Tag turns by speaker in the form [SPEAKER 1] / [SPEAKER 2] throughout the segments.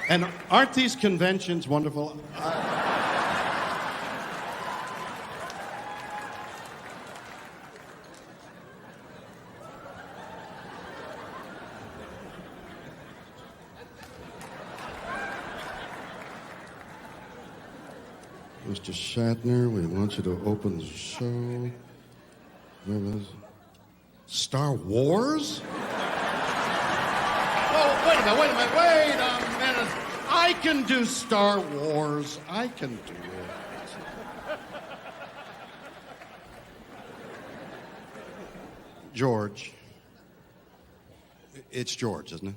[SPEAKER 1] And aren't these conventions wonderful? Mr. Shatner, we want you to open the show. Star Wars? Oh, wait a minute. I can do Star Wars. I can do it. George. It's George, isn't it?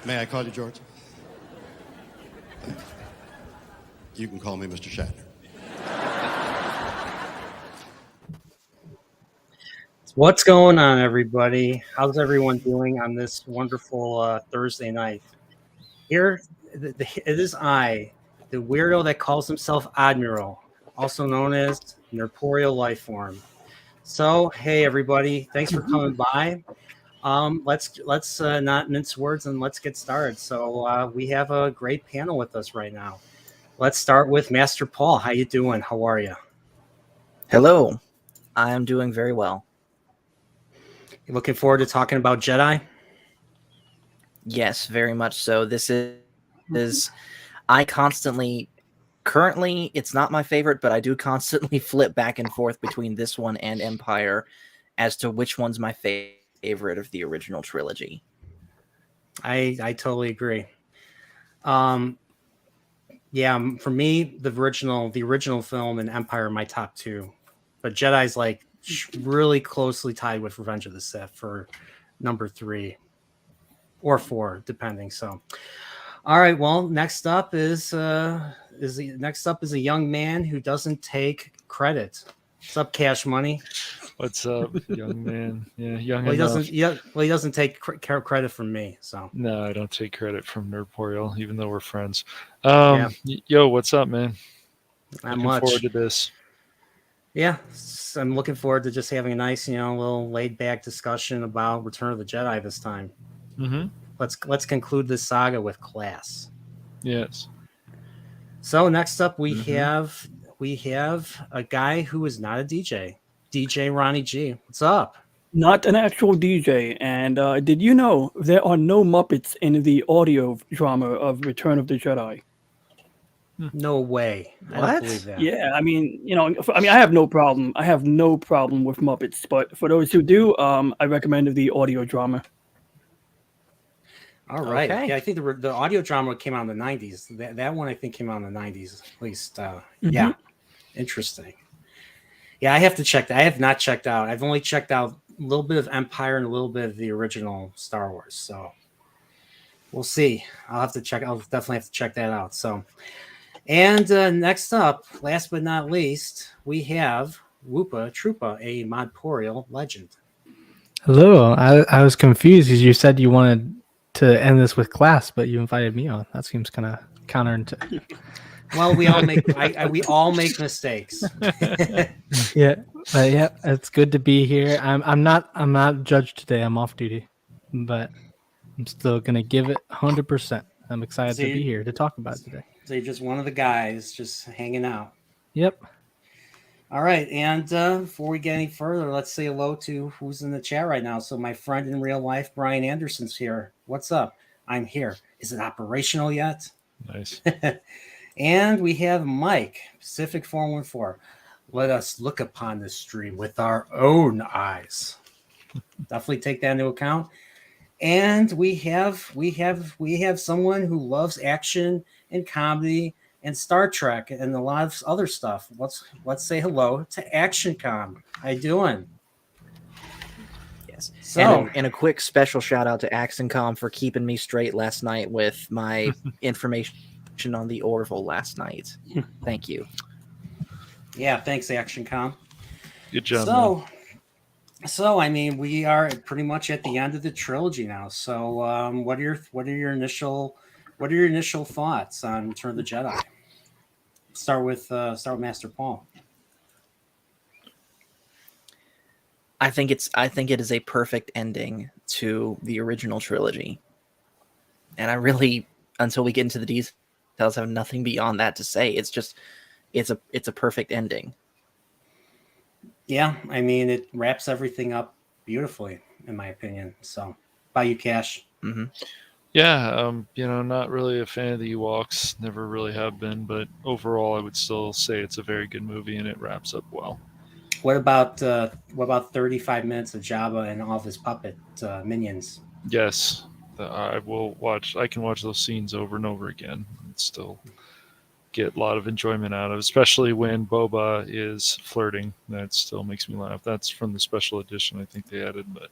[SPEAKER 1] May I call you George? You can call me Mr. Shatner.
[SPEAKER 2] What's going on, everybody? How's everyone doing on this wonderful Thursday night? Here, it is I, the weirdo that calls himself Admiral, also known as Nerdporeal Lifeform. So, hey, everybody, thanks for coming by. Let's not mince words and let's get started. So, we have a great panel with us right now. Let's start with Master Paul. How you doing? How are you?
[SPEAKER 3] Hello. I am doing very well.
[SPEAKER 2] You looking forward to talking about Jedi?
[SPEAKER 3] Yes, very much so. This is I currently, it's not my favorite, but I do constantly flip back and forth between this one and Empire as to which one's my favorite of the original trilogy.
[SPEAKER 2] I totally agree. Yeah, for me, the original film and Empire are my top two, but Jedi's like really closely tied with Revenge of the Sith for number 3 or 4, depending. So, all right. Well, next up is a young man who doesn't take credit. What's up, Cash Money?
[SPEAKER 4] What's up, young man? Yeah, young
[SPEAKER 2] well,
[SPEAKER 4] enough.
[SPEAKER 2] He doesn't take credit from me. So
[SPEAKER 4] no, I don't take credit from Nerdporeal, even though we're friends.
[SPEAKER 2] Yeah.
[SPEAKER 4] Yo, what's up, man?
[SPEAKER 2] Not
[SPEAKER 4] Looking
[SPEAKER 2] much.
[SPEAKER 4] forward to this.
[SPEAKER 2] Yeah, I'm looking forward to just having a nice, little laid-back discussion about Return of the Jedi this time.
[SPEAKER 4] Mm-hmm.
[SPEAKER 2] Let's conclude this saga with class.
[SPEAKER 4] Yes.
[SPEAKER 2] So next up, we have a guy who is not a DJ, DJ Ronnie G. What's up?
[SPEAKER 5] Not an actual DJ. And did you know there are no Muppets in the audio drama of Return of the Jedi?
[SPEAKER 2] No way. I don't believe that.
[SPEAKER 5] Yeah, I mean, I have no problem. I have no problem with Muppets, but for those who do, I recommend the audio drama.
[SPEAKER 2] All right.
[SPEAKER 3] Okay.
[SPEAKER 2] Yeah, I think the audio drama came out in the 90s. That one I think came out in the 90s at least. Yeah. Interesting. Yeah, I have to check that. I have not checked out. I've only checked out a little bit of Empire and a little bit of the original Star Wars. So we'll see. I'll definitely have to check that out. So, and next up, last but not least, we have Woopa Troopa, a Nerdporeal legend.
[SPEAKER 6] Hello. I was confused because you said you wanted to end this with class, but you invited me on. That seems kind of counterintuitive.
[SPEAKER 2] Well, we all make mistakes.
[SPEAKER 6] Yeah, but yeah, it's good to be here. I'm not judged today. I'm off duty, but I'm still gonna give it 100%. I'm excited to be here to talk about it today.
[SPEAKER 2] So you're just one of the guys just hanging out.
[SPEAKER 6] Yep.
[SPEAKER 2] All right, and before we get any further, let's say hello to who's in the chat right now. So my friend in real life, Brian Anderson's here. What's up? I'm here. Is it operational yet?
[SPEAKER 4] Nice.
[SPEAKER 2] And we have Mike, Pacific 414. Let us look upon this stream with our own eyes. Definitely take that into account. And we have someone who loves action and comedy and Star Trek and a lot of other stuff. Let's say hello to ActionCom. How you doing?
[SPEAKER 3] Yes.
[SPEAKER 2] So,
[SPEAKER 3] and a quick special shout out to ActionCom for keeping me straight last night with my information on the Orville last night. Thank you.
[SPEAKER 2] Yeah, thanks, ActionCom.
[SPEAKER 4] Good job.
[SPEAKER 2] So I mean, we are pretty much at the end of the trilogy now. So, what are your initial thoughts on Return of the Jedi? Start with Master Paul.
[SPEAKER 3] I think it is a perfect ending to the original trilogy. And I really, until we get into the details, have nothing beyond that to say. It's just it's a perfect ending.
[SPEAKER 2] Yeah, I mean, it wraps everything up beautifully, in my opinion. So, by you, Cash.
[SPEAKER 3] Hmm.
[SPEAKER 4] Yeah, not really a fan of the Ewoks. Never really have been, but overall, I would still say it's a very good movie and it wraps up well.
[SPEAKER 2] What about 35 minutes of Jabba and all of his puppet minions?
[SPEAKER 4] Yes, I will watch. I can watch those scenes over and over again and still get a lot of enjoyment out of, especially when Boba is flirting. That still makes me laugh. That's from the special edition I think they added, but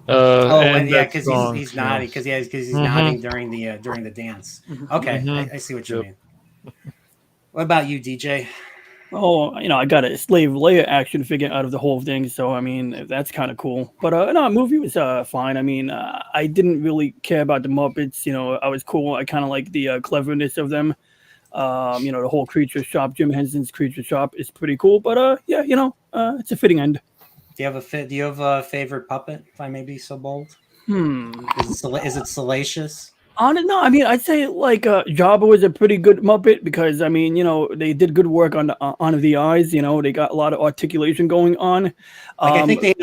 [SPEAKER 2] And yeah,
[SPEAKER 4] that
[SPEAKER 2] because
[SPEAKER 4] song,
[SPEAKER 2] he's nodding because he's
[SPEAKER 4] Mhm.
[SPEAKER 2] nodding during the dance. Okay,
[SPEAKER 4] Mhm.
[SPEAKER 2] I see what you
[SPEAKER 4] Yep.
[SPEAKER 2] mean. What about you, DJ?
[SPEAKER 5] Oh, I got a slave Leia action figure out of the whole thing, so I mean that's kind of cool. But no, the movie was fine. I mean, I didn't really care about the Muppets. I was cool. I kind of like the cleverness of them. The whole creature shop, Jim Henson's creature shop, is pretty cool. But yeah, it's a fitting end.
[SPEAKER 2] Do you have a favorite puppet? If I may be so bold,
[SPEAKER 5] Hmm.
[SPEAKER 2] is it salacious?
[SPEAKER 5] No, I mean, I'd say like Jabba was a pretty good Muppet because I mean, they did good work on the eyes. They got a lot of articulation going on.
[SPEAKER 2] Like I think they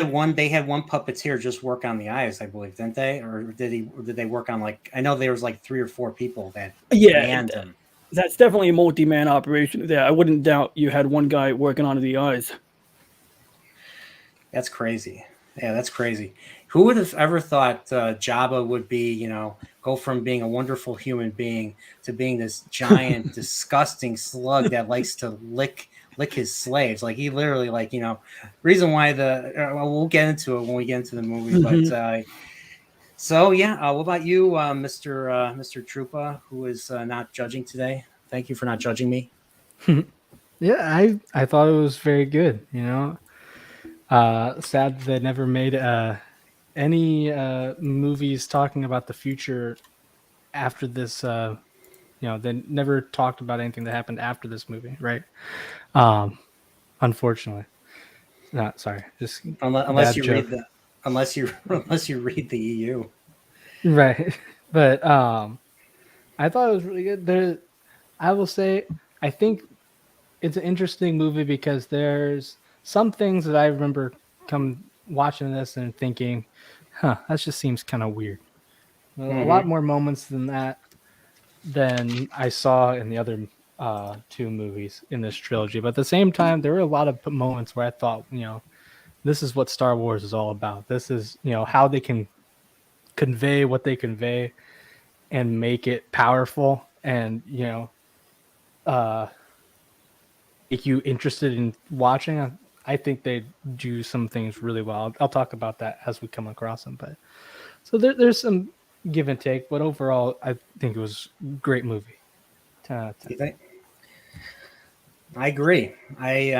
[SPEAKER 2] had one puppeteer just work on the eyes, I believe, didn't they? Or did they work on like I know there was like 3 or 4 people that manned him.
[SPEAKER 5] That's definitely a multi-man operation there. I wouldn't doubt you had one guy working on the eyes.
[SPEAKER 2] That's crazy. Yeah, that's crazy. Who would have ever thought Jabba would be, go from being a wonderful human being to being this giant, disgusting slug that likes to lick his slaves? Like he literally, reason why we'll get into it when we get into the movie. But so yeah, what about you, Mr. Trupa, who is not judging today? Thank you for not judging me.
[SPEAKER 6] Yeah, I thought it was very good. Sad they never made any movies talking about the future after this. They never talked about anything that happened after this movie, right? Unfortunately, not sorry. Just
[SPEAKER 2] Unless
[SPEAKER 6] bad
[SPEAKER 2] you
[SPEAKER 6] joke.
[SPEAKER 2] read unless you read the EU.
[SPEAKER 6] Right. But I thought it was really good. I will say I think it's an interesting movie because there's some things that I remember come watching this and thinking, that just seems kind of weird. A lot more moments than that than I saw in the other 2 movies in this trilogy. But at the same time, there were a lot of moments where I thought, this is what Star Wars is all about. This is, how they can convey what they convey and make it powerful and, make you interested in watching. I think they do some things really well. I'll talk about that as we come across them. But so there's some give and take, but overall, I think it was a great movie. 10 out of 10.
[SPEAKER 2] You think? I agree. I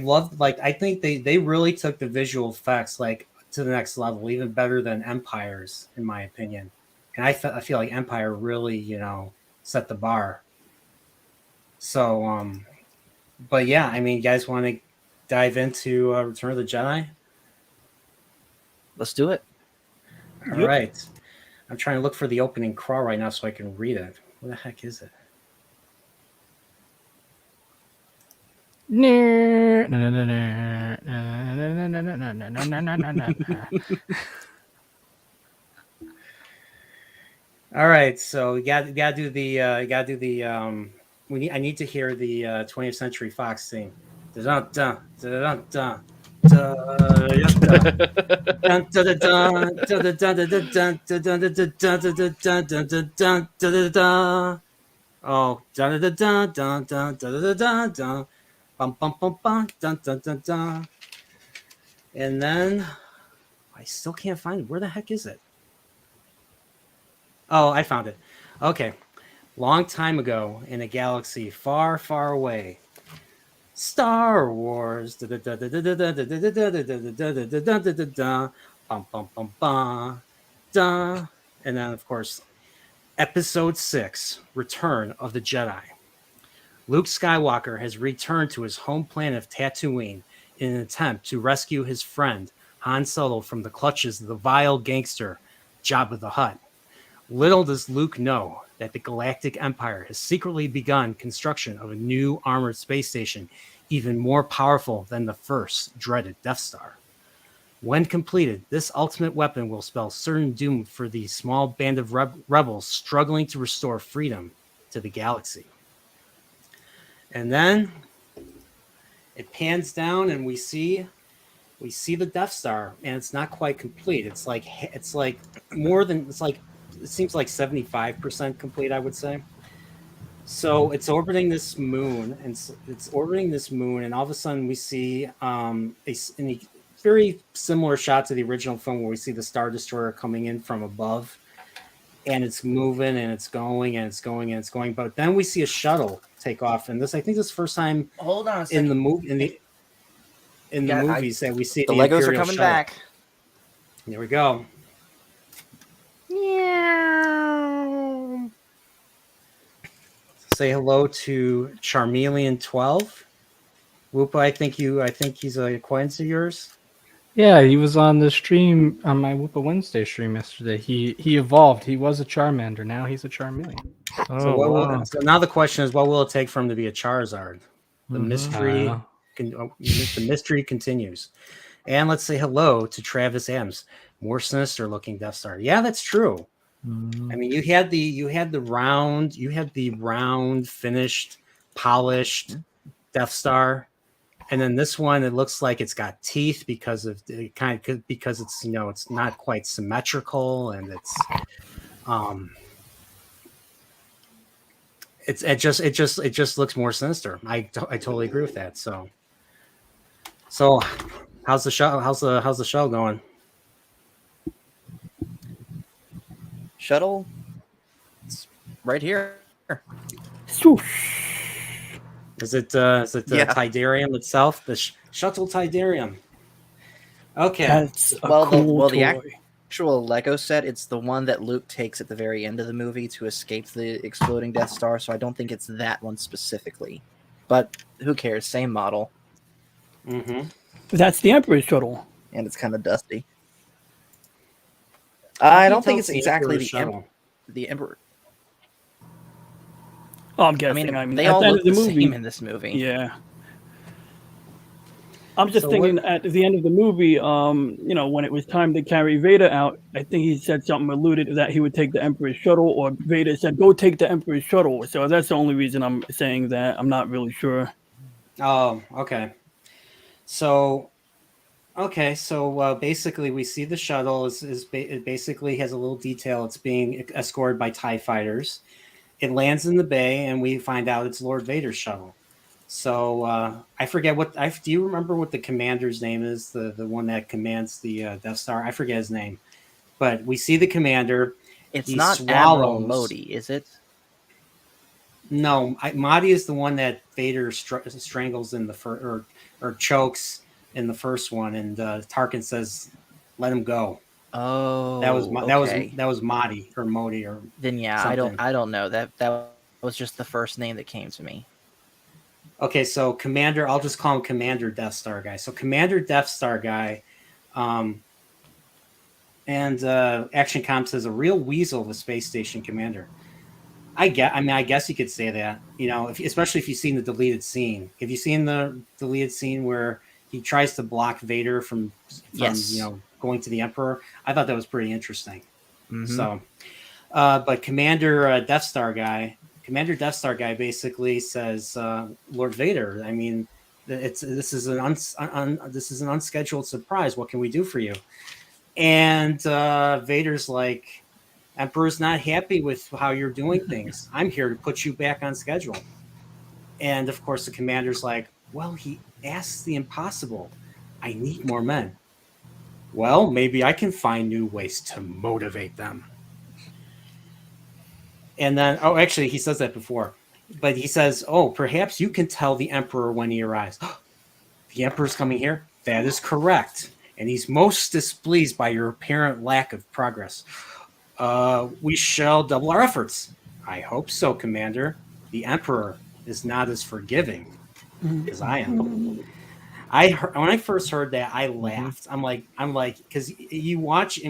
[SPEAKER 2] loved I think they really took the visual effects to the next level, even better than Empire's, in my opinion. And I feel like Empire really set the bar. So but yeah, I mean, you guys want to dive into Return of the Jedi?
[SPEAKER 3] Let's do it.
[SPEAKER 2] All right. I'm trying to look for the opening crawl right now so I can read it. What the heck is it? All right, so you got to do the I need to hear the 20th Century Fox theme. Oh, bum bum bum bum dun dun dun dun. And then I still can't find it. Where the heck is it? Oh, I found it. Okay. Long time ago in a galaxy far, far away. Star Wars. Bum bum bum bum. And then of course, Episode 6, Return of the Jedi. Luke Skywalker has returned to his home planet of Tatooine in an attempt to rescue his friend Han Solo from the clutches of the vile gangster Jabba the Hutt. Little does Luke know that the Galactic Empire has secretly begun construction of a new armored space station, even more powerful than the first dreaded Death Star. When completed, this ultimate weapon will spell certain doom for the small band of rebels struggling to restore freedom to the galaxy. And then it pans down and we see the Death Star, and it's not quite complete. It seems like 75% complete, I would say. So it's orbiting this moon, and all of a sudden we see a very similar shot to the original film where we see the Star Destroyer coming in from above, and it's moving and it's going and it's going and it's going. But then we see a shuttle take off, and I think this is the first time
[SPEAKER 3] Hold on a second.
[SPEAKER 2] in the movies that we see
[SPEAKER 3] the Legos
[SPEAKER 2] Imperial
[SPEAKER 3] are coming
[SPEAKER 2] shuttle.
[SPEAKER 3] back.
[SPEAKER 2] There we go.
[SPEAKER 3] Yeah.
[SPEAKER 2] Say hello to Charmeleon 12. Whoopa, I think he's an acquaintance of yours.
[SPEAKER 6] Yeah, he was on the stream on my Whoopa Wednesday stream yesterday. He evolved. He was a Charmander. Now he's a Charmeleon.
[SPEAKER 2] So now the question is, what will it take for him to be a Charizard? The mystery continues. And let's say hello to Travis Adams, more sinister looking Death Star. Yeah, that's true. I mean, you had the round, finished, polished Death Star, and then this one, it looks like it's got teeth because it's it's not quite symmetrical, and it just looks more sinister. I totally agree with that. So how's the show? How's the show going?
[SPEAKER 3] Shuttle. It's right here.
[SPEAKER 5] Swoosh.
[SPEAKER 2] Is it Tidarium itself? The shuttle Tidarium. Okay.
[SPEAKER 5] That's a
[SPEAKER 3] Well,
[SPEAKER 5] cool
[SPEAKER 3] the
[SPEAKER 5] toy.
[SPEAKER 3] actual Lego set, it's the one that Luke takes at the very end of the movie to escape the exploding Death Star, so I don't think it's that one specifically. But who cares? Same model.
[SPEAKER 2] Mm-hmm.
[SPEAKER 5] That's the Emperor's shuttle.
[SPEAKER 3] And it's kind of dusty. I don't think
[SPEAKER 2] tell
[SPEAKER 3] it's
[SPEAKER 2] the
[SPEAKER 3] exactly
[SPEAKER 2] Emperor's shuttle?
[SPEAKER 3] the Emperor.
[SPEAKER 5] Oh, I'm
[SPEAKER 3] I
[SPEAKER 5] guessing.
[SPEAKER 3] mean, they
[SPEAKER 5] at
[SPEAKER 3] all
[SPEAKER 5] the end
[SPEAKER 3] look
[SPEAKER 5] of
[SPEAKER 3] the
[SPEAKER 5] the movie.
[SPEAKER 3] same in this movie.
[SPEAKER 5] Yeah. I'm just
[SPEAKER 2] So
[SPEAKER 5] thinking at the end of the movie, when it was time to carry Vader out, I think he said something alluded to that he would take the Emperor's shuttle, or Vader said, "Go take the Emperor's shuttle." So that's the only reason I'm saying that. I'm not really sure.
[SPEAKER 2] Oh, okay. So basically, we see the shuttle it basically has a little detail. It's being escorted by TIE fighters. It lands in the bay, and we find out it's Lord Vader's shuttle. So I forget do you remember what the commander's name is? The one that commands the Death Star? I forget his name. But we see the commander.
[SPEAKER 3] It's
[SPEAKER 2] He
[SPEAKER 3] not
[SPEAKER 2] swallows-
[SPEAKER 3] Admiral Modi, is it?
[SPEAKER 2] No, Mahdi is the one that Vader strangles in the first, or chokes in the first one, and Tarkin says, "Let him go."
[SPEAKER 3] Oh,
[SPEAKER 2] That was
[SPEAKER 3] okay.
[SPEAKER 2] that was Mahdi or Modi or
[SPEAKER 3] Then yeah,
[SPEAKER 2] something.
[SPEAKER 3] I don't know. That was just the first name that came to me.
[SPEAKER 2] Okay, so Commander, I'll just call him Commander Death Star guy. So Commander Death Star guy, and Action Comp says a real weasel of a space station commander. I guess you could say that, especially if you've seen the deleted scene. Have you seen the deleted scene where he tries to block Vader from
[SPEAKER 3] Yes.
[SPEAKER 2] going to the Emperor? I thought that was pretty interesting.
[SPEAKER 3] Mhm.
[SPEAKER 2] So, but Commander Death Star guy basically says, Lord Vader, I mean, this is an unscheduled surprise. What can we do for you? And Vader's like, Emperor's not happy with how you're doing things. I'm here to put you back on schedule. And of course, the commander's like, well, he asks the impossible. I need more men. Well, maybe I can find new ways to motivate them. And then, actually, he says that before. But he says, perhaps you can tell the Emperor when he arrives. The Emperor's coming here? That is correct. And he's most displeased by your apparent lack of progress. We shall double our efforts. I hope so, Commander. The Emperor is not as forgiving as I am. When I first heard that, I laughed. I'm like, because you watch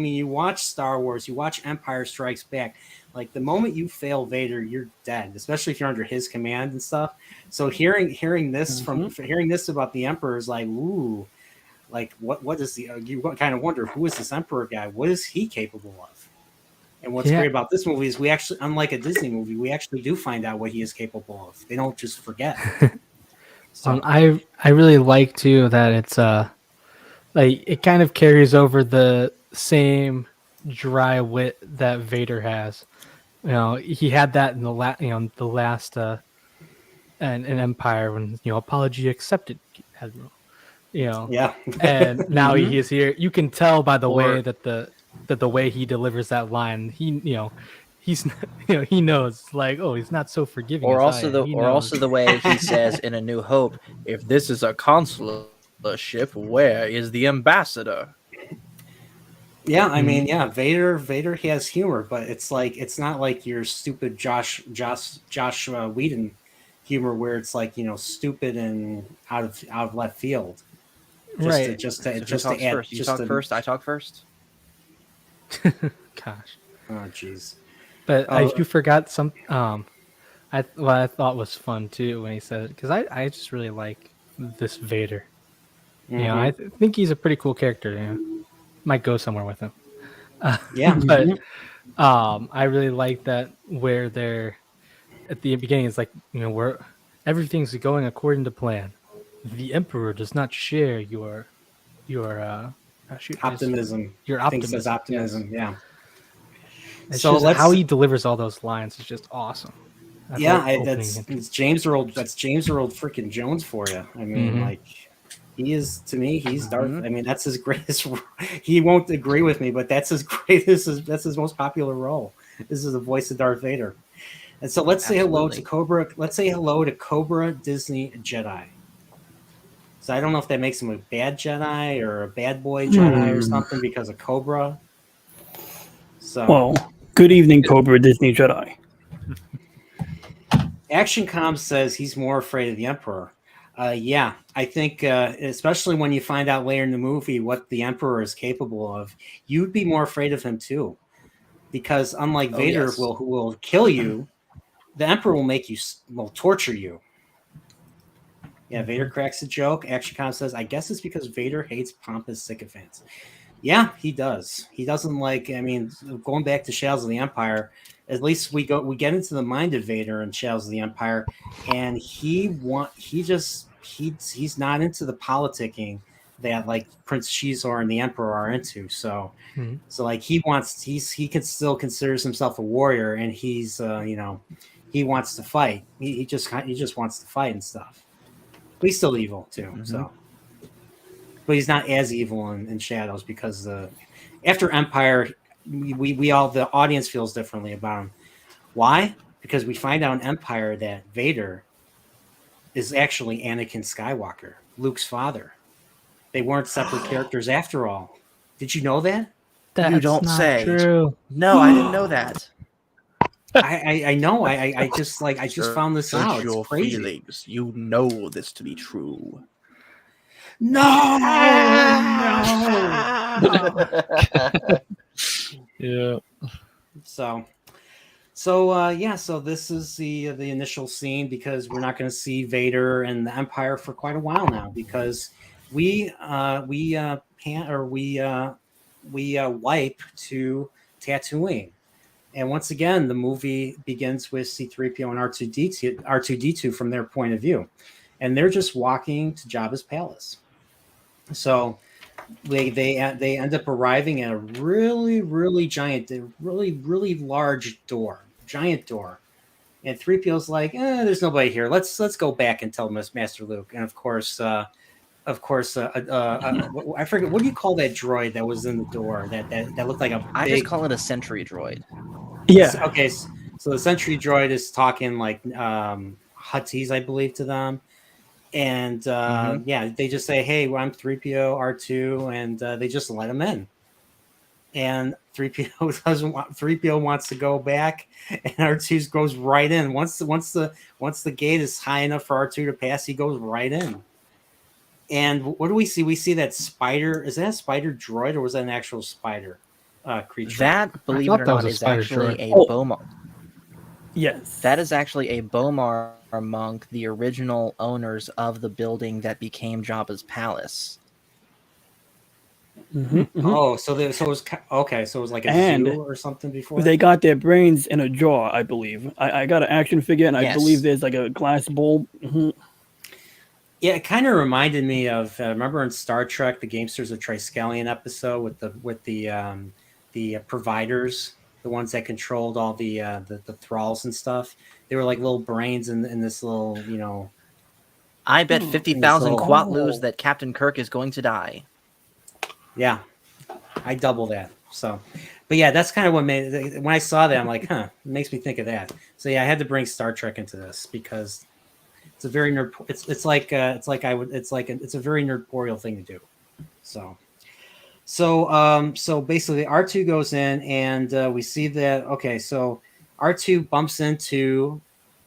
[SPEAKER 2] Star Wars, you watch Empire Strikes Back. Like the moment you fail Vader, you're dead, especially if you're under his command and stuff. So hearing this hearing this about the Emperor is like, ooh, like what is you kind of wonder, who is this Emperor guy? What is he capable of? And what's great about this movie is we actually, unlike a Disney movie, we actually do find out what he is capable of. They don't just forget. So
[SPEAKER 6] I really like too that it's like it kind of carries over the same dry wit that Vader has. You know, he had that in the last an Empire when apology accepted, Admiral.
[SPEAKER 2] yeah,
[SPEAKER 6] And now he is here. You can tell by the way that the way he delivers that line. He's he knows, like, oh, he's not so forgiving.
[SPEAKER 3] Or
[SPEAKER 6] as I
[SPEAKER 3] also
[SPEAKER 6] am.
[SPEAKER 3] also the way he says in A New Hope, if this is a consular ship, where is the ambassador?
[SPEAKER 2] yeah. I mean, yeah. Vader has humor, but it's not like your stupid Josh Whedon humor where it's like stupid and out of left field.
[SPEAKER 6] Right.
[SPEAKER 2] Just
[SPEAKER 3] So
[SPEAKER 2] to
[SPEAKER 3] who talks
[SPEAKER 2] add.
[SPEAKER 3] first? You talk first. I talk first.
[SPEAKER 6] Gosh.
[SPEAKER 2] Oh, jeez.
[SPEAKER 6] But you forgot some. What I thought was fun too when he said it, because I just really like this Vader. I think he's a pretty cool character. Might go somewhere with him.
[SPEAKER 2] Yeah,
[SPEAKER 6] but I really like that where they're at the beginning. It's like where everything's going according to plan. The Emperor does not share your
[SPEAKER 2] optimism.
[SPEAKER 6] Your
[SPEAKER 2] I think it says
[SPEAKER 6] optimism.
[SPEAKER 2] optimism. Yeah.
[SPEAKER 6] It's
[SPEAKER 2] So
[SPEAKER 6] just how he delivers all those lines is just awesome.
[SPEAKER 2] That's James Earl freaking Jones for you. I mean, like he is, to me, he's Darth. I mean, that's his greatest. He won't agree with me, but that's his greatest. That's his most popular role. This is the voice of Darth Vader. And so let's say hello to Cobra. Let's say hello to Cobra Disney Jedi. So I don't know if that makes him a bad Jedi or a bad boy Jedi or something because of Cobra. So
[SPEAKER 5] Well, good evening, Cobra Disney Jedi.
[SPEAKER 2] Action Com says he's more afraid of the Emperor. Yeah, I think especially when you find out later in the movie what the Emperor is capable of, you'd be more afraid of him too. Because unlike Vader, who will kill you, the Emperor will torture you. Yeah, Vader cracks a joke. Action Com says, I guess it's because Vader hates pompous sycophants. Yeah, he does. He doesn't like, I mean, going back to Shadows of the Empire, at least we get into the mind of Vader in Shadows of the Empire, and he's not into the politicking that like Prince Shizor and the Emperor are into. So like he can still considers himself a warrior, and he's he wants to fight. He just wants to fight and stuff. But he's still evil too. So, but he's not as evil in Shadows because after Empire, we all, the audience feels differently about him. Why? Because we find out in Empire that Vader is actually Anakin Skywalker, Luke's father. They weren't separate characters after all. Did you know that?
[SPEAKER 6] That's
[SPEAKER 3] you don't
[SPEAKER 6] not
[SPEAKER 3] say.
[SPEAKER 6] True.
[SPEAKER 3] No, I didn't know that.
[SPEAKER 2] I know. I just found this out. It's
[SPEAKER 3] your
[SPEAKER 2] crazy.
[SPEAKER 3] feelings. You know this to be true.
[SPEAKER 2] No.
[SPEAKER 4] Yeah.
[SPEAKER 2] So this is the initial scene, because we're not going to see Vader and the Empire for quite a while now, because we wipe to Tatooine. And once again, the movie begins with C-3PO and R2-D2 from their point of view. And they're just walking to Jabba's palace. So they end up arriving at a really, really giant, really large door, giant door. And 3PO's like, there's nobody here. Let's go back and tell Master Luke. And of course, I forget, what do you call that droid that was in the door that looked like a big...
[SPEAKER 3] I just call it a sentry droid.
[SPEAKER 5] Yeah.
[SPEAKER 2] Okay, so the sentry droid is talking like Huttese, I believe, to them. And they just say, hey, well, I'm 3PO, R2, and they just let him in. And 3PO wants to go back, and R2 goes right in. Once the gate is high enough for R2 to pass, he goes right in. And what do we see? We see that spider. Is that a spider droid, or was that an actual spider creature?
[SPEAKER 3] That, believe it
[SPEAKER 6] thought
[SPEAKER 3] or
[SPEAKER 6] that was
[SPEAKER 3] not,
[SPEAKER 6] a
[SPEAKER 3] is
[SPEAKER 6] spider
[SPEAKER 3] actually
[SPEAKER 6] droid.
[SPEAKER 3] a
[SPEAKER 5] Oh.
[SPEAKER 3] Bomar.
[SPEAKER 5] Yes.
[SPEAKER 3] That is actually a Bomar monk, the original owners of the building that became Jabba's palace.
[SPEAKER 2] Oh, so it was okay. So it was like a
[SPEAKER 5] And
[SPEAKER 2] zoo or something before.
[SPEAKER 5] they got their brains in a jar, I believe. I got an action figure, and I
[SPEAKER 3] Yes.
[SPEAKER 5] believe there's like a glass bowl. Mhm.
[SPEAKER 2] Yeah, it kind of reminded me of remember in Star Trek, the Gamesters of Triskelion episode with the providers, the ones that controlled all the thralls and stuff. They were like little brains in this little, you know.
[SPEAKER 3] I bet 50,000
[SPEAKER 2] so-
[SPEAKER 3] Quatlus that Captain Kirk is going to die.
[SPEAKER 2] Yeah, I double that. So, but yeah, that's kind of what made when I saw that, I'm like, huh, it makes me think of that. So yeah, I had to bring Star Trek into this because it's a very nerd. It's like it's a very nerdporeal thing to do. So basically, R2 goes in and we see that. Okay, so R2 bumps into,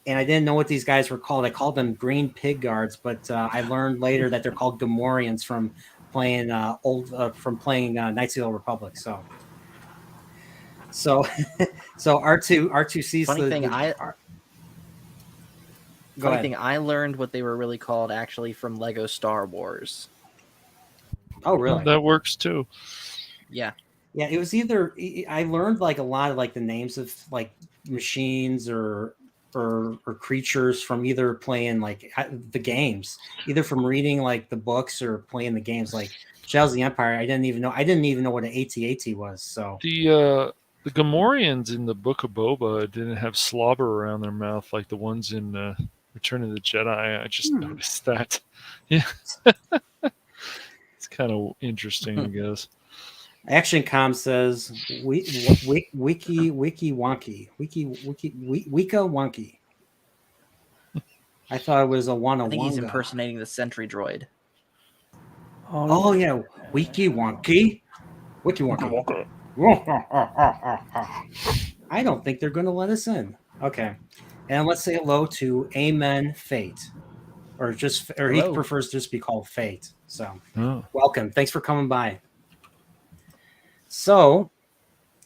[SPEAKER 2] and I didn't know what these guys were called. I called them Green Pig Guards, but I learned later that they're called Gemoreans from playing Knights of the Old Republic. So R2 sees
[SPEAKER 3] Funny thing, I learned what they were really called actually from Lego Star Wars.
[SPEAKER 2] Oh, really?
[SPEAKER 4] That works too.
[SPEAKER 3] Yeah.
[SPEAKER 2] Yeah, it was either I learned like a lot of like the names of like machines or creatures from either playing like the games, either from reading like the books or playing the games. Like Shadows of the Empire, I didn't even know what an AT-AT was. So
[SPEAKER 4] The Gemoreans in the Book of Boba didn't have slobber around their mouth like the ones in Return of the Jedi. I just noticed that. Yeah. It's kind of interesting, I guess.
[SPEAKER 2] Action Com says wiki wonky wika wonky. I thought it was a one.
[SPEAKER 3] I think he's impersonating the sentry droid.
[SPEAKER 2] Oh yeah, wiki wonky, wiki wonky. I don't think they're going to let us in. Okay, and let's say hello to Amen Fate, or he prefers to just be called Fate. So welcome, thanks for coming by. So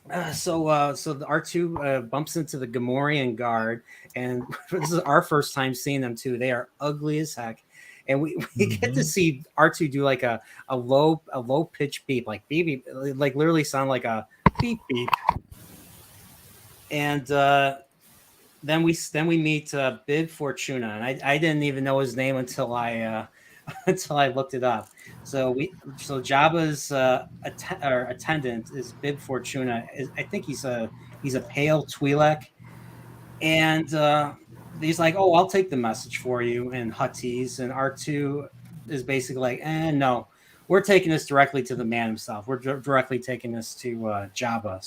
[SPEAKER 2] the R2 bumps into the Gemorean Guard, and this is our first time seeing them too. They are ugly as heck, and we get to see R2 do like a low pitch beep, like beep, beep, like literally sound like a beep beep. And then we meet Bib Fortuna, and I didn't even know his name until I looked it up. So Jabba's attendant is Bib Fortuna. I think he's a pale Twi'lek, and he's like, "Oh, I'll take the message for you," in Huttese, and R2 is basically like, "No, we're taking this directly to the man himself. We're directly taking this to Jabba."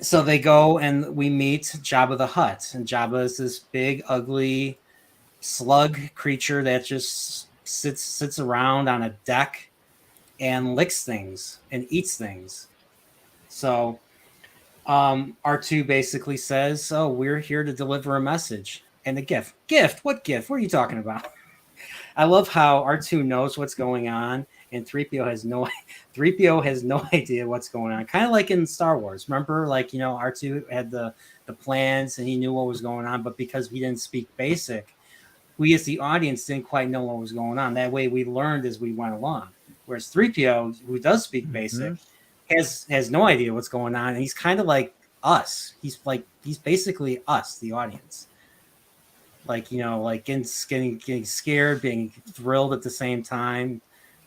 [SPEAKER 2] So they go and we meet Jabba the Hutt, and Jabba is this big, ugly slug creature that just sits around on a deck and licks things and eats things. So R2 basically says, "Oh, we're here to deliver a message and a gift." What gift? What are you talking about? I love how R2 knows what's going on and 3PO has no idea what's going on. Kind of like in Star Wars. Remember, like, you know, R2 had the plans and he knew what was going on, but because we didn't speak basic, we as the audience didn't quite know what was going on. That way we learned as we went along. Whereas 3PO, who does speak basic, has no idea what's going on, and he's kind of like us. He's basically us, the audience. Like, you know, like getting scared, being thrilled at the same time.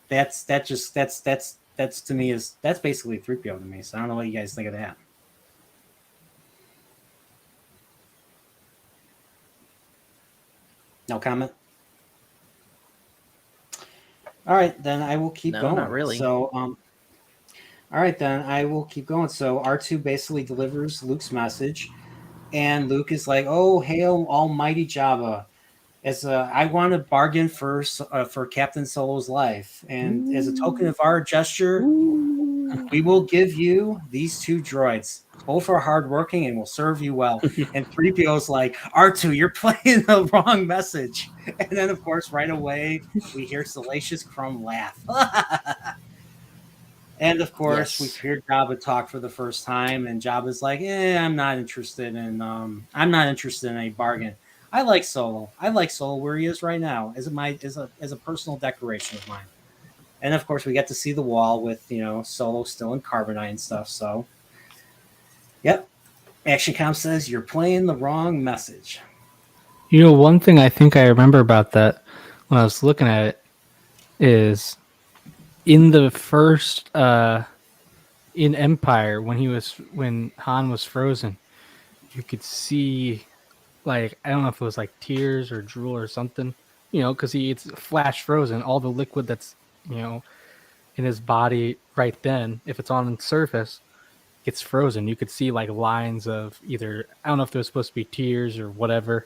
[SPEAKER 2] That's to me that's basically 3PO to me. So I don't know what you guys think of that. No comment? All right, then I will keep going.
[SPEAKER 3] Not really.
[SPEAKER 2] So, all right, then I will keep going. So R2 basically delivers Luke's message, and Luke is like, "Oh, hail Almighty Jabba! I want to bargain for Captain Solo's life, and as a token of our gesture, We will give you these 2 droids. Both are hardworking and will serve you well. And 3PO's like, R2, you're playing the wrong message. And then, of course, right away, we hear Salacious Crumb laugh. And, of course, we hear Jabba talk for the first time. And Jabba's like, I'm not interested in a bargain. I like Solo. I like Solo where he is right now as a personal decoration of mine. And of course, we get to see the wall with Solo still in carbonite and stuff. So, yep, ActionCom says you're playing the wrong message.
[SPEAKER 6] One thing I think I remember about that when I was looking at it is in the first in Empire when Han was frozen, you could see I don't know if it was like tears or drool or something, because it's flash frozen. All the liquid that's in his body right then, if it's on the surface, gets frozen. You could see lines of either, I don't know if it was supposed to be tears or whatever,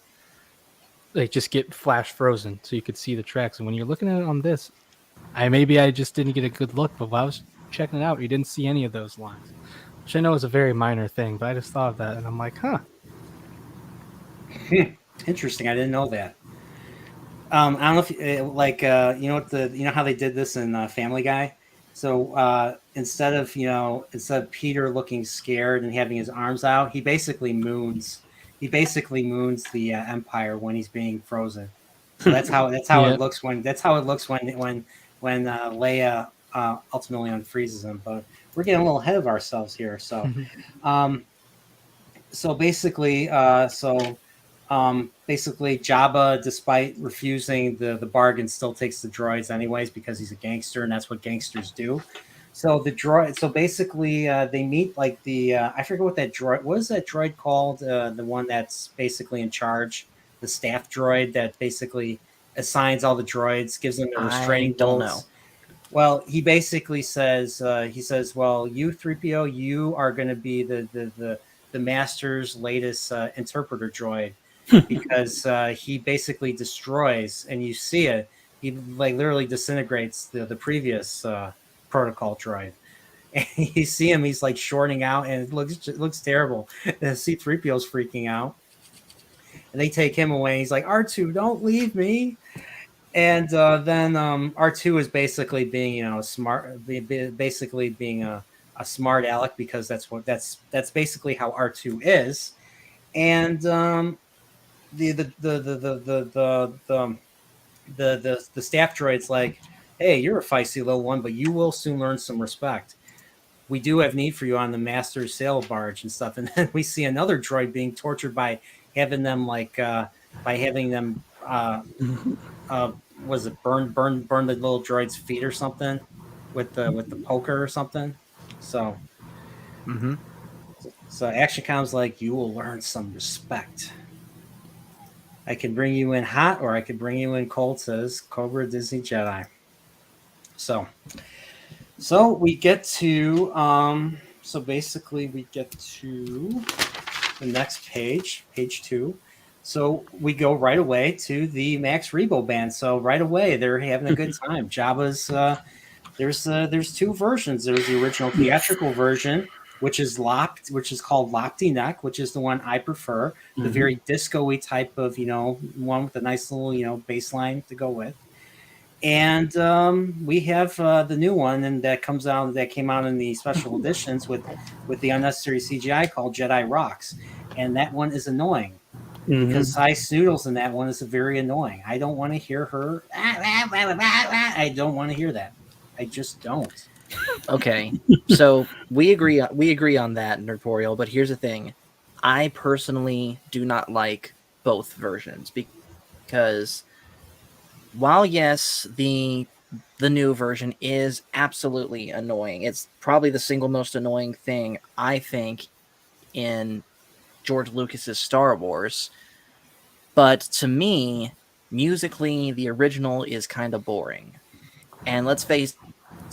[SPEAKER 6] just get flash frozen, so you could see the tracks. And when you're looking at it on this, I just didn't get a good look, but while I was checking it out, you didn't see any of those lines, which I know is a very minor thing, but I just thought of that, and I'm like, huh.
[SPEAKER 2] Interesting. I didn't know that. I don't know if you know how they did this in Family Guy. So instead of Peter looking scared and having his arms out, he basically moons. He basically moons the Empire when he's being frozen. So that's how it looks when Leia ultimately unfreezes him. But we're getting a little ahead of ourselves here. So basically Jabba, despite refusing the bargain, still takes the droids anyways because he's a gangster and that's what gangsters do. So basically they meet I forget what that droid. What is that droid called? The one that's basically in charge, the staff droid that basically assigns all the droids, gives them the restraining
[SPEAKER 3] don't
[SPEAKER 2] bolts.
[SPEAKER 3] know.
[SPEAKER 2] Well, he basically says, well, you 3PO, you are going to be the master's latest interpreter droid. Because he basically destroys, and you see it. He literally disintegrates the previous protocol droid. And you see him; he's shorting out, and it looks terrible. And C-3PO's freaking out, and they take him away. He's like, R2, don't leave me. And then R2 is basically being smart, basically being a smart aleck because that's basically how R2 is, and the staff droid's like, hey, you're a feisty little one, but you will soon learn some respect. We do have need for you on the master's sail barge and stuff. And then we see another droid being tortured by having them was it burn the little droid's feet or something with the poker or something. So so ActionCom's like, you will learn some respect. I can bring you in hot or I could bring you in cold, says Cobra Disney Jedi. So we get to basically we get to the next page 2. So we go right away to the Max Rebo band. So right away they're having a good time. Jabba's there's 2 versions. There's the original theatrical version, which is called Lopty Neck, which is the one I prefer. The very disco-y type of, one with a nice little, bass line to go with. And we have the new one, and that came out in the special editions with the unnecessary CGI called Jedi Rocks. And that one is annoying because Cy Snoodles in that one is very annoying. I don't want to hear her. I don't want to hear that. I just don't.
[SPEAKER 3] Okay, so we agree on that, Nerdporeal, but here's the thing. I personally do not like both versions because while yes, the new version is absolutely annoying, it's probably the single most annoying thing I think in George Lucas's Star Wars. But to me, musically, the original is kind of boring. And let's face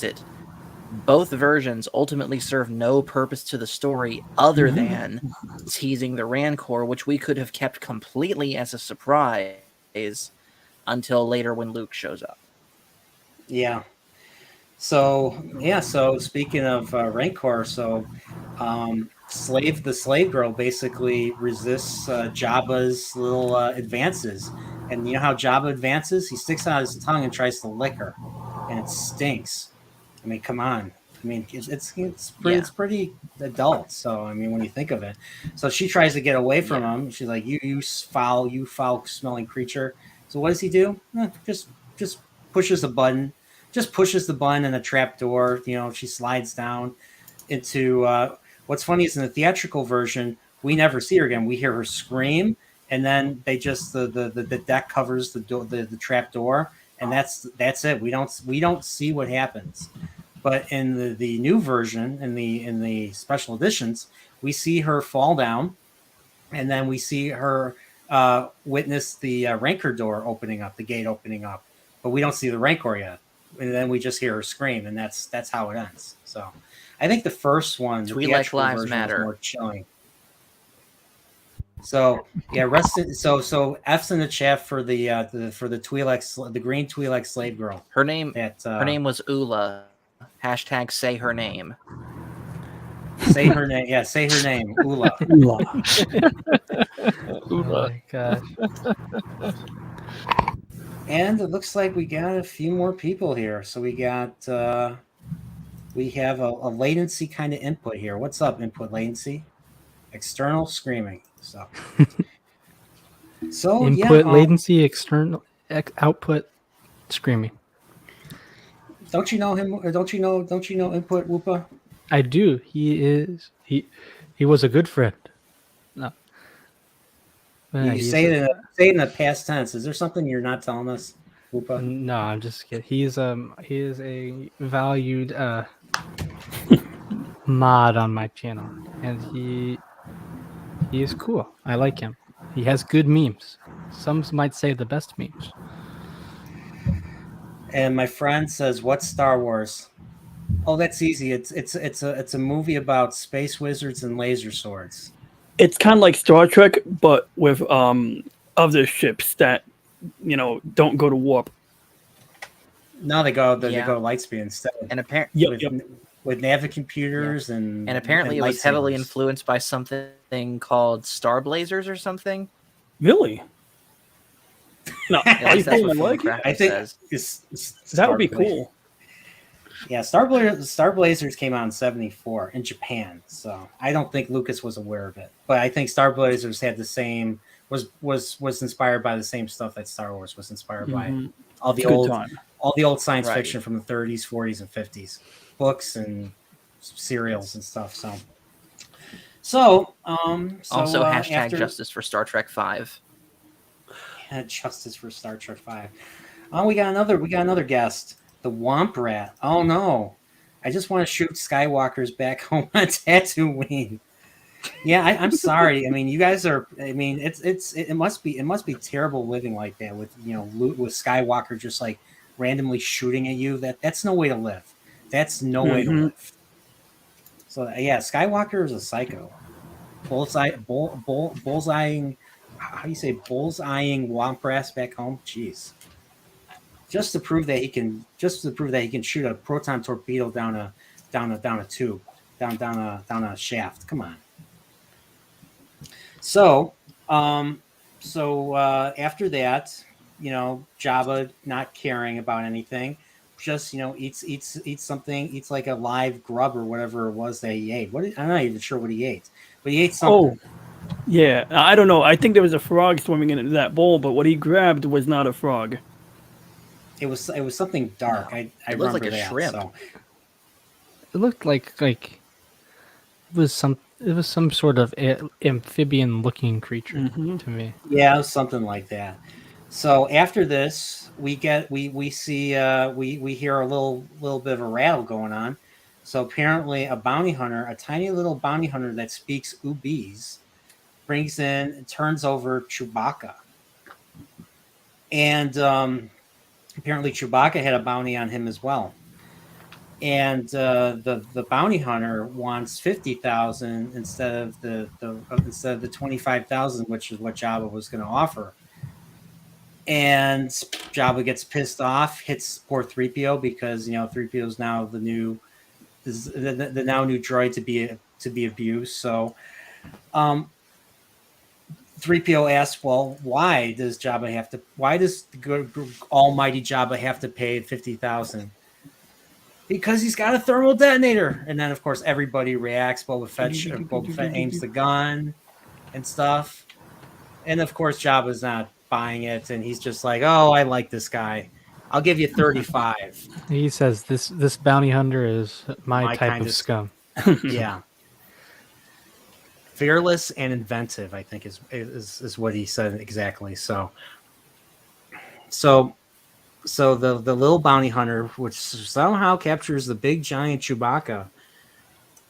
[SPEAKER 3] it, both versions ultimately serve no purpose to the story other than teasing the Rancor, which we could have kept completely as a surprise until later when Luke shows up.
[SPEAKER 2] Yeah. So yeah, so speaking of Rancor, so the slave girl basically resists Jabba's little advances, and you know how Jabba advances? He sticks out his tongue and tries to lick her, and it stinks. I mean, come on. I mean, it's pretty adult. So I mean, when you think of it, so she tries to get away from him. She's like, "You foul smelling creature." So what does he do? Just pushes a button. Just pushes the button and a trap door. You know, she slides down into. What's funny is in the theatrical version, we never see her again. We hear her scream, and then they just the deck covers the trap door, and that's it. We don't see what happens. But in the new version, in the special editions, we see her fall down, and then we see her witness the Rancor door opening up, the gate opening up, but we don't see the Rancor yet. And then we just hear her scream, and that's how it ends. So, I think the first one, the theatrical
[SPEAKER 3] Lives
[SPEAKER 2] version,
[SPEAKER 3] Matter,
[SPEAKER 2] was more chilling. So yeah, so F's in the chat for the Twi'lek, the green Twi'lek slave girl.
[SPEAKER 3] Her name was Ula. Hashtag say her name.
[SPEAKER 2] Say her name. Yeah, say her name. Ula.
[SPEAKER 6] Oh my gosh.
[SPEAKER 2] And it looks like we got a few more people here. So we got we have a latency kind of input here. What's up, input latency? External screaming. So
[SPEAKER 6] input latency, external output screaming.
[SPEAKER 2] Don't you know him? Or don't you know input Whoopa?
[SPEAKER 6] I do. He was a good friend. No.
[SPEAKER 2] You say it in the past tense. Is there something you're not telling us, Whoopa?
[SPEAKER 6] No, I'm just kidding. He is a valued mod on my channel, and he is cool. I like him. He has good memes. Some might say the best memes.
[SPEAKER 2] And my friend says, "What's Star Wars?" Oh, that's easy. It's a movie about space wizards and laser swords.
[SPEAKER 5] It's kind of like Star Trek, but with other ships that don't go to warp.
[SPEAKER 2] No, they go light speed instead.
[SPEAKER 3] And apparently,
[SPEAKER 2] with navicomputers and
[SPEAKER 3] apparently it was heavily influenced by something called Star Blazers or something.
[SPEAKER 5] Really? No,
[SPEAKER 2] I think
[SPEAKER 5] that would be cool.
[SPEAKER 2] Yeah, Star Blazers came out in '74 in Japan, so I don't think Lucas was aware of it. But I think Star Blazers had the same was inspired by the same stuff that Star Wars was inspired by. All the old science fiction from the 30s, 40s, and 50s, books and serials and stuff. So
[SPEAKER 3] also hashtag justice for Star Trek 5.
[SPEAKER 2] Justice for Star Trek 5. Oh, we got another guest, the Womp Rat. Oh no, I just want to shoot Skywalkers back home on Tatooine. Yeah, I'm sorry. I mean, you guys are. I mean, it must be terrible living like that with with Skywalker just like randomly shooting at you. That's no way to live. That's no way to live. So yeah, Skywalker is a psycho. Bullseyeing. How do you say bullseyeing Womprass back home? Jeez. Just to prove that he can shoot a proton torpedo down a tube, down a shaft. Come on. So after that, Jabba not caring about anything, just eats something, eats like a live grub or whatever it was that he ate. I'm not even sure what he ate, but he ate something.
[SPEAKER 5] Oh, yeah, I don't know. I think there was a frog swimming in that bowl, but what he grabbed was not a frog.
[SPEAKER 2] It was something dark. I remember
[SPEAKER 3] looked like
[SPEAKER 2] that,
[SPEAKER 3] a shrimp.
[SPEAKER 2] So.
[SPEAKER 6] It looked like it was some sort of amphibian looking creature to me.
[SPEAKER 2] Yeah, it was something like that. So after this, we hear a little bit of a rattle going on. So apparently a bounty hunter, a tiny little bounty hunter that speaks Ubis, brings in and turns over Chewbacca. And apparently Chewbacca had a bounty on him as well. And the bounty hunter wants 50,000 instead of the 25,000, which is what Jabba was going to offer. And Jabba gets pissed off, hits poor 3PO because 3PO is now the now new droid to be abused. So 3PO asks, well, why does the good almighty Jabba have to pay 50,000? Because he's got a thermal detonator. And then of course everybody reacts. Boba Fett aims the gun and stuff. And of course Jabba's not buying it, and he's just like, oh, I like this guy. I'll give you 35.
[SPEAKER 6] He says this bounty hunter is my type
[SPEAKER 2] kind
[SPEAKER 6] of scum.
[SPEAKER 2] Yeah. Fearless and inventive, I think is what he said exactly. So the little bounty hunter, which somehow captures the big giant Chewbacca,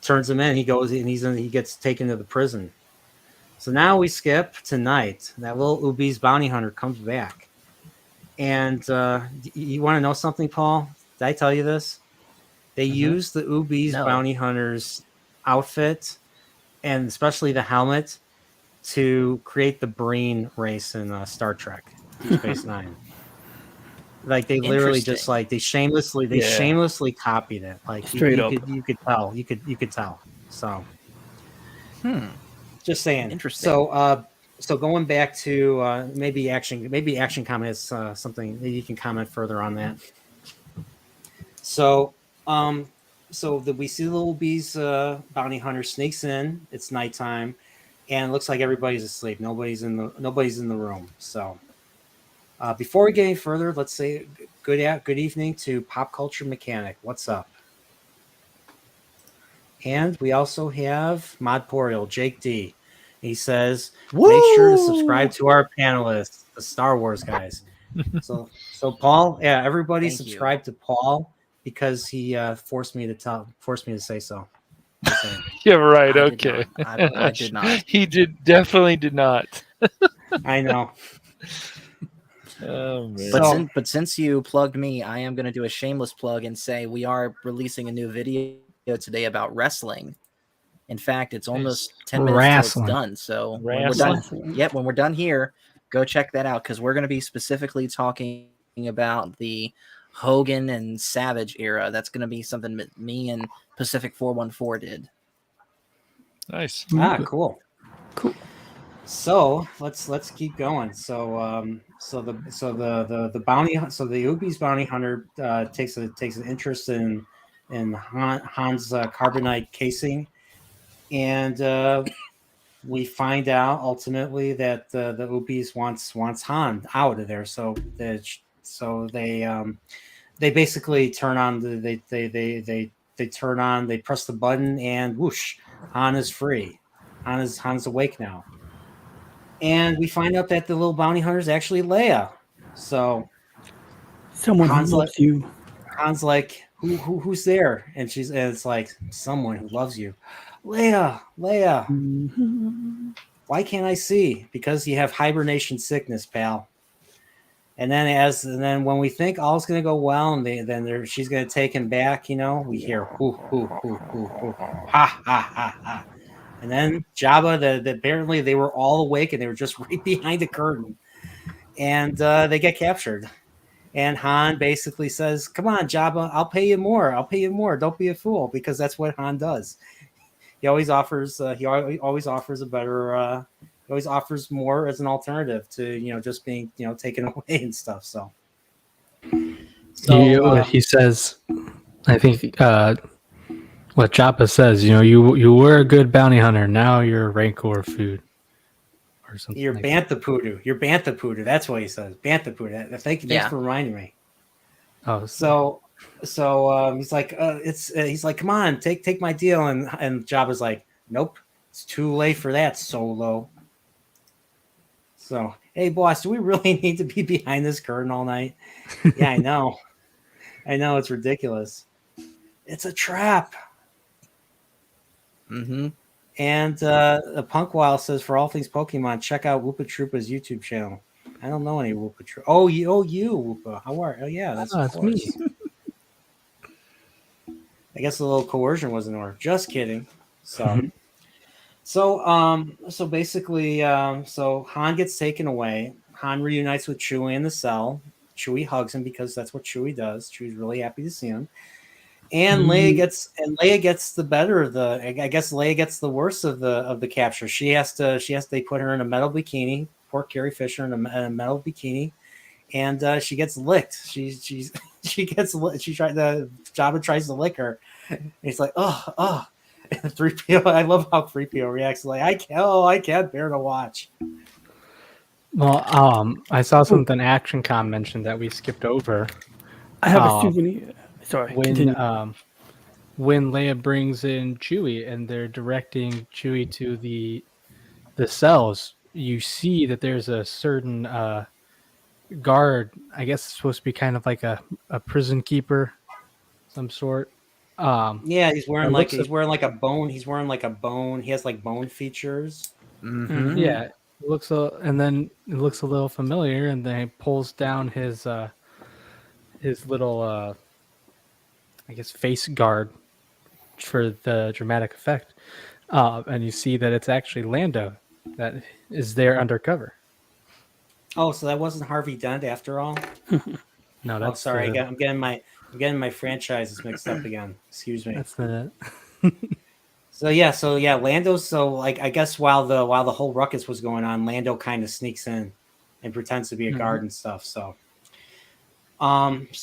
[SPEAKER 2] turns him in. He goes and he gets taken to the prison. So now we skip to night. That little Ubi's bounty hunter comes back, and you want to know something, Paul? Did I tell you this? They use the Ubi's bounty hunter's outfit, and especially the helmet, to create the Breen race in Star Trek Space Nine. Like they literally just like they shamelessly copied it. Like you could tell. So, just saying.
[SPEAKER 3] Interesting.
[SPEAKER 2] So going back to maybe action comment is something maybe you can comment further on that. So we see the little bees bounty hunter sneaks in. It's nighttime, and it looks like everybody's asleep. Nobody's in the room. So before we get any further, let's say good evening to Pop Culture Mechanic. What's up? And we also have Nerdporeal, Jake D. He says, make sure to subscribe to our panelists, the Star Wars guys. So Paul, everybody subscribe to Paul because he forced me to say so.
[SPEAKER 4] Yeah, right. Okay.
[SPEAKER 3] I did not.
[SPEAKER 4] He definitely did not.
[SPEAKER 2] I know.
[SPEAKER 4] Oh, man.
[SPEAKER 3] But since you plugged me, I am going to do a shameless plug and say we are releasing a new video today about wrestling. In fact, it's almost 10 minutes till it's done. So when we're done here, go check that out because we're going to be specifically talking about the Hogan and Savage era. That's going to be something that me and Pacific 414 did.
[SPEAKER 4] Nice.
[SPEAKER 2] Cool. So let's keep going. The Ubi's bounty hunter takes an interest in Han's carbonite casing, and we find out ultimately that the Ubi's wants Han out of there. So they basically turn on they press the button and whoosh, Han is free. Han's awake now. And we find out that the little bounty hunter is actually Leia. So
[SPEAKER 5] someone who loves you.
[SPEAKER 2] Han's like, who's there? And it's like, someone who loves you. Leia.
[SPEAKER 5] Mm-hmm.
[SPEAKER 2] Why can't I see? Because you have hibernation sickness, pal. And then when we think all's gonna go well, and she's gonna take him back, we hear hoo hoo hoo hoo hoo, ha ha ha ha. And then Jabba, apparently they were all awake and they were just right behind the curtain. And they get captured. And Han basically says, come on, Jabba, I'll pay you more. Don't be a fool, because that's what Han does. He always offers more as an alternative to, just being, taken away and stuff. So
[SPEAKER 6] he says, I think what Jabba says, you were a good bounty hunter. Now you're a Rancor food, or something.
[SPEAKER 2] You're Bantha Poodoo. You're Bantha Poodoo. That's what he says. Bantha Poodoo. Thanks for reminding me.
[SPEAKER 6] Oh,
[SPEAKER 2] so he's like, he's like, come on, take my deal, and Jabba's like, nope, it's too late for that, Solo. So, hey, boss, do we really need to be behind this curtain all night? Yeah, I know, it's ridiculous. It's a trap.
[SPEAKER 3] Mm-hmm.
[SPEAKER 2] And Punkwild says, for all things Pokemon, check out Woopa Troopa's YouTube channel. I don't know any Woopa Troopa. Oh, you Woopa. How are you? Oh, yeah, that's
[SPEAKER 6] me.
[SPEAKER 2] I guess a little coercion was in order. Just kidding. So basically, Han gets taken away. Han reunites with Chewie in the cell. Chewie hugs him because that's what Chewie does. Chewie's really happy to see him. And Leia gets the better of the. I guess Leia gets the worst of the capture. They put her in a metal bikini. Poor Carrie Fisher in a metal bikini, and she gets licked. Jabba tries to lick her. And he's like, oh. And 3PO. I love how 3PO reacts. Like, I can't bear to watch.
[SPEAKER 6] Well, I saw something ActionCom mentioned that we skipped over.
[SPEAKER 5] I have a souvenir. Sorry.
[SPEAKER 6] When Leia brings in Chewie and they're directing Chewie to the cells, you see that there's a certain guard. I guess it's supposed to be kind of like a prison keeper, some sort.
[SPEAKER 2] Yeah, he's wearing like a bone. He's wearing like a bone. He has like bone features.
[SPEAKER 3] Mm-hmm.
[SPEAKER 6] Yeah, it looks and then it looks a little familiar, and then he pulls down his little I guess face guard for the dramatic effect, and you see that it's actually Lando that is there undercover.
[SPEAKER 2] Oh, so that wasn't Harvey Dent after all?
[SPEAKER 6] No, that's
[SPEAKER 2] sorry. I'm getting my franchises mixed up again. Excuse me.
[SPEAKER 6] That's the.
[SPEAKER 2] So yeah, Lando's I guess while the whole ruckus was going on, Lando kind of sneaks in and pretends to be a guard and stuff. So, this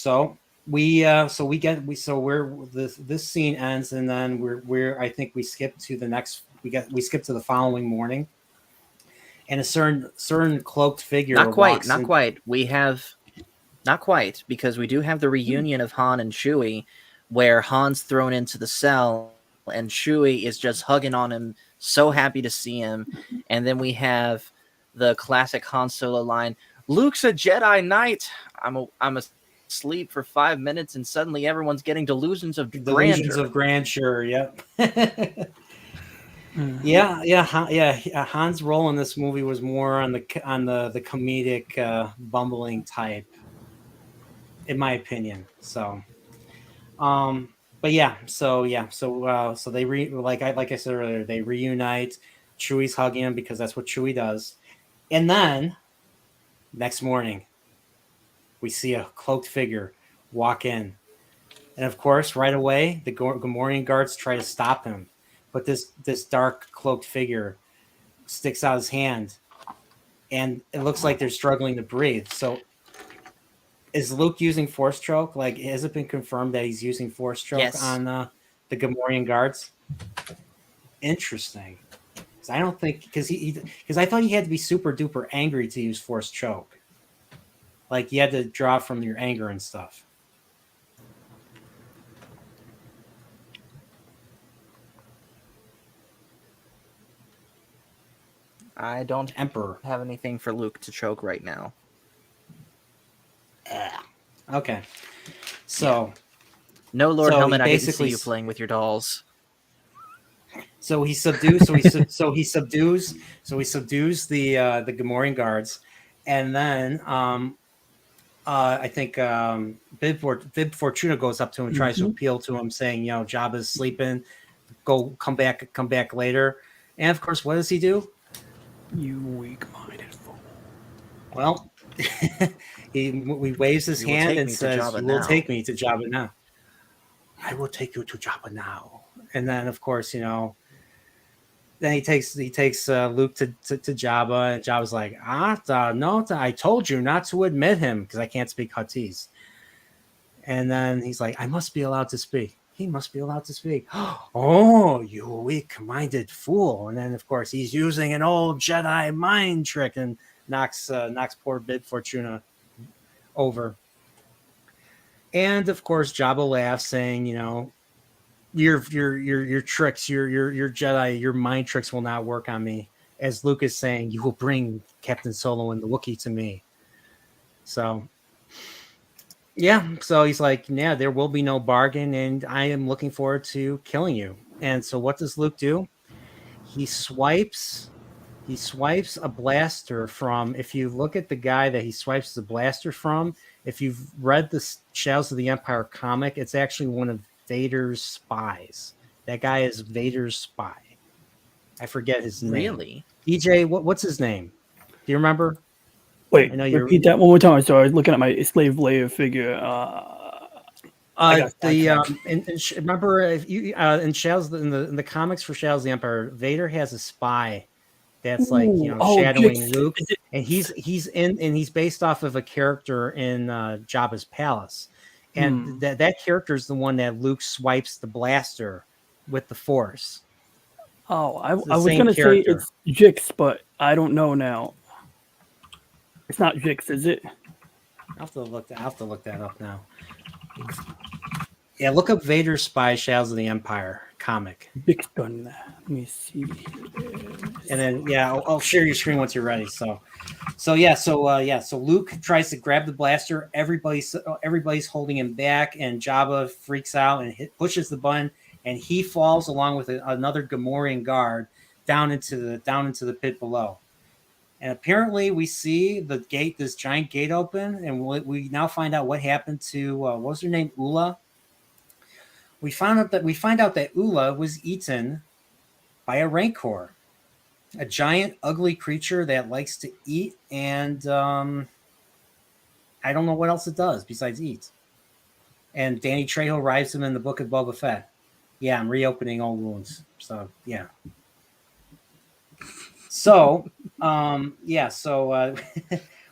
[SPEAKER 2] scene ends, and then I think we skip to the next. We skip to the following morning, and a certain cloaked figure.
[SPEAKER 3] Not quite. We have not quite, because we do have the reunion of Han and Chewie, where Han's thrown into the cell and Chewie is just hugging on him, so happy to see him. And then we have the classic Han Solo line, "Luke's a Jedi Knight. I'm asleep for 5 minutes, and suddenly everyone's getting delusions of
[SPEAKER 2] grandeur." Yep. Han's role in this movie was more on the comedic bumbling type, in my opinion. So, but yeah, so they like I said earlier, they reunite. Chewie's hugging him because that's what Chewie does, and then next morning we see a cloaked figure walk in, and of course, right away the Gemorean guards try to stop him, but this dark cloaked figure sticks out his hand, and it looks like they're struggling to breathe. So, is Luke using Force choke? Like, has it been confirmed that he's using Force choke on the Gemorean guards? Interesting. Because I don't think because I thought he had to be super duper angry to use Force choke. Like, you had to draw from your anger and stuff.
[SPEAKER 3] I don't
[SPEAKER 2] Emperor
[SPEAKER 3] have anything for Luke to choke right now.
[SPEAKER 2] Okay. So
[SPEAKER 3] no, Lord Helmet, I didn't see
[SPEAKER 2] basically
[SPEAKER 3] you playing with your dolls.
[SPEAKER 2] So he subdues the Gemorean guards, and then I think Bib Fortuna goes up to him and tries to appeal to him, saying, Jabba's sleeping, come back later. And of course, what does he do?
[SPEAKER 5] You weak-minded fool.
[SPEAKER 2] Well, he waves his hand and says, "You will take me to Jabba now. I will take you to Jabba now." And then, of course, then he takes Luke to Jabba, and Jabba's like, no, I told you not to admit him because I can't speak Huttese. And then he's like, I must be allowed to speak. He must be allowed to speak. Oh, you weak-minded fool! And then, of course, he's using an old Jedi mind trick and knocks poor Bib Fortuna over. And of course, Jabba laughs, saying, your tricks, your Jedi, your mind tricks will not work on me. As Luke is saying, you will bring Captain Solo and the Wookiee to me. So, yeah. So he's like, yeah, there will be no bargain, and I am looking forward to killing you. And so what does Luke do? He swipes a blaster from, if you look at the guy that he swipes the blaster from, if you've read the Shadows of the Empire comic, it's actually one of Vader's spies. That guy is Vader's spy. I forget his name.
[SPEAKER 3] Really?
[SPEAKER 2] DJ, what's his name? Do you remember?
[SPEAKER 5] Wait,
[SPEAKER 2] I know you're.
[SPEAKER 5] repeat that one more time. So I was looking at my Slave Leia figure. I got sidetracked.
[SPEAKER 2] Remember if you in Shadows in the comics for Shadows of the Empire, Vader has a spy that's like shadowing
[SPEAKER 5] Jix.
[SPEAKER 2] Luke, and he's based off of a character in Jabba's palace, and that character is the one that Luke swipes the blaster with the Force.
[SPEAKER 5] Oh, I was
[SPEAKER 2] same
[SPEAKER 5] gonna
[SPEAKER 2] character.
[SPEAKER 5] say it's Jix, but I don't know now. It's not Jix, is it?
[SPEAKER 2] I'll have to look that up now. Yeah, look up Vader's Spy Shadows of the Empire comic.
[SPEAKER 5] Jix done. Let me see.
[SPEAKER 2] And then I'll share your screen once you're ready. So Luke tries to grab the blaster. Everybody's holding him back, and Jabba freaks out and pushes the button, and he falls along with another Gemorean guard down into the pit below. And apparently, we see this giant gate open, and we now find out what happened to what was her name, Ula. We find out that Ula was eaten by a Rancor, a giant, ugly creature that likes to eat, and I don't know what else it does besides eat. And Danny Trejo rides him in the Book of Boba Fett. Yeah, I'm reopening old wounds. So yeah. So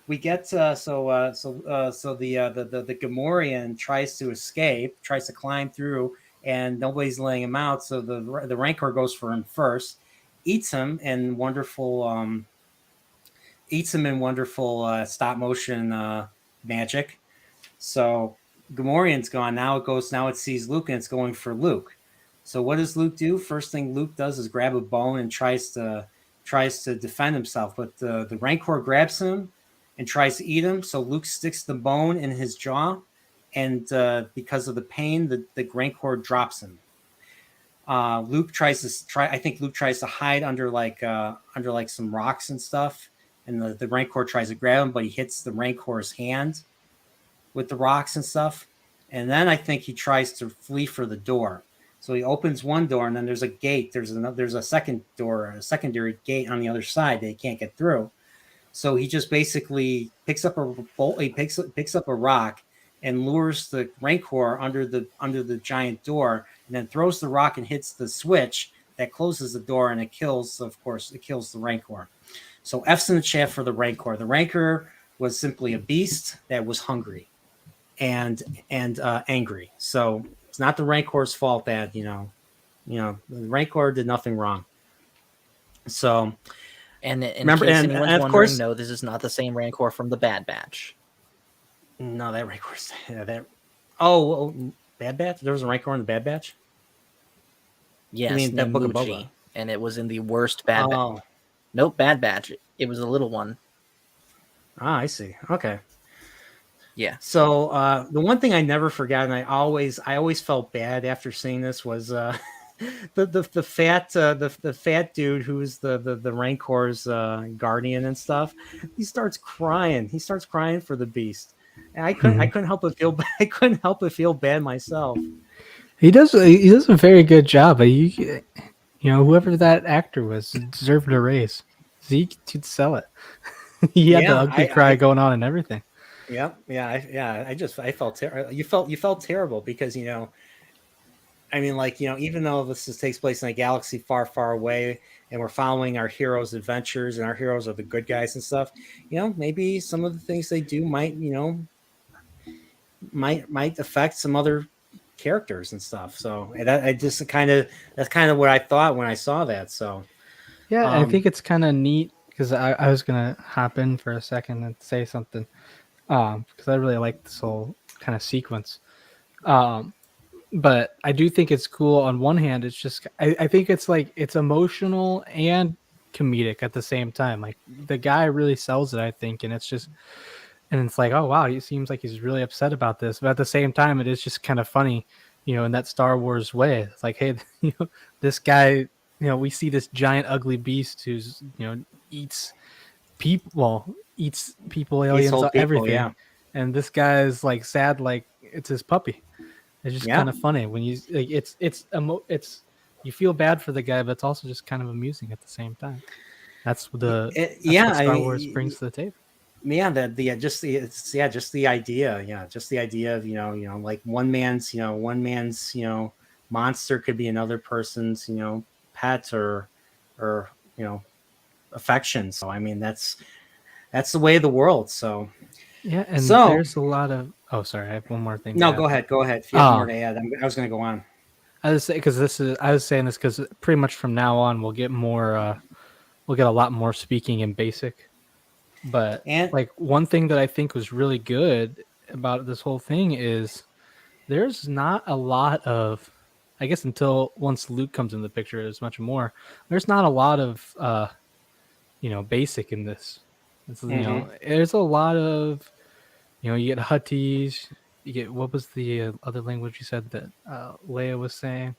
[SPEAKER 2] we get the Gemorean tries to escape, tries to climb through, and nobody's letting him out. So the Rancor goes for him first, eats him in wonderful stop motion magic. So Gemorean's gone. Now it sees Luke, and it's going for Luke. So what does Luke do? First thing Luke does is grab a bone and tries to defend himself, but the Rancor grabs him and tries to eat him. So Luke sticks the bone in his jaw, and because of the pain, the Rancor drops him. Luke tries to hide under some rocks and stuff, and the Rancor tries to grab him, but he hits the Rancor's hand with the rocks and stuff. And then I think he tries to flee for the door. So he opens one door, and then there's a gate. There's a second door, a secondary gate on the other side that he can't get through. So he just basically picks up a rock and lures the Rancor under the giant door, and then throws the rock and hits the switch that closes the door, and it kills the Rancor. So F's in the chat for the Rancor. The Rancor was simply a beast that was hungry and angry. So it's not the Rancor's fault that the Rancor did nothing wrong. So,
[SPEAKER 3] and
[SPEAKER 2] remember,
[SPEAKER 3] in case
[SPEAKER 2] and
[SPEAKER 3] anyone's
[SPEAKER 2] of course,
[SPEAKER 3] wondering, no, this is not the same Rancor from the Bad Batch.
[SPEAKER 2] No, that Rancor's that. Oh, Bad Batch. There was a Rancor in the Bad Batch.
[SPEAKER 3] Yes,
[SPEAKER 2] I mean that Book of
[SPEAKER 3] Muji,
[SPEAKER 2] Boba,
[SPEAKER 3] and it was in the worst Bad Batch. Nope, Bad Batch. It was a little one.
[SPEAKER 2] Ah, I see. Okay.
[SPEAKER 3] Yeah.
[SPEAKER 2] So the one thing I never forgot, and I always felt bad after seeing this, was the fat dude who's the Rancor's guardian and stuff. He starts crying. He starts crying for the beast. And I couldn't help but feel bad myself.
[SPEAKER 6] He does a very good job. Whoever that actor was deserved a raise. He could sell it. He had the ugly cry going on and everything.
[SPEAKER 2] Yeah. I felt terrible. You felt terrible because even though this takes place in a galaxy far, far away, and we're following our heroes' adventures, and our heroes are the good guys and stuff, maybe some of the things they do might affect some other characters and stuff. So that's kind of what I thought when I saw that. So
[SPEAKER 6] yeah, I think it's kind of neat because I was gonna hop in for a second and say something. Because I really like this whole kind of sequence. But I do think it's cool. On one hand, it's just, I think it's like, it's emotional and comedic at the same time. Like the guy really sells it, I think. And it's like, oh, wow, he seems like he's really upset about this. But at the same time, it is just kind of funny, in that Star Wars way. It's like, hey, this guy, we see this giant ugly beast who's, eats people, aliens, everything. Yeah. And this guy is like sad, like it's his puppy. It's just kind of funny when you like it's you feel bad for the guy, but it's also just kind of amusing at the same time. That's what Star Wars brings to the table.
[SPEAKER 2] yeah, just the idea, just the idea of like one man's monster could be another person's pet or affection. So I mean that's the way of the world. So
[SPEAKER 6] Yeah, and
[SPEAKER 2] so
[SPEAKER 6] there's a lot of. Oh, sorry, I have one more thing.
[SPEAKER 2] no,
[SPEAKER 6] to
[SPEAKER 2] go
[SPEAKER 6] add.
[SPEAKER 2] ahead. If you have more to add, I was going to go on.
[SPEAKER 6] I was saying because pretty much from now on we'll get more. We'll get a lot more speaking in basic. But
[SPEAKER 2] And
[SPEAKER 6] like one thing that I think was really good about this whole thing is there's not a lot of, I guess until once Luke comes in the picture, there's much more. There's not a lot of basic in this. It's, there's a lot of, you get Hutties, you get, what was the other language you said that Leia was saying?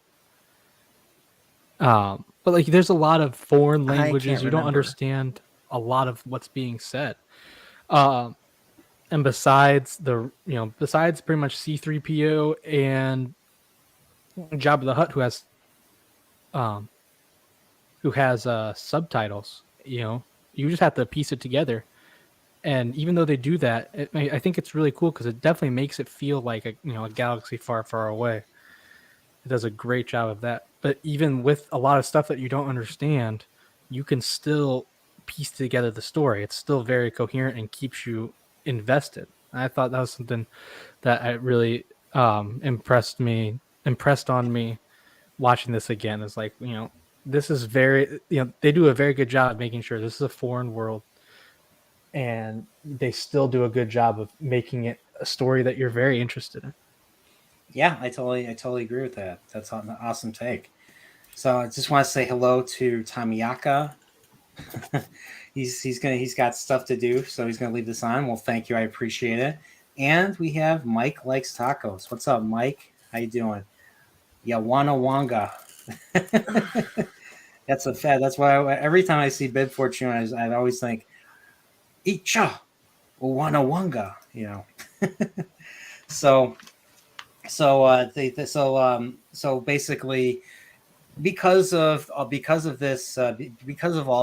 [SPEAKER 6] But like there's a lot of foreign languages. You don't
[SPEAKER 3] remember.
[SPEAKER 6] understand a lot of what's being said. And besides besides pretty much C-3PO and Jabba the Hutt, who has subtitles, you just have to piece it together. And even though they do that, I think it's really cool because it definitely makes it feel like a galaxy far, far away. It does a great job of that. But even with a lot of stuff that you don't understand, you can still piece together the story. It's still very coherent and keeps you invested. And I thought that was something that I really impressed on me watching this again. Is like, this is very, they do a very good job of making sure this is a foreign world, and they still do a good job of making it a story that you're very interested in.
[SPEAKER 2] Yeah, I totally agree with that. That's an awesome take. So I just want to say hello to Tamiyaka. He's got stuff to do, so he's gonna leave this on. Well, thank you, I appreciate it. And we have Mike Likes Tacos. What's up, Mike? How you doing? Yawana Wanga. That's why every time I see Bib Fortune, I always think, Icha Yawana Wanga. So basically, because of all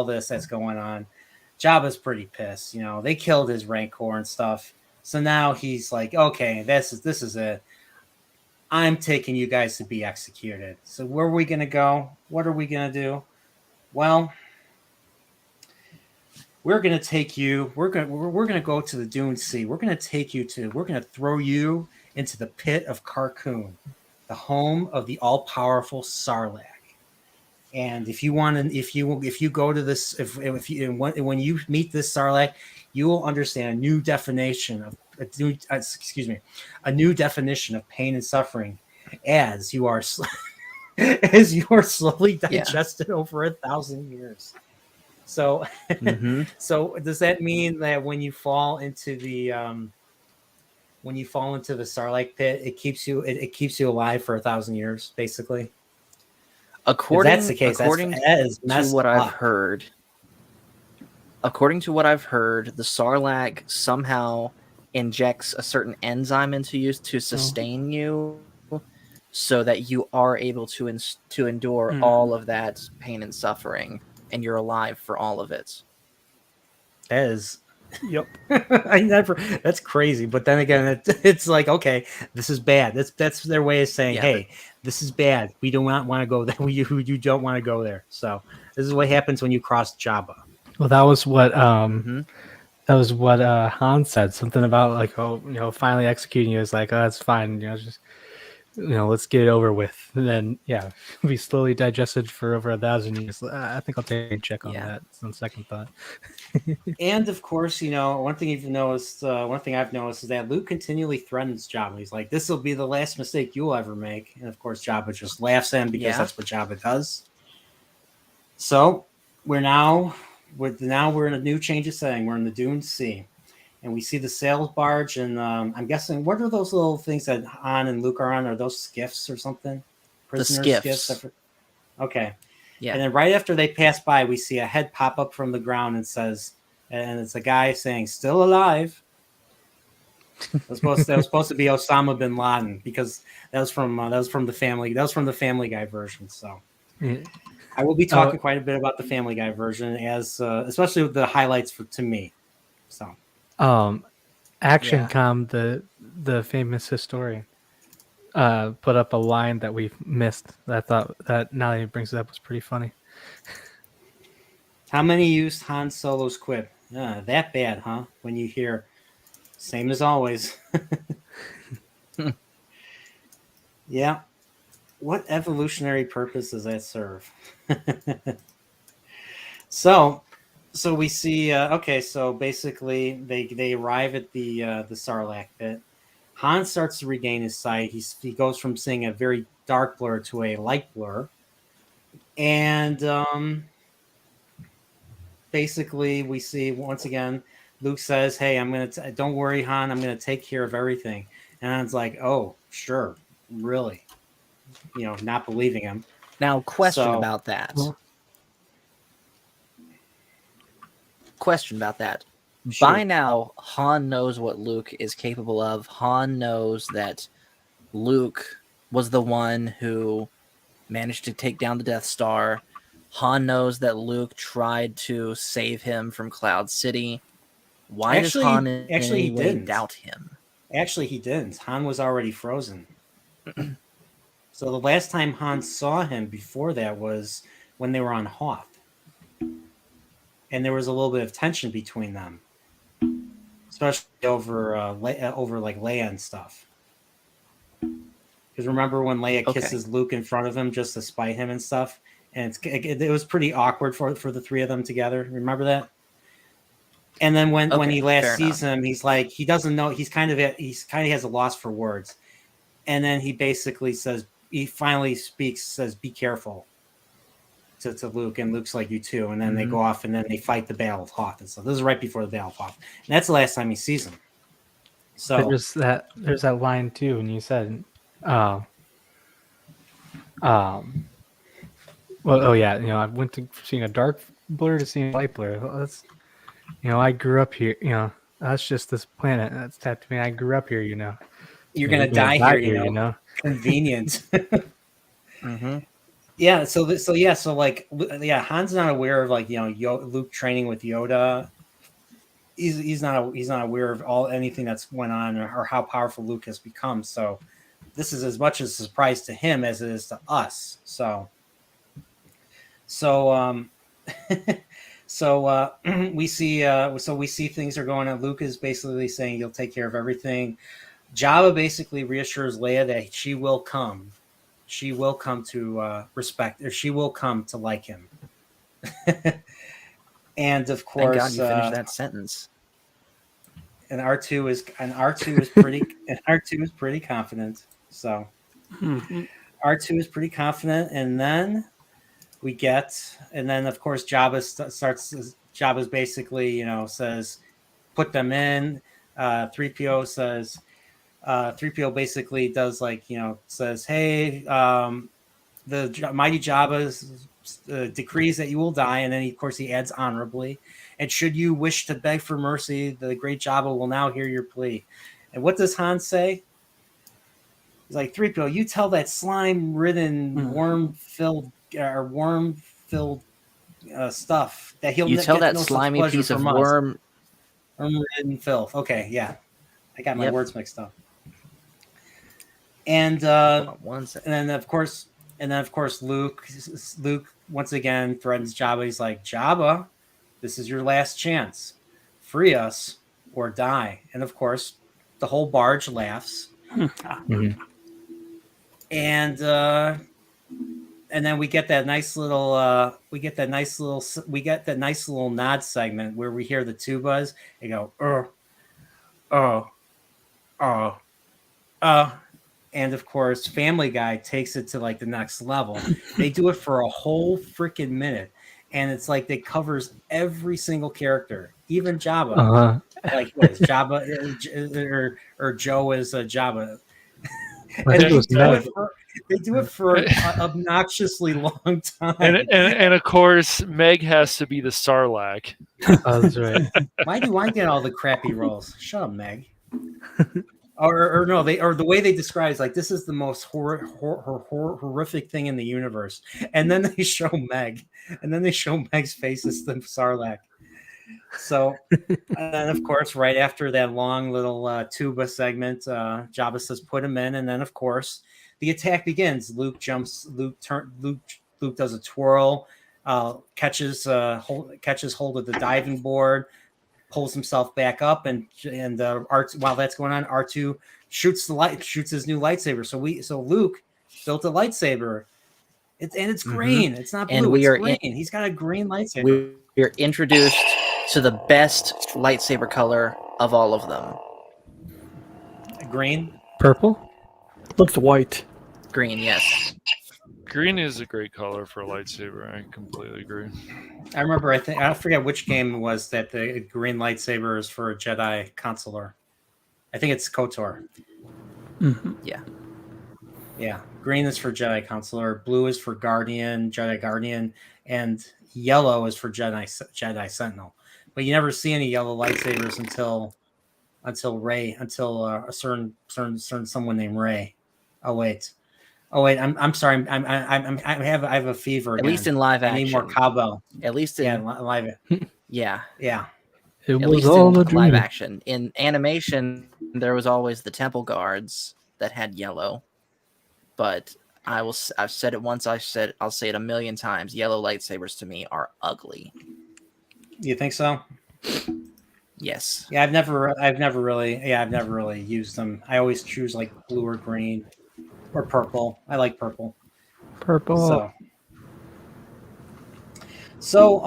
[SPEAKER 2] this that's going on, Jabba's pretty pissed. They killed his Rancor and stuff. So now he's like, okay, this is it. I'm taking you guys to be executed. So where are we gonna go? What are we gonna do? Well, we're gonna take you. We're gonna go to the Dune Sea. We're gonna throw you into the pit of Carkoon, the home of the all-powerful Sarlacc. And if you go to this, when you meet this Sarlacc, you will understand a new definition of pain and suffering, as you are slowly digested over 1,000 years. So, so does that mean that when you fall into the Sarlacc pit, it keeps you alive for 1,000 years, basically?
[SPEAKER 3] According
[SPEAKER 2] to what I've
[SPEAKER 3] heard, the Sarlacc somehow injects a certain enzyme into you to sustain you, so that you are able to endure all of that pain and suffering, and you're alive for all of it.
[SPEAKER 2] That is.
[SPEAKER 5] Yep.
[SPEAKER 2] That's crazy. But then again, it's like, okay, this is bad. That's their way of saying, hey, this is bad. We do not want to go there. You don't want to go there. So this is what happens when you cross Jabba.
[SPEAKER 6] Well, that was what Han said. Something about like, finally executing you is like, oh, that's fine. Just let's get it over with. And then be slowly digested for over 1,000 years. I think I'll take a check on that on second thought.
[SPEAKER 2] And of course, one thing I've noticed is that Luke continually threatens Jabba. He's like, "This will be the last mistake you'll ever make." And of course, Jabba just laughs at him because that's what Jabba does. So we're in a new change of setting. We're in the Dune Sea, and we see the sail barge. And I'm guessing, what are those little things that Han and Luke are on? Are those skiffs or something?
[SPEAKER 3] Prisoner skiffs.
[SPEAKER 2] Okay.
[SPEAKER 3] Yeah.
[SPEAKER 2] And then right after they pass by, we see a head pop up from the ground and it's a guy saying, "Still alive." That was supposed to be Osama bin Laden, because that was from the Family Guy version. So I will be talking quite a bit about the Family Guy version, as especially with the highlights to me. So
[SPEAKER 6] Action
[SPEAKER 3] Yeah.
[SPEAKER 6] Com, the famous historian, put up a line that we've missed. That I thought that now that he brings it up was pretty funny.
[SPEAKER 2] How many used Han Solo's quip? That bad, huh? When you hear, same as always. Yeah. What evolutionary purpose does that serve? So we see. Okay, so basically they arrive at the Sarlacc pit. Han starts to regain his sight. He goes from seeing a very dark blur to a light blur, and basically we see once again Luke says, "Hey, don't worry, Han. I'm gonna take care of everything." And Han's like, "Oh, sure, really." Not believing him.
[SPEAKER 3] Now, question
[SPEAKER 2] So-
[SPEAKER 3] about that.
[SPEAKER 6] Well-
[SPEAKER 3] Question about that.
[SPEAKER 2] Sure.
[SPEAKER 3] By now, Han knows what Luke is capable of. Han knows that Luke was the one who managed to take down the Death Star. Han knows that Luke tried to save him from Cloud City. Why does Han in
[SPEAKER 2] actually, he
[SPEAKER 3] any way
[SPEAKER 2] didn't.
[SPEAKER 3] doubt him?
[SPEAKER 2] Actually, he didn't. Han was already frozen. So the last time Han saw him before that was when they were on Hoth. And there was a little bit of tension between them. Especially over like Leia and stuff. Because remember when Leia kisses Luke in front of him just to spite him and stuff? And it was pretty awkward for the three of them together. Remember that? And then when he last sees him, he's like, he doesn't know. He's kind of has a loss for words. And then he basically says, he finally speaks, says, "Be careful," to Luke, and Luke's like, "You too." And then they go off, and then they fight the Battle of Hoth and stuff. This is right before the Battle of Hoth, and that's the last time he sees him. So
[SPEAKER 6] there's that line too, and you said, well, oh yeah, I went to seeing a dark blur to seeing a light blur. Well, that's, I grew up here. That's just this planet. That's Tatooine. I grew up here.
[SPEAKER 2] you're gonna die here. Convenient.
[SPEAKER 3] Mm-hmm.
[SPEAKER 2] Yeah. So Han's not aware of Luke training with Yoda. He's not aware of anything that's went on or how powerful Luke has become. So this is as much a surprise to him as it is to us. So we see things are going on. Luke is basically saying he'll take care of everything. Jabba basically reassures Leia that she will come. She will come to respect, or she will come to like him. And of course,
[SPEAKER 3] Thank God you finished that sentence.
[SPEAKER 2] And R2 is pretty confident. So R2 is pretty confident, and then of course Jabba's basically says put them in. 3PO says 3PO basically does says, "Hey, the mighty Jabba decrees that you will die," and then of course he adds honorably, "And should you wish to beg for mercy, the great Jabba will now hear your plea." And what does Han say? He's like, "3PO, you tell that slime-ridden, worm-filled stuff that he'll
[SPEAKER 3] You tell
[SPEAKER 2] get
[SPEAKER 3] that
[SPEAKER 2] no such
[SPEAKER 3] slimy
[SPEAKER 2] pleasure
[SPEAKER 3] piece of
[SPEAKER 2] from us."
[SPEAKER 3] worm.
[SPEAKER 2] Filth. Okay, yeah, I got my
[SPEAKER 3] Yep.
[SPEAKER 2] words mixed up. And
[SPEAKER 3] Hold on one second.
[SPEAKER 2] and then of course Luke once again threatens Jabba. He's like, "Jabba, this is your last chance. Free us or die." And of course, the whole barge laughs. And then we get that nice little nod segment where we hear the tubas. They go, and of course, Family Guy takes it to the next level. They do it for a whole freaking minute, and it's like it covers every single character, even Jabba. What is Jabba or Joe is Jabba? And they do it for an obnoxiously long time.
[SPEAKER 4] And of course, Meg has to be the Sarlacc.
[SPEAKER 6] Oh, that's right.
[SPEAKER 2] Why do I get all the crappy roles? Shut up, Meg. Or no, the way they describe it is like, this is the most horrific thing in the universe, and then they show Meg, and then they show Meg's face as the Sarlacc. So, and then of course, right after that long little tuba segment, Jabba says, "Put him in," and then of course, the attack begins. Luke jumps. Luke does a twirl, catches hold of the diving board, pulls himself back up, and while that's going on, R2 shoots his new lightsaber. So Luke built a lightsaber. It's green. It's not blue.
[SPEAKER 3] And we
[SPEAKER 2] it's
[SPEAKER 3] are
[SPEAKER 2] green. He's got a green lightsaber.
[SPEAKER 3] We're introduced to the best lightsaber color of all of them.
[SPEAKER 2] Green.
[SPEAKER 6] Purple?
[SPEAKER 5] Looks white.
[SPEAKER 3] Green, yes.
[SPEAKER 4] Green is a great color for a lightsaber. I completely agree.
[SPEAKER 2] I remember. I forget which game it was that the green lightsaber is for a Jedi consular. I think it's KOTOR.
[SPEAKER 5] Mm-hmm.
[SPEAKER 3] Yeah.
[SPEAKER 2] Yeah, green is for Jedi consular, blue is for Jedi Guardian, and yellow is for Jedi Sentinel. But you never see any yellow lightsabers until a certain someone named Rey. Oh wait, I'm sorry. I have a fever. Again.
[SPEAKER 3] At least in live action.
[SPEAKER 2] I need more cowbell.
[SPEAKER 3] At least in
[SPEAKER 2] live.
[SPEAKER 3] Yeah.
[SPEAKER 6] It
[SPEAKER 3] At
[SPEAKER 6] was
[SPEAKER 3] least
[SPEAKER 6] all
[SPEAKER 3] in
[SPEAKER 6] a dream.
[SPEAKER 3] live action. In animation, there was always the temple guards that had yellow. But I've said it once. I'll say it a million times. Yellow lightsabers to me are ugly.
[SPEAKER 2] You think so?
[SPEAKER 3] Yes.
[SPEAKER 2] Yeah, I've never really used them. I always choose like blue or green or purple. I like purple.
[SPEAKER 6] Purple.
[SPEAKER 2] So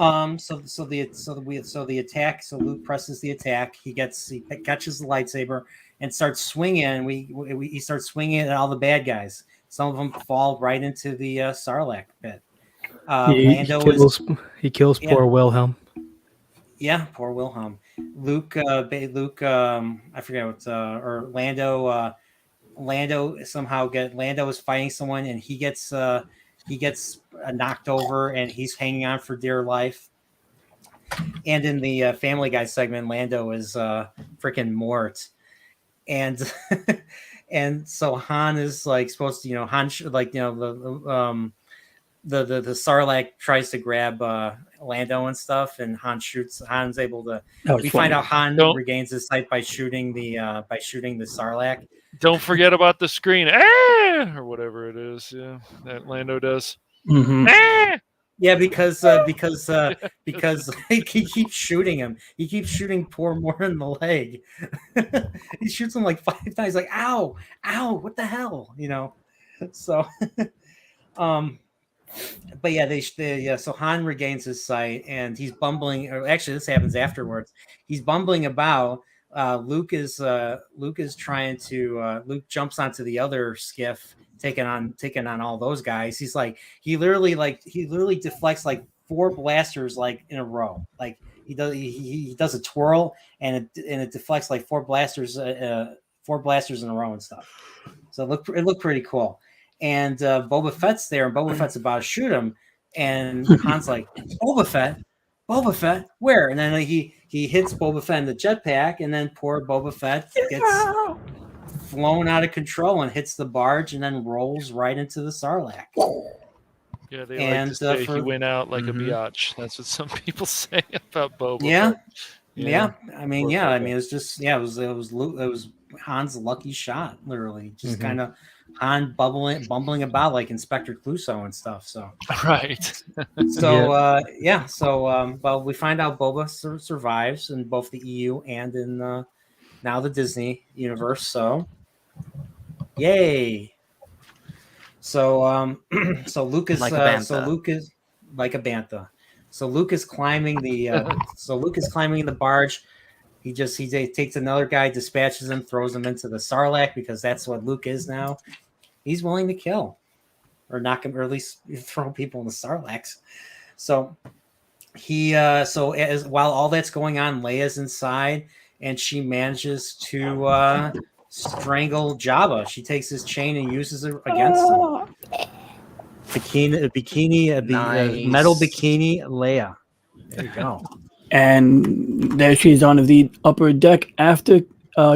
[SPEAKER 2] the attack. So Luke presses the attack. He catches the lightsaber and starts swinging. He starts swinging at all the bad guys. Some of them fall right into the Sarlacc pit.
[SPEAKER 6] He kills poor Wilhelm.
[SPEAKER 2] Yeah, poor Wilhelm. Luke. I forget what. Or Lando. Lando is fighting someone, and he gets knocked over, and he's hanging on for dear life. And in the Family Guy segment, Lando is freaking Mort, and and so Han is like supposed to, the Sarlacc tries to grab Lando and stuff, and Han's able to. We find out Han regains his sight by shooting the Sarlacc.
[SPEAKER 4] Don't forget about the screen, or whatever it is. Yeah, that Lando does.
[SPEAKER 5] Mm-hmm.
[SPEAKER 2] Yeah, because he keeps shooting him. He keeps shooting poor Moore in the leg. He shoots him like 5 times. Like, ow, what the hell, So, but yeah, so Han regains his sight, and he's bumbling. Or actually, this happens afterwards. He's bumbling about. Luke jumps onto the other skiff, taking on all those guys. He's like, he literally deflects like 4 blasters like in a row. Like he does a twirl, and it deflects like 4 blasters in a row and stuff. So it looked pretty cool. And Boba Fett's there, and Boba Fett's about to shoot him, and Han's like, Boba Fett, where? And then he hits Boba Fett in the jetpack, and then poor Boba Fett gets flown out of control and hits the barge, and then rolls right into the Sarlacc.
[SPEAKER 4] Yeah, they like to say he went out like a biatch. That's what some people say about Boba.
[SPEAKER 2] Yeah. I mean, it was just it was Han's lucky shot, literally, just kind of Han bumbling about like Inspector Clouseau and stuff. So
[SPEAKER 4] right.
[SPEAKER 2] Well, we find out Boba survives in both the EU and in now the Disney universe. So, yay! So Luke is like a bantha. So Luke is climbing the barge. He takes another guy, dispatches him, throws him into the Sarlacc, because that's what Luke is now. He's willing to kill, or knock him, or at least throw people in the Sarlaccs. So while all that's going on, Leia's inside, and she manages to strangle Jabba. She takes his chain and uses it against him. Metal bikini Leia. There you go.
[SPEAKER 5] And there she's on the upper deck after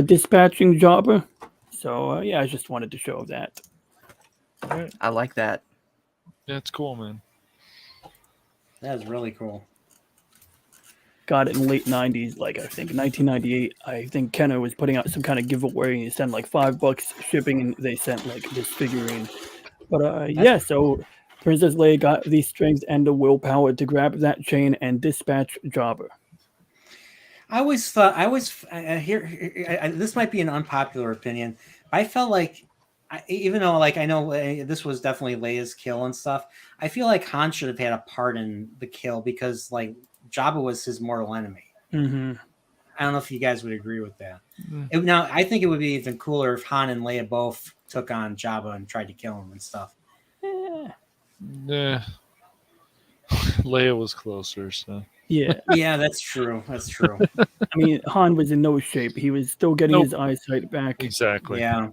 [SPEAKER 5] dispatching Jabba. So I just wanted to show that.
[SPEAKER 3] I like that.
[SPEAKER 4] Yeah, it's cool, man.
[SPEAKER 2] That is really cool.
[SPEAKER 5] got it in late '90s, like I think 1998. I think Kenner was putting out some kind of giveaway. And he sent like $5 shipping, and they sent like this figurine. But yeah, so Princess Leia got the strength and the willpower to grab that chain and dispatch Jabba.
[SPEAKER 2] I always thought this might be an unpopular opinion. I felt like, even though like I know this was definitely Leia's kill and stuff, I feel like Han should have had a part in the kill because like Jabba was his mortal enemy.
[SPEAKER 5] Mm-hmm.
[SPEAKER 2] I don't know if you guys would agree with that. Now I think it would be even cooler if Han and Leia both took on Jabba and tried to kill him and stuff.
[SPEAKER 4] Yeah. Leia was closer, so.
[SPEAKER 5] Yeah,
[SPEAKER 2] that's true. That's true.
[SPEAKER 5] I mean, Han was in no shape. He was still getting his eyesight back.
[SPEAKER 4] Exactly.
[SPEAKER 2] Yeah,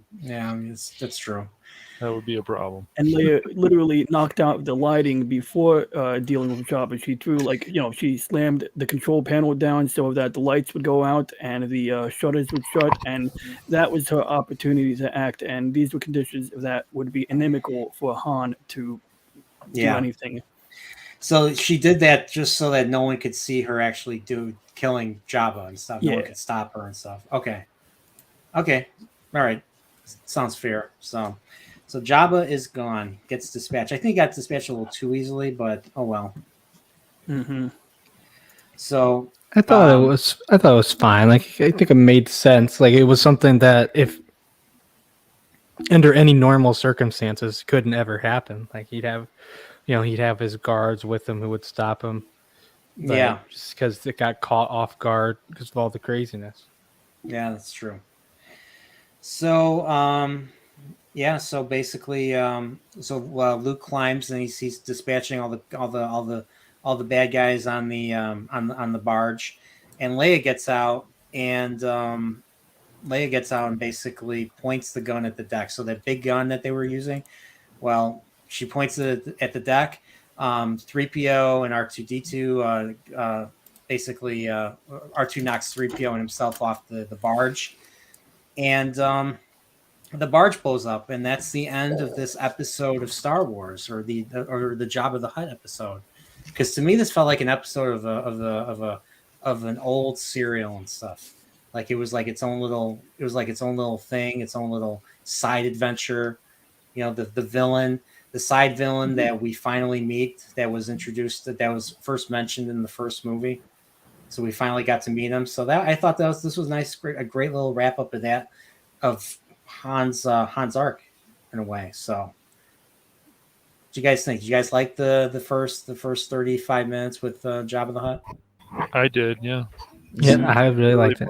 [SPEAKER 2] that's true.
[SPEAKER 4] That would be a problem.
[SPEAKER 5] And Leia literally knocked out the lighting before dealing with Jabba. She threw she slammed the control panel down so that the lights would go out and the shutters would shut, and that was her opportunity to act. And these were conditions that would be inimical for Han to do anything.
[SPEAKER 2] So she did that just so that no one could see her actually killing Jabba and stuff. No one could stop her and stuff. Okay. All right. Sounds fair. So Jabba is gone. Gets dispatched. I think he got dispatched a little too easily, but oh well.
[SPEAKER 5] Mm-hmm.
[SPEAKER 2] So
[SPEAKER 6] I thought it was fine. Like I think it made sense. Like it was something that if under any normal circumstances couldn't ever happen. Like he'd have his guards with him who would stop him. But just because it got caught off guard because of all the craziness. Yeah,
[SPEAKER 2] that's true. So, so basically, Luke climbs and he's dispatching all the bad guys on the barge, and Leia gets out and basically points the gun at the deck. So that big gun that they were using, well, she points it at the deck. 3PO and R2D2 basically R2 knocks 3PO and himself off the barge, and the barge blows up, and that's the end of this episode of Star Wars, or the Jabba the Hutt episode. Because to me, this felt like an episode of an old serial and stuff. Like it was like its own little thing, its own little side adventure. The side villain that we finally meet, that was introduced, that was first mentioned in the first movie. So we finally got to meet him. So I thought this was nice, a great little wrap up of that, of Han's arc in a way. So what do you guys think? Did you guys like the first 35 minutes with Jabba the Hutt?
[SPEAKER 4] I did, yeah.
[SPEAKER 6] Yeah, I really liked it.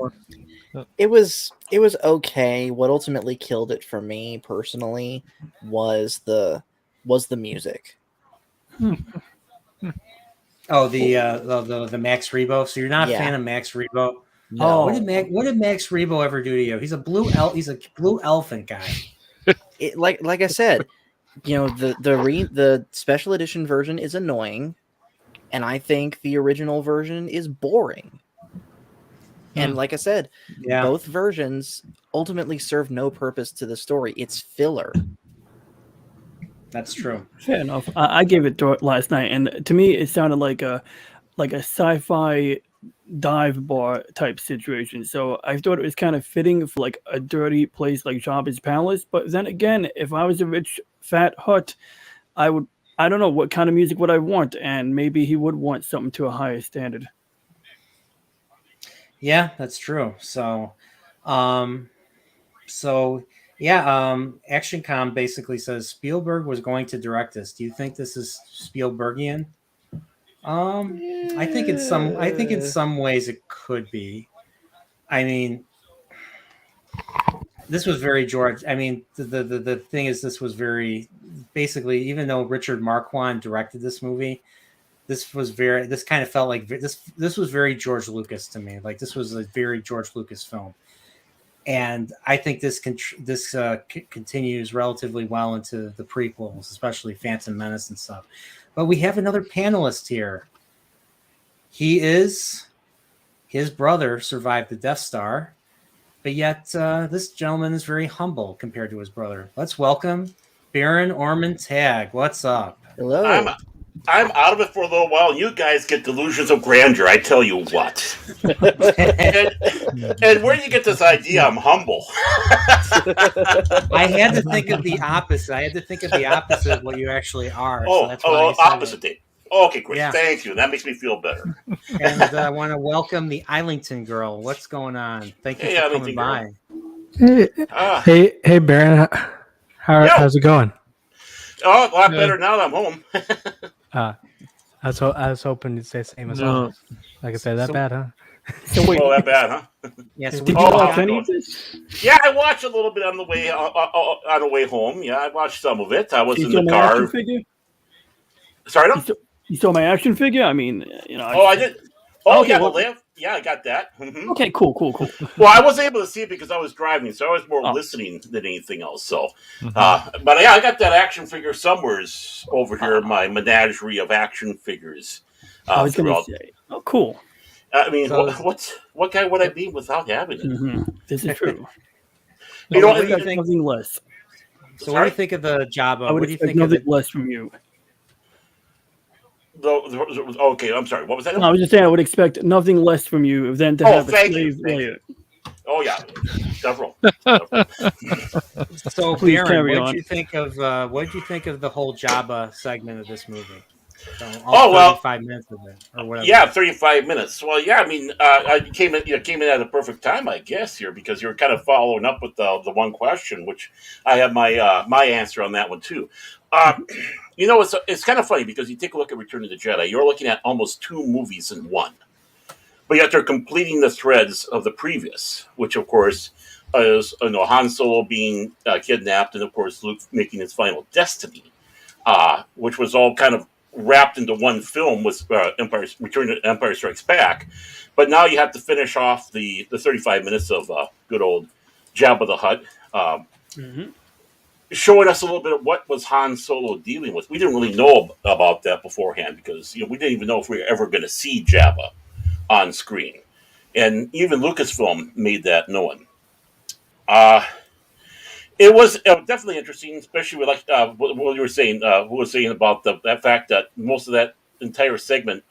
[SPEAKER 3] It was okay. What ultimately killed it for me personally was the music.
[SPEAKER 2] Oh, the Max Rebo. So you're not a fan of Max Rebo?
[SPEAKER 3] No.
[SPEAKER 2] Oh, what did Max Rebo ever do to you? He's a blue elephant guy.
[SPEAKER 3] Like I said, the special edition version is annoying, and I think the original version is boring. And like I said, both versions ultimately serve no purpose to the story. It's filler.
[SPEAKER 2] That's true.
[SPEAKER 5] Fair enough. I gave it last night, and to me, it sounded like a sci-fi dive bar type situation. So I thought it was kind of fitting for like a dirty place like Jabba's palace. But then again, if I was a rich fat Hutt, I don't know what kind of music would I want, and maybe he would want something to a higher standard.
[SPEAKER 2] Yeah, that's true. So, ActionCom basically says Spielberg was going to direct this. Do you think this is Spielbergian? I think in some ways it could be. I mean, this was very George. I mean, the thing is, this was very basically, even though Richard Marquand directed this movie, this kind of felt like this was very George Lucas to me. Like this was a very George Lucas film. And I think this continues relatively well into the prequels, especially Phantom Menace and stuff. But we have another panelist here. His brother survived the Death Star, but yet this gentleman is very humble compared to his brother. Let's welcome Baron Ormond Tagg. What's up?
[SPEAKER 3] Hello.
[SPEAKER 7] I'm out of it for a little while. You guys get delusions of grandeur. I tell you what. and where do you get this idea? I'm humble.
[SPEAKER 2] I had to think of the opposite. I had to think of the opposite of what you actually are. So that's why I said
[SPEAKER 7] opposite day. Okay, great.
[SPEAKER 2] Yeah.
[SPEAKER 7] Thank you. That makes me feel better.
[SPEAKER 2] And I want to welcome the Islington girl. What's going on? Thank you for coming by.
[SPEAKER 6] Hey, Baron. How's it going?
[SPEAKER 7] Oh, a lot better now that I'm home.
[SPEAKER 6] I was hoping you'd say same as well. Like I said, that bad, huh?
[SPEAKER 5] So wait,
[SPEAKER 7] that bad, huh?
[SPEAKER 2] Yes.
[SPEAKER 5] did you watch any of this?
[SPEAKER 7] Yeah, I watched a little bit on the way home. Yeah, I watched some of it. I was in the
[SPEAKER 5] My
[SPEAKER 7] car.
[SPEAKER 5] action figure?
[SPEAKER 7] Sorry, no?
[SPEAKER 5] You saw my action figure? I mean,
[SPEAKER 7] I did. Oh,
[SPEAKER 5] Okay,
[SPEAKER 7] yeah,
[SPEAKER 5] well-
[SPEAKER 7] the lamp. Yeah, I got that. Mm-hmm.
[SPEAKER 5] Okay, cool.
[SPEAKER 7] Well, I wasn't able to see it because I was driving, so I was more listening than anything else. So, but yeah, I got that action figure somewheres over here. My menagerie of action figures.
[SPEAKER 5] I was going to say, oh, cool.
[SPEAKER 7] I mean,
[SPEAKER 2] So-
[SPEAKER 7] what guy would I be without having it?
[SPEAKER 5] Mm-hmm. This is true.
[SPEAKER 7] You know,
[SPEAKER 2] what do you
[SPEAKER 7] and-
[SPEAKER 2] think?
[SPEAKER 5] Nothing less.
[SPEAKER 2] So what do you think of the Jabba?
[SPEAKER 5] I would
[SPEAKER 2] What do you
[SPEAKER 5] expect
[SPEAKER 2] think of
[SPEAKER 5] nothing
[SPEAKER 2] it?
[SPEAKER 5] less from you.
[SPEAKER 7] Okay, I'm sorry. What was that?
[SPEAKER 5] No, I was just saying I would expect nothing less from you than to have a
[SPEAKER 7] thank you,
[SPEAKER 5] slave
[SPEAKER 7] thank
[SPEAKER 5] Leia.
[SPEAKER 7] Oh yeah, several.
[SPEAKER 2] So
[SPEAKER 5] Please
[SPEAKER 2] Baron,
[SPEAKER 5] carry
[SPEAKER 2] what
[SPEAKER 5] on.
[SPEAKER 2] did you think of the whole Jabba segment of this movie? So
[SPEAKER 7] Oh, well,
[SPEAKER 2] 35 minutes of it, or whatever.
[SPEAKER 7] Yeah, 35 minutes. Well, yeah, I mean, I came in at a perfect time, I guess, here because you were kind of following up with the one question, which I have my answer on that one too. It's kind of funny because you take a look at Return of the Jedi, you're looking at almost two movies in one, but yet they're completing the threads of the previous, which of course is Han Solo being kidnapped, and of course Luke making his final destiny, which was all kind of wrapped into one film with Return to Empire Strikes Back. But now you have to finish off the 35 minutes of good old Jabba the Hutt, showing us a little bit of what was Han Solo dealing with. We didn't really know about that beforehand because we didn't even know if we were ever going to see Jabba on screen. And even Lucasfilm made that known. It was definitely interesting, especially with what you were saying. Who was saying about that fact that most of that entire segment,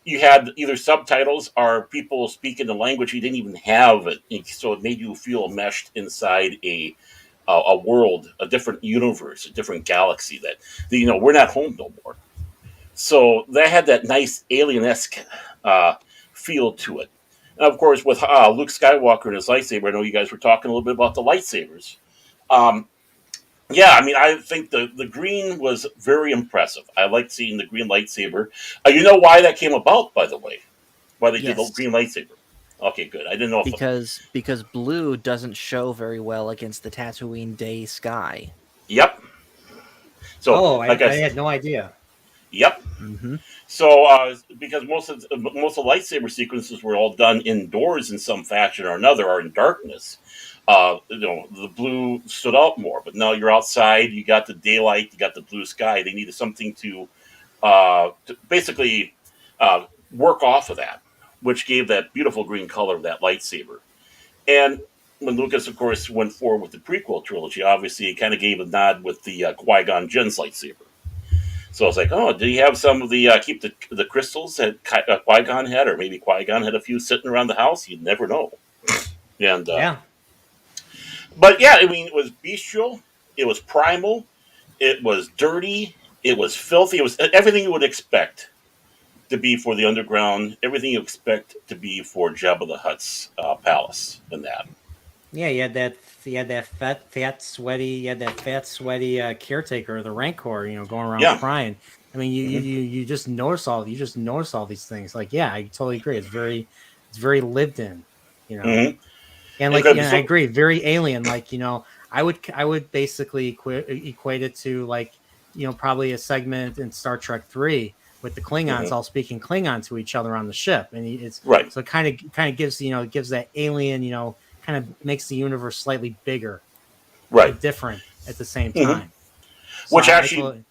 [SPEAKER 7] you had either subtitles or people speaking the language you didn't even have, so it made you feel meshed inside a world, a different universe, a different galaxy that we're not home no more. So that had that nice alien-esque feel to it. And of course, with Luke Skywalker and his lightsaber, I know you guys were talking a little bit about the lightsabers. I think the green was very impressive. I liked seeing the green lightsaber. You know why that came about, by the way? Why they did the green lightsaber? Okay, good. I didn't know
[SPEAKER 3] because blue doesn't show very well against the Tatooine day sky.
[SPEAKER 7] Yep. So,
[SPEAKER 2] I had no idea.
[SPEAKER 7] Yep.
[SPEAKER 3] Mm-hmm.
[SPEAKER 7] So, because most of the lightsaber sequences were all done indoors in some fashion or another, or in darkness. The blue stood out more. But now you're outside. You got the daylight. You got the blue sky. They needed something to basically work off of that, which gave that beautiful green color of that lightsaber. And when Lucas, of course, went forward with the prequel trilogy, obviously it kind of gave a nod with the Qui-Gon Jinn's lightsaber. So I was like, oh, did he have some of the keep the crystals that Qui-Gon had, or maybe Qui-Gon had a few sitting around the house? You'd never know. And
[SPEAKER 2] yeah.
[SPEAKER 7] But yeah, I mean, it was bestial, it was primal, it was dirty, it was filthy, it was everything you would expect to be for the underground, everything you expect to be for Jabba the Hutt's palace and that.
[SPEAKER 2] Yeah, you had that fat, sweaty caretaker of the Rancor, going around crying. I mean, you just notice all these things. Like, yeah, I totally agree. It's very lived in,
[SPEAKER 7] Mm-hmm.
[SPEAKER 2] And like, I agree, very alien. Like, I would basically equate it to like, probably a segment in Star Trek 3 with the Klingons all speaking Klingon to each other on the ship, and it's
[SPEAKER 7] right.
[SPEAKER 2] So it kind of gives gives that alien, kind of makes the universe slightly bigger,
[SPEAKER 7] right,
[SPEAKER 2] different at the same time. So
[SPEAKER 7] which I totally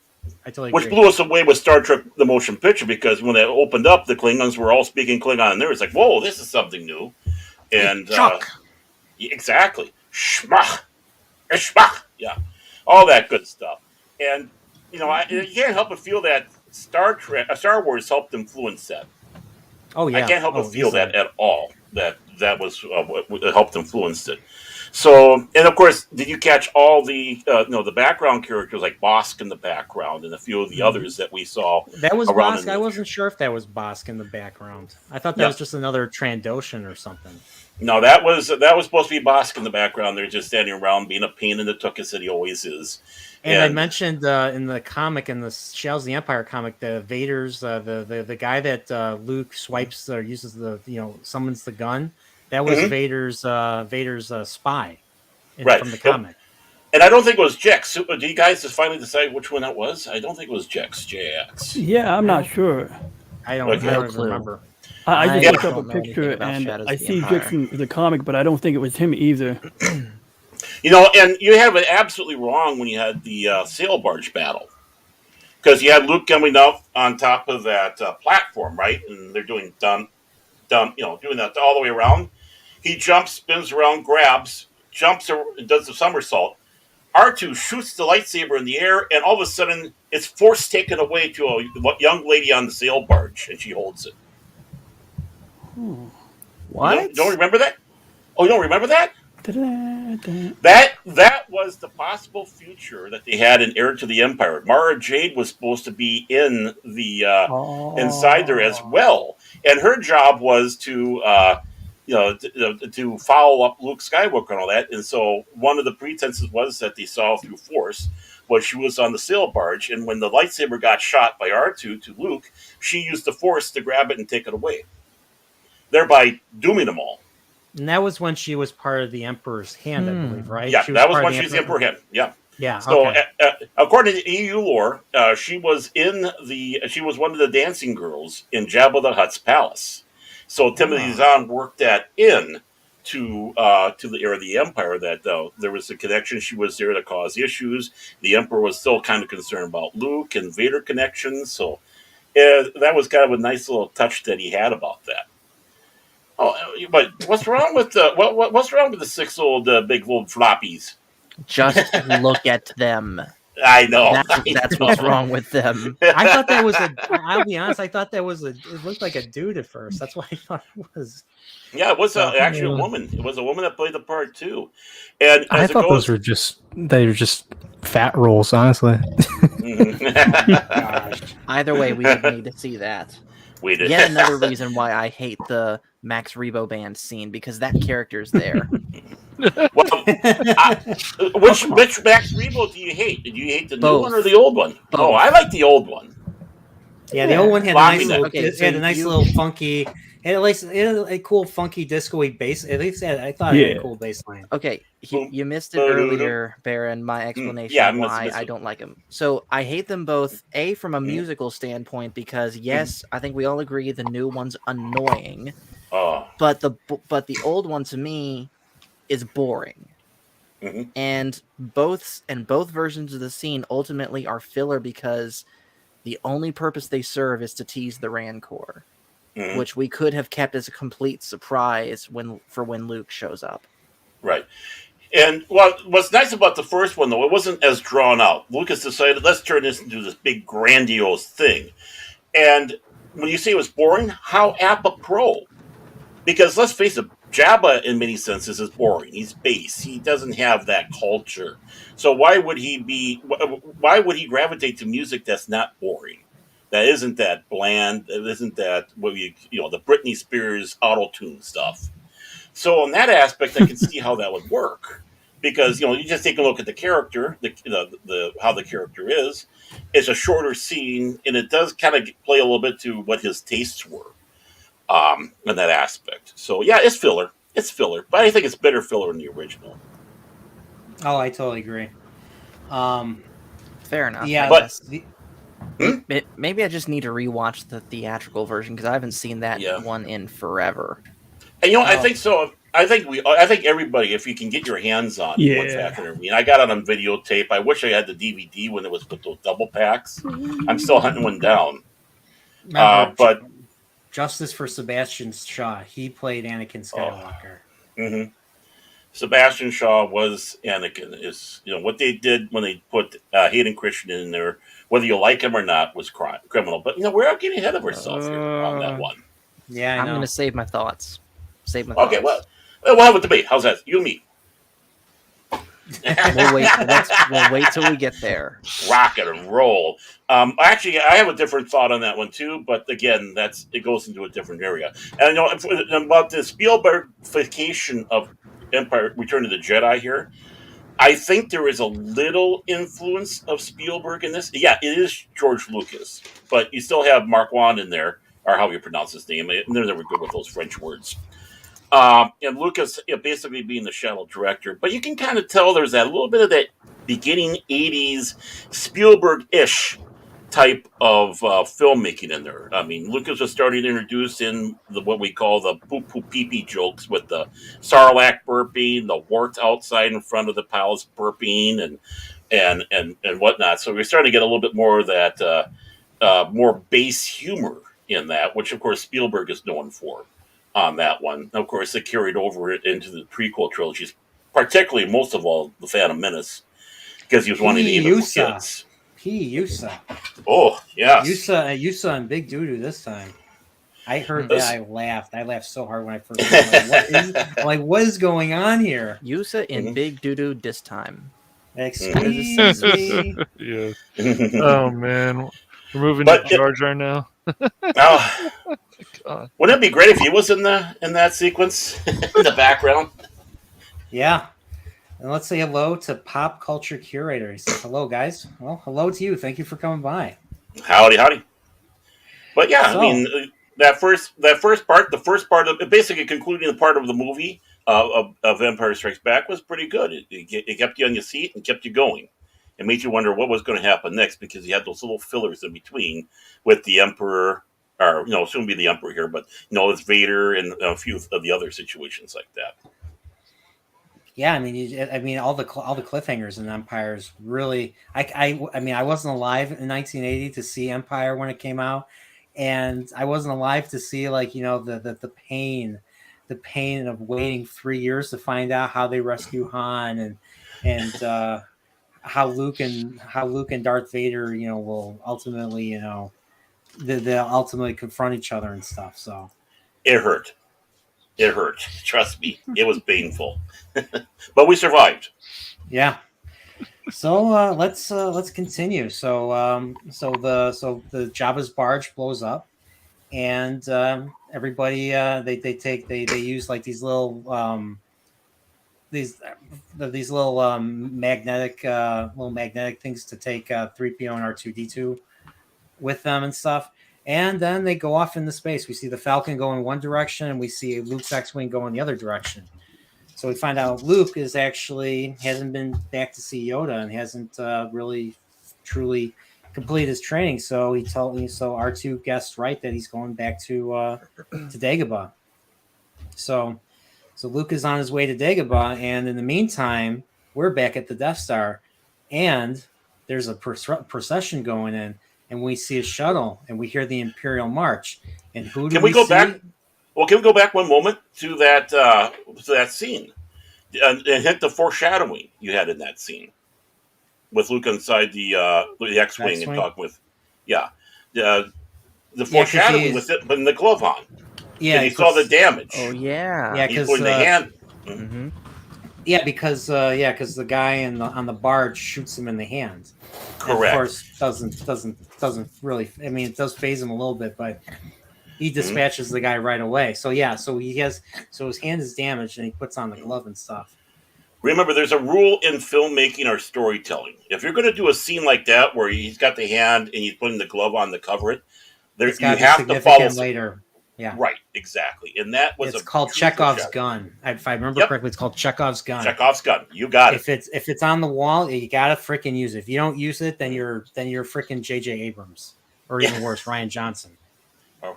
[SPEAKER 7] agree. Blew us away with Star Trek the motion picture, because when they opened up, the Klingons were all speaking Klingon, and there was like, whoa, this is something new. And exactly, shmach, yeah, all that good stuff. And you can't help but feel that Star Wars helped influence that.
[SPEAKER 2] Oh yeah,
[SPEAKER 7] I can't help but feel
[SPEAKER 2] easily.
[SPEAKER 7] that at all. That was what helped influence it. So, and of course, did you catch all the the background characters like Bosk in the background and a few of the others that we saw?
[SPEAKER 2] That was
[SPEAKER 7] around
[SPEAKER 2] Bosk. I wasn't sure if that was Bosk in the background. I thought that
[SPEAKER 7] Yeah.
[SPEAKER 2] was just another Trandoshan or something.
[SPEAKER 7] No, that was supposed to be Bosk in the background. They're just standing around being a pain in the tuchus that he always is.
[SPEAKER 2] And I mentioned in the comic, in the Shells of the Empire comic, the Vader's the guy that Luke swipes or uses summons the gun. That was Vader's spy from the comic.
[SPEAKER 7] And I don't think it was Jex. Do you guys just finally decide which one that was? I don't think it was Jex. JX.
[SPEAKER 5] Yeah, I'm not sure.
[SPEAKER 2] I don't even remember.
[SPEAKER 5] I just looked up a
[SPEAKER 3] don't know anything
[SPEAKER 5] picture
[SPEAKER 3] about
[SPEAKER 5] and
[SPEAKER 3] Shadows
[SPEAKER 5] I
[SPEAKER 3] of the
[SPEAKER 5] see
[SPEAKER 3] Empire.
[SPEAKER 5] Jix in the comic, but I don't think it was him either.
[SPEAKER 7] And you have it absolutely wrong when you had the sail barge battle. Because you had Luke coming up on top of that platform, right? And they're doing doing that all the way around. He jumps, spins around, grabs, jumps, does the somersault. R2 shoots the lightsaber in the air, and all of a sudden, it's force taken away to a young lady on the sail barge, and she holds it.
[SPEAKER 3] What?
[SPEAKER 7] You don't remember that? Oh, you don't remember that?
[SPEAKER 5] Da-da-da.
[SPEAKER 7] That was the possible future that they had in Heir to the Empire. Mara Jade was supposed to be in the inside there as well, and her job was to to follow up Luke Skywalker and all that. And so one of the pretenses was that they saw through Force was she was on the sail barge, and when the lightsaber got shot by R2 to Luke, she used the Force to grab it and take it away, thereby dooming them all.
[SPEAKER 2] And that was when she was part of the Emperor's hand, I believe, right?
[SPEAKER 7] Yeah,
[SPEAKER 2] She
[SPEAKER 7] that was
[SPEAKER 2] part of
[SPEAKER 7] when she was the Emperor hand. Yeah.
[SPEAKER 2] Yeah.
[SPEAKER 7] So,
[SPEAKER 2] Okay.
[SPEAKER 7] according to EU lore, she was one of the dancing girls in Jabba the Hutt's palace. So Timothy Zahn worked that in to the Heir of the Empire. That there was a connection. She was there to cause issues. The Emperor was still kind of concerned about Luke and Vader connections. So that was kind of a nice little touch that he had about that. Oh, but what's wrong with what's wrong with the six old big old floppies?
[SPEAKER 3] Just look at them.
[SPEAKER 7] I know.
[SPEAKER 3] That's what's wrong with them.
[SPEAKER 2] I thought that was I'll be honest. I thought that was it looked like a dude at first. That's why I thought it was.
[SPEAKER 7] Yeah, it was actually a woman. It was a woman that played the part too. And
[SPEAKER 6] I thought those were just fat rolls, honestly.
[SPEAKER 3] Either way, we didn't need to see that.
[SPEAKER 7] We did.
[SPEAKER 3] Yet another reason why I hate the Max Rebo band scene, because that character's there.
[SPEAKER 7] Well, which Max Rebo do you hate? Did you hate the new one or the old one?
[SPEAKER 3] Both.
[SPEAKER 7] Oh, I like the old one.
[SPEAKER 2] Yeah, the old one had a
[SPEAKER 7] Floppy
[SPEAKER 2] nice little,
[SPEAKER 3] Okay,
[SPEAKER 2] it
[SPEAKER 3] so
[SPEAKER 2] had a nice
[SPEAKER 3] you-
[SPEAKER 2] little funky. It had a cool funky disco-y bass. At least I thought it had a cool bass line.
[SPEAKER 3] Okay, you missed it earlier, Baron, my explanation
[SPEAKER 7] Yeah, I
[SPEAKER 3] of why
[SPEAKER 7] missed
[SPEAKER 3] I
[SPEAKER 7] it.
[SPEAKER 3] don't like them. So I hate them both, A, from a musical standpoint, because yes, I think we all agree the new one's annoying,
[SPEAKER 7] Oh,
[SPEAKER 3] but the old one to me is boring.
[SPEAKER 7] Mhm.
[SPEAKER 3] And both versions of the scene ultimately are filler because the only purpose they serve is to tease the Rancor,
[SPEAKER 7] mhm.
[SPEAKER 3] which we could have kept as a complete surprise when Luke shows up.
[SPEAKER 7] Right. And what's nice about the first one, though, it wasn't as drawn out. Lucas decided, let's turn this into this big grandiose thing. And when you say it was boring, how apropos? Because let's face it, Jabba, in many senses, is boring. He's base. He doesn't have that culture. So why would he gravitate to music that's not boring? That isn't that bland. That isn't that the Britney Spears auto-tune stuff. So in that aspect, I can see how that would work, because you just take a look at the character, the how the character is. It's a shorter scene, and it does kind of play a little bit to what his tastes were, in that aspect. So yeah, it's filler. It's filler, but I think it's better filler than the original.
[SPEAKER 2] Oh, I totally agree.
[SPEAKER 3] Fair enough.
[SPEAKER 2] Yeah,
[SPEAKER 7] But-
[SPEAKER 3] Maybe I just need to rewatch the theatrical version because I haven't seen that one in forever.
[SPEAKER 7] And I think so. I think everybody, if you can get your hands on one factor. I mean, I got it on videotape. I wish I had the DVD when it was with those double packs. I'm still hunting one down. But
[SPEAKER 2] Justice for Sebastian Shaw. He played Anakin Skywalker.
[SPEAKER 7] Mm-hmm. Sebastian Shaw was Anakin. Is what they did when they put Hayden Christensen in there, whether you like him or not, was criminal. But we're not getting ahead of ourselves here on that one.
[SPEAKER 2] Yeah,
[SPEAKER 3] I'm going to save my thoughts.
[SPEAKER 7] Okay, well, we'll have a debate. How's that? You and me.
[SPEAKER 3] We'll wait till we get there.
[SPEAKER 7] Rock it and roll. Actually, I have a different thought on that one too. But again, it goes into a different area. And about the Spielbergification of Empire, Return of the Jedi here. I think there is a little influence of Spielberg in this. Yeah, it is George Lucas, but you still have Mark Wand in there, or how you pronounce his name. They're never good with those French words. And Lucas basically being the shadow director. But you can kind of tell there's that little bit of that beginning 80s Spielberg-ish type of filmmaking in there. I mean, Lucas was starting to introduce in what we call the poo-poo-pee-pee jokes with the Sarlacc burping, the warts outside in front of the palace burping, and whatnot. So we're starting to get a little bit more of that more base humor in that, which, of course, Spielberg is known for. On that one. Of course, it carried over into the prequel trilogies, particularly, most of all, The Phantom Menace, because he was wanting to aim it for kids.
[SPEAKER 2] Yusa.
[SPEAKER 7] Oh, yes.
[SPEAKER 2] Yusa and Big Doodoo this time. I heard that. I laughed. I laughed so hard when I first heard it. What is going on here?
[SPEAKER 3] Yusa in Big Doodoo this time.
[SPEAKER 2] Excuse me.
[SPEAKER 4] Yeah. Oh, man. We're moving to Jar Jar now.
[SPEAKER 7] God. Wouldn't it be great if he was in that sequence in the background?
[SPEAKER 2] Yeah. And let's say hello to Pop Culture Curator. He says, hello, guys. Well, hello to you. Thank you for coming by.
[SPEAKER 7] Howdy. But yeah, I mean, the first part of basically concluding the part of the movie of Empire Strikes Back was pretty good. It kept you on your seat and kept you going. It made you wonder what was going to happen next because you had those little fillers in between with the Emperor, or soon be the Emperor here, but it's Vader and a few of the other situations like that.
[SPEAKER 2] Yeah, I mean, all the cliffhangers in Empire's really. I mean, I wasn't alive in 1980 to see Empire when it came out, and I wasn't alive to see the pain of waiting 3 years to find out how they rescue Han and how Luke and Darth Vader will ultimately they'll ultimately confront each other and stuff. So
[SPEAKER 7] it hurt. Trust me, it was painful, but we survived.
[SPEAKER 2] Yeah. So let's continue. So the Jabba's barge blows up, and everybody they use like these little magnetic things to take 3PO and R2D2 with them and stuff. And then they go off into space. We see the Falcon go in one direction, and we see Luke's X-Wing go in the other direction. So we find out Luke hasn't been back to see Yoda and hasn't really truly completed his training. So R2 guessed right that he's going back to Dagobah. So Luke is on his way to Dagobah, and in the meantime, we're back at the Death Star, and there's a procession going in. And we see a shuttle, and we hear the Imperial March. And who do we see?
[SPEAKER 7] Back? Well, can we go back one moment to that scene and hit the foreshadowing you had in that scene with Luke inside the X-wing and talking with, the foreshadowing with it, putting the glove on.
[SPEAKER 2] Yeah,
[SPEAKER 7] and he saw the damage.
[SPEAKER 3] Oh yeah,
[SPEAKER 2] yeah,
[SPEAKER 7] he's putting the hand.
[SPEAKER 3] Mm-hmm.
[SPEAKER 2] Yeah, because the guy on the barge shoots him in the hand.
[SPEAKER 7] Correct.
[SPEAKER 2] And of course, doesn't really. I mean, it does phase him a little bit, but he dispatches the guy right away. So his hand is damaged, and he puts on the glove and stuff.
[SPEAKER 7] Remember, there's a rule in filmmaking or storytelling. If you're going to do a scene like that where he's got the hand and he's putting the glove on to cover it, you have to follow
[SPEAKER 2] later. Yeah,
[SPEAKER 7] right, exactly. And that was
[SPEAKER 2] called Chekhov's gun. If I remember correctly, it's called Chekhov's gun.
[SPEAKER 7] Chekhov's gun. You got it.
[SPEAKER 2] If it's on the wall, you gotta freaking use it. If you don't use it, then you're freaking J.J. Abrams, or even worse, Rian Johnson.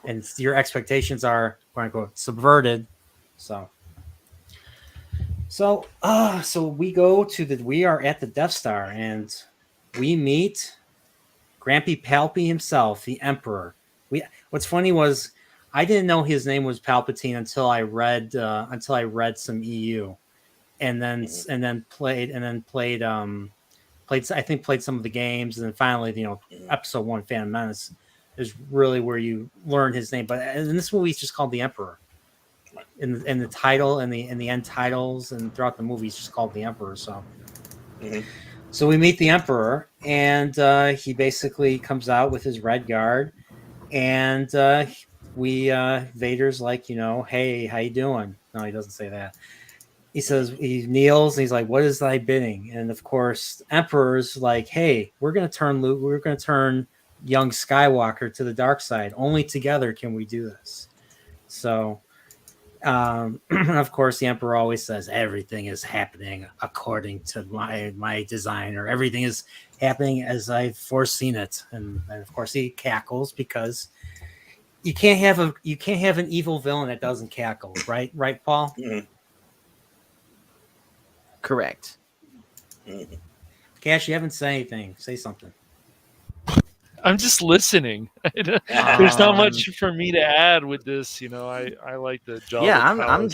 [SPEAKER 2] And your expectations are, quote unquote, subverted. So we are at the Death Star, and we meet Grampy Palpy himself, the Emperor. What's funny was, I didn't know his name was Palpatine until I read some EU, and then played some of the games, and then finally, episode 1, Phantom Menace, is really where you learn his name. But in this movie, it's just called the Emperor. In the title and the end titles and throughout the movie, it's just called the Emperor. So, so we meet the Emperor, and he basically comes out with his Red Guard, and Vader's like, hey, how you doing? No, he doesn't say that. He says, he kneels and he's like, what is thy bidding? And of course, Emperor's like, hey, we're going to turn young Skywalker to the dark side. Only together can we do this. So, of course, the Emperor always says everything is happening according to my design, or everything is happening as I've foreseen it. And of course, he cackles because you can't have an evil villain that doesn't cackle, right? Right, Paul?
[SPEAKER 7] Mm-hmm.
[SPEAKER 3] Correct.
[SPEAKER 2] Cash, you haven't said anything. Say something.
[SPEAKER 4] I'm just listening. There's not much for me to add with this. I like the job.
[SPEAKER 3] Yeah, I'm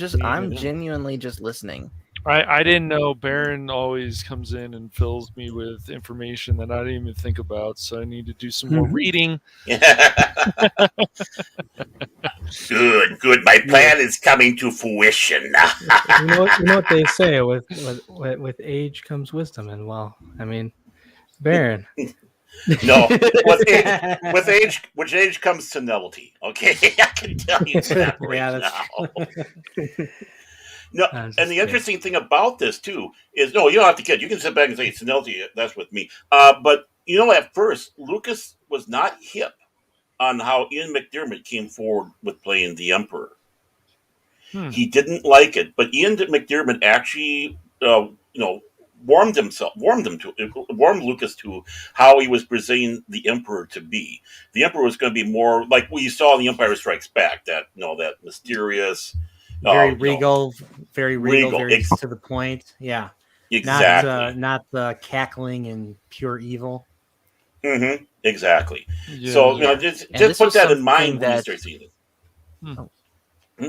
[SPEAKER 3] genuinely just listening.
[SPEAKER 4] I didn't know Baron always comes in and fills me with information that I didn't even think about, so I need to do some more reading.
[SPEAKER 7] Good. My plan is coming to fruition.
[SPEAKER 6] you know what they say, with age comes wisdom, and Baron.
[SPEAKER 7] No, with age comes senility. Okay, I can tell you that right now. No, and the interesting thing about this too is, no, you don't have to kid. You can sit back and say senility. That's with me. But at first, Lucas was not hip on how Ian McDiarmid came forward with playing the Emperor. He didn't like it, but Ian McDiarmid actually, warmed Lucas to how he was presenting the Emperor to be. The Emperor was going to be more like what you saw in The Empire Strikes Back, that mysterious,
[SPEAKER 2] very regal, very
[SPEAKER 7] to
[SPEAKER 2] the point. Yeah,
[SPEAKER 7] exactly.
[SPEAKER 2] Not the cackling and pure evil.
[SPEAKER 7] Mm-hmm. Exactly.
[SPEAKER 4] Yeah.
[SPEAKER 7] So just put that in mind when you start seeing it.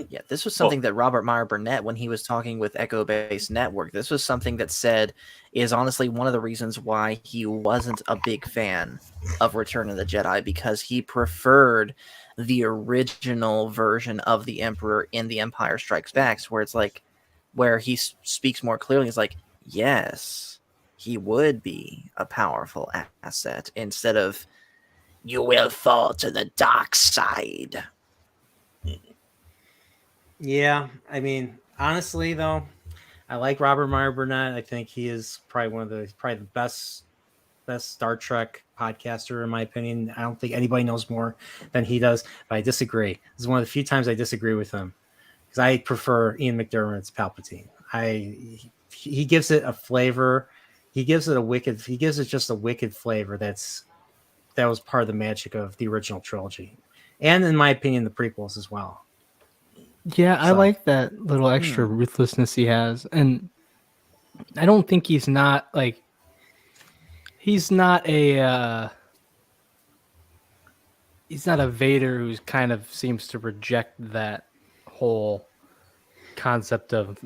[SPEAKER 3] Yeah, this was something that Robert Meyer Burnett, when he was talking with Echo Base Network, this was something that said is honestly one of the reasons why he wasn't a big fan of Return of the Jedi, because he preferred the original version of the Emperor in The Empire Strikes Back, where it's like, where he speaks more clearly. It's like, yes, he would be a powerful asset, instead of, you will fall to the dark side.
[SPEAKER 2] Yeah, honestly though, I like Robert Meyer Burnett. I think he is probably the best Star Trek podcaster in my opinion. I don't think anybody knows more than he does, but I disagree. This is one of the few times I disagree with him, because I prefer Ian McDiarmid's Palpatine. He gives it a flavor. He gives it just a wicked flavor that was part of the magic of the original trilogy, and in my opinion, the prequels as well.
[SPEAKER 6] Yeah, I like that little extra ruthlessness he has, and I don't think he's not a Vader who's kind of seems to reject that whole concept of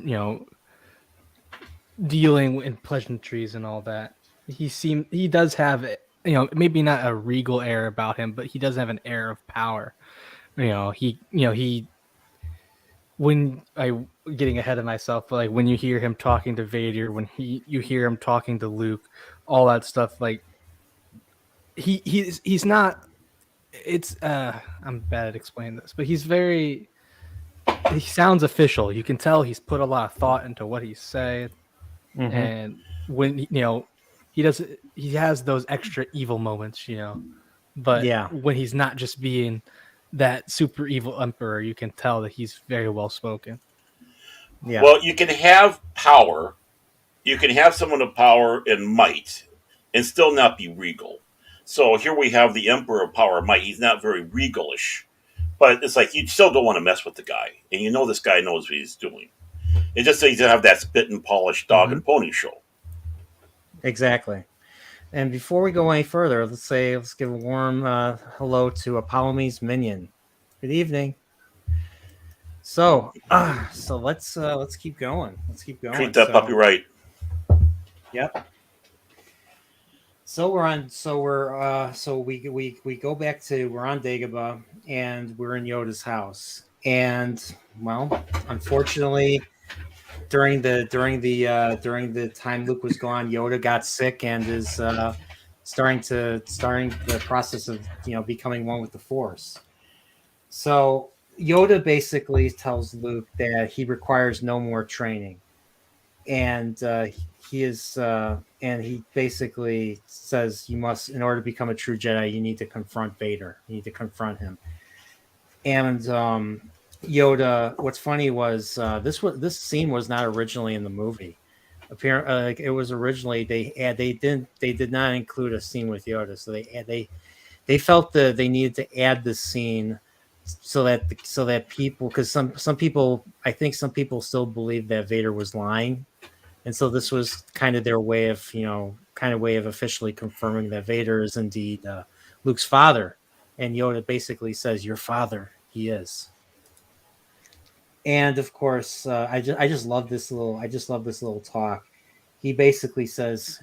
[SPEAKER 6] dealing in pleasantries and all that. He does have maybe not a regal air about him, but he does have an air of power. When getting ahead of myself, but like when you hear him talking to Vader, when you hear him talking to Luke, all that stuff, like he's not. It's I'm bad at explaining this, but he sounds official. You can tell he's put a lot of thought into what he's saying, and when he has those extra evil moments, but when he's not just being that super evil emperor, you can tell that he's very well spoken.
[SPEAKER 2] Yeah.
[SPEAKER 7] Well, you can have power, you can have someone of power and might, and still not be regal. So here we have the Emperor of Power and Might. He's not very regalish, but it's like you still don't want to mess with the guy, and this guy knows what he's doing. It just needs to have that spit and polish dog and pony show.
[SPEAKER 2] Exactly. And before we go any further, let's give a warm hello to Apollome's Minion. Good evening. So let's keep going. Let's keep going.
[SPEAKER 7] Treat that puppy right.
[SPEAKER 2] Yep. So we're on. So we go back to we're on Dagobah and we're in Yoda's house. And well, unfortunately, during the time Luke was gone, Yoda got sick and is starting the process of becoming one with the Force. So Yoda basically tells Luke that he requires no more training, and he basically says you must, in order to become a true Jedi, you need to confront Vader. You need to confront him. And Yoda. What's funny was this scene was not originally in the movie. Apparently, it was originally they did not include a scene with Yoda, so they felt that they needed to add this scene so that people, because some people, I think some people still believe that Vader was lying, and so this was kind of their way of officially confirming that Vader is indeed Luke's father, and Yoda basically says, "Your father, he is." And of course, I just love this little talk. He basically says,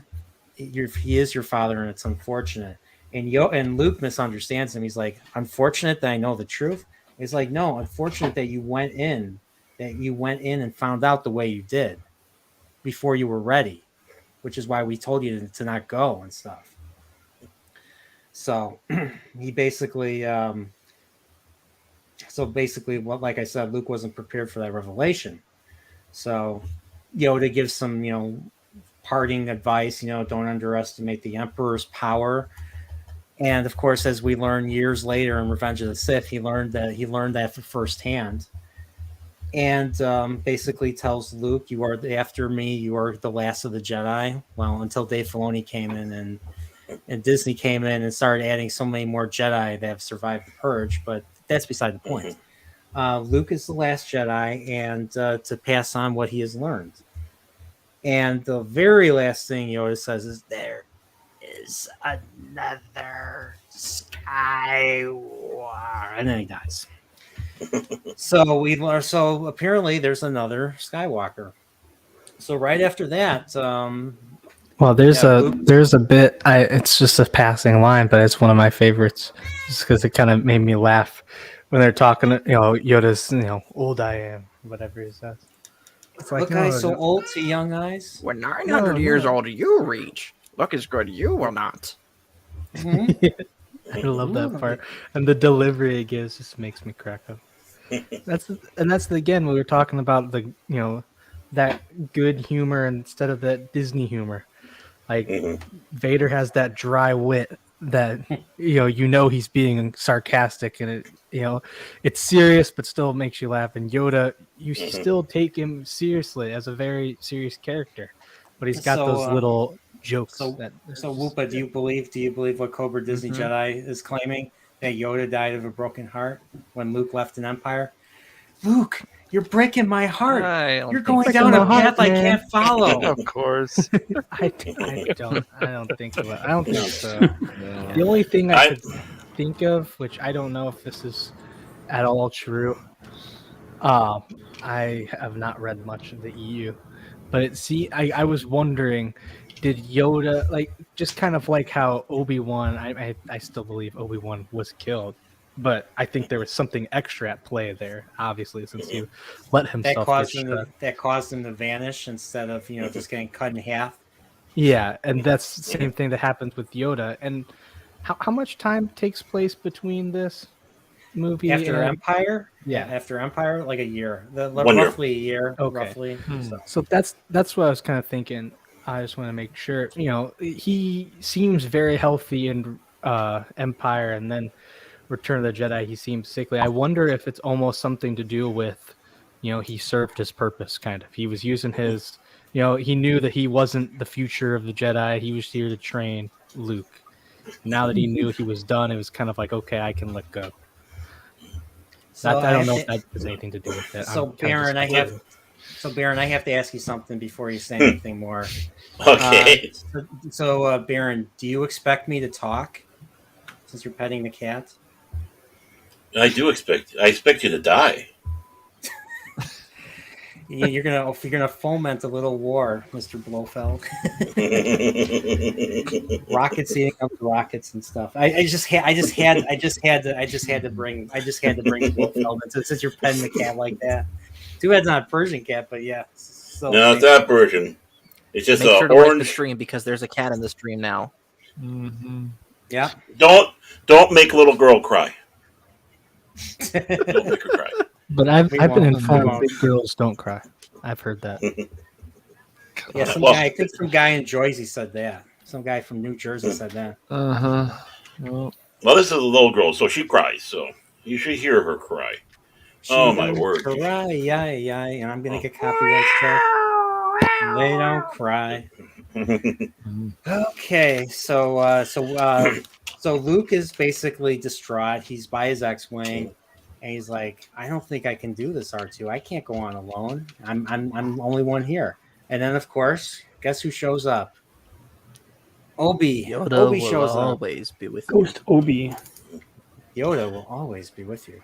[SPEAKER 2] "He is your father, and it's unfortunate." And Luke misunderstands him. He's like, "Unfortunate that I know the truth." He's like, "No, unfortunate that you went in and found out the way you did before you were ready, which is why we told you to not go and stuff." So he basically. What, like I said, Luke wasn't prepared for that revelation. So Yoda gives some, parting advice, don't underestimate the Emperor's power. And of course, as we learn years later in Revenge of the Sith, he learned that firsthand. And basically tells Luke, "You are after me. You are the last of the Jedi." Well, until Dave Filoni came in and Disney came in and started adding so many more Jedi that have survived the Purge, but that's beside the point. Luke is the last Jedi, and to pass on what he has learned. And the very last thing Yoda says is, "There is another Skywalker," and then he dies. So apparently there's another Skywalker. So right after that,
[SPEAKER 6] Well, there's
[SPEAKER 2] Luke,
[SPEAKER 6] there's a bit. It's just a passing line, but it's one of my favorites, just because it kind of made me laugh when they're talking. Yoda's, old I am, whatever he says. It's like,
[SPEAKER 2] look, I so old to young eyes.
[SPEAKER 3] We're 900 years old, you reach. Look as good you will not.
[SPEAKER 6] I love that part, and the delivery it gives just makes me crack up. That's again, we were talking about that good humor instead of that Disney humor. Like Vader has that dry wit that he's being sarcastic, and it's serious but still makes you laugh. And Yoda, you still take him seriously as a very serious character, but he's got those little jokes. So
[SPEAKER 2] Whoopa, do you believe what Cobra Disney Jedi is claiming, that Yoda died of a broken heart when Luke left an Empire? Luke, you're breaking my heart. You're going down a path I can't follow.
[SPEAKER 4] Of course.
[SPEAKER 6] I don't think so. I don't think so. The only thing I could think of, which I don't know if this is at all true, I have not read much of the EU, but I was wondering, did Yoda, just kind of like how Obi-Wan, I still believe Obi-Wan was killed, but I think there was something extra at play there, obviously, since he let himself
[SPEAKER 2] that caused him to vanish instead of just getting cut in half.
[SPEAKER 6] Yeah, and that's the same thing that happens with Yoda. And how much time takes place between this movie
[SPEAKER 2] after Empire?
[SPEAKER 6] Yeah,
[SPEAKER 2] after Empire, like a year,
[SPEAKER 7] roughly
[SPEAKER 2] a year.
[SPEAKER 6] Okay.
[SPEAKER 2] Roughly.
[SPEAKER 6] So that's what I was kind of thinking. I just want to make sure. He seems very healthy in Empire, and then Return of the Jedi, he seems sickly. I wonder if it's almost something to do with, he served his purpose, kind of. He was using his, he knew that he wasn't the future of the Jedi. He was here to train Luke. Now that he knew he was done, it was kind of like, okay, I can let go. So I don't know if that has anything to do with it.
[SPEAKER 2] So Baron, I have to ask you something before you say anything more.
[SPEAKER 7] Okay.
[SPEAKER 2] Baron, do you expect me to talk since you're petting the cat?
[SPEAKER 7] I expect you to die.
[SPEAKER 2] You're gonna foment a little war, Mr. Blofeld. Rockets eating up the rockets and stuff. I just had to bring Blofeld in, since you're petting the cat like that. Too bad it's not a Persian cat, but yeah. So
[SPEAKER 7] No, it's not Persian. It's just
[SPEAKER 3] Make sure to like the
[SPEAKER 7] orange.
[SPEAKER 3] stream because there's a cat in the stream now.
[SPEAKER 4] Mm-hmm.
[SPEAKER 2] Yeah.
[SPEAKER 7] Don't make little girl cry. Don't make her cry.
[SPEAKER 6] But I've been
[SPEAKER 2] won't.
[SPEAKER 6] informed big girls don't cry. I've heard that.
[SPEAKER 2] Yeah, I think some guy in Jersey said that. Some guy from New Jersey said that.
[SPEAKER 4] Well,
[SPEAKER 7] This is a little girl, so she cries. So you should hear her cry. Oh my word!
[SPEAKER 2] Cry, yeah, and I'm gonna get copyright struck. They don't cry. Okay, so Luke is basically distraught. He's by his X-wing, and he's like, "I don't think I can do this, R2. I can't go on alone. I'm only one here." And then, of course, guess who shows up? Obi.
[SPEAKER 3] Yoda
[SPEAKER 2] Obi
[SPEAKER 3] will
[SPEAKER 2] shows up.
[SPEAKER 3] always be with you.
[SPEAKER 5] Ghost Obi.
[SPEAKER 2] Yoda will always be with you.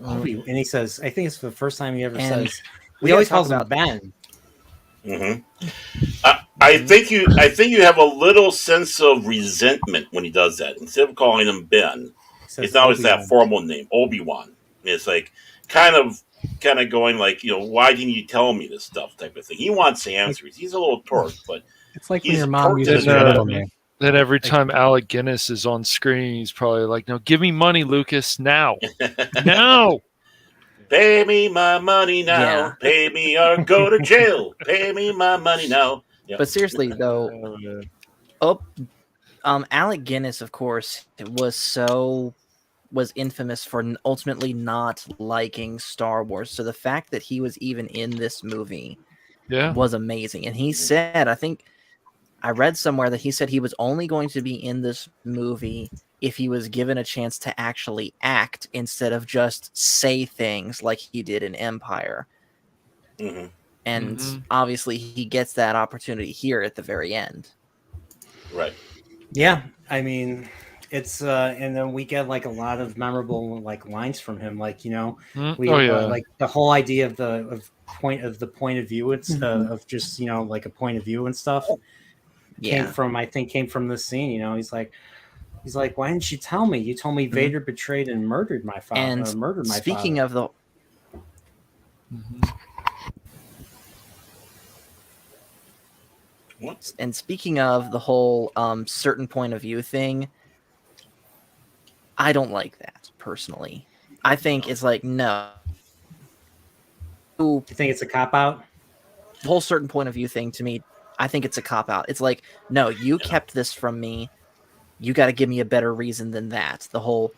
[SPEAKER 2] Obi, and he says, I think it's the first time he ever
[SPEAKER 3] And
[SPEAKER 2] says.
[SPEAKER 3] we
[SPEAKER 2] He always
[SPEAKER 3] gotta talk
[SPEAKER 2] calls him
[SPEAKER 3] about-
[SPEAKER 2] Ben.
[SPEAKER 7] I think you have a little sense of resentment when he does that. Instead of calling him Ben,
[SPEAKER 2] Says
[SPEAKER 7] it's always
[SPEAKER 2] Obi-Wan.
[SPEAKER 7] that formal name, Obi-Wan. It's like kind of going like, why didn't you tell me this stuff type of thing. He wants answers. He's a little torque, but
[SPEAKER 6] It's like when
[SPEAKER 7] He's
[SPEAKER 6] your mom
[SPEAKER 7] torqued
[SPEAKER 6] uses
[SPEAKER 7] in
[SPEAKER 6] your
[SPEAKER 7] there.
[SPEAKER 6] middle name.
[SPEAKER 4] then every time Alec Guinness is on screen, he's probably like, "No, give me money, Lucas, now, now."
[SPEAKER 7] pay me my money now.
[SPEAKER 3] Yeah.
[SPEAKER 7] Pay me or go to jail. Pay me my money now. Yep.
[SPEAKER 3] But seriously though, Alec Guinness, of course, was infamous for ultimately not liking Star Wars. So the fact that he was even in this movie
[SPEAKER 4] Yeah,
[SPEAKER 3] was amazing. And he said, I think I read somewhere that he said he was only going to be in this movie if he was given a chance to actually act instead of just say things like he did in Empire.
[SPEAKER 7] hmm
[SPEAKER 3] And
[SPEAKER 4] Mhm.
[SPEAKER 3] obviously he gets that opportunity here at the very end.
[SPEAKER 7] Right.
[SPEAKER 2] Yeah, I mean, it's and then we get like a lot of memorable like lines from him, like we like the whole idea of the point of view. It's of just like a point of view and stuff.
[SPEAKER 3] Yeah.
[SPEAKER 2] Came from this scene. He's like, why didn't you tell me? You told me Vader betrayed and murdered my father.
[SPEAKER 3] And
[SPEAKER 2] murdered my
[SPEAKER 3] speaking
[SPEAKER 2] father.
[SPEAKER 3] of the
[SPEAKER 7] What?
[SPEAKER 3] And speaking of the whole certain point of view thing, I don't like that personally. I think it's like, no.
[SPEAKER 2] You think it's a cop out?
[SPEAKER 3] The whole certain point of view thing to me, I think it's a cop out. It's like, no, you kept this from me. You got to give me a better reason than that. The whole,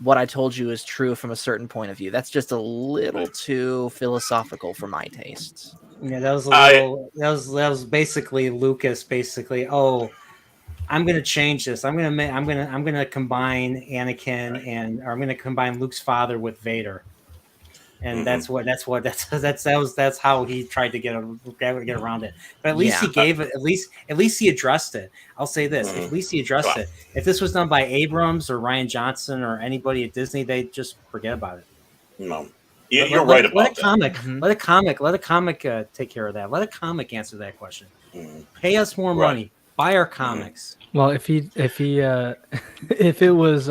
[SPEAKER 3] what I told you is true from a certain point of view. That's just a little too philosophical for my tastes.
[SPEAKER 2] Yeah, that was a little. That was basically Lucas. Basically, I'm gonna change this. I'm gonna combine Anakin or I'm gonna combine Luke's father with Vader, and that's how he tried to get around it. But at least he gave it. At least he addressed it. I'll say this: at least he addressed it. If this was done by Abrams or Rian Johnson or anybody at Disney, they'd just forget about it.
[SPEAKER 7] No. You're right about that.
[SPEAKER 2] Let a comic take care of that. Let a comic answer that question.
[SPEAKER 7] Mhm.
[SPEAKER 2] Pay us more money. Buy our comics.
[SPEAKER 6] Well, if it was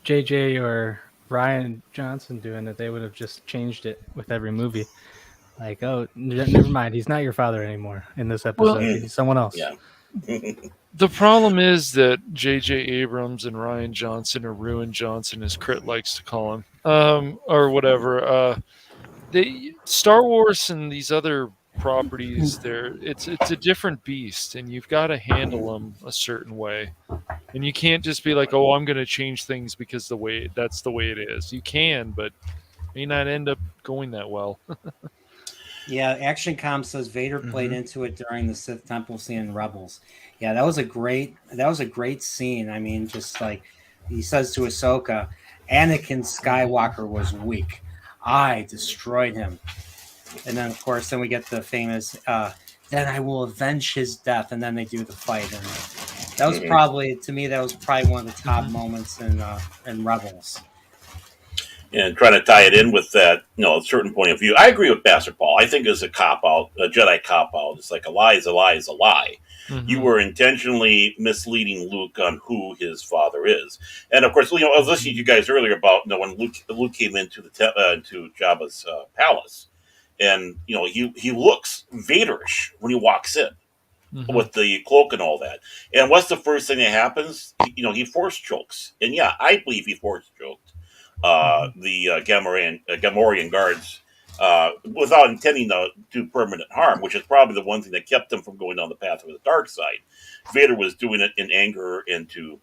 [SPEAKER 6] JJ or Rian Johnson doing it, they would have just changed it with every movie. Like, never mind, he's not your father anymore in this episode.
[SPEAKER 4] Well,
[SPEAKER 6] He's someone else.
[SPEAKER 7] Yeah.
[SPEAKER 4] The problem is that J.J. Abrams and Rian Johnson, or Ruin Johnson, as Crit likes to call him, or whatever, Star Wars and these other properties, it's a different beast, and you've got to handle them a certain way, and you can't just be like, I'm going to change things because that's the way it is. You can, but may not end up going that well.
[SPEAKER 2] Yeah, Action Com says Vader played into it during the Sith Temple scene in Rebels. Yeah, that was a great scene. I mean, just like he says to Ahsoka, Anakin Skywalker was weak. I destroyed him. And then, of course, we get the famous, then I will avenge his death. And then they do the fight. And that was probably, to me, one of the top moments in Rebels.
[SPEAKER 7] and trying to tie it in with that, a certain point of view. I agree with Pastor Paul. I think it's a cop out, a Jedi cop out. It's like a lie is a lie is a lie.
[SPEAKER 4] Mm-hmm.
[SPEAKER 7] You were intentionally misleading Luke on who his father is, and of course, I was listening to you guys earlier about when Luke came into into Jabba's palace, and he looks Vaderish when he walks in.
[SPEAKER 4] Mm-hmm.
[SPEAKER 7] With the cloak and all that, and what's the first thing that happens? He force chokes, and yeah, I believe he force choked the Gemorean guards without intending to do permanent harm, which is probably the one thing that kept them from going down the path of the dark side. Vader was doing it in anger and to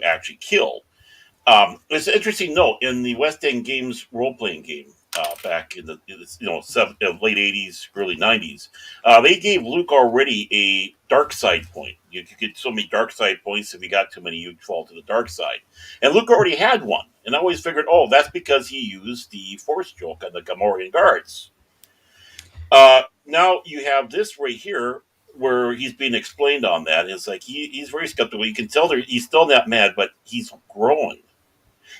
[SPEAKER 7] actually kill. It's an interesting note in the West End Games role-playing game back in the late 80s, early 90s. They gave Luke already a dark side point. You could get so many dark side points. If you got too many, you'd fall to the dark side. And Luke already had one. And I always figured, that's because he used the Force choke on the Gemorean guards. Now you have this right here where he's being explained on that. It's like he's very skeptical. You can tell he's still not mad, but he's growing.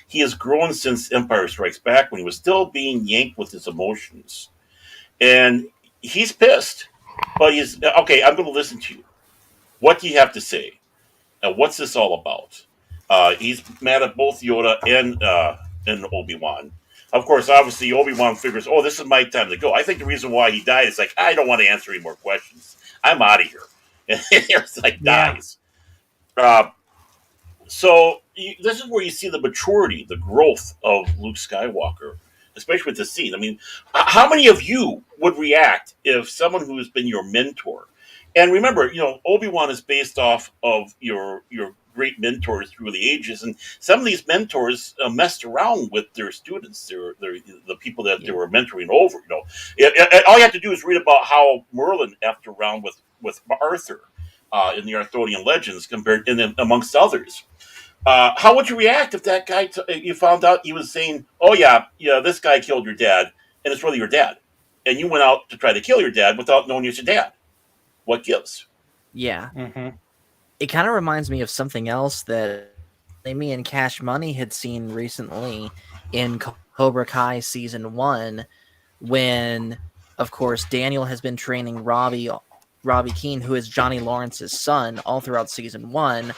[SPEAKER 7] He has grown since Empire Strikes Back when he was still being yanked with his emotions. And he's pissed. But he's, okay, I'm going to listen to you. What do you have to say? What's this all about? He's mad at both Yoda and Obi-Wan. Of course, obviously, Obi-Wan figures, this is my time to go. I think the reason why he died is like, I don't want to answer any more questions. I'm out of here. And it's like, dies. So this is where you see the maturity, the growth of Luke Skywalker, especially with this scene. I mean, how many of you would react if someone who has been your mentor, and remember, Obi-Wan is based off of your great mentors through the ages, and some of these mentors messed around with their students, the people that they were mentoring over. All you have to do is read about how Merlin effed around with Arthur in the Arthurian legends, amongst others. How would you react if that guy you found out he was saying, this guy killed your dad, and it's really your dad, and you went out to try to kill your dad without knowing it's your dad? What gives?
[SPEAKER 3] Yeah.
[SPEAKER 2] Mm-hmm.
[SPEAKER 3] It kind of reminds me of something else that me and Cash Money had seen recently in Cobra Kai Season 1, when, of course, Daniel has been training Robbie Keene, who is Johnny Lawrence's son, all throughout Season 1.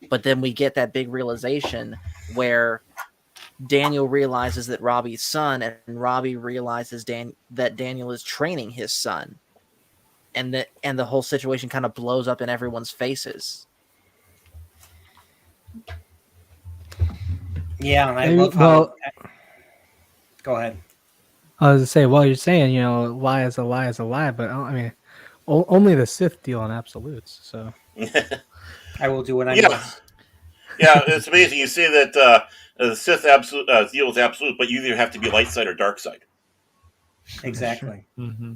[SPEAKER 3] But then we get that big realization where Daniel realizes that Robbie's son, and Robbie realizes that Daniel is training his son, and the whole situation kind of blows up in everyone's faces.
[SPEAKER 2] Yeah, and I love how. Go ahead.
[SPEAKER 6] I was to say, you're saying, lie is a lie is a lie, but I mean, only the Sith deal in absolutes. So
[SPEAKER 2] I will do what I must.
[SPEAKER 7] Yeah, it's amazing. You say that the Sith deal with absolute, but you either have to be light side or dark side.
[SPEAKER 2] Exactly.
[SPEAKER 4] Mm-hmm.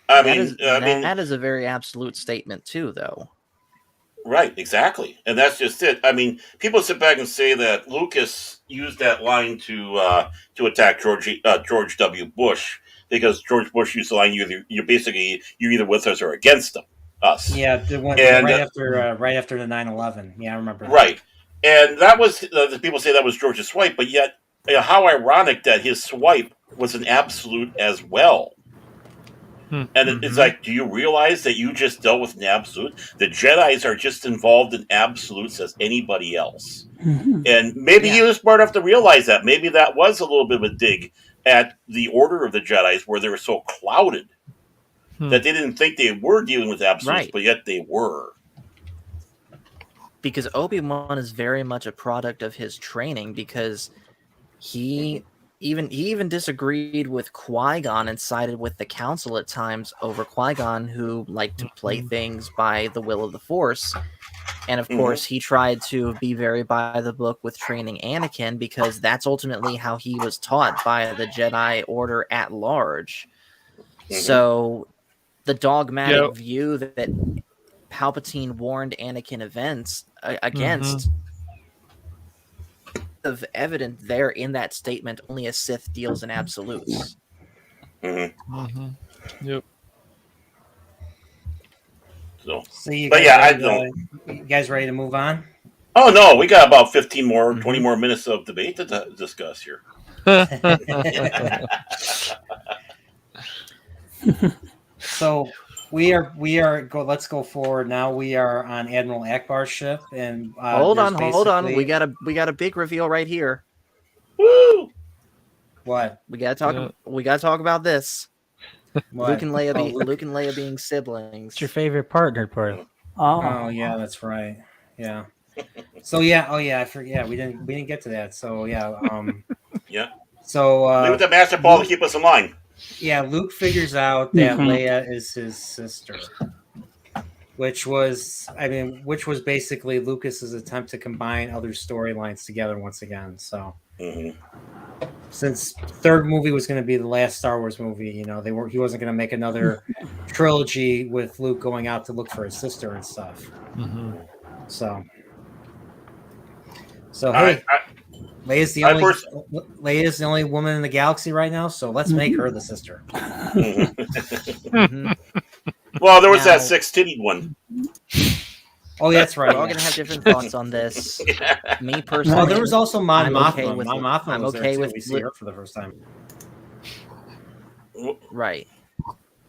[SPEAKER 3] That is a very absolute statement too, though.
[SPEAKER 7] Right, exactly, and that's just it. I mean, people sit back and say that Lucas used that line to attack George W. Bush, because George Bush used the line, "You're either with us or against us."
[SPEAKER 2] Yeah, right after the 9/11. Yeah, I remember that.
[SPEAKER 7] Right, and that was the people say that was George's swipe, but yet, how ironic that his swipe was an absolute as well. And it's like, do you realize that you just dealt with an absolute? The Jedis are just involved in absolutes as anybody else. Mm-hmm. And maybe he was smart enough to realize that. Maybe that was a little bit of a dig at the order of the Jedis, where they were so clouded that they didn't think they were dealing with absolutes, but yet they were.
[SPEAKER 3] Because Obi-Wan is very much a product of his training, because he even disagreed with Qui-Gon and sided with the Council at times over Qui-Gon, who liked to play things by the will of the Force. And of course, he tried to be very by the book with training Anakin, because that's ultimately how he was taught by the Jedi Order at large. So the dogmatic view that Palpatine warned Anakin against of evident there in that statement. Only a Sith deals in absolutes.
[SPEAKER 7] Yep.
[SPEAKER 2] So you
[SPEAKER 7] but
[SPEAKER 2] guys,
[SPEAKER 7] yeah, I don't.
[SPEAKER 2] You guys ready to move on?
[SPEAKER 7] Oh no, we got about 15 more, 20 more minutes of debate to discuss here.
[SPEAKER 2] So let's go forward now. We are on Admiral Akbar's ship, and
[SPEAKER 3] hold on.
[SPEAKER 2] basically-
[SPEAKER 3] We got a big reveal right here.
[SPEAKER 7] Woo!
[SPEAKER 2] What?
[SPEAKER 3] We gotta talk about this.
[SPEAKER 2] What?
[SPEAKER 3] Luke and Leia being siblings.
[SPEAKER 6] What's your favorite part, Nerdporeal?
[SPEAKER 2] Oh yeah, that's right. Yeah. So yeah, I forget. We didn't get to that. So yeah.
[SPEAKER 7] Yeah.
[SPEAKER 2] So
[SPEAKER 7] Leave it to Master Paul to keep us in line.
[SPEAKER 2] yeah, Luke figures out that Leia is his sister, which was basically Lucas's attempt to combine other storylines together once again. So since third movie was going to be the last Star Wars movie, he wasn't going to make another trilogy with Luke going out to look for his sister and stuff. So hey, Leia's the only woman in the galaxy right now, so let's make her the sister.
[SPEAKER 7] Well, there was that 6-titted one.
[SPEAKER 2] Oh, that's right.
[SPEAKER 3] We're all gonna have different thoughts on this. Me personally,
[SPEAKER 2] well, there was also Mon
[SPEAKER 3] I'm
[SPEAKER 2] Mothma.
[SPEAKER 3] okay with
[SPEAKER 2] Mon Mothma
[SPEAKER 3] I'm
[SPEAKER 2] was
[SPEAKER 3] okay
[SPEAKER 2] there too.
[SPEAKER 3] with
[SPEAKER 2] We see her for the first time.
[SPEAKER 3] Right.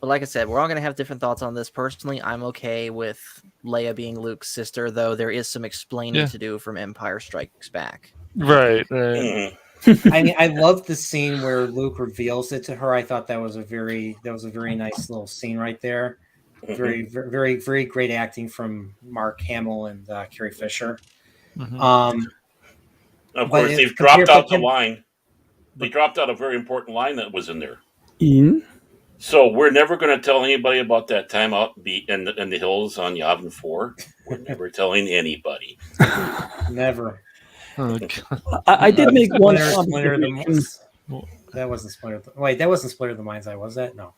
[SPEAKER 3] But like I said, we're all going to have different thoughts on this. Personally, I'm okay with Leia being Luke's sister, though there is some explaining to do from Empire Strikes Back.
[SPEAKER 4] Right.
[SPEAKER 2] I mean, I loved the scene where Luke reveals it to her. I thought that was a very nice little scene right there. Very, very, very great acting from Mark Hamill and Carrie Fisher.
[SPEAKER 7] Of course, they've dropped out the line. They dropped out a very important line that was in there. So we're never going to tell anybody about that time out in the hills on Yavin 4. We're never telling anybody.
[SPEAKER 2] Never.
[SPEAKER 5] I did make one.
[SPEAKER 2] That wasn't Splinter. Wait, that wasn't Splinter of the Mind's Eye, was that? No.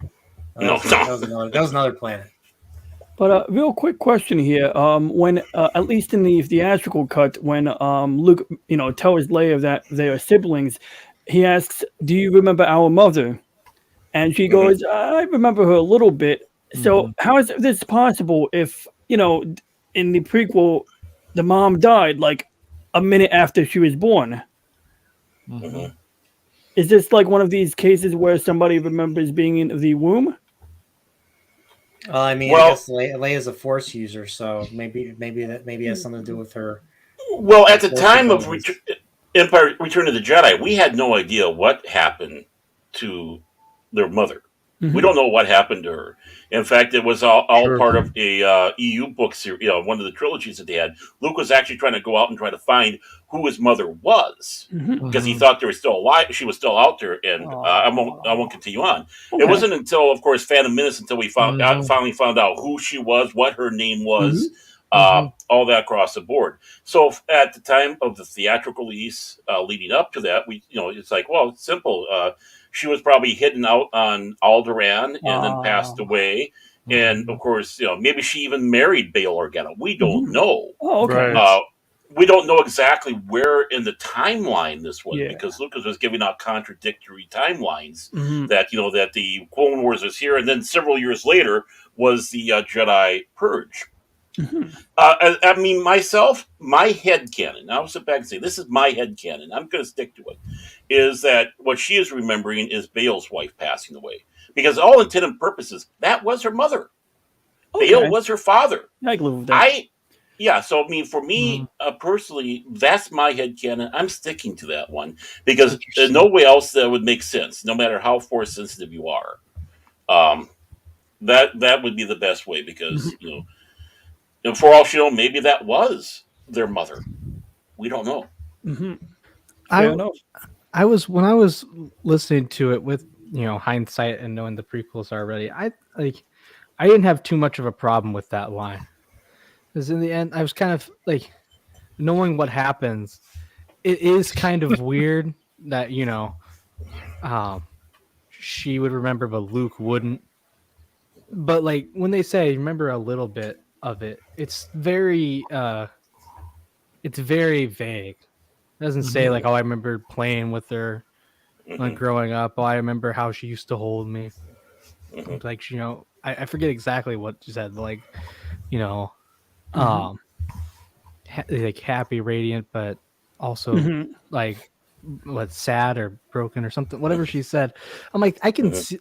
[SPEAKER 7] No.
[SPEAKER 2] That was another planet.
[SPEAKER 5] But real quick question here: when at least in the theatrical cut, when Luke, tells Leia that they are siblings, he asks, "Do you remember our mother?" And she goes, "I remember her a little bit." So how is this possible? If in the prequel, the mom died like a minute after she was born. Is this like one of these cases where somebody remembers being in the womb?
[SPEAKER 2] Well, I mean, I guess Leia's a Force user, so maybe that has something to do with her.
[SPEAKER 7] Well, at the time of Empire Return of the Jedi, we had no idea what happened to their mother. We don't know what happened to her. In fact, it was all part of a EU book series, one of the trilogies that they had. Luke was actually trying to go out and try to find who his mother was because he thought they were still alive. She was still out there, and I won't continue on. Okay. It wasn't until, of course, Phantom Menace until we finally found out who she was, what her name was, all that across the board. So at the time of the theatrical release, leading up to that, it's like, well, it's simple. She was probably hidden out on Alderaan and then passed away. And of course, maybe she even married Bail Organa. We don't know.
[SPEAKER 5] Oh, okay.
[SPEAKER 7] Right. We don't know exactly where in the timeline this was because Lucas was giving out contradictory timelines that that the Clone Wars was here, and then several years later was the Jedi Purge. I mean, myself, my headcanon, I'll sit back and say, this is my headcanon, I'm going to stick to it, is that what she is remembering is Bail's wife passing away. Because all intent and purposes, that was her mother. Okay. Bail was her father.
[SPEAKER 5] I can live with that.
[SPEAKER 7] So, I mean, for me, personally, that's my headcanon. I'm sticking to that one. Because there's no way else that would make sense, no matter how force sensitive you are. That would be the best way, because, and for all she knows, maybe that was their mother. We don't know.
[SPEAKER 6] I was listening to it with hindsight and knowing the prequels already. I didn't have too much of a problem with that line, because in the end, I was kind of like, knowing what happens. It is kind of weird that she would remember, but Luke wouldn't. But like when they say remember a little bit of it, it's very vague. It doesn't say like, oh, I remember playing with her like growing up. Oh, I remember how she used to hold me. Like, I forget exactly what she said, but like, like happy, radiant, but also
[SPEAKER 5] Mhm.
[SPEAKER 6] like what sad or broken or something. Whatever she said, I'm like, I can see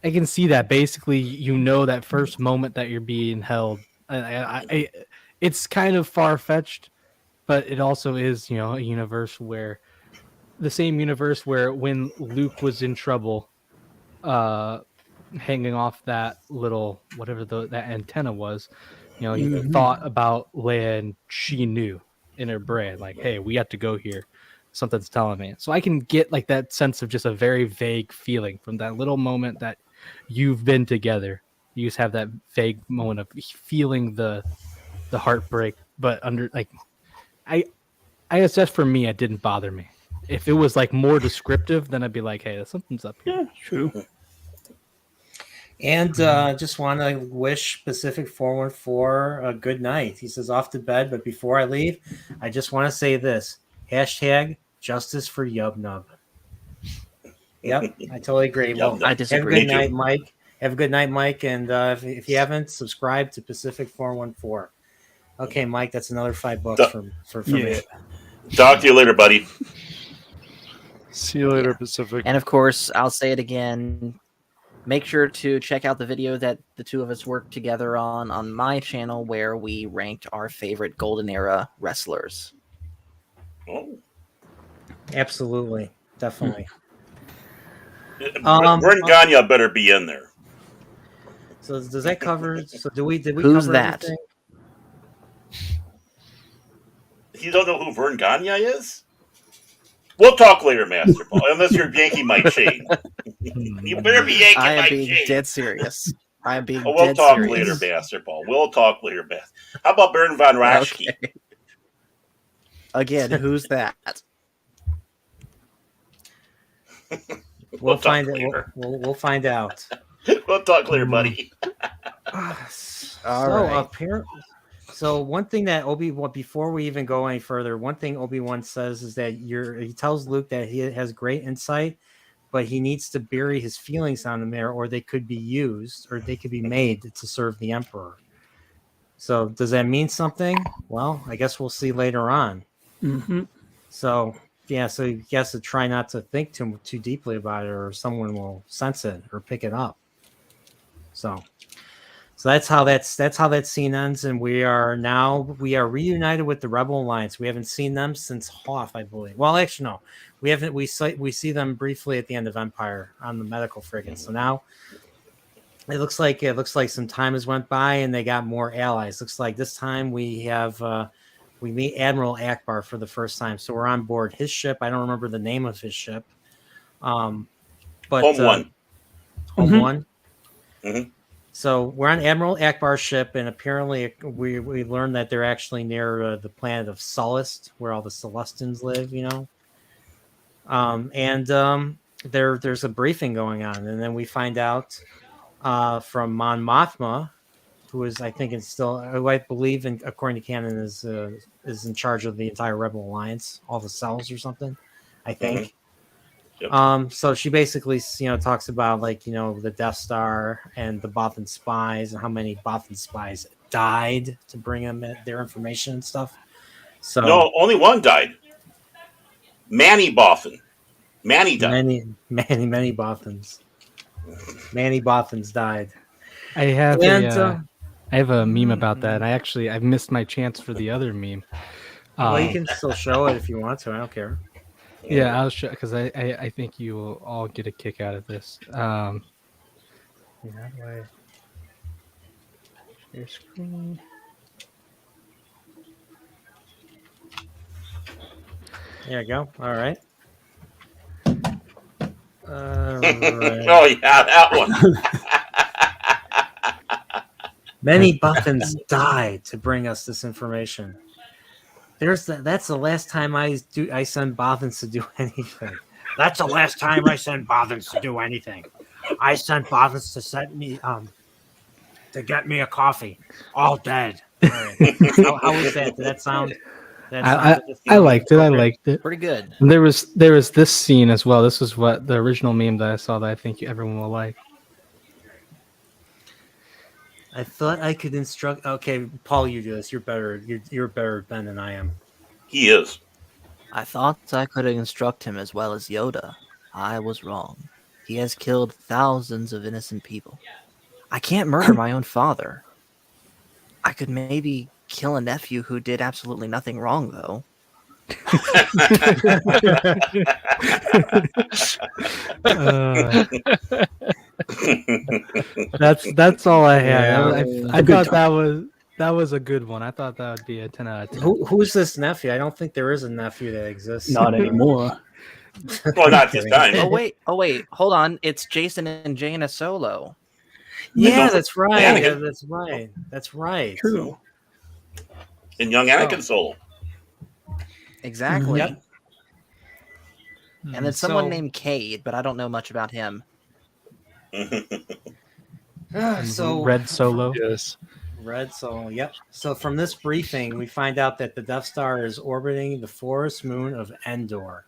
[SPEAKER 6] I can see that basically. That first moment that you're being held. It's kind of far fetched, but it also is a universe where the same universe where when Luke was in trouble, hanging off that little whatever that antenna was, he thought about Leia and she knew in her brain, like, hey, we have to go here. Something's telling me. So I can get like that sense of just a very vague feeling from that little moment that you've been together. You just have that vague moment of feeling the heartbreak, but under like I guess just for me, it didn't bother me. If it was like more descriptive, then I'd be like, hey, something's up here.
[SPEAKER 5] Yeah, true.
[SPEAKER 2] And just want to wish Pacific 414 a good night. He says, off to bed, but before I leave, I just want to say this. Hashtag justice for Yub Nub. Yep, I totally agree. Well,
[SPEAKER 3] I disagree.
[SPEAKER 2] Have a good night, Mike. Have a good night, Mike. And if you haven't, subscribe to Pacific 414. Okay, Mike, that's another $5 for me.
[SPEAKER 7] Talk to you later, buddy.
[SPEAKER 4] See you later, Pacific.
[SPEAKER 3] And of course, I'll say it again. Make sure to check out the video that the two of us worked together on my channel where we ranked our favorite Golden Era wrestlers.
[SPEAKER 7] Oh.
[SPEAKER 2] Absolutely. Definitely.
[SPEAKER 7] Vern Gagne better be in there.
[SPEAKER 2] So does that cover? So did we
[SPEAKER 3] Who's
[SPEAKER 2] cover
[SPEAKER 3] that?
[SPEAKER 2] everything?
[SPEAKER 7] You don't know who Vern Gagne is? We'll talk later, Master Paul. Unless you're yanking my chain. You better be yanking
[SPEAKER 3] I
[SPEAKER 7] my
[SPEAKER 3] am being
[SPEAKER 7] chain.
[SPEAKER 3] dead serious. I am being
[SPEAKER 7] We'll
[SPEAKER 3] dead
[SPEAKER 7] talk
[SPEAKER 3] serious.
[SPEAKER 7] later, Master Paul. We'll talk later, Master. How about Baron von Raschke?
[SPEAKER 3] Okay. Again, who's that?
[SPEAKER 2] We'll find
[SPEAKER 7] talk
[SPEAKER 2] it.
[SPEAKER 7] later.
[SPEAKER 2] We'll find out.
[SPEAKER 7] We'll talk later, buddy.
[SPEAKER 2] So one thing that before we even go any further, one thing Obi-Wan says is that he tells Luke that he has great insight, but he needs to bury his feelings on them there, or they could be used, or they could be made to serve the Emperor. So does that mean something? Well, I guess we'll see later on.
[SPEAKER 5] Mm-hmm.
[SPEAKER 2] So yeah, so he has to try not to think too deeply about it, or someone will sense it or pick it up. So that's how that scene ends, and we are reunited with the Rebel Alliance. We haven't seen them since Hoth, I believe. Well, actually, no, we haven't. We see them briefly at the end of Empire on the medical frigate. So now it looks like some time has went by, and they got more allies. Looks like this time we meet Admiral Akbar for the first time. So we're on board his ship. I don't remember the name of his ship. But
[SPEAKER 7] Home One.
[SPEAKER 2] Home One.
[SPEAKER 7] Mm-hmm.
[SPEAKER 2] So we're on Admiral Akbar's ship, and apparently we learned that they're actually near the planet of Sullust, where all the Celestians live, there's a briefing going on, and then we find out from Mon Mothma, who is, I believe, according to canon, is in charge of the entire Rebel Alliance, all the cells or something, I think.
[SPEAKER 7] Mm-hmm. Yep.
[SPEAKER 2] So she basically, talks about the Death Star and the Bothan spies and how many Bothan spies died to bring them their information and stuff. So
[SPEAKER 7] no, only one died. Manny Bothan. Manny died.
[SPEAKER 2] Many Bothans. Manny Bothans died.
[SPEAKER 6] I have a meme about that. I missed my chance for the other meme.
[SPEAKER 2] Well, you can still show it if you want to. I don't care.
[SPEAKER 6] Yeah, I'll show because I think you will all get a kick out of this. How do I share screen?
[SPEAKER 2] There you go. All right.
[SPEAKER 7] Oh yeah, that one.
[SPEAKER 2] Many Bothans died to bring us this information. That's the last time I send Bothans to do anything. That's the last time I send Bothans to do anything. I sent Bothans to set me to get me a coffee. All dead. All right. How was that? Did that sound?
[SPEAKER 6] I liked it. I liked it.
[SPEAKER 3] Pretty good.
[SPEAKER 6] And there was this scene as well. This was what the original meme that I saw that I think everyone will like.
[SPEAKER 2] I thought I could instruct. Okay, Paul, you do this. You're better. You're better Ben than I am.
[SPEAKER 7] He is.
[SPEAKER 3] I thought I could instruct him as well as Yoda. I was wrong. He has killed thousands of innocent people. I can't murder my own father. I could maybe kill a nephew who did absolutely nothing wrong, though.
[SPEAKER 6] Uh, that's all I had.
[SPEAKER 2] Yeah.
[SPEAKER 6] I thought that was a good one. I thought that would be a 10 out of 10.
[SPEAKER 2] Who's this nephew? I don't think there is a nephew that exists.
[SPEAKER 5] Not anymore.
[SPEAKER 7] Well, not this time.
[SPEAKER 3] Oh wait, hold on. It's Jason and Jaina Solo.
[SPEAKER 2] Yeah, that's right.
[SPEAKER 7] Anakin.
[SPEAKER 2] Yeah, that's right. That's right.
[SPEAKER 5] True.
[SPEAKER 7] And young Anakin Solo.
[SPEAKER 3] Exactly.
[SPEAKER 2] Yep.
[SPEAKER 3] And then someone
[SPEAKER 2] So-
[SPEAKER 3] named Cade, but I don't know much about him.
[SPEAKER 2] So
[SPEAKER 6] Red Solo.
[SPEAKER 4] Yes.
[SPEAKER 2] Red Solo. Yep. So from this briefing, we find out that the Death Star is orbiting the forest moon of Endor,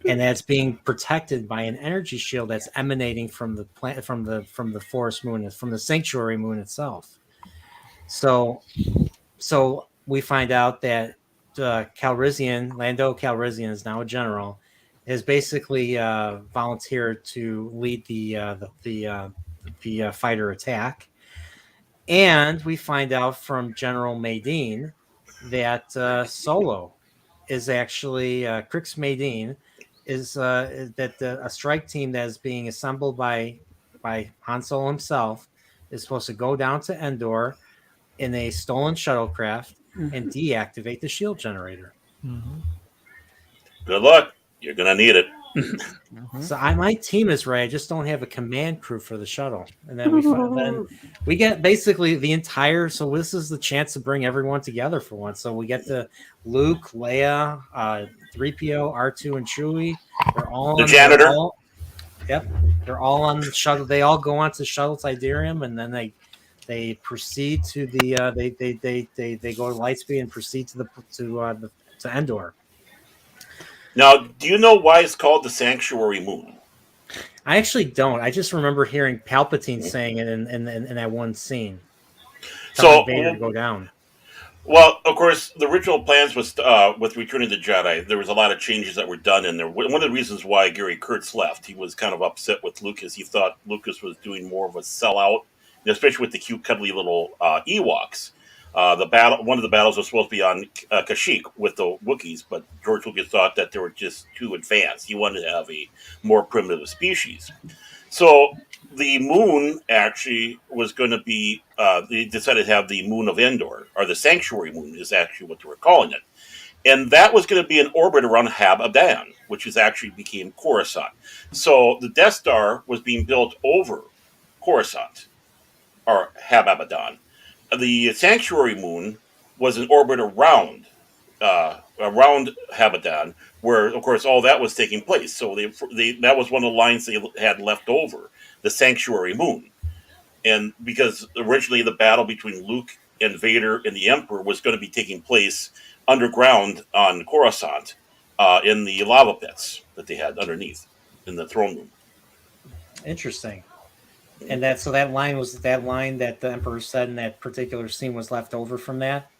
[SPEAKER 2] and that's being protected by an energy shield that's emanating from the planet, from the forest moon, from the sanctuary moon itself. So we find out that Lando Calrissian is now a general, has basically volunteered to lead the fighter attack. And we find out from General Madine that Solo is actually Crix Madine is that a strike team that is being assembled by Han Solo himself is supposed to go down to Endor in a stolen shuttlecraft and deactivate the shield generator.
[SPEAKER 7] Good luck. You're gonna need it.
[SPEAKER 2] So my team is ready. I just don't have a command crew for the shuttle. And then we get basically the entire. So this is the chance to bring everyone together for once. So we get to Luke, Leia, 3PO, R2, and Chewie. They're all
[SPEAKER 7] The janitor.
[SPEAKER 2] They're all on the shuttle. They all go onto shuttle Tidarium, and then they proceed to the they go to Lightspeed and proceed to Endor.
[SPEAKER 7] Now, do you know why it's called the Sanctuary Moon?
[SPEAKER 2] I actually don't. I just remember hearing Palpatine saying it in that one scene.
[SPEAKER 7] So,
[SPEAKER 2] Vader to go down.
[SPEAKER 7] well, of course, the original plans was with Returning the Jedi. There was a lot of changes that were done in there. One of the reasons why Gary Kurtz left, he was kind of upset with Lucas. He thought Lucas was doing more of a sellout, especially with the cute, cuddly little Ewoks. One of the battles was supposed to be on Kashyyyk with the Wookiees, but George Lucas thought that they were just too advanced. He wanted to have a more primitive species. So the moon actually was going to be, they decided to have the moon of Endor, or the Sanctuary Moon is actually what they were calling it. And that was going to be an orbit around Hab Adan, which is actually became Coruscant. So the Death Star was being built over Coruscant, or Hab Abaddon. The Sanctuary Moon was an orbit around Habadan, where, of course, all that was taking place. So that was one of the lines they had left over, the Sanctuary Moon. And because originally the battle between Luke and Vader and the Emperor was going to be taking place underground on Coruscant in the lava pits that they had underneath in the throne room.
[SPEAKER 2] Interesting. And that line that the Emperor said in that particular scene was left over from that.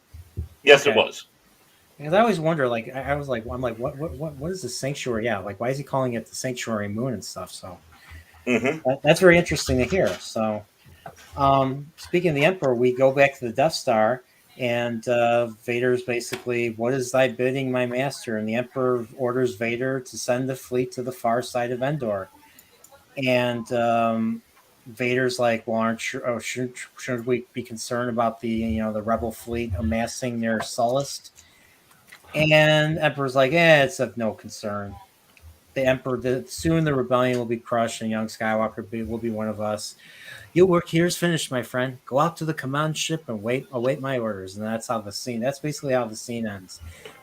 [SPEAKER 7] Yes,
[SPEAKER 2] Okay.
[SPEAKER 7] it was.
[SPEAKER 2] Because I always wonder, like, I'm like, what is the sanctuary? Yeah, like, why is he calling it the Sanctuary Moon and stuff? So that's very interesting to hear. So, speaking of the Emperor, we go back to the Death Star, and Vader's basically, "What is thy bidding, my master?" And the Emperor orders Vader to send the fleet to the far side of Endor, and Vader's like, "Well, shouldn't we be concerned about the rebel fleet amassing their Sullust?" And Emperor's like, it's of no concern. The Emperor, soon the rebellion will be crushed, and young Skywalker will be one of us. Your work here is finished, my friend. Go out to the command ship and await my orders. And that's basically how the scene ends.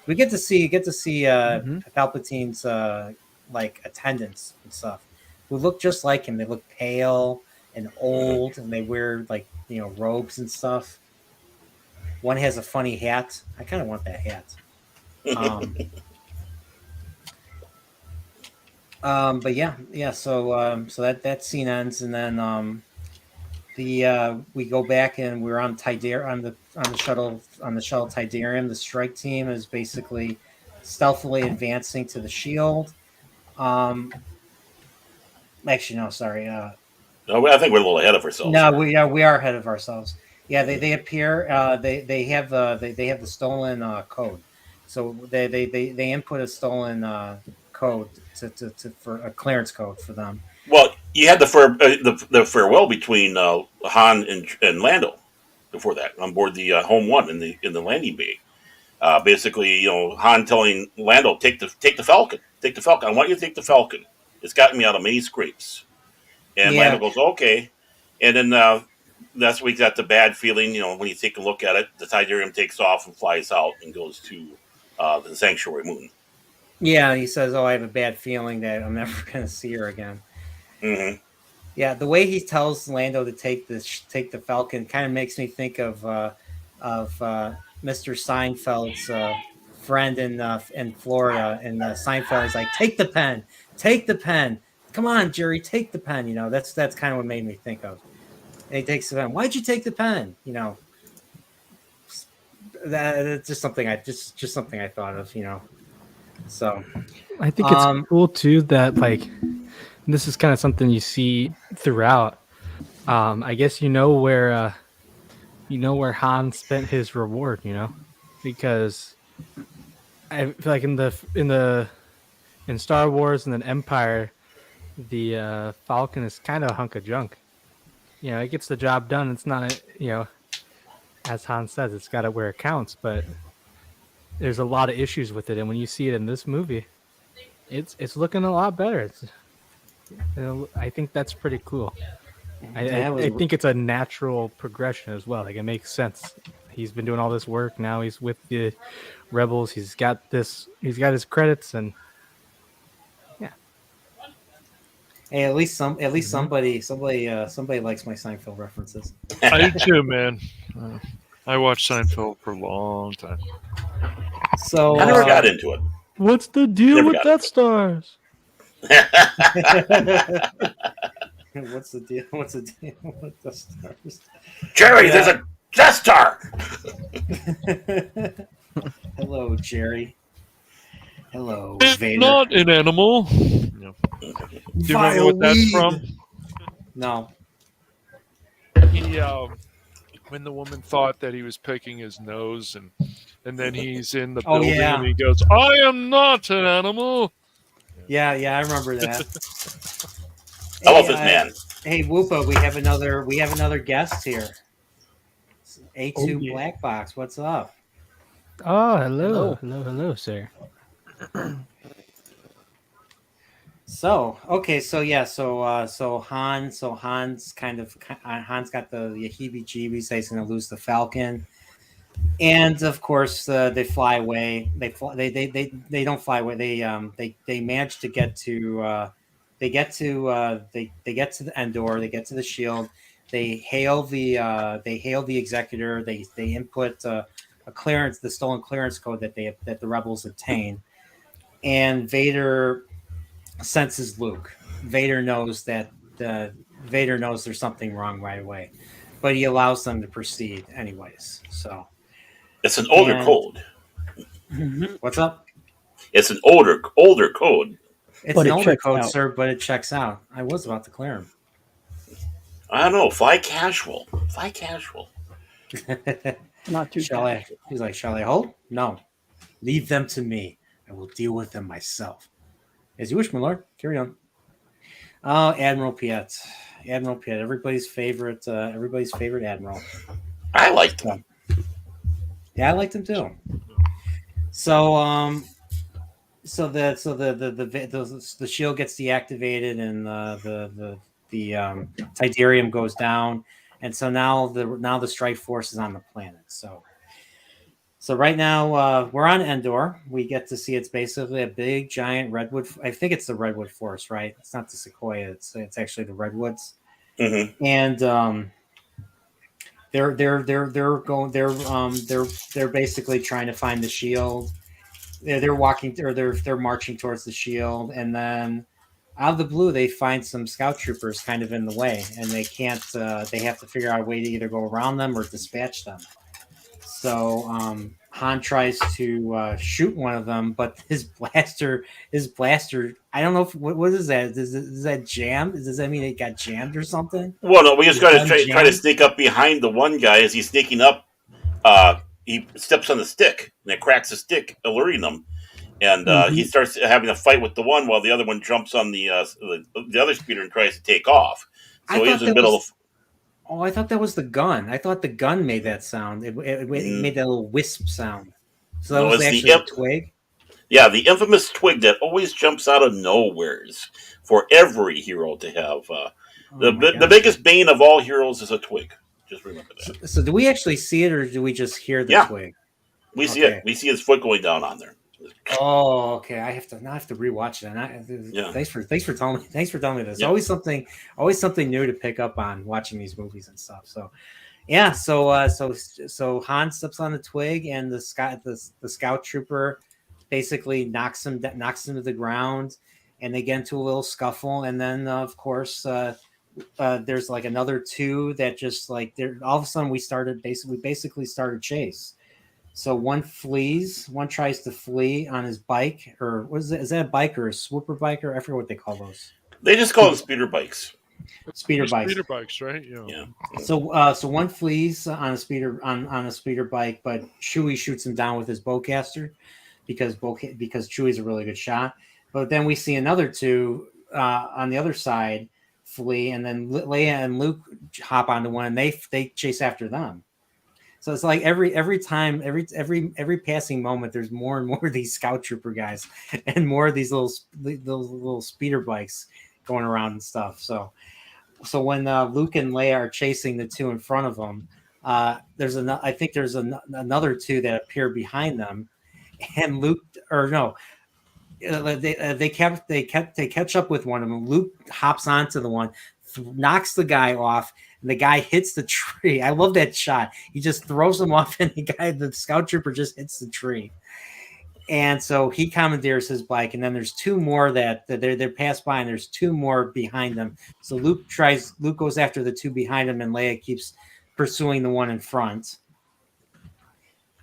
[SPEAKER 2] We get to see Palpatine's like attendants and stuff, who look just like him. They look pale and old, and they wear like robes and stuff. One has a funny hat. I kind of want that hat. But yeah. So that scene ends, and then we go back and we're on the shuttle Tidarium. The strike team is basically stealthily advancing to the shield. Actually, no, sorry.
[SPEAKER 7] No, I think we're a little ahead of ourselves.
[SPEAKER 2] No,
[SPEAKER 7] here.
[SPEAKER 2] we are ahead of ourselves. Yeah, they appear. They have the stolen code, so they input a stolen code for a clearance code for them.
[SPEAKER 7] Well, you had the farewell between Han and Lando before that on board the Home One in the landing bay. Basically, Han telling Lando, take the Falcon, take the Falcon. I want you to take the Falcon. It's gotten me out of many scrapes. And Lando goes, okay. And then that's when we got the bad feeling. When you take a look at it, the Tidarium takes off and flies out and goes to the Sanctuary Moon.
[SPEAKER 2] Yeah, he says, "Oh, I have a bad feeling that I'm never going to see her again."
[SPEAKER 7] Mm-hmm.
[SPEAKER 2] Yeah, the way he tells Lando to take the Falcon kind of makes me think of Mr. Seinfeld's friend in Florida, and Seinfeld is like, "Take the pen, take the pen. Come on, Jerry, take the pen." That's kind of what made me think of. And he takes the pen. Why'd you take the pen? That's just something just something I thought of. So
[SPEAKER 6] I think it's cool too that this is kind of something you see throughout. I guess where Han spent his reward. Because I feel like in Star Wars and then Empire, the Falcon is kind of a hunk of junk. It gets the job done. It's not as Han says, it's got it where it counts, but there's a lot of issues with it. And when you see it in this movie, it's looking a lot better. I think that's pretty cool. I think it's a natural progression as well. It makes sense. He's been doing all this work. Now he's with the rebels. He's got his credits, and yeah.
[SPEAKER 2] Hey, at least somebody likes my Seinfeld references.
[SPEAKER 4] I do too, man. I watched Seinfeld for a long time.
[SPEAKER 2] So
[SPEAKER 7] I never got into it.
[SPEAKER 6] What's the deal with Death Stars?
[SPEAKER 2] What's the deal? What's the deal with Death Stars?
[SPEAKER 7] Jerry, there's a Death Star.
[SPEAKER 2] Hello, Jerry. Hello,
[SPEAKER 4] It's
[SPEAKER 2] Vader.
[SPEAKER 4] not an animal. No. Do you remember what that's from?
[SPEAKER 2] No.
[SPEAKER 4] He, when the woman thought that he was picking his nose, and then he's in the building and he goes, "I am not an animal."
[SPEAKER 2] Yeah, I remember that.
[SPEAKER 7] Elephant Man.
[SPEAKER 2] Hey, Whoopa, we have another guest here. A2 Black Box, what's up?
[SPEAKER 6] Oh, hello, sir.
[SPEAKER 2] So Han's got the heebie-jeebies that he's going to lose the Falcon, and of course they fly away. They don't fly away. They manage to get to they get to the Endor. They get to the shield. They hail the executor. They input a clearance, the stolen clearance code that the rebels obtain, and Vader senses Luke. Vader knows there's something wrong right away, but he allows them to proceed anyways. So
[SPEAKER 7] it's an older code.
[SPEAKER 2] What's up?
[SPEAKER 7] It's an older code.
[SPEAKER 2] It's an older code, sir, but it checks out. I was about to clear him.
[SPEAKER 7] I don't know. Fly casual.
[SPEAKER 5] Not too
[SPEAKER 2] casual. He's like, shall I hold? No. Leave them to me. I will deal with them myself. As you wish, my lord. Carry on. Oh, Admiral Piet. Everybody's favorite admiral.
[SPEAKER 7] I liked him.
[SPEAKER 2] Yeah, I liked him too. So the shield gets deactivated and the Tidarium goes down, and so now the strike force is on the planet. So right now we're on Endor. We get to see it's basically a big giant redwood. I think it's the redwood forest, right? It's not the sequoia. It's actually the redwoods.
[SPEAKER 7] Mm-hmm.
[SPEAKER 2] And they're basically trying to find the shield. They're marching towards the shield, and then out of the blue, they find some scout troopers kind of in the way, and they can't. They have to figure out a way to either go around them or dispatch them. So Han tries to shoot one of them, but his blaster, I don't know what is that? Is that jammed? Does that mean it got jammed or something?
[SPEAKER 7] Well, no, we just got to try to
[SPEAKER 2] Jammed?
[SPEAKER 7] sneak up behind the one guy as he's sneaking up. He steps on the stick and it cracks the stick, alerting them. And he starts having a fight with the one while the other one jumps on the other speeder and tries to take off. So he's in the middle of.
[SPEAKER 2] Oh, I thought that was the gun. I thought the gun made that sound. It made that little wisp sound. So that was actually a twig?
[SPEAKER 7] Yeah, the infamous twig that always jumps out of nowheres for every hero to have. The biggest bane of all heroes is a twig. Just remember that.
[SPEAKER 2] So do we actually see it, or do we just hear the twig?
[SPEAKER 7] We see it. We see his foot going down on there.
[SPEAKER 2] Oh, okay. I have to rewatch it. Thanks for telling me. Thanks for telling me this. Yeah. Always something new to pick up on watching these movies and stuff. So, yeah. So Han steps on the twig, and the scout trooper basically knocks him to the ground, and they get into a little scuffle, and then of course there's like another two that just like all of a sudden we basically started chase. So one tries to flee on his bike, or what is it? Is that a bike or a swooper bike, or I forget what they call those.
[SPEAKER 7] They just call them speeder bikes.
[SPEAKER 2] Speeder bikes.
[SPEAKER 4] Speeder bikes, right? Yeah.
[SPEAKER 2] So one flees on a speeder bike, but Chewie shoots him down with his bowcaster because Chewie's a really good shot. But then we see another two on the other side flee, and then Leia and Luke hop onto one, and they chase after them. So it's like every passing moment, there's more and more of these scout trooper guys, and more of these little speeder bikes going around and stuff. So when Luke and Leia are chasing the two in front of them, there's another two that appear behind them, and they catch up with one of them. Luke hops onto the one, knocks the guy off. The guy hits the tree. I love that shot. He just throws him off, and the scout trooper just hits the tree. And so he commandeers his bike, and then there's two more that they're passed by, and there's two more behind them. So Luke goes after the two behind him, and Leia keeps pursuing the one in front.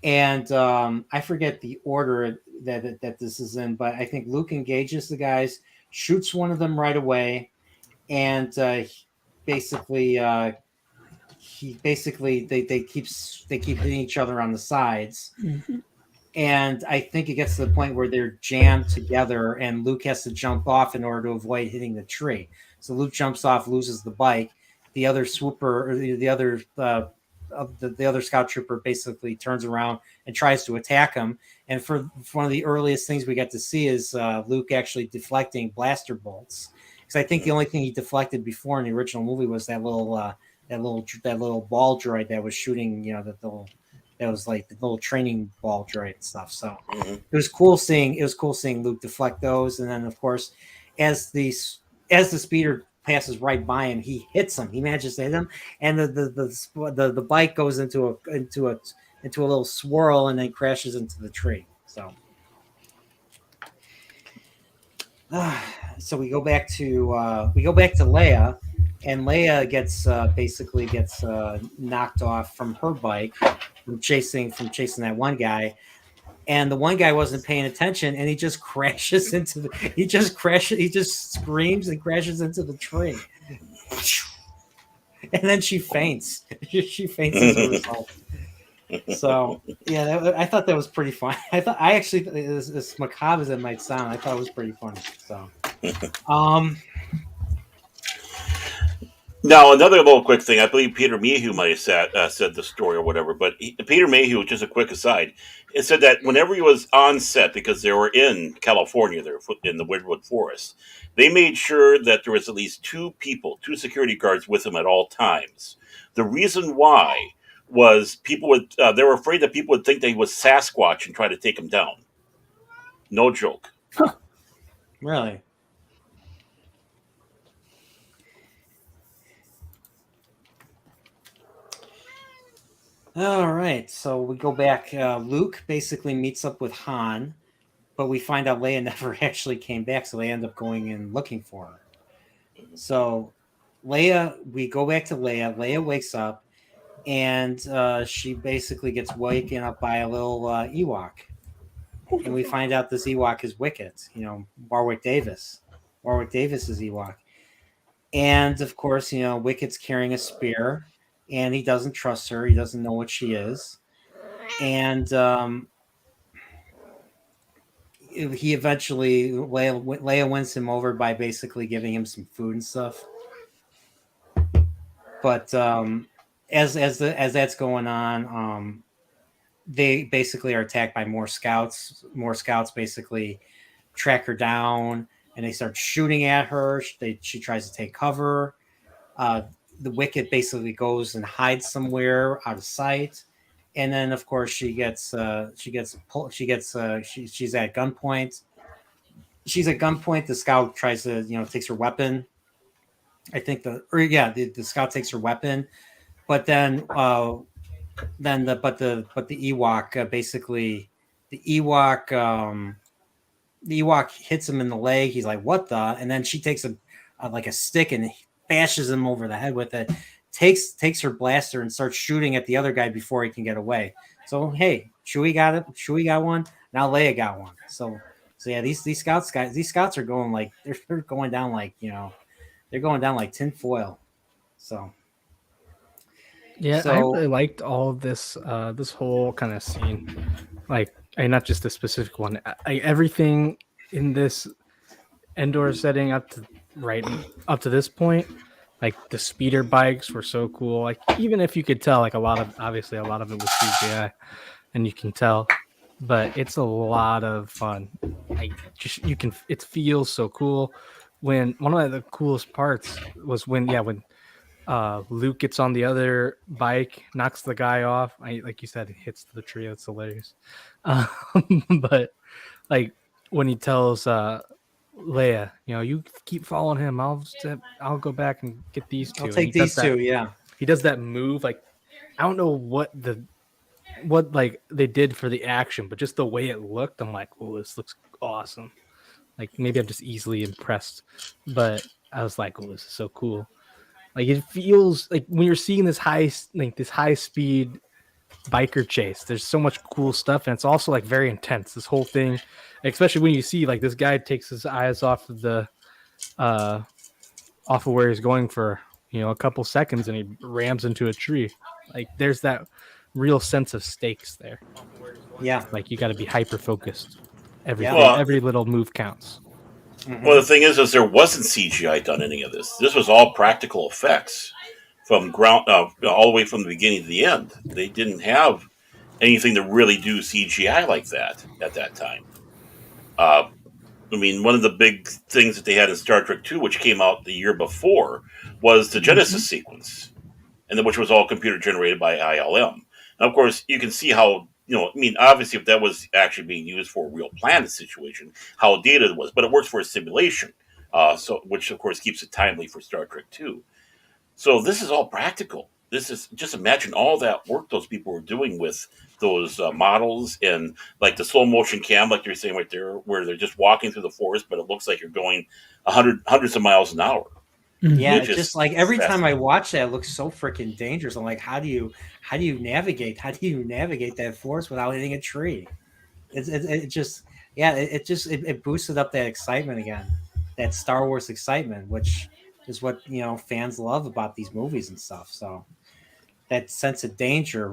[SPEAKER 2] And I forget the order that this is in, but I think Luke engages the guys, shoots one of them right away, and they keep hitting each other on the sides. Mm-hmm. And I think it gets to the point where they're jammed together, and Luke has to jump off in order to avoid hitting the tree. So Luke jumps off, loses the bike. The other swooper, or the other scout trooper, basically turns around and tries to attack him. And for one of the earliest things we get to see is Luke actually deflecting blaster bolts. Because I think the only thing he deflected before in the original movie was that little ball droid that was shooting, that was like the little training ball droid and stuff. So it was cool seeing Luke deflect those. And then of course, as the speeder passes right by him, he hits him. He manages to hit him, and the bike goes into a little swirl and then crashes into the tree. So we go back to Leia, and Leia gets knocked off from her bike from chasing that one guy, and the one guy wasn't paying attention, and he just crashes he just screams and crashes into the tree, and then she faints. She faints as a result. So yeah, I thought that was pretty fun. I actually, as macabre as it might sound, I thought it was pretty funny. So,
[SPEAKER 7] Now, another little quick thing. I believe Peter Mayhew might have said the story or whatever, but Peter Mayhew, just a quick aside, it said that whenever he was on set, because they were in California, they were in the Redwood Forest, they made sure that there was at least two security guards with him at all times. The reason why was they were afraid that people would think that he was Sasquatch and try to take him down. No joke.
[SPEAKER 2] Huh. Really? All right, so we go back. Luke basically meets up with Han, but we find out Leia never actually came back, so they end up going and looking for her. So we go back to Leia. Leia wakes up, and she basically gets waken up by a little Ewok. And we find out this Ewok is Wicket, Warwick Davis. Warwick Davis is Ewok. And, of course, Wicket's carrying a spear, and he doesn't trust her. He doesn't know what she is. And he eventually, Leia wins him over by basically giving him some food and stuff. But as that's going on, they basically are attacked by more scouts. More scouts basically track her down, and they start shooting at her. She tries to take cover. The Wicket basically goes and hides somewhere out of sight, and then of course she's at gunpoint. She's at gunpoint. The scout tries to takes her weapon. I think the scout takes her weapon, but then the Ewok basically the Ewok hits him in the leg. He's like, "What the?" And then she takes a stick and bashes him over the head with it. Takes her blaster and starts shooting at the other guy before he can get away. So hey, Chewie got it. Chewie got one. Now Leia got one. So yeah, these scouts are going like they're going down like they're going down like tin foil. So.
[SPEAKER 6] Yeah, I really liked all of this this whole kind of scene. Like, not just the specific one. Everything in this Endor setting up to this point, like the speeder bikes were so cool. Like, even if you could tell, like obviously a lot of it was CGI, and you can tell, but it's a lot of fun. It feels so cool. When one of the coolest parts was when Luke gets on the other bike, knocks the guy off. Like you said, it hits the tree. It's hilarious. But like when he tells Leia, you keep following him. I'll go back and get these two.
[SPEAKER 2] I'll take these two. Yeah.
[SPEAKER 6] He does that move. Like, I don't know what like they did for the action, but just the way it looked, I'm like, oh, this looks awesome. Like, maybe I'm just easily impressed, but I was like, oh, this is so cool. Like, it feels like when you're seeing this high speed biker chase, there's so much cool stuff, and it's also like very intense. This whole thing, especially when you see like this guy takes his eyes off of where he's going for a couple seconds, and he rams into a tree. Like, there's that real sense of stakes there.
[SPEAKER 2] Yeah,
[SPEAKER 6] like you got to be hyper focused. Every little move counts.
[SPEAKER 7] Mm-hmm. Well, the thing is there wasn't CGI done any of this. This was all practical effects from ground all the way from the beginning to the end. They didn't have anything to really do CGI like that at that time. I mean, one of the big things that they had in Star Trek II, which came out the year before, was the Genesis sequence, and which was all computer generated by ILM. And of course, you can see how. Obviously, if that was actually being used for a real planet situation, how dated it was, but it works for a simulation, which of course keeps it timely for Star Trek II. So this is all practical. This is just imagine all that work those people were doing with those models and like the slow motion cam, like you're saying right there, where they're just walking through the forest, but it looks like you're going hundreds of miles an hour.
[SPEAKER 2] Yeah, it's just like every time I watch that, it looks so freaking dangerous. I'm like, how do you navigate? How do you navigate that forest without hitting a tree? It boosted up that excitement again, that Star Wars excitement, which is what fans love about these movies and stuff. So that sense of danger,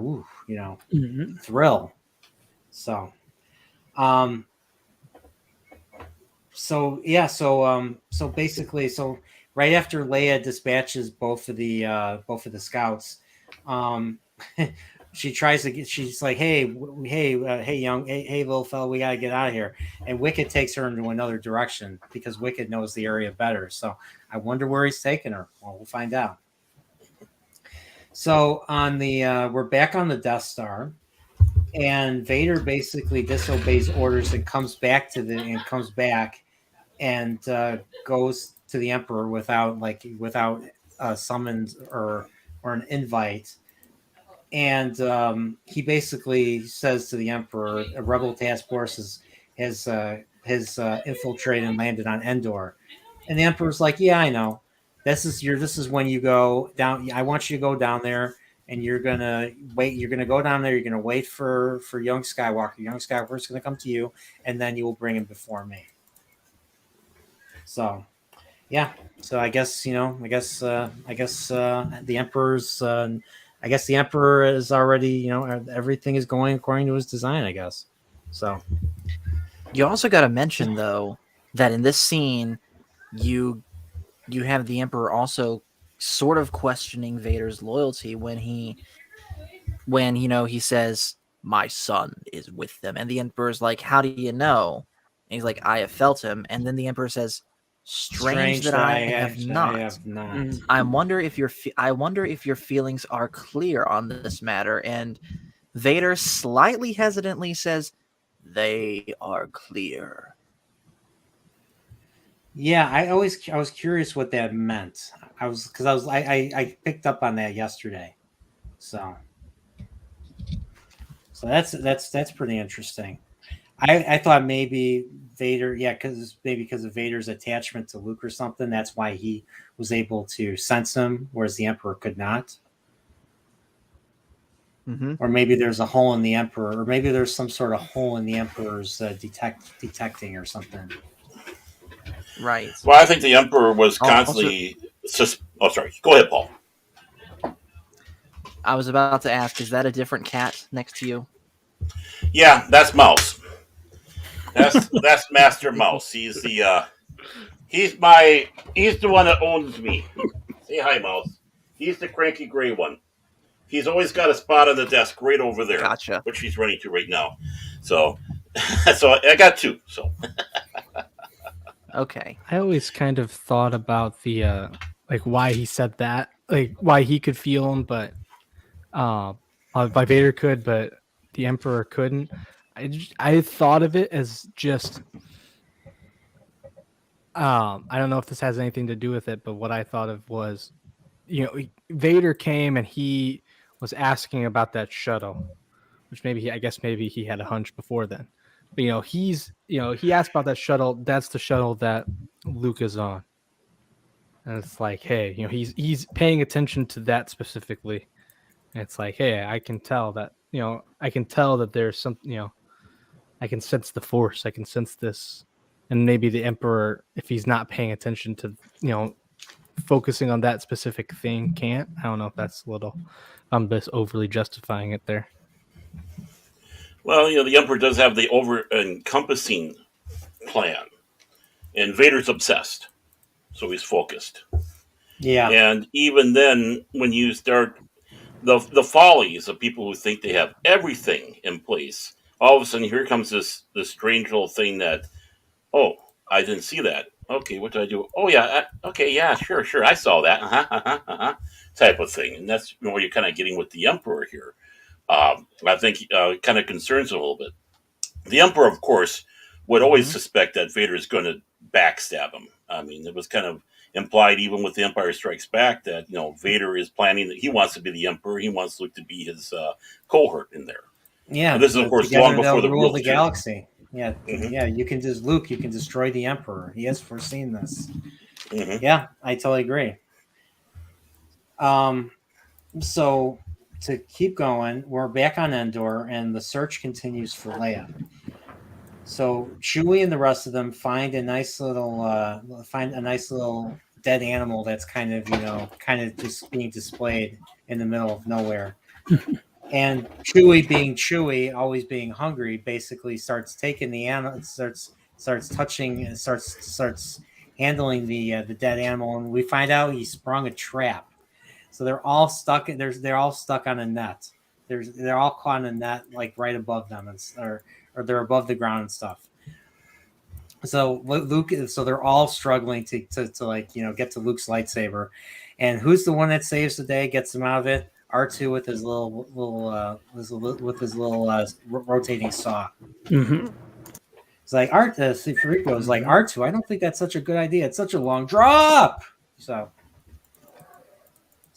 [SPEAKER 2] thrill. So, basically, right after Leia dispatches both of the scouts, she's like, hey, little fella, we gotta get out of here. And Wicket takes her into another direction because Wicket knows the area better. So I wonder where he's taking her. Well, we'll find out. So we're back on the Death Star, and Vader basically disobeys orders and comes back and goes to the Emperor without a summons or an invite. And he basically says to the Emperor, a rebel task force has infiltrated and landed on Endor. And the Emperor's like, yeah, I know. This is when you go down. I want you to go down there, and you're gonna wait. You're gonna go down there. You're gonna wait for young Skywalker. Young Skywalker's gonna come to you, and then you will bring him before me. So, yeah. So I guess the Emperor's. I guess the Emperor is already. Everything is going according to his design. I guess. So.
[SPEAKER 3] You also got to mention though that in this scene, you have the Emperor also sort of questioning Vader's loyalty when he says, "My son is with them," and the Emperor's like, "How do you know?" And he's like, "I have felt him." And then the Emperor says, "Strange that I have not."
[SPEAKER 2] I have not.
[SPEAKER 3] I wonder if your feelings are clear on this matter. And Vader slightly hesitantly says, "They are clear."
[SPEAKER 2] Yeah, I was curious what that meant. I picked up on that yesterday, so that's pretty interesting. I thought maybe Vader, yeah, because of Vader's attachment to Luke or something. That's why he was able to sense him, whereas the Emperor could not.
[SPEAKER 3] Mm-hmm.
[SPEAKER 2] Or maybe there's a hole in the Emperor, or maybe there's some sort of hole in the Emperor's detecting or something.
[SPEAKER 3] Right.
[SPEAKER 7] Well, I think the Emperor was constantly. Sorry. Go ahead, Paul.
[SPEAKER 3] I was about to ask, is that a different cat next to you?
[SPEAKER 7] Yeah, that's Mouse. That's Master Mouse. He's the he's the one that owns me. Say hi, Mouse. He's the cranky gray one. He's always got a spot on the desk right over there,
[SPEAKER 3] Gotcha.
[SPEAKER 7] which he's running to right now. So, so I got two. So.
[SPEAKER 3] Okay.
[SPEAKER 6] I always kind of thought about the like why he said that, like why he could feel him, but why Vader could, but the Emperor couldn't. I thought of it as just I don't know if this has anything to do with it, but what I thought of was, Vader came and he was asking about that shuttle, which maybe he had a hunch before then. But he asked about that shuttle. That's the shuttle that Luke is on, and it's like, hey, he's paying attention to that specifically. And it's like, hey, I can tell that there's some, I can sense the Force. I can sense this, and maybe the Emperor, if he's not paying attention to, focusing on that specific thing, can't. I don't know if that's a little. I'm just overly justifying it there.
[SPEAKER 7] Well, the Emperor does have the over-encompassing plan, and Vader's obsessed, so he's focused.
[SPEAKER 2] Yeah.
[SPEAKER 7] And even then, when you start the follies of people who think they have everything in place, all of a sudden here comes this strange little thing that, oh, I didn't see that. Okay, what did I do? Oh yeah, okay, yeah, sure, I saw that. Type of thing, and that's what you're kind of getting with the Emperor here. I think kind of concerns a little bit. The Emperor, of course, would always suspect that Vader is going to backstab him. I mean, it was kind of implied even with The Empire Strikes Back that Vader is planning that he wants to be the Emperor. He wants Luke to be his cohort in there.
[SPEAKER 2] Yeah,
[SPEAKER 7] and this is of course long before the
[SPEAKER 2] rule of the
[SPEAKER 7] too.
[SPEAKER 2] galaxy. Yeah, yeah. You can you can destroy the Emperor. He has foreseen this. Yeah, I totally agree. So to keep going, we're back on Endor, and the search continues for Leia. So Chewie and the rest of them find a nice little dead animal that's kind of just being displayed in the middle of nowhere. And Chewie, being Chewie, always being hungry, basically starts taking the animal, starts touching, and starts handling the dead animal, and we find out he sprung a trap. So they're all stuck. They're all stuck on a net. They're all caught in a net, like right above them, or they're above the ground and stuff. So they're all struggling to get to Luke's lightsaber, and who's the one that saves the day, gets them out of it? R2 with his little rotating saw.
[SPEAKER 5] Mm-hmm.
[SPEAKER 2] It's like C-3PO is like, R2, I don't think that's such a good idea. It's such a long drop. So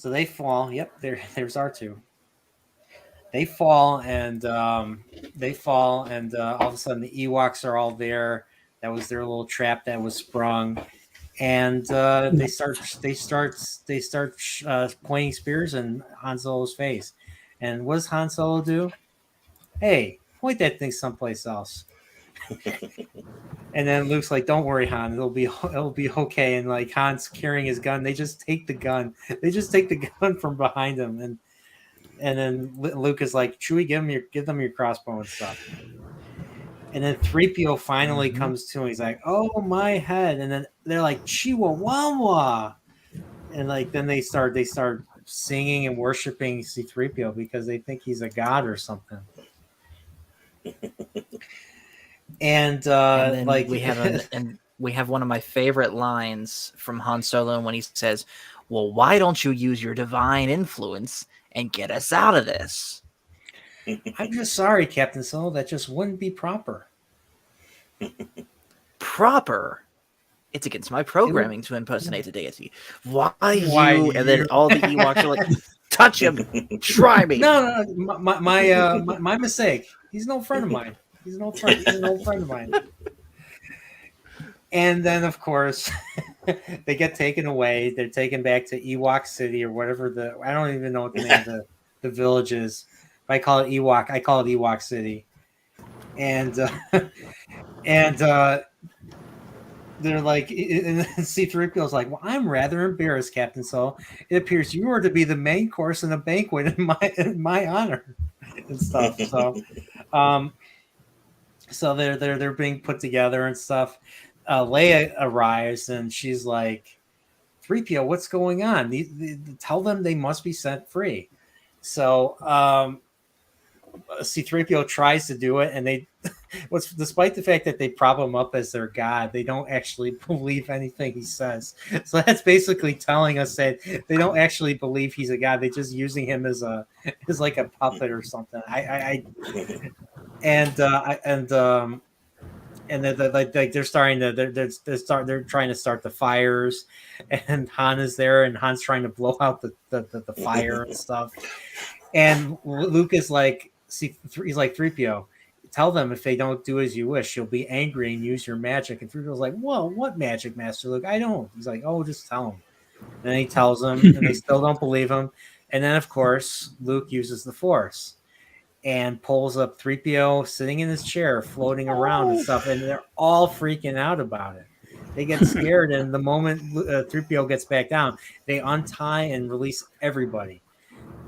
[SPEAKER 2] they fall. Yep, there's R2. they fall, and all of a sudden the Ewoks are all there. That was their little trap that was sprung, and they start pointing spears in Han Solo's face. And what does Han Solo do? Hey, point that thing someplace else. And then Luke's like, "Don't worry, Han. It'll be okay." And like Han's carrying his gun, they just take the gun. They just take the gun from behind him, and then Luke is like, "Chewie, give them your crossbow and stuff." And then 3PO finally comes to him. He's like, "Oh, my head!" And then they're like, "Chihuahua!" And like then they start singing and worshiping C3PO because they think he's a god or something. And
[SPEAKER 3] then
[SPEAKER 2] like
[SPEAKER 3] we have one of my favorite lines from Han Solo when he says, "Well, why don't you use your divine influence and get us out of this?"
[SPEAKER 2] I'm just sorry, Captain Solo. That just wouldn't be proper.
[SPEAKER 3] Proper? It's against my programming to impersonate a deity. Why
[SPEAKER 2] you?
[SPEAKER 3] And then all the Ewoks are like, "Touch him, try me."
[SPEAKER 2] No, my mistake. He's no friend of mine. He's an old friend of mine. And then, of course, they get taken away. They're taken back to Ewok City or whatever I don't even know what the name of the village is. If I call it Ewok, I call it Ewok City. And they're like, and C-3PO's like, "Well, I'm rather embarrassed, Captain Solo. It appears you are to be the main course in a banquet in my honor," and stuff. So they're being put together and stuff. Leia arrives and she's like, "3PO, what's going on? Tell them they must be set free." So C-3PO tries to do it, and despite the fact that they prop him up as their god, they don't actually believe anything he says. So that's basically telling us that they don't actually believe he's a god. They're just using him as like a puppet or something. And they're trying to start the fires, and Han is there, and Han's trying to blow out the fire and stuff. And Luke is like, he's like, "3PO, tell them if they don't do as you wish, you'll be angry and use your magic." And 3PO's like, "Whoa, what magic, Master Luke? I don't." He's like, "Oh, just tell them." And then he tells them, and they still don't believe him. And then, of course, Luke uses the Force and pulls up 3PO sitting in his chair, floating around and stuff, and they're all freaking out about it. They get scared, and the moment 3PO gets back down, they untie and release everybody.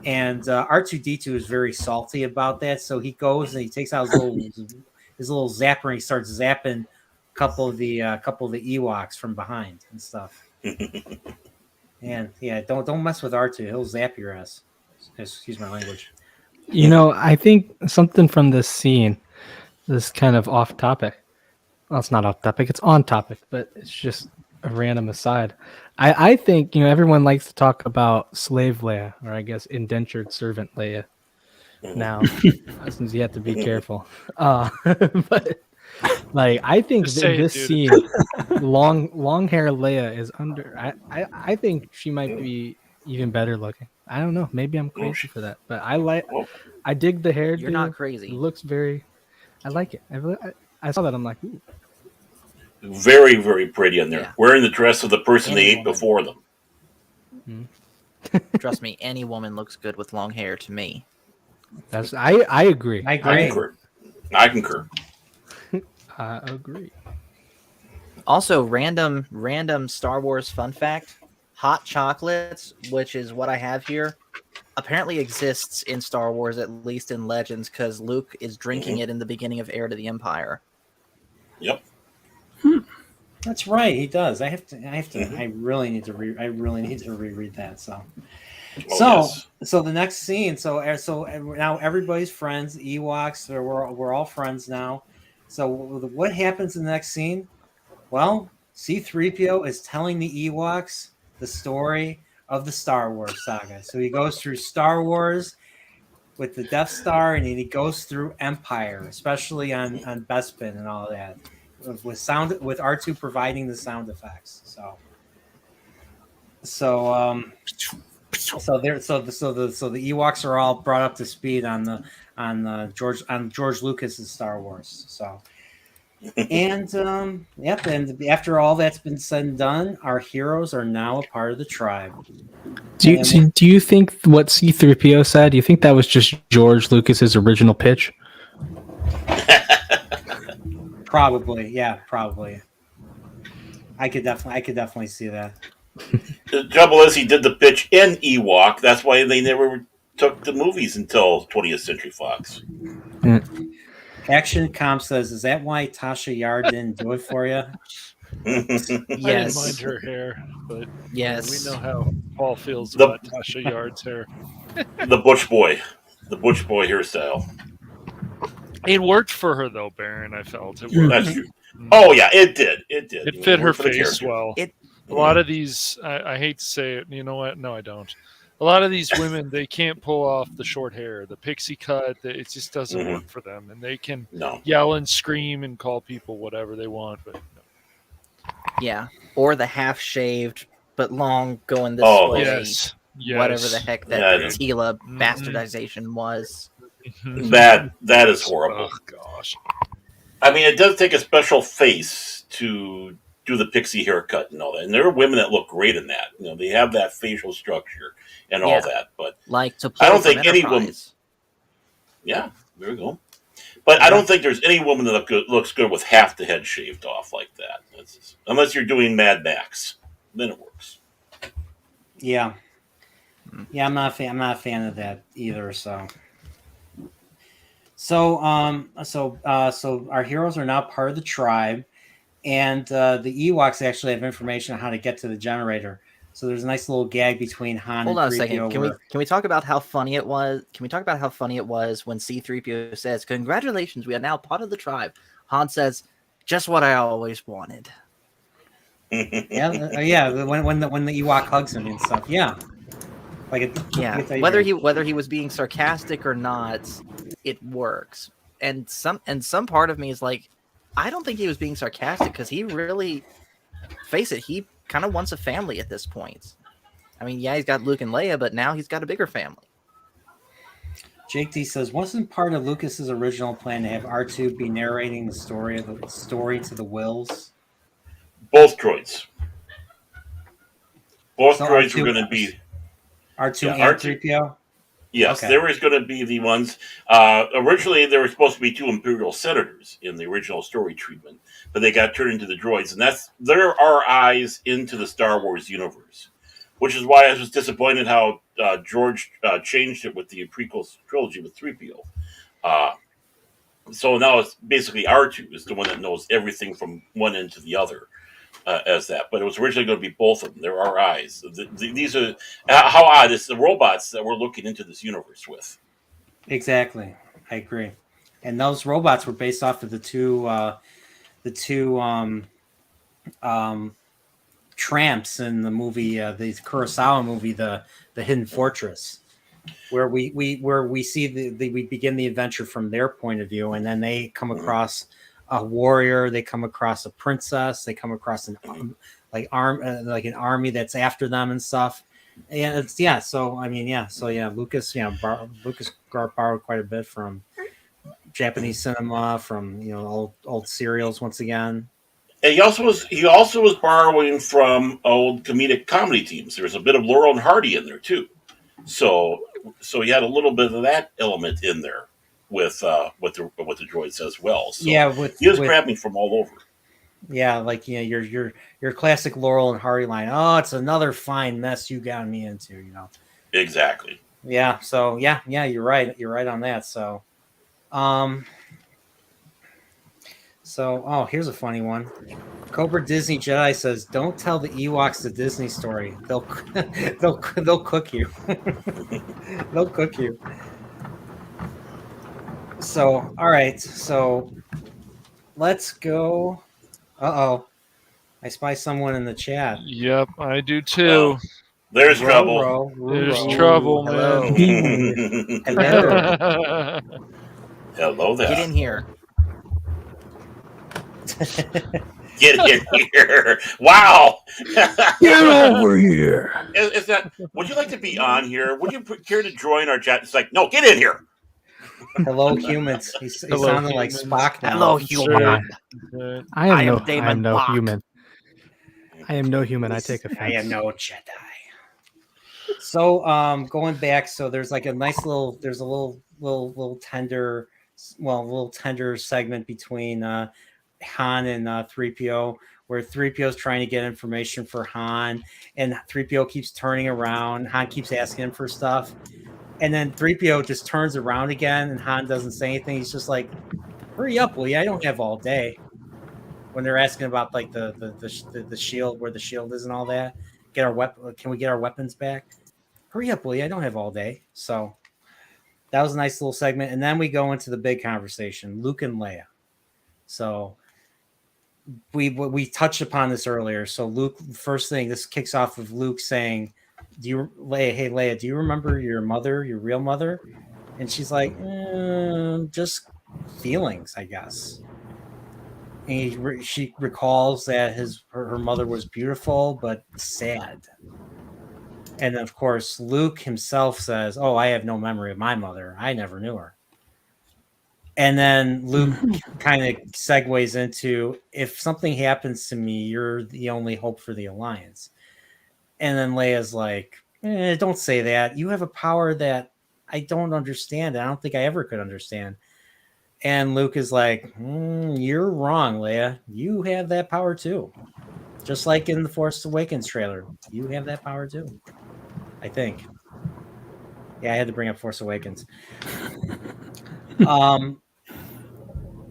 [SPEAKER 2] And R2-D2 is very salty about that, so he goes and he takes out his little zapper and he starts zapping a couple of the Ewoks from behind and stuff. And yeah, don't mess with R2; he'll zap your ass. Excuse my language.
[SPEAKER 6] You know, I think something from this scene, this kind of off topic. Well, it's not off topic; it's on topic, but it's just a random aside. I think, everyone likes to talk about slave Leia, or I guess indentured servant Leia. Now, since you have to be careful, but like I think this scene, long hair Leia is under. I think she might be even better looking. I don't know. Maybe I'm crazy for that, but I dig the hair.
[SPEAKER 3] You're not crazy.
[SPEAKER 6] It looks very. I like it. I saw that. I'm like, ooh.
[SPEAKER 7] Very, very pretty in there.
[SPEAKER 3] Yeah.
[SPEAKER 7] Wearing the dress of the person they ate before them.
[SPEAKER 3] Trust me, any woman looks good with long hair to me.
[SPEAKER 6] I agree.
[SPEAKER 2] I agree.
[SPEAKER 7] I concur.
[SPEAKER 6] I agree.
[SPEAKER 3] Also, random Star Wars fun fact: hot chocolates, which is what I have here, apparently exists in Star Wars, at least in Legends, because Luke is drinking it in the beginning of Heir to the Empire.
[SPEAKER 7] Yep.
[SPEAKER 2] That's right. He does. I have to. I really need to reread that. So the next scene. So now everybody's friends. Ewoks. We're all friends now. So what happens in the next scene? Well, C-3PO is telling the Ewoks the story of the Star Wars saga. So he goes through Star Wars with the Death Star, and he goes through Empire, especially on Bespin and all that. With R2 providing the sound effects. So So the Ewoks are all brought up to speed on George Lucas's Star Wars. So, and yep, and after all that's been said and done, our heroes are now a part of the tribe.
[SPEAKER 6] Do you think what C-3PO said? Do you think that was just George Lucas's original pitch?
[SPEAKER 2] Probably, yeah, probably. I could definitely see that.
[SPEAKER 7] The trouble is, he did the pitch in Ewok. That's why they never took the movies until 20th Century Fox.
[SPEAKER 2] Action Comp says, "Is that why Tasha Yar didn't do it for you?"
[SPEAKER 4] I didn't
[SPEAKER 3] Yes.
[SPEAKER 4] mind her hair, but
[SPEAKER 3] Yes.
[SPEAKER 4] we know how Paul feels about Tasha Yard's hair.
[SPEAKER 7] The Butch Boy hairstyle.
[SPEAKER 4] It worked for her though, Baron. I felt it worked.
[SPEAKER 7] That's true. Oh yeah, it did. It did.
[SPEAKER 4] It fit her
[SPEAKER 7] worked for the
[SPEAKER 4] face
[SPEAKER 7] character.
[SPEAKER 4] well.
[SPEAKER 3] It-
[SPEAKER 4] A lot of these, I hate to say it. You know what? No, I don't. A lot of these women, they can't pull off the short hair, the pixie cut. It just doesn't work for them, and they can
[SPEAKER 7] No.
[SPEAKER 4] yell and scream and call people whatever they want, but no.
[SPEAKER 3] Yeah, or the half-shaved but long going this
[SPEAKER 7] Oh,
[SPEAKER 3] way.
[SPEAKER 4] Yes.
[SPEAKER 3] Whatever the heck that
[SPEAKER 7] Yeah,
[SPEAKER 3] Tila bastardization was.
[SPEAKER 7] That is horrible.
[SPEAKER 4] Oh gosh.
[SPEAKER 7] I mean, it does take a special face to do the pixie haircut and all that. And there are women that look great in that. You know, they have that facial structure and all
[SPEAKER 3] Yeah.
[SPEAKER 7] that. But
[SPEAKER 3] Like to
[SPEAKER 7] I don't
[SPEAKER 3] pull
[SPEAKER 7] think
[SPEAKER 3] from
[SPEAKER 7] any woman.
[SPEAKER 3] Enterprise.
[SPEAKER 7] Yeah, there we go. But I don't think there's any woman that looks good with half the head shaved off like that. Unless you're doing Mad Max, then it works.
[SPEAKER 2] Yeah, I'm not a fan of that either. So our heroes are now part of the tribe, and the Ewoks actually have information on how to get to the generator. So there's a nice little gag between Han
[SPEAKER 3] Hold
[SPEAKER 2] and
[SPEAKER 3] on a second.
[SPEAKER 2] 3PO.
[SPEAKER 3] Can we talk about how funny it was? Can we talk about how funny it was when C-3PO says, "Congratulations, we are now part of the tribe." Han says, "Just what I always wanted."
[SPEAKER 2] Yeah. When the Ewok hugs him and stuff. Yeah.
[SPEAKER 3] Whether he was being sarcastic or not, it works. And some part of me is like, I don't think he was being sarcastic, because he really, face it, he kind of wants a family at this point. I mean, yeah, he's got Luke and Leia, but now he's got a bigger family.
[SPEAKER 2] Jake D says, wasn't part of Lucas's original plan to have R2 be narrating the story to the Wills?
[SPEAKER 7] Both droids. Both
[SPEAKER 2] So
[SPEAKER 7] droids
[SPEAKER 2] R2
[SPEAKER 7] were going to be...
[SPEAKER 2] R2
[SPEAKER 7] Yeah,
[SPEAKER 2] and
[SPEAKER 7] R2
[SPEAKER 2] 3PO?
[SPEAKER 7] Yes,
[SPEAKER 2] Okay.
[SPEAKER 7] there was going to be the ones. Originally, there were supposed to be 2 Imperial senators in the original story treatment, but they got turned into the droids, and there are eyes into the Star Wars universe, which is why I was disappointed how George changed it with the prequel trilogy with 3PO. So now it's basically R2 is the one that knows everything from one end to the other. As that, but it was originally going to be both of them. There are eyes. These are how odd it's the robots that we're looking into this universe with.
[SPEAKER 2] Exactly. I agree. And those robots were based off of the two tramps in the movie, the Kurosawa movie, the Hidden Fortress, where we see we begin the adventure from their point of view, and then they come across a warrior, they come across a princess, they come across an army that's after them and stuff. And Lucas borrowed quite a bit from Japanese cinema, from old serials once again.
[SPEAKER 7] And he also was borrowing from old comedic comedy teams. There's a bit of Laurel and Hardy in there too. So he had a little bit of that element in there with the droids as well. So
[SPEAKER 2] he was
[SPEAKER 7] grabbing from all over.
[SPEAKER 2] Yeah, your classic Laurel and Hardy line. Oh, it's another fine mess you got me into.
[SPEAKER 7] Exactly.
[SPEAKER 2] Yeah. So yeah, you're right. You're right on that. So, here's a funny one. Cobra Disney Jedi says, "Don't tell the Ewoks the Disney story. They'll cook you. They'll cook you." So, all right. So, let's go. I spy someone in the chat.
[SPEAKER 4] Yep, I do too.
[SPEAKER 7] There's trouble.
[SPEAKER 4] There's trouble, man.
[SPEAKER 7] Hello there.
[SPEAKER 3] Get in here.
[SPEAKER 7] Get in here! Wow!
[SPEAKER 6] Get over here!
[SPEAKER 7] Is that? Would you like to be on here? Would you care to join our chat? It's like, no, get in here.
[SPEAKER 2] Hello, humans. He's sounding like
[SPEAKER 4] humans.
[SPEAKER 2] Spock now.
[SPEAKER 3] Hello,
[SPEAKER 4] Sure.
[SPEAKER 3] human.
[SPEAKER 4] Right.
[SPEAKER 6] I am
[SPEAKER 3] Damon
[SPEAKER 6] no
[SPEAKER 3] Bach.
[SPEAKER 6] human. I am no human. I take offense.
[SPEAKER 2] I am no Jedi. So, going back, so there's like a nice little tender segment between Han and 3PO, where 3PO is trying to get information for Han, and 3PO keeps turning around. Han keeps asking him for stuff, and then 3PO just turns around again, and Han doesn't say anything. He's just like, "Hurry up, will you? I don't have all day." When they're asking about like the shield, where the shield is and all that, get our weapon. Can we get our weapons back? Hurry up, will you? I don't have all day. So that was a nice little segment, and then we go into the big conversation: Luke and Leia. So we touched upon this earlier. So Luke, first thing, this kicks off with Luke saying, hey Leia, do you remember your mother, your real mother? And she's like, just feelings, I guess. And she recalls that her mother was beautiful but sad. And of course, Luke himself says, "Oh, I have no memory of my mother. I never knew her." And then Luke kind of segues into, if something happens to me, you're the only hope for the Alliance. And then Leia's like, don't say that. You have a power that I don't understand. I don't think I ever could understand. And Luke is like, you're wrong, Leia. You have that power too. Just like in the Force Awakens trailer. You have that power too. I think. Yeah, I had to bring up Force Awakens.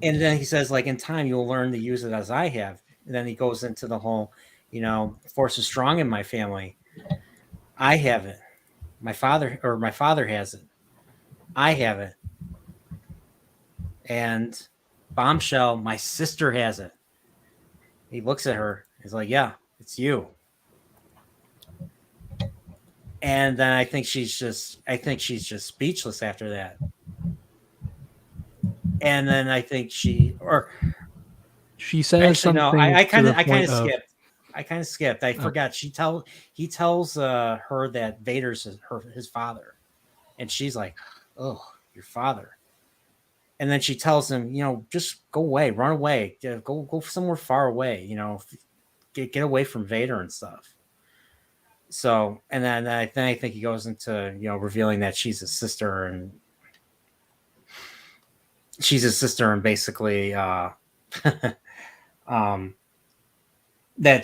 [SPEAKER 2] And then he says, like, in time, you'll learn to use it as I have. And then he goes into the whole, Force is strong in my family. I have it. My father has it. I have it. And bombshell, my sister has it. He looks at her. He's like, yeah, it's you. And then I think she's just speechless after that. And then I think she
[SPEAKER 6] says
[SPEAKER 2] actually,
[SPEAKER 6] something.
[SPEAKER 2] No, I kind of skipped. I forgot. He tells her that Vader's his father, and she's like, "Oh, your father." And then she tells him, just go away, run away, go somewhere far away, get away from Vader and stuff. So, and then I think he goes into revealing that she's his sister, and basically that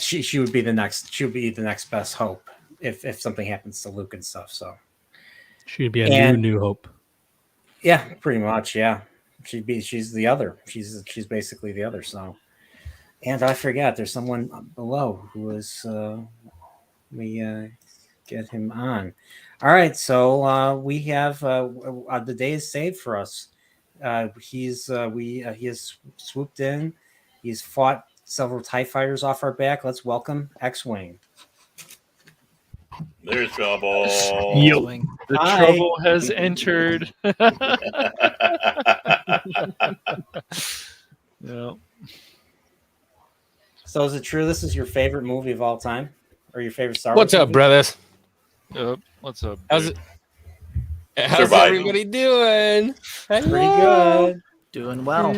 [SPEAKER 2] she would be the next best hope if something happens to Luke and stuff. So
[SPEAKER 6] she'd be a new hope.
[SPEAKER 2] Yeah, pretty much. Yeah, she's the other. She's basically the other. So, and I forgot there's someone below who is we get him on. All right, so we have the day is saved for us. He has swooped in. He's fought several TIE fighters off our back. Let's welcome X-Wing.
[SPEAKER 7] There's trouble.
[SPEAKER 4] The trouble has entered. Yeah.
[SPEAKER 2] So is it true this is your favorite movie of all time? Or your favorite Star Wars
[SPEAKER 8] What's up,
[SPEAKER 2] movie?
[SPEAKER 8] brothers?
[SPEAKER 4] Yep. What's up?
[SPEAKER 8] How's
[SPEAKER 7] Surviving.
[SPEAKER 8] everybody doing?
[SPEAKER 2] Pretty good.
[SPEAKER 3] Doing well.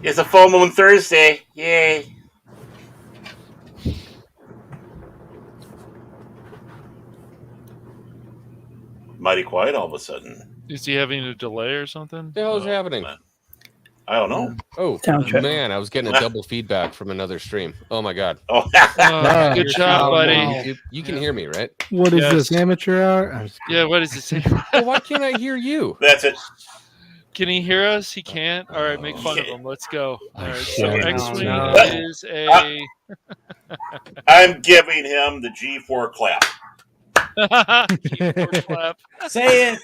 [SPEAKER 7] It's a full moon Thursday. Yay. Mighty quiet all of a sudden.
[SPEAKER 4] Is he having a delay or something?
[SPEAKER 8] What the hell is happening?
[SPEAKER 7] I don't know.
[SPEAKER 8] Oh,
[SPEAKER 5] Soundtrack.
[SPEAKER 8] man, I was getting a double feedback from another stream. Oh, my God.
[SPEAKER 7] Oh,
[SPEAKER 4] Oh, good job, buddy.
[SPEAKER 8] You can hear me, right?
[SPEAKER 6] What is
[SPEAKER 4] Yes.
[SPEAKER 6] this, amateur hour? I'm just
[SPEAKER 4] Yeah, what does it say?
[SPEAKER 8] Well, why can't I hear you?
[SPEAKER 7] that's it.
[SPEAKER 4] Can he hear us? He can't. All right, make fun of him. Let's go. All right, so
[SPEAKER 6] Oh,
[SPEAKER 4] X-Wing
[SPEAKER 2] no.
[SPEAKER 4] is a.
[SPEAKER 7] I'm giving him the G4 clap.
[SPEAKER 4] Keyboard clap.
[SPEAKER 2] Say it.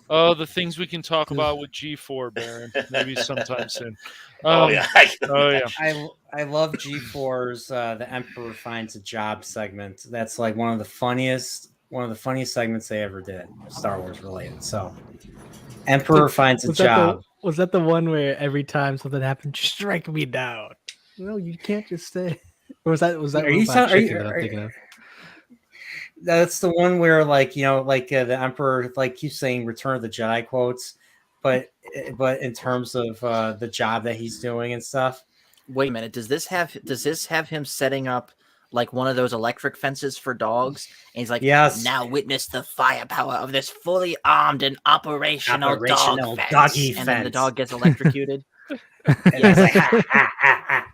[SPEAKER 4] Oh, the things we can talk about with G4, Baron. Maybe sometime soon.
[SPEAKER 7] Oh, yeah.
[SPEAKER 4] Oh yeah.
[SPEAKER 2] I love G4's The Emperor Finds a Job segment. That's like one of the funniest segments they ever did, Star Wars related. So Emperor finds a job.
[SPEAKER 6] Was that the one where every time something happened, strike me down? No, you can't just say. Or was that
[SPEAKER 2] Are you
[SPEAKER 6] Robot
[SPEAKER 2] are you-
[SPEAKER 6] Chicken that I'm
[SPEAKER 2] are-
[SPEAKER 6] thinking of?
[SPEAKER 2] That's the one where, like, the Emperor like keeps saying "Return of the Jedi" quotes, but in terms of the job that he's doing and stuff.
[SPEAKER 3] Wait a minute. Does this have him setting up like one of those electric fences for dogs? And he's like,
[SPEAKER 2] Yes.
[SPEAKER 3] now witness the firepower of this fully armed and operational dog fence.
[SPEAKER 2] doggy
[SPEAKER 3] And then the
[SPEAKER 2] fence.
[SPEAKER 3] dog gets electrocuted.
[SPEAKER 2] And he's like, ha, ha, ha, ha.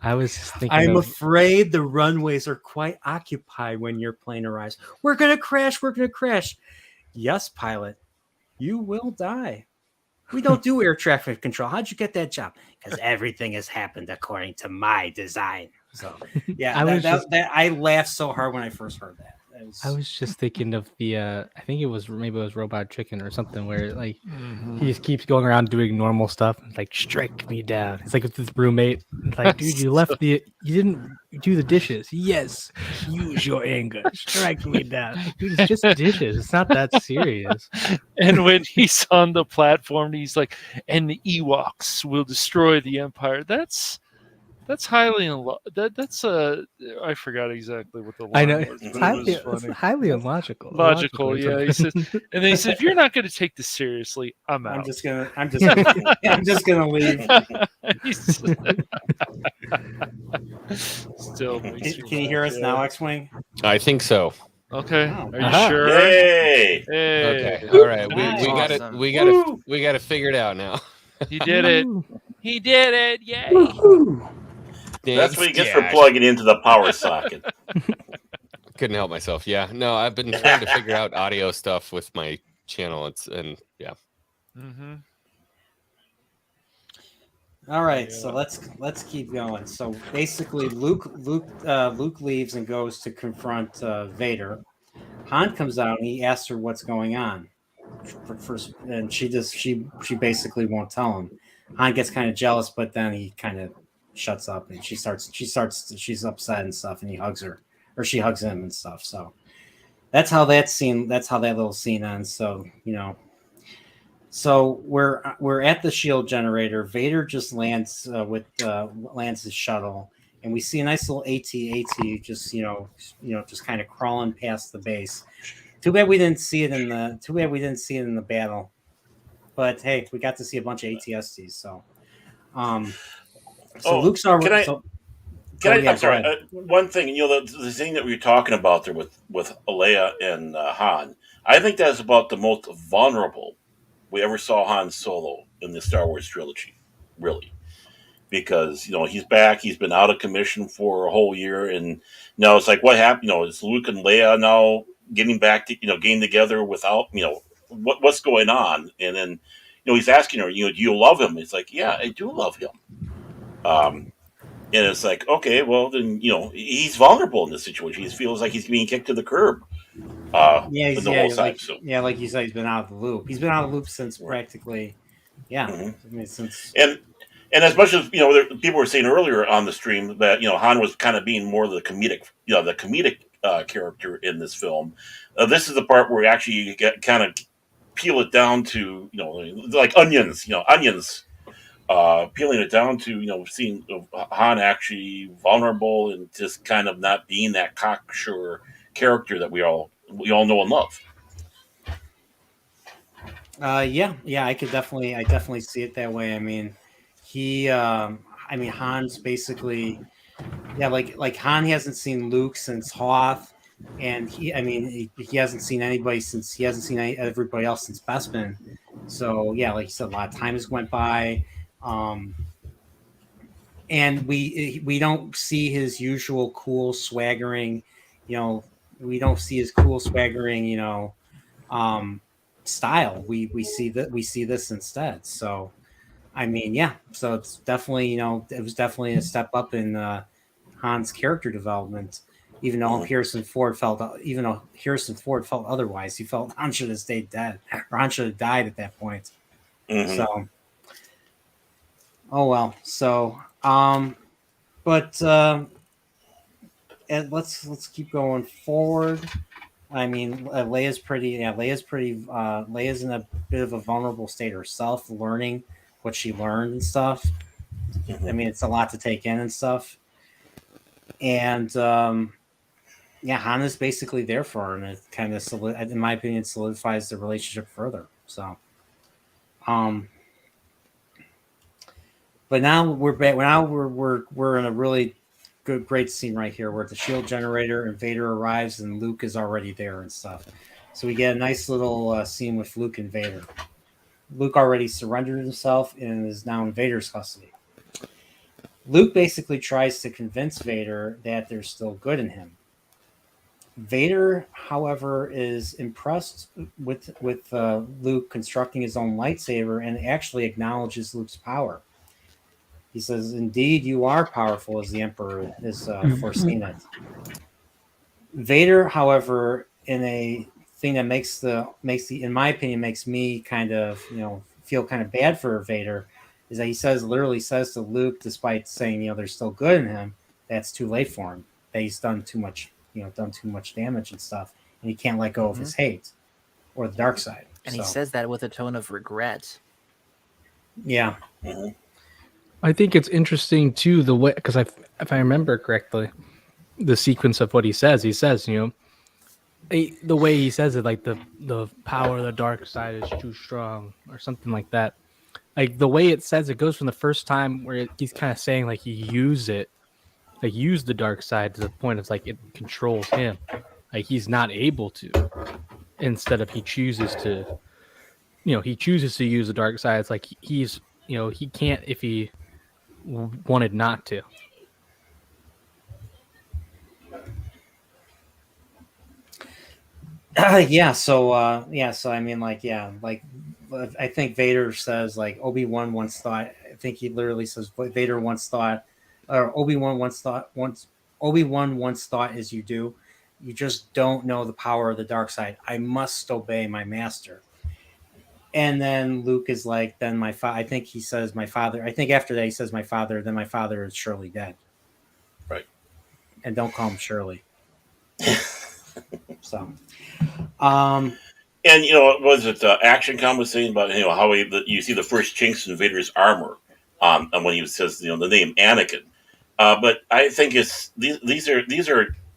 [SPEAKER 6] I was just thinking.
[SPEAKER 2] I'm
[SPEAKER 6] of,
[SPEAKER 2] afraid the runways are quite occupied when your plane arrives. We're gonna crash. We're gonna crash. Yes, pilot, you will die. We don't do air traffic control. How'd you get that job? Because everything has happened according to my design. So yeah, I laughed so hard when I first heard that.
[SPEAKER 6] I was just thinking of the I think it was Robot Chicken or something where like he just keeps going around doing normal stuff, like strike me down. It's like with his roommate, like, dude, you didn't do the dishes. Yes, use your anger, strike me down. Dude, it's just dishes. It's not that serious.
[SPEAKER 4] And when he's on the platform, he's like, "And the Ewoks will destroy the Empire." That's highly that's I forgot exactly what the line
[SPEAKER 6] I know
[SPEAKER 4] was,
[SPEAKER 6] it's
[SPEAKER 4] but
[SPEAKER 6] highly,
[SPEAKER 4] it was funny.
[SPEAKER 6] highly illogical.
[SPEAKER 4] Logical, yeah. He said, and then he said, "If you're not going to take this seriously, I'm out."
[SPEAKER 2] I'm just gonna leave.
[SPEAKER 4] Still, makes me
[SPEAKER 2] Can you hear
[SPEAKER 4] laugh,
[SPEAKER 2] us
[SPEAKER 4] yeah.
[SPEAKER 2] now, X-Wing?
[SPEAKER 8] I think so.
[SPEAKER 4] Okay,
[SPEAKER 2] Oh.
[SPEAKER 4] are you
[SPEAKER 6] Uh-huh.
[SPEAKER 4] sure?
[SPEAKER 7] Hey,
[SPEAKER 4] Hey,
[SPEAKER 8] Okay. All right.
[SPEAKER 2] Nice.
[SPEAKER 8] We got it.
[SPEAKER 3] Awesome.
[SPEAKER 8] We got to figure it out now.
[SPEAKER 4] he did it. He did it! Yay!
[SPEAKER 7] that's what he gets for
[SPEAKER 8] Josh.
[SPEAKER 7] plugging into the power socket.
[SPEAKER 8] Couldn't help myself. Yeah. No, I've been trying to figure out audio stuff with my channel. Yeah.
[SPEAKER 4] Mm-hmm.
[SPEAKER 2] All right, so let's keep going. So basically, Luke leaves and goes to confront Vader. Han comes out and he asks her what's going on. First, and she basically won't tell him. Han gets kind of jealous, but then he kind of shuts up and she's upset and stuff, and he hugs her, or she hugs him and stuff. So that's how that little scene ends. So So we're at the shield generator. Vader just lands lands his shuttle, and we see a nice little AT-AT just just kind of crawling past the base. Too bad we didn't see it in the battle. But hey, we got to see a bunch of AT-STs. So Luke's already.
[SPEAKER 7] I'm sorry. One thing, the thing that we were talking about there with Leia and Han, I think that's about the most vulnerable we ever saw Han Solo in the Star Wars trilogy, really, because he's back. He's been out of commission for a whole year, and now it's like, what happened? Is Luke and Leia now getting back to getting together without what's going on? And then he's asking her, do you love him? It's like, yeah, I do love him. And it's like, okay, well then he's vulnerable in this situation. He feels like he's being kicked to the curb.
[SPEAKER 2] Like you said, he's been out of the loop. He's been out of the loop since practically, I mean, since
[SPEAKER 7] and as much as people were saying earlier on the stream that Han was kind of being more the comedic character in this film. This is the part where we actually kind of peel it down to like onions, peeling it down to seeing Han actually vulnerable and just kind of not being that cocksure character that we all know and love.
[SPEAKER 2] I definitely see it that way. I mean, Han's basically, like Han hasn't seen Luke since Hoth, and he hasn't seen everybody else since Bespin. So like you said, a lot of time has went by, and we don't see his usual cool swaggering, we don't see his cool swaggering, style. We see this instead. So I mean, so it's definitely it was definitely a step up in Han's character development. Even though Harrison Ford felt otherwise, he felt Han should have stayed dead, or Han should have died at that point.
[SPEAKER 7] Mm-hmm.
[SPEAKER 2] So oh well. So let's keep going forward. I mean, Leia's pretty. Yeah, Leia's pretty. Leia's in a bit of a vulnerable state herself, learning what she learned and stuff. I mean, it's a lot to take in and stuff. And yeah, Han is basically there for her, and it kind of, in my opinion, solidifies the relationship further. So, but now we're back. Now we're in a really great scene right here, where the shield generator and Vader arrives, and Luke is already there and stuff. So we get a nice little scene with Luke and Vader. Luke already surrendered himself and is now in Vader's custody. Luke basically tries to convince Vader that there's still good in him. Vader, however, is impressed with Luke constructing his own lightsaber and actually acknowledges Luke's power. He says, "Indeed, you are powerful, as the Emperor has foreseen it." Vader, however, in a thing that makes in my opinion, makes me kind of, feel kind of bad for Vader, is that he literally says to Luke, despite saying, there's still good in him, that's too late for him. That he's done too much damage and stuff, and he can't let go of his hate or the dark side.
[SPEAKER 3] And he says that with a tone of regret.
[SPEAKER 2] Yeah.
[SPEAKER 6] I think it's interesting too, the way, because if I remember correctly, the sequence of what he says, the way he says it, like the power of the dark side is too strong or something like that. Like the way it says, it goes from the first time where he's kind of saying like he used the dark side to the point of like it controls him, like he's not able to. Instead of he chooses to use the dark side. It's like he's he can't if he wanted not to.
[SPEAKER 2] So I mean, I think Vader says, like, Obi-Wan once thought. I think he literally says Vader once thought, or Obi-Wan once thought as you do. You just don't know the power of the dark side. I must obey my master. And then Luke is like, then my father. I think he says my father. I think after that he says my father. Then my father is surely dead.
[SPEAKER 7] Right.
[SPEAKER 2] And don't call him Shirley. So.
[SPEAKER 7] And was it Action Com was saying about how you see the first chinks in Vader's armor, and when he says the name Anakin, but I think it's these are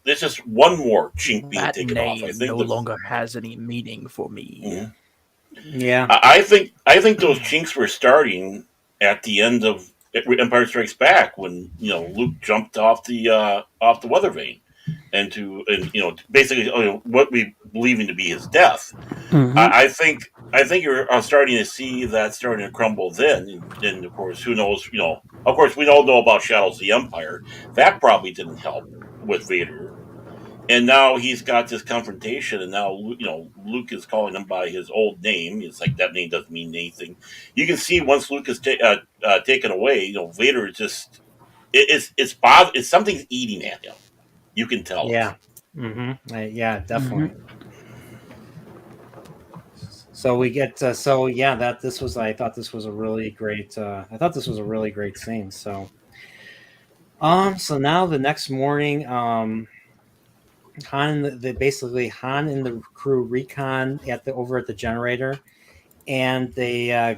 [SPEAKER 7] there's just one more chink being
[SPEAKER 9] That
[SPEAKER 7] taken
[SPEAKER 9] name
[SPEAKER 7] off. I think
[SPEAKER 9] no longer has any meaning for me.
[SPEAKER 7] Mm-hmm.
[SPEAKER 2] Yeah,
[SPEAKER 7] I think those chinks were starting at the end of Empire Strikes Back when Luke jumped off the weather vane and basically what we believing to be his death.
[SPEAKER 5] Mhm.
[SPEAKER 7] I think you're starting to see that starting to crumble then, and of course, who knows? Of course, we all know about Shadows of the Empire. That probably didn't help with Vader. And now he's got this confrontation, and now Luke is calling him by his old name. It's like that name doesn't mean anything. You can see once Luke is taken away, Vader is just it's something's eating at him. You can tell.
[SPEAKER 2] Yeah. Mm-hmm. Yeah, definitely. Mm-hmm. So we get I thought this was a really great scene. So now the next morning, Han and the crew recon over at the generator, and they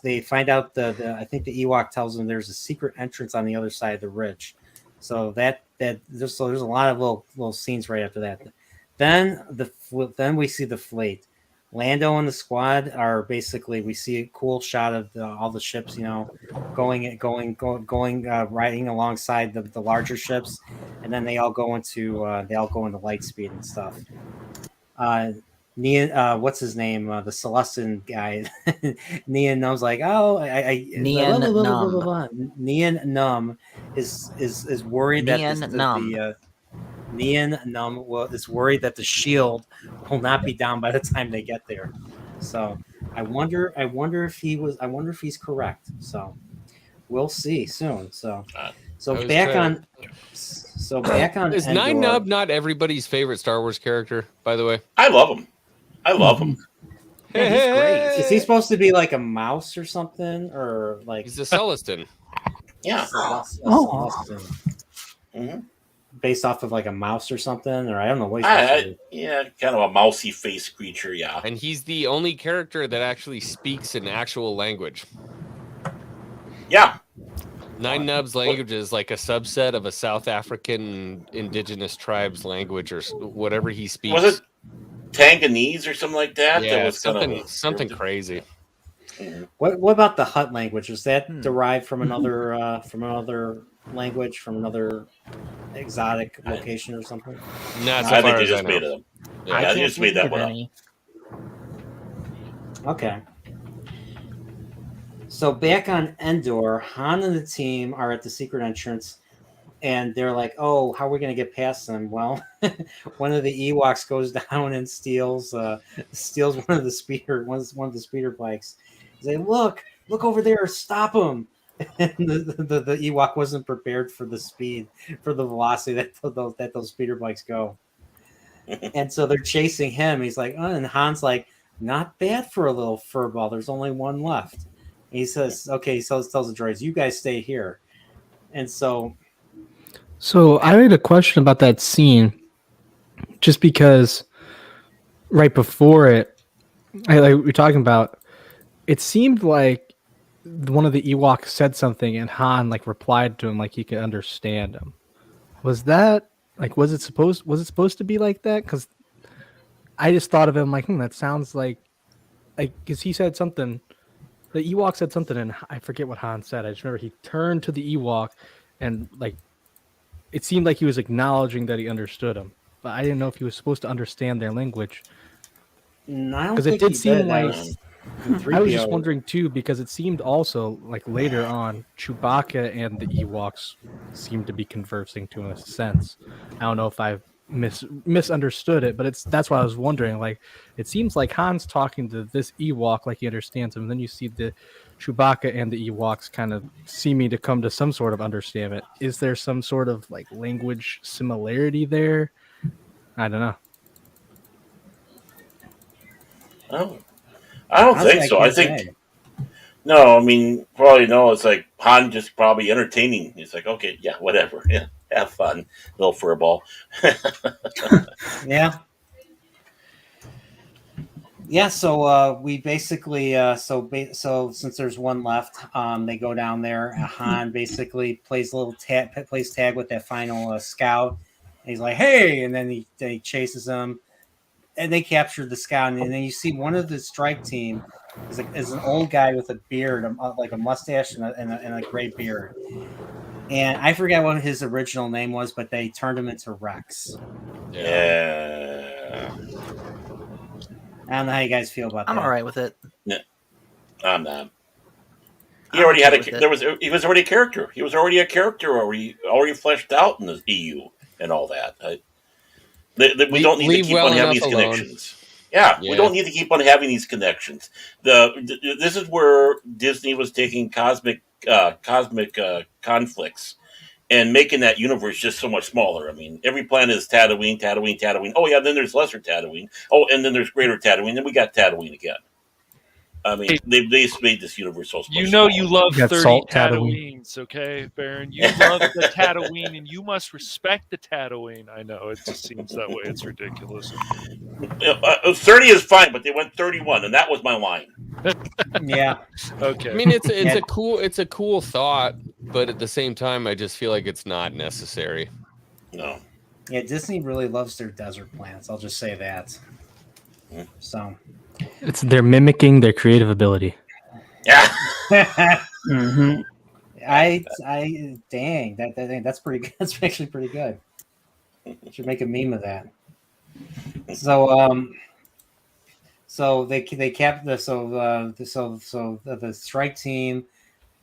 [SPEAKER 2] they find out I think the Ewok tells them there's a secret entrance on the other side of the ridge. So there's a lot of little scenes right after that. Then we see the fleet. Lando and the squad are basically, we see a cool shot of all the ships, going riding alongside the larger ships, and then they all go into light speed and stuff. What's his name? The Celestin guy. Nien Num's like, Nien Num is worried that Nien Num is worried that the shield will not be down by the time they get there. So I wonder if he's correct. So we'll see soon. So back on
[SPEAKER 8] is Nien Nunb not everybody's favorite Star Wars character, by the way?
[SPEAKER 7] I love him.
[SPEAKER 2] Yeah, he's great. Is he supposed to be like a mouse or something, or like
[SPEAKER 8] he's a Celestin?
[SPEAKER 7] Yeah.
[SPEAKER 2] Celestin.
[SPEAKER 7] Mm-hmm.
[SPEAKER 2] based off of like a mouse or something, or I don't know what he's supposed to do.
[SPEAKER 7] Yeah, kind of a mousy face creature. Yeah,
[SPEAKER 8] And he's the only character that actually speaks an actual language.
[SPEAKER 7] yeah.
[SPEAKER 8] Nine Nubs language is like a subset of a South African indigenous tribe's language, or whatever he speaks.
[SPEAKER 7] Was it Tanganese or something like that?
[SPEAKER 8] Yeah,
[SPEAKER 7] that was
[SPEAKER 8] something crazy.
[SPEAKER 2] What about the Hut language? Was that derived from another language, from another exotic location or something?
[SPEAKER 8] Not so
[SPEAKER 7] I
[SPEAKER 8] far
[SPEAKER 7] think they
[SPEAKER 8] as
[SPEAKER 7] just
[SPEAKER 8] I
[SPEAKER 7] made
[SPEAKER 8] know.
[SPEAKER 7] it up. Yeah, they just made that one up.
[SPEAKER 2] Okay. So back on Endor, Han and the team are at the secret entrance, and they're like, "Oh, how are we going to get past them?" Well, one of the Ewoks goes down and steals one of the speeder bikes. He's like, "Look over there! Stop him!" And the Ewok wasn't prepared for the speed, for the velocity that those speeder bikes go. And so they're chasing him. He's like, "Oh," and Han's like, "Not bad for a little furball. There's only one left." He says, "Okay." He tells the droids, "You guys stay here." And so
[SPEAKER 6] I had a question about that scene, just because right before it, we're talking about, it seemed like one of the Ewoks said something, and Han like replied to him like he could understand him. Was that like was it supposed to be like that? Because I just thought of him like, that sounds like because he said something. The Ewok said something, and I forget what Han said. I just remember he turned to the Ewok, and like, it seemed like he was acknowledging that he understood him. But I didn't know if he was supposed to understand their language.
[SPEAKER 2] Because
[SPEAKER 6] it did seem like I was just wondering too, because it seemed also like later on, Chewbacca and the Ewoks seemed to be conversing to in a sense. I don't know if I've misunderstood it, but that's why I was wondering. Like, it seems like Han's talking to this Ewok like he understands him, and then you see the Chewbacca and the Ewoks kind of seeming to come to some sort of understanding. Is there some sort of like language similarity there? I don't know.
[SPEAKER 7] I don't think so. I think no. I mean, probably no. It's like Han just probably entertaining. It's like, okay, yeah, whatever. Yeah, have fun, little furball.
[SPEAKER 2] Yeah. Yeah, so we basically so since there's one left, they go down there. Han basically plays tag with that final scout. And he's like, "Hey!" And then he chases him, and they capture the scout. And then you see one of the strike team is an old guy with a beard, like a mustache and a gray beard. And I forget what his original name was, but they turned him into Rex.
[SPEAKER 7] Yeah.
[SPEAKER 2] I don't know how you guys feel about that.
[SPEAKER 3] I'm all right with it.
[SPEAKER 7] Yeah, I'm not. He already had he was already a character. He was already a character already fleshed out in the EU and all that. We don't need to keep on having these connections. Yeah, we don't need to keep on having these connections. This is where Disney was taking cosmic conflicts and making that universe just so much smaller. I mean, every planet is Tatooine, Tatooine, Tatooine. Oh yeah, then there's lesser Tatooine. Oh, and then there's greater Tatooine. Then we got Tatooine again. I mean, they made this universe so much smaller.
[SPEAKER 4] You love 30
[SPEAKER 6] salt
[SPEAKER 4] Tatooines, okay, Baron? You love the Tatooine, and you must respect the Tatooine. I know, it just seems that way. It's ridiculous.
[SPEAKER 7] 30 is fine, but they went 31, and that was my line.
[SPEAKER 2] Yeah.
[SPEAKER 4] Okay.
[SPEAKER 8] I mean, it's a cool thought, but at the same time, I just feel like it's not necessary.
[SPEAKER 7] No.
[SPEAKER 2] Yeah, Disney really loves their desert planets. I'll just say that. So
[SPEAKER 6] They're mimicking their creative ability.
[SPEAKER 7] Yeah.
[SPEAKER 2] mm-hmm. That's pretty good. That's actually pretty good. Should make a meme of that. So they kept the strike team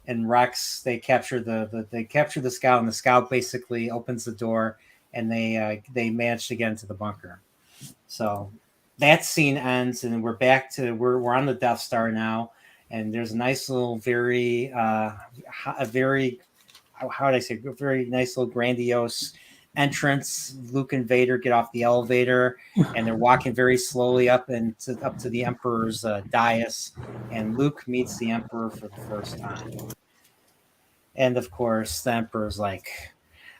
[SPEAKER 2] and Rex. They capture the scout, and the scout basically opens the door, and they manage to get into the bunker. So that scene ends, and we're back to we're on the Death Star now, and there's a nice little very nice little grandiose entrance. Luke and Vader get off the elevator, and they're walking very slowly up to the Emperor's dais, and Luke meets the Emperor for the first time. And of course, the Emperor's like,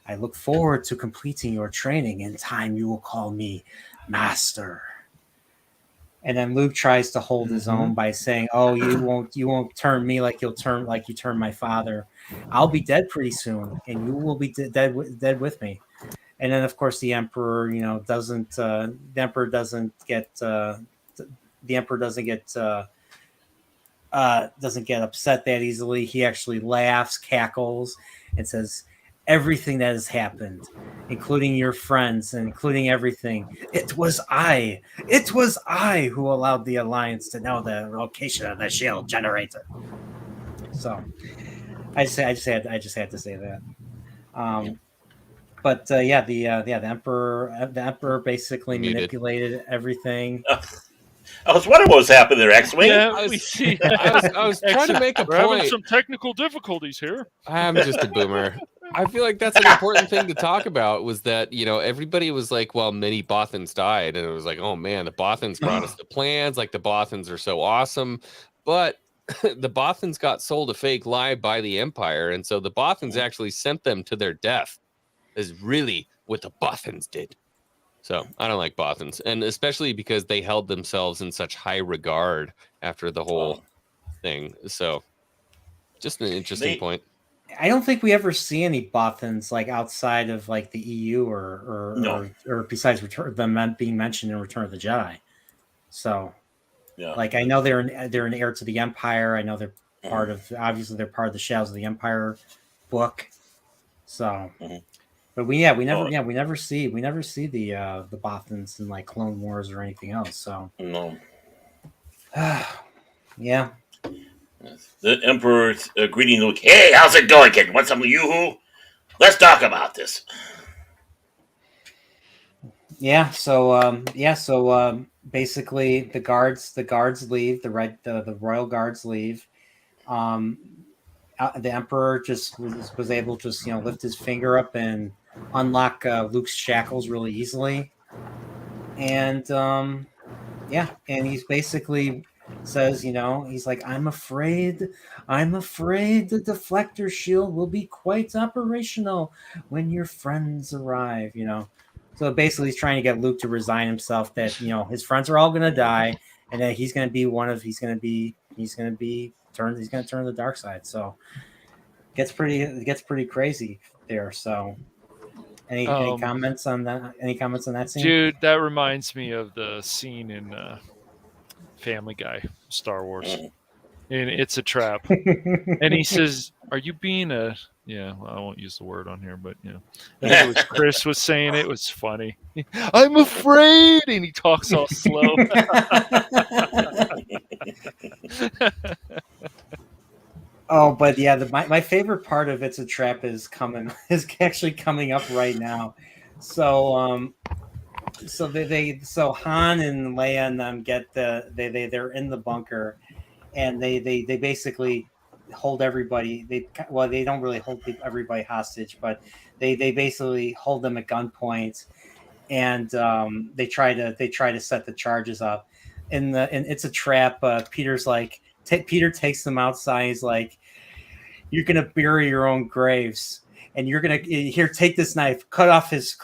[SPEAKER 2] I look forward to completing your training. In time, you will call me Master. And then Luke tries to hold his own by saying, "Oh, you won't turn me like you turn my father. I'll be dead pretty soon, and you will be dead with me." And then, of course, the Emperor, doesn't get upset that easily. He actually laughs, cackles, and says, "Everything that has happened, including your friends and including everything, it was I who allowed the Alliance to know the location of the shield generator." So I just had to say that. But the Emperor basically manipulated everything.
[SPEAKER 7] I was wondering what was happening there, X-Wing.
[SPEAKER 4] Yeah, we see.
[SPEAKER 8] I was trying to make a
[SPEAKER 4] We're having
[SPEAKER 8] point.
[SPEAKER 4] some technical difficulties here.
[SPEAKER 8] I'm just a boomer. I feel like that's an important thing to talk about, was that, everybody was like, well, many Bothans died. And it was like, oh man, the Bothans brought us the plans. Like, the Bothans are so awesome. But the Bothans got sold a fake lie by the Empire. And so the Bothans actually sent them to their death, is really what the Bothans did. So I don't like Bothans, and especially because they held themselves in such high regard after the whole thing. So just an interesting point.
[SPEAKER 2] I don't think we ever see any Bothans like outside of like the EU or besides them being mentioned in Return of the Jedi. So, like, I know they're an heir to the Empire. I know they're part of the Shadows of the Empire book. So, but we never see the Bothans in like Clone Wars or anything else. So
[SPEAKER 7] no,
[SPEAKER 2] yeah.
[SPEAKER 7] The Emperor's greeting Luke. "Hey, how's it going, kid? Want some yoo-hoo? Let's talk about this."
[SPEAKER 2] Yeah. So basically, the guards leave. The royal guards leave. The Emperor just was able to just lift his finger up and unlock Luke's shackles really easily, and and he's basically says, he's like, I'm afraid the deflector shield will be quite operational when your friends arrive. So basically, he's trying to get Luke to resign himself that his friends are all going to die, and that he's going to be he's going to turn to the dark side. So it gets pretty crazy there. So any comments on that? Any comments on that scene?
[SPEAKER 4] Dude, that reminds me of the scene in Family Guy, Star Wars, and It's a Trap. And he says, "Are you being a..." Yeah, well, I won't use the word on here, but I think it was Chris was saying it. Was funny. "I'm afraid," and he talks all slow.
[SPEAKER 2] Oh, but yeah, my favorite part of It's a Trap is actually coming up right now. So Han and Leia and them get they're in the bunker, and they basically hold everybody. They don't really hold everybody hostage, but they basically hold them at gunpoint, and they try to set the charges up. In It's a Trap, Peter's like, Peter takes them outside. He's like, "You're gonna bury your own graves, and you're gonna take this knife, cut off his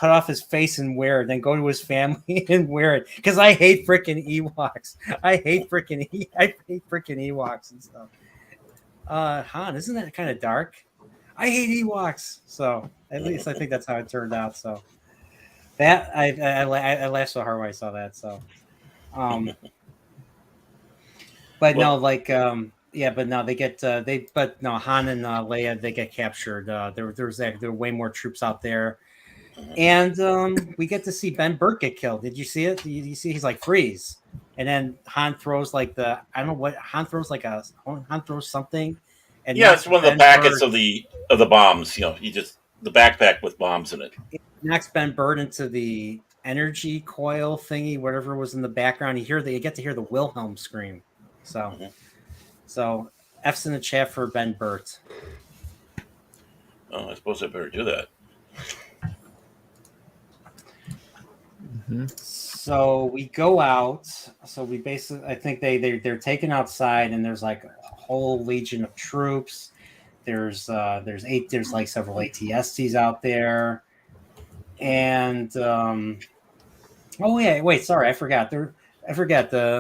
[SPEAKER 2] face and wear it, then go to his family and wear it, because I hate freaking Ewoks. I hate freaking Ewoks and stuff." Han, isn't that kind of dark? I hate Ewoks. So at least I think that's how it turned out. So that I laughed so hard when I saw that. So, but no, like but no, they get Han and Leia, they get captured. There were way more troops out there, and we get to see Ben Burtt get killed. Did you see it? You see he's like, "Freeze," and then Han throws like Han throws something. And
[SPEAKER 7] it's one of the packets of the bombs. He just the backpack with bombs in it.
[SPEAKER 2] It knocks Ben Burtt into the energy coil thingy, whatever was in the background. You get to hear the Wilhelm scream. So. So, F's in the chat for Ben Burtt.
[SPEAKER 7] Oh, I suppose I better do that.
[SPEAKER 2] So we go out. So we basically, I think they're taken outside, and there's like a whole legion of troops. there's like several ATSTs out there, and oh yeah, wait, sorry, I forgot. The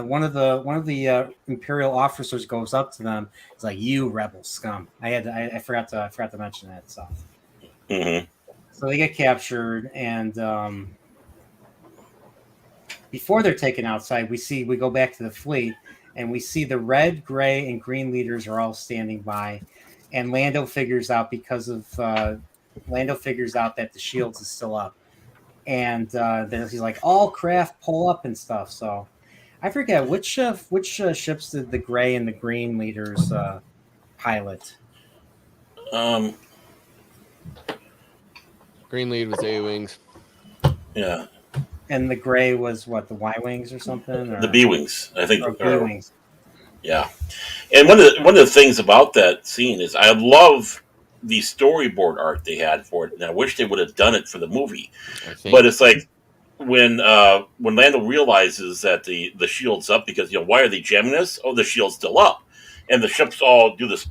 [SPEAKER 2] one of the Imperial officers goes up to them. It's like, "You rebel scum." I forgot to mention that stuff.
[SPEAKER 7] Mm-hmm.
[SPEAKER 2] So they get captured, and before they're taken outside, we go back to the fleet, and we see the red, gray, and green leaders are all standing by, and Lando figures out that the shields is still up, and then he's like, "All craft pull up" and stuff. So I forget which ships did the gray and the green leaders pilot.
[SPEAKER 8] Green lead was A-wings.
[SPEAKER 7] Yeah.
[SPEAKER 2] And the gray was what, the Y-wings or something? Or?
[SPEAKER 7] The B-wings, I think.
[SPEAKER 2] Or B-wings.
[SPEAKER 7] Yeah. And one of the things about that scene is I love the storyboard art they had for it, and I wish they would have done it for the movie. But it's like when Lando realizes that the shield's up, because why are they jamming us? Oh, the shield's still up, and the ships all do this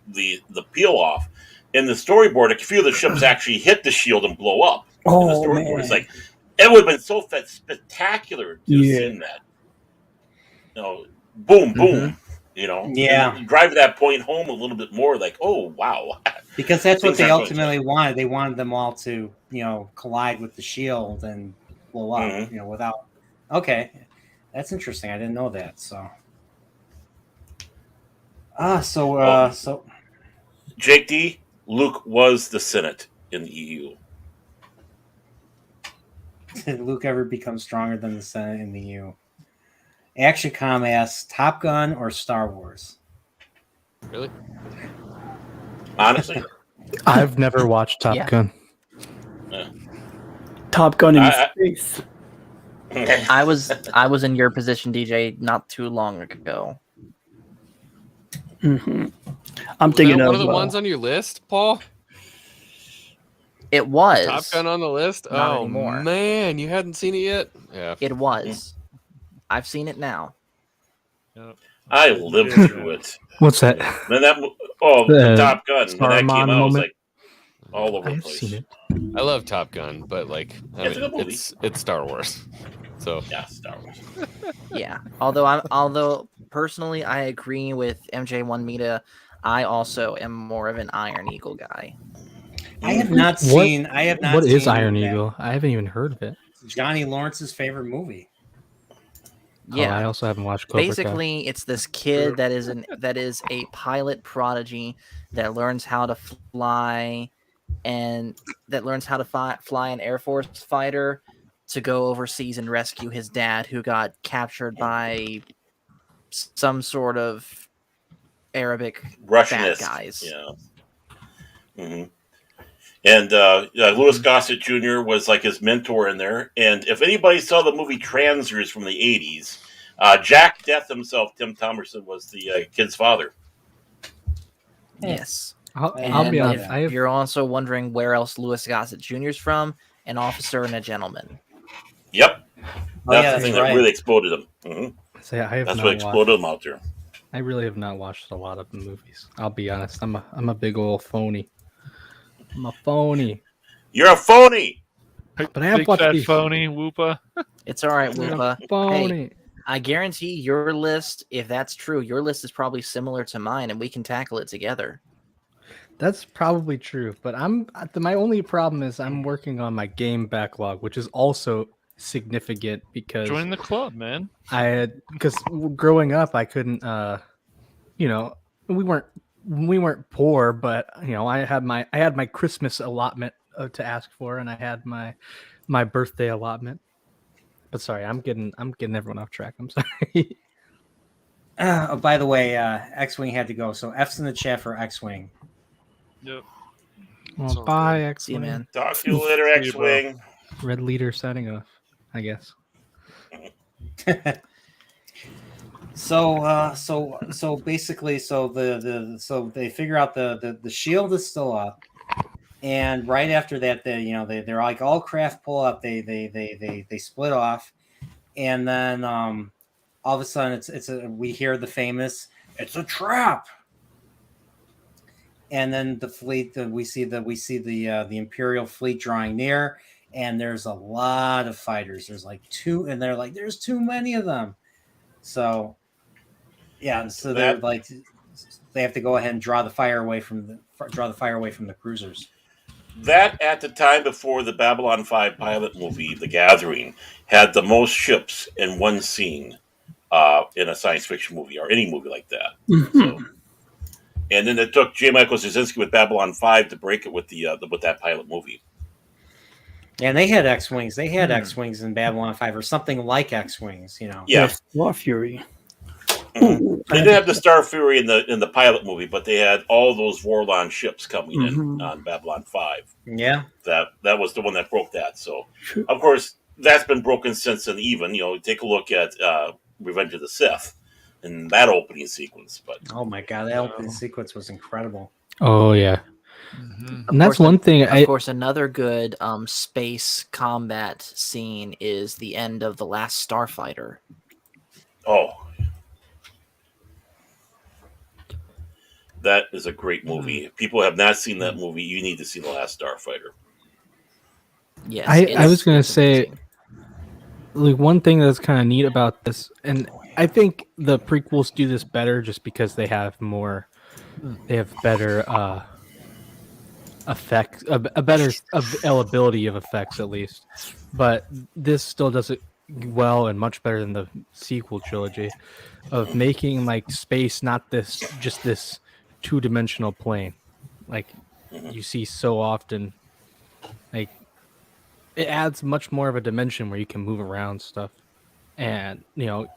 [SPEAKER 7] the peel off. In the storyboard, a few of the ships actually hit the shield and blow up.
[SPEAKER 5] Oh,
[SPEAKER 7] in the storyboard,
[SPEAKER 5] man.
[SPEAKER 7] It's like it would have been so spectacular to have seen that. Boom, boom.
[SPEAKER 2] Yeah.
[SPEAKER 7] Drive that point home a little bit more, like, oh wow.
[SPEAKER 2] Because that's what they ultimately wanted. They wanted them all to, collide with the shield and blow up,
[SPEAKER 7] Mm-hmm.
[SPEAKER 2] without. Okay, that's interesting. I didn't know that. So. So.
[SPEAKER 7] Jake D. Luke was the Senate in the EU.
[SPEAKER 2] Did Luke ever become stronger than the Senate in the EU? ActionCom asks, Top Gun or Star Wars?
[SPEAKER 8] Really?
[SPEAKER 7] Honestly,
[SPEAKER 6] I've never watched Top Gun.
[SPEAKER 5] Top Gun in space.
[SPEAKER 3] I was in your position, DJ, not too long ago.
[SPEAKER 5] Mm-hmm. I'm thinking
[SPEAKER 8] one
[SPEAKER 5] of
[SPEAKER 8] of the ones on your list, Paul.
[SPEAKER 3] It was
[SPEAKER 8] Top Gun on the list.
[SPEAKER 3] Not
[SPEAKER 8] Oh
[SPEAKER 3] anymore.
[SPEAKER 8] man, you hadn't seen it yet. Yeah,
[SPEAKER 3] it was. I've seen it now.
[SPEAKER 8] Yep.
[SPEAKER 7] I lived through it.
[SPEAKER 6] What's that?
[SPEAKER 7] Then the Top Gun when that came out, I was like all over the
[SPEAKER 6] I've
[SPEAKER 7] place.
[SPEAKER 6] seen it.
[SPEAKER 8] I love Top Gun, but
[SPEAKER 7] It's a good movie.
[SPEAKER 8] it's Star Wars. So
[SPEAKER 7] yeah, Star Wars.
[SPEAKER 3] Yeah. Although personally I agree with MJ1 Mita, I also am more of an Iron Eagle guy.
[SPEAKER 2] I have not seen.
[SPEAKER 6] What is Iron Eagle? I haven't even heard of it.
[SPEAKER 2] Johnny Lawrence's favorite movie.
[SPEAKER 3] Yeah.
[SPEAKER 6] I also haven't watched Cobra Kai.
[SPEAKER 3] Basically, it's this kid that is a pilot prodigy that learns how to fly, and that learns how to fly an Air Force fighter to go overseas and rescue his dad, who got captured by some sort of Arabic bad guys.
[SPEAKER 7] Yeah. Mm-hmm. And Louis Gossett Jr. was like his mentor in there. And if anybody saw the movie Transers from the 80s, Jack Death himself, Tim Thomerson, was the kid's father.
[SPEAKER 3] Yes.
[SPEAKER 6] I'll be honest.
[SPEAKER 3] If you're also wondering where else Louis Gossett Jr. is from, an officer and a gentleman.
[SPEAKER 7] Yep. That's the thing that really exploded him. Mm-hmm. That's what exploded him out there.
[SPEAKER 6] I really have not watched a lot of the movies. I'll be honest. I'm a big old phony. I'm a phony.
[SPEAKER 7] You're a phony.
[SPEAKER 6] But I have
[SPEAKER 4] Big
[SPEAKER 6] watched
[SPEAKER 4] fat
[SPEAKER 6] these.
[SPEAKER 4] phony, Whoopa.
[SPEAKER 3] It's all right, Whoopa.
[SPEAKER 6] Phony.
[SPEAKER 3] Hey, I guarantee your list, if that's true, your list is probably similar to mine, and we can tackle it together.
[SPEAKER 6] That's probably true, but my only problem is I'm working on my game backlog, which is also significant because
[SPEAKER 4] Join the club, man.
[SPEAKER 6] because growing up I couldn't we weren't poor, but I had my Christmas allotment to ask for, and I had my birthday allotment. But sorry, I'm getting everyone off track. I'm sorry.
[SPEAKER 2] By the way, X-Wing had to go, so F's in the chat for X-Wing.
[SPEAKER 4] Yep.
[SPEAKER 6] Well, bye,
[SPEAKER 3] See
[SPEAKER 6] X-Wing.
[SPEAKER 3] you, man.
[SPEAKER 7] Talk to you later, X-Wing.
[SPEAKER 6] Red leader setting off, I guess.
[SPEAKER 2] So basically, so they figure out the shield is still up, and right after that, they're like all craft pull up. They split off, and then all of a sudden we hear the famous "It's a trap," and then the fleet. We see the Imperial fleet drawing near, and there's a lot of fighters. There's like two, and they're like, there's too many of them. So yeah, so they're like, they have to go ahead and draw the fire away from the cruisers.
[SPEAKER 7] That at the time before the Babylon 5 pilot movie, The Gathering, had the most ships in one scene in a science fiction movie or any movie like that. So, and then it took J. Michael Straczynski with Babylon 5 to break it with with that pilot movie.
[SPEAKER 2] And they had X-wings. They had X-wings in Babylon 5 or something like X-wings. You know.
[SPEAKER 7] Yeah.
[SPEAKER 5] Star Fury.
[SPEAKER 7] They didn't have the Star Fury in the pilot movie, but they had all those Vorlon ships coming in on Babylon 5.
[SPEAKER 2] Yeah.
[SPEAKER 7] That was the one that broke that. So, of course, that's been broken since then. Even take a look at Revenge of the Sith and that opening sequence. But
[SPEAKER 2] oh my god, that opening sequence was incredible.
[SPEAKER 6] Oh yeah. And that's one thing.
[SPEAKER 3] Of course, another good space combat scene is the end of The Last Starfighter.
[SPEAKER 7] Oh, that is a great movie. If people have not seen that movie, you need to see The Last Starfighter.
[SPEAKER 3] Yes,
[SPEAKER 6] I was gonna say, like, one thing that's kind of neat about this, and I think the prequels do this better just because they have better effects, a better availability of effects at least. But this still does it well and much better than the sequel trilogy of making like space not just this two-dimensional plane like you see so often. Like, it adds much more of a dimension where you can move around stuff, and you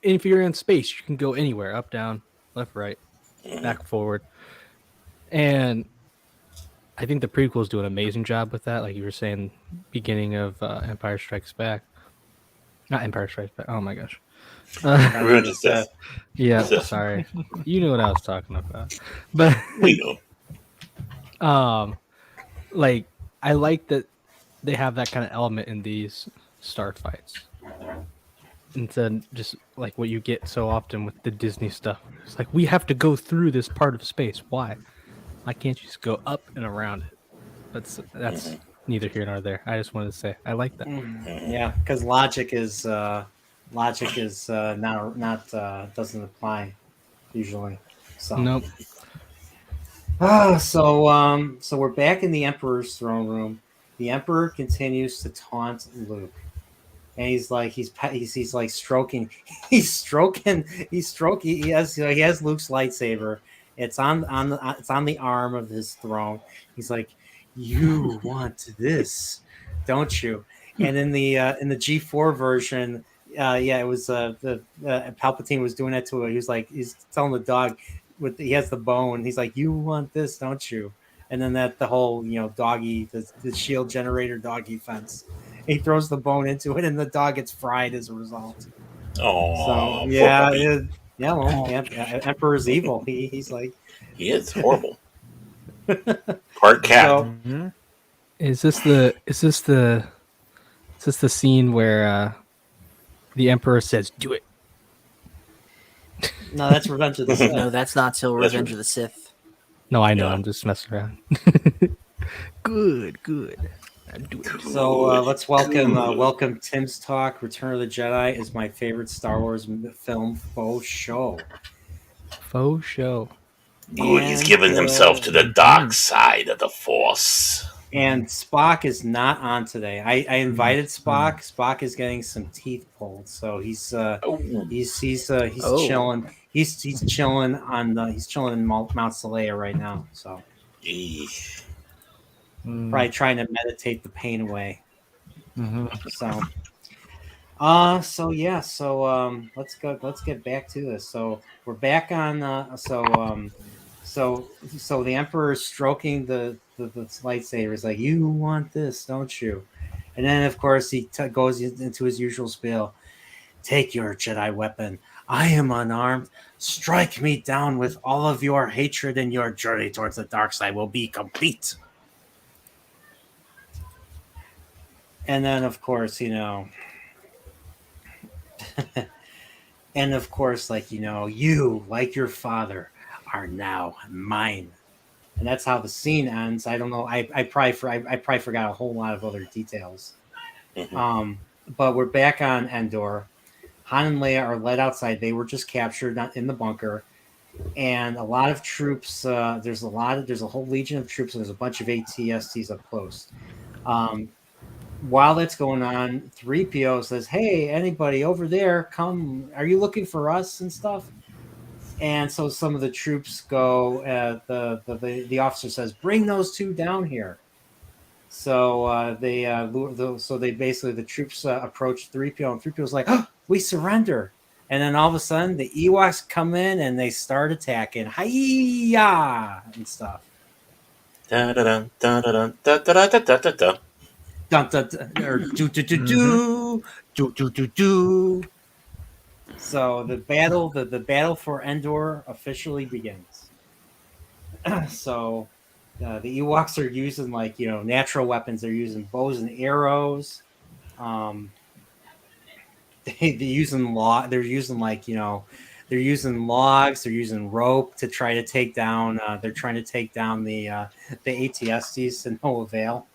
[SPEAKER 6] if you're in space, you can go anywhere, up, down, left, right, back, forward. And I think the prequels do an amazing job with that. Like you were saying, beginning of Empire Strikes Back, not Empire Strikes Back. Oh my gosh. Yeah, sorry. You knew what I was talking about. But
[SPEAKER 7] we know.
[SPEAKER 6] Like, I like that they have that kind of element in these star fights. Instead, just like what you get so often with the Disney stuff. It's like, we have to go through this part of space. Why? Why can't you just go up and around it? That's neither here nor there. I just wanted to say I like that.
[SPEAKER 2] Yeah, because logic is not doesn't apply usually. So
[SPEAKER 6] nope.
[SPEAKER 2] So we're back in the Emperor's throne room. The Emperor continues to taunt Luke, and he's like stroking. He has Luke's lightsaber. It's on the arm of his throne. He's like, "You want this, don't you?" And in the G4 version, it was the Palpatine was doing that to him. He's telling the dog, he has the bone. He's like, "You want this, don't you?" And then the whole doggy, the shield generator doggy fence. He throws the bone into it, and the dog gets fried as a result.
[SPEAKER 7] Oh,
[SPEAKER 2] so yeah. Emperor's evil. He's like,
[SPEAKER 7] he is horrible. Part cat.
[SPEAKER 6] So, is this the scene where the Emperor says, "Do it"?
[SPEAKER 2] No, that's Revenge of the Sith.
[SPEAKER 3] No, that's not till Revenge of the Sith.
[SPEAKER 6] No, I know. Yeah. I'm just messing around. Good.
[SPEAKER 2] So let's welcome Tim's Talk. Return of the Jedi is my favorite Star Wars film faux show.
[SPEAKER 6] Faux show.
[SPEAKER 7] Good, he's given himself to the dark side of the Force.
[SPEAKER 2] And Spock is not on today. I invited Spock. Spock is getting some teeth pulled, so he's chilling. He's chilling in Mount Saleya right now. So probably trying to meditate the pain away. So let's get back to this. So we're back on. So the Emperor is stroking the lightsaber. He's like, "You want this, don't you?" And then, of course, he goes into his usual spiel. "Take your Jedi weapon. I am unarmed. Strike me down with all of your hatred, and your journey towards the dark side will be complete." And then, of course, you, like your father, are now mine. and that's how the scene ends. I don't know. I probably forgot a whole lot of other details. But we're back on Endor. Han and Leia are led outside. They were just captured in the bunker, and a lot of troops. There's a whole legion of troops, and there's a bunch of ATSTs up close. While that's going on, 3PO says, "Hey, anybody over there, come! Are you looking for us and stuff?" And so some of the troops go. The officer says, "Bring those two down here." So the troops approach 3PO, and 3PO's like, "Oh, we surrender." And then all of a sudden, the Ewoks come in and they start attacking, hi-ya and stuff.
[SPEAKER 7] Dun, dun, dun, dun, dun, dun, dun, dun, dun, dun.
[SPEAKER 2] Dun, dun, dun, or do do do do do do do do. So the battle for Endor officially begins. So the Ewoks are using natural weapons. They're using bows and arrows. They're using logs. They're using logs. They're using rope to try to take down. They're trying to take down the ATSTs to no avail.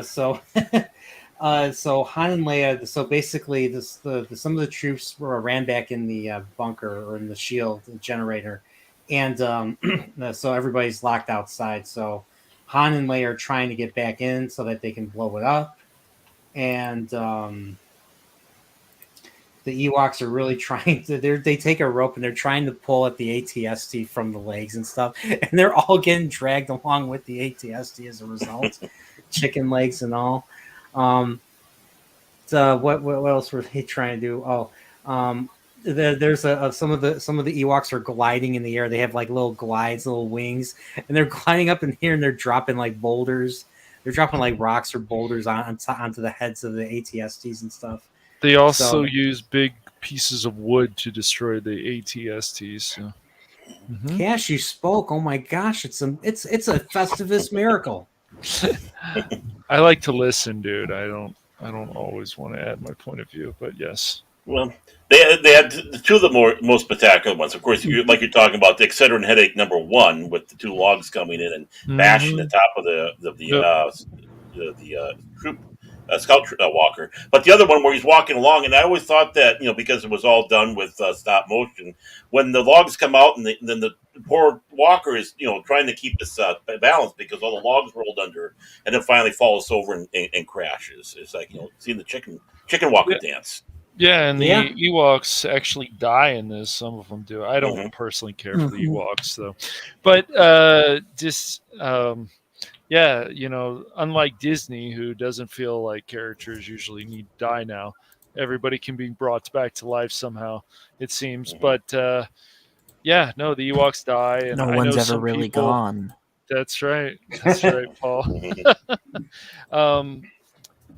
[SPEAKER 2] So Han and Leia. So basically, some of the troops ran back in the bunker or in the shield generator, and so everybody's locked outside. So Han and Leia are trying to get back in so that they can blow it up, and the Ewoks are really trying to. They take a rope and they're trying to pull at the ATST from the legs and stuff, and they're all getting dragged along with the ATST as a result. Chicken legs and all. So what else were they trying to do? There's some of the Ewoks are gliding in the air. They have like little glides, little wings, and they're gliding up in here and they're dropping like boulders. They're dropping like rocks or boulders onto the heads of the ATSTs and stuff.
[SPEAKER 4] They also use big pieces of wood to destroy the ATSTs. So.
[SPEAKER 2] Cash, you spoke. Oh my gosh, it's a Festivus miracle.
[SPEAKER 4] I like to listen, dude. I don't always want to add my point of view, but yes.
[SPEAKER 7] Well, they had two of the most spectacular ones. Of course, like you're talking about, the Excedrin headache #1 with the two logs coming in and bashing the top of the troop scout walker. But the other one where he's walking along, and I always thought that because it was all done with stop motion, when the logs come out and then the poor walker is trying to keep this balance because all the logs rolled under, and then finally falls over and crashes. It's like seeing the chicken walker dance.
[SPEAKER 4] Yeah, and the Ewoks actually die in this. Some of them do. I don't personally care for the Ewoks, though. But unlike Disney, who doesn't feel like characters usually need to die now, everybody can be brought back to life somehow, it seems. But the Ewoks die. And
[SPEAKER 9] no one's ever really gone.
[SPEAKER 4] That's right. That's right, Paul.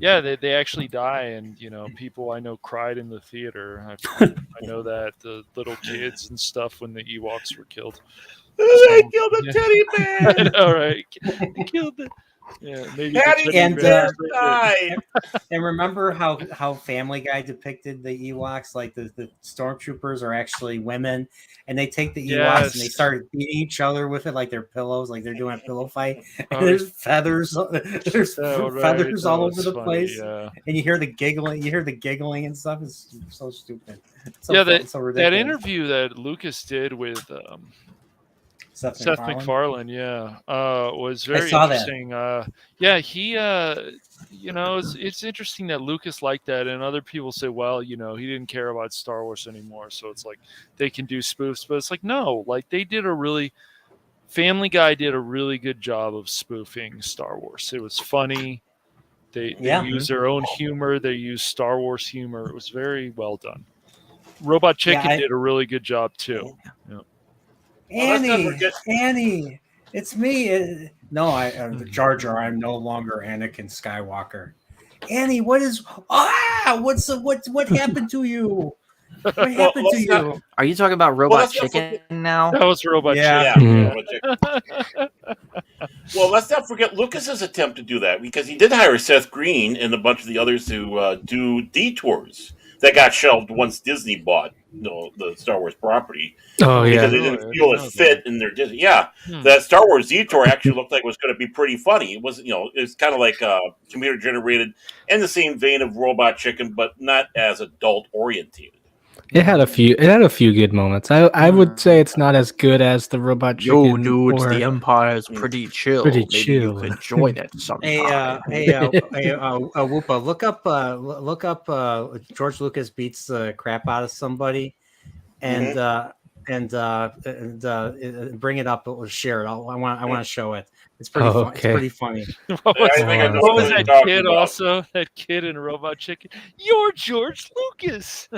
[SPEAKER 4] They actually die, and people I know cried in the theater. I know that the little kids and stuff when the Ewoks were killed.
[SPEAKER 7] They killed a teddy bear.
[SPEAKER 4] I know, right? They killed it. Yeah, maybe
[SPEAKER 2] and remember how Family Guy depicted the Ewoks, like the stormtroopers are actually women, and they take the Ewoks and they start beating each other with it like they're pillows, like they're doing a pillow fight. And there's feathers, feathers all over the place, and you hear the giggling and stuff. It's so stupid.
[SPEAKER 4] That interview that Lucas did with Seth MacFarlane, was very interesting. It's interesting that Lucas liked that, and other people say, well, he didn't care about Star Wars anymore, so it's like they can do spoofs, but it's like no, like they did Family Guy did a really good job of spoofing Star Wars. It was funny. They used their own humor. They used Star Wars humor. It was very well done. Robot Chicken did a really good job too. Yeah.
[SPEAKER 2] Annie, it's me. Jar Jar. I'm no longer Anakin Skywalker. Annie, what happened to you? What happened to you?
[SPEAKER 3] Are you talking about Robot Chicken now?
[SPEAKER 4] That was Robot
[SPEAKER 7] Chicken. Well, let's not forget Lucas's attempt to do that, because he did hire Seth Green and a bunch of the others to do detours that got shelved once Disney bought the Star Wars property.
[SPEAKER 6] Oh yeah.
[SPEAKER 7] Because they didn't feel it fit in their Disney. Yeah, that Star Wars Detour actually looked like it was going to be pretty funny. It was, it's kind of like computer generated, in the same vein of Robot Chicken, but not as adult oriented.
[SPEAKER 6] It had a few good moments. I would say it's not as good as the Robot Chicken.
[SPEAKER 9] Yo, dudes,
[SPEAKER 6] or-
[SPEAKER 9] the Empire's pretty chill.
[SPEAKER 6] Pretty
[SPEAKER 9] Maybe
[SPEAKER 6] chill.
[SPEAKER 9] you could join it sometime.
[SPEAKER 2] Whoopa, look up George Lucas beats the crap out of somebody, and bring it up. We'll share it. I want to show it. It's pretty fun. It's pretty funny.
[SPEAKER 4] What was,
[SPEAKER 7] I think I know
[SPEAKER 4] what was
[SPEAKER 7] what you're
[SPEAKER 4] that
[SPEAKER 7] talking
[SPEAKER 4] kid
[SPEAKER 7] about.
[SPEAKER 4] also? That kid in Robot Chicken? You're George Lucas.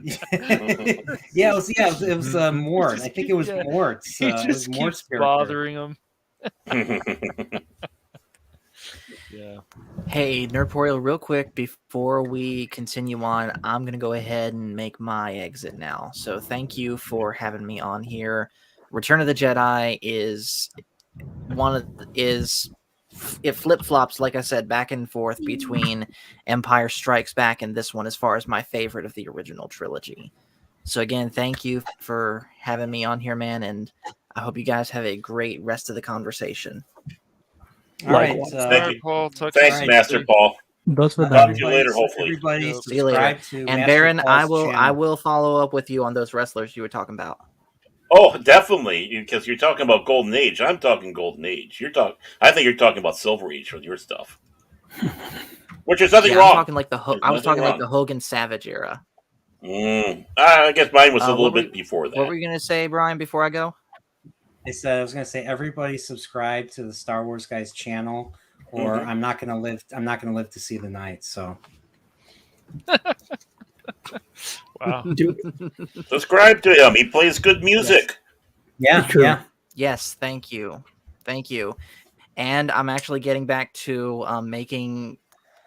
[SPEAKER 2] Yeah, it was Mort. I think it was Mort.
[SPEAKER 4] He just keeps bothering him. Yeah.
[SPEAKER 3] Hey, Nerdporeal, real quick before we continue on, I'm going to go ahead and make my exit now. So thank you for having me on here. Return of the Jedi it flip-flops, like I said, back and forth between Empire Strikes Back and this one as far as my favorite of the original trilogy. So again, thank you for having me on here, man, and I hope you guys have a great rest of the conversation.
[SPEAKER 2] All right,
[SPEAKER 7] Thank you.
[SPEAKER 4] Paul,
[SPEAKER 7] Thanks, Master Paul.
[SPEAKER 6] Those were
[SPEAKER 7] Talk
[SPEAKER 6] the
[SPEAKER 7] to you later, hopefully.
[SPEAKER 2] Everybody,
[SPEAKER 3] See you later.
[SPEAKER 2] subscribe to
[SPEAKER 3] And
[SPEAKER 2] Master
[SPEAKER 3] Baron, I
[SPEAKER 2] Paul's
[SPEAKER 3] will follow up with you on those wrestlers you were talking about.
[SPEAKER 7] Oh, definitely, because you're talking about Golden Age. I'm talking Golden Age. I think you're talking about Silver Age with your stuff, which is nothing
[SPEAKER 3] Yeah,
[SPEAKER 7] wrong.
[SPEAKER 3] I'm talking like I was talking like
[SPEAKER 7] wrong.
[SPEAKER 3] the Hogan Savage era.
[SPEAKER 7] I guess mine was a little
[SPEAKER 3] what
[SPEAKER 7] bit
[SPEAKER 3] were-
[SPEAKER 7] before that.
[SPEAKER 3] What were you gonna say, Brian? Before I go?
[SPEAKER 2] I was going to say everybody subscribe to the Star Wars Guys channel, or I'm not going to live. I'm not going to live to see the night. So.
[SPEAKER 4] Wow.
[SPEAKER 7] Subscribe to him. He plays good music.
[SPEAKER 2] Yeah, yeah.
[SPEAKER 3] Yes, thank you. And I'm actually getting back to making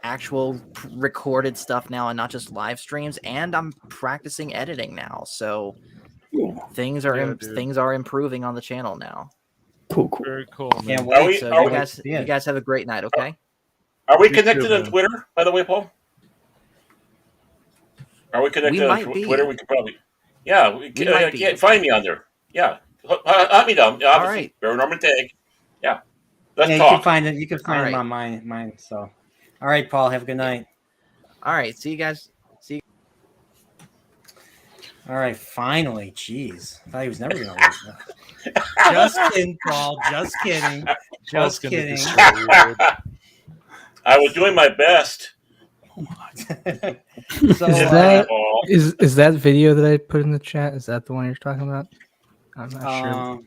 [SPEAKER 3] actual recorded stuff now, and not just live streams. And I'm practicing editing now, so things are improving on the channel now.
[SPEAKER 5] Cool.
[SPEAKER 4] Very cool, man.
[SPEAKER 2] Yeah,
[SPEAKER 7] Are we-
[SPEAKER 3] So
[SPEAKER 7] are
[SPEAKER 3] you
[SPEAKER 7] we-
[SPEAKER 3] guys have a great night. Okay.
[SPEAKER 7] Are we
[SPEAKER 4] You
[SPEAKER 7] connected
[SPEAKER 4] too,
[SPEAKER 7] on
[SPEAKER 4] man.
[SPEAKER 7] Twitter, by the way, Paul? Are we connected
[SPEAKER 3] We
[SPEAKER 7] on
[SPEAKER 3] might be.
[SPEAKER 7] Twitter? We could probably. Yeah,
[SPEAKER 3] We might be.
[SPEAKER 7] find me on there. Yeah, hunt me down. Obviously,
[SPEAKER 3] right.
[SPEAKER 7] Baron Norman Tag. Yeah, let's
[SPEAKER 2] You
[SPEAKER 7] talk.
[SPEAKER 2] can find it. You can find
[SPEAKER 3] All
[SPEAKER 2] him
[SPEAKER 3] right.
[SPEAKER 2] on mine. So, all right, Paul. Have a good night.
[SPEAKER 3] All right. See you guys.
[SPEAKER 2] All right, finally. Jeez, I thought he was never going to lose. Just kidding, Paul. Just kidding.
[SPEAKER 4] Paul's
[SPEAKER 2] Just
[SPEAKER 4] gonna
[SPEAKER 2] kidding.
[SPEAKER 4] destroy you, dude.
[SPEAKER 7] I was doing my best.
[SPEAKER 2] So,
[SPEAKER 6] Is that
[SPEAKER 7] Paul.
[SPEAKER 6] is that video that I put in the chat? Is that the one you're talking about? I'm not sure.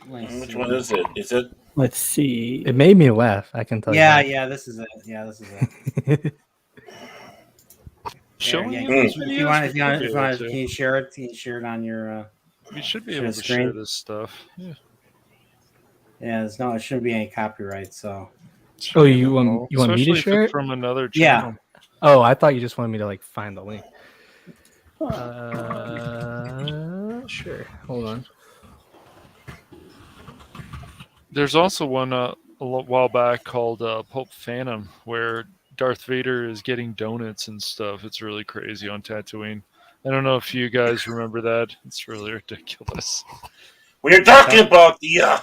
[SPEAKER 2] let me
[SPEAKER 7] Which
[SPEAKER 2] see.
[SPEAKER 7] one is it? Is it?
[SPEAKER 5] Let's see.
[SPEAKER 6] It made me laugh. I can tell
[SPEAKER 2] Yeah,
[SPEAKER 6] you.
[SPEAKER 2] yeah. This is it. Yeah, this is it.
[SPEAKER 4] Showing
[SPEAKER 2] Yeah,
[SPEAKER 4] you
[SPEAKER 2] yeah.
[SPEAKER 4] those
[SPEAKER 2] If you
[SPEAKER 4] videos?
[SPEAKER 2] want,
[SPEAKER 4] We should be able
[SPEAKER 2] can
[SPEAKER 4] to.
[SPEAKER 2] you share it? Can you share it on your?
[SPEAKER 4] We should be
[SPEAKER 2] share
[SPEAKER 4] able
[SPEAKER 2] the
[SPEAKER 4] to share
[SPEAKER 2] screen?
[SPEAKER 4] this stuff. Yeah.
[SPEAKER 2] Yeah, it shouldn't be any copyright. So.
[SPEAKER 6] Oh, you want me
[SPEAKER 4] Especially
[SPEAKER 6] to
[SPEAKER 4] if
[SPEAKER 6] share
[SPEAKER 4] it's
[SPEAKER 6] it?
[SPEAKER 4] from another
[SPEAKER 2] Yeah.
[SPEAKER 4] channel.
[SPEAKER 6] Oh, I thought you just wanted me to like find the link. Sure. Hold on.
[SPEAKER 4] There's also one a while back called Pope Phantom, where Darth Vader is getting donuts and stuff. It's really crazy on Tatooine. I don't know if you guys remember that. It's really ridiculous.
[SPEAKER 7] We are talking about the.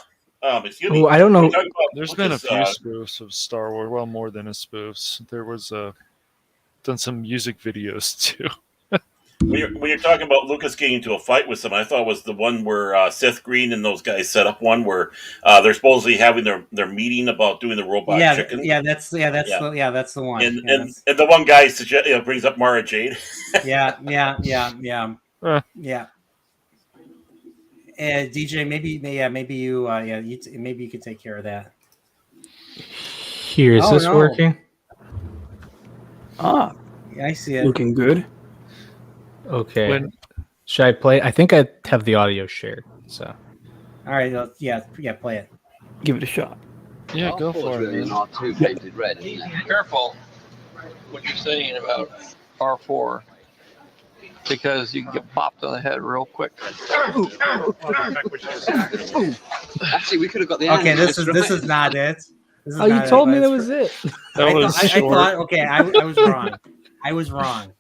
[SPEAKER 7] Excuse me.
[SPEAKER 6] Oh, I don't know.
[SPEAKER 7] We're talking about
[SPEAKER 4] There's been a
[SPEAKER 7] Lucas,
[SPEAKER 4] few spoofs of Star Wars. Well, more than a spoofs. There was done some music videos too.
[SPEAKER 7] when you're talking about Lucas getting into a fight with someone, I thought it was the one where Seth Green and those guys set up one where they're supposedly having their meeting about doing the robot chicken.
[SPEAKER 2] That's the one.
[SPEAKER 7] And the one guy brings up Mara Jade.
[SPEAKER 2] yeah.
[SPEAKER 4] Huh.
[SPEAKER 2] Yeah. DJ, maybe you, maybe you could take care of that.
[SPEAKER 6] Here, is this working?
[SPEAKER 5] Ah,
[SPEAKER 2] Yeah, I see it.
[SPEAKER 5] looking good.
[SPEAKER 6] Okay.
[SPEAKER 4] When
[SPEAKER 6] Should I play? I think I have the audio shared. So.
[SPEAKER 2] All right, yeah, play it.
[SPEAKER 5] Give it a shot.
[SPEAKER 4] yeah, go for it.
[SPEAKER 10] Really
[SPEAKER 4] Man.
[SPEAKER 10] R2 painted red, isn't it?
[SPEAKER 11] Careful what you're saying about R4 because you can get bopped on the head real quick.
[SPEAKER 10] Actually, we could have got the
[SPEAKER 2] Okay,
[SPEAKER 10] angle
[SPEAKER 2] this
[SPEAKER 10] just
[SPEAKER 2] is
[SPEAKER 10] right.
[SPEAKER 2] not it. This is
[SPEAKER 6] Oh, you
[SPEAKER 2] not
[SPEAKER 6] told
[SPEAKER 2] it,
[SPEAKER 6] me
[SPEAKER 2] but
[SPEAKER 6] that
[SPEAKER 2] it's
[SPEAKER 6] was it.
[SPEAKER 4] That was
[SPEAKER 2] I
[SPEAKER 4] short.
[SPEAKER 2] thought, okay, I was wrong. I was wrong.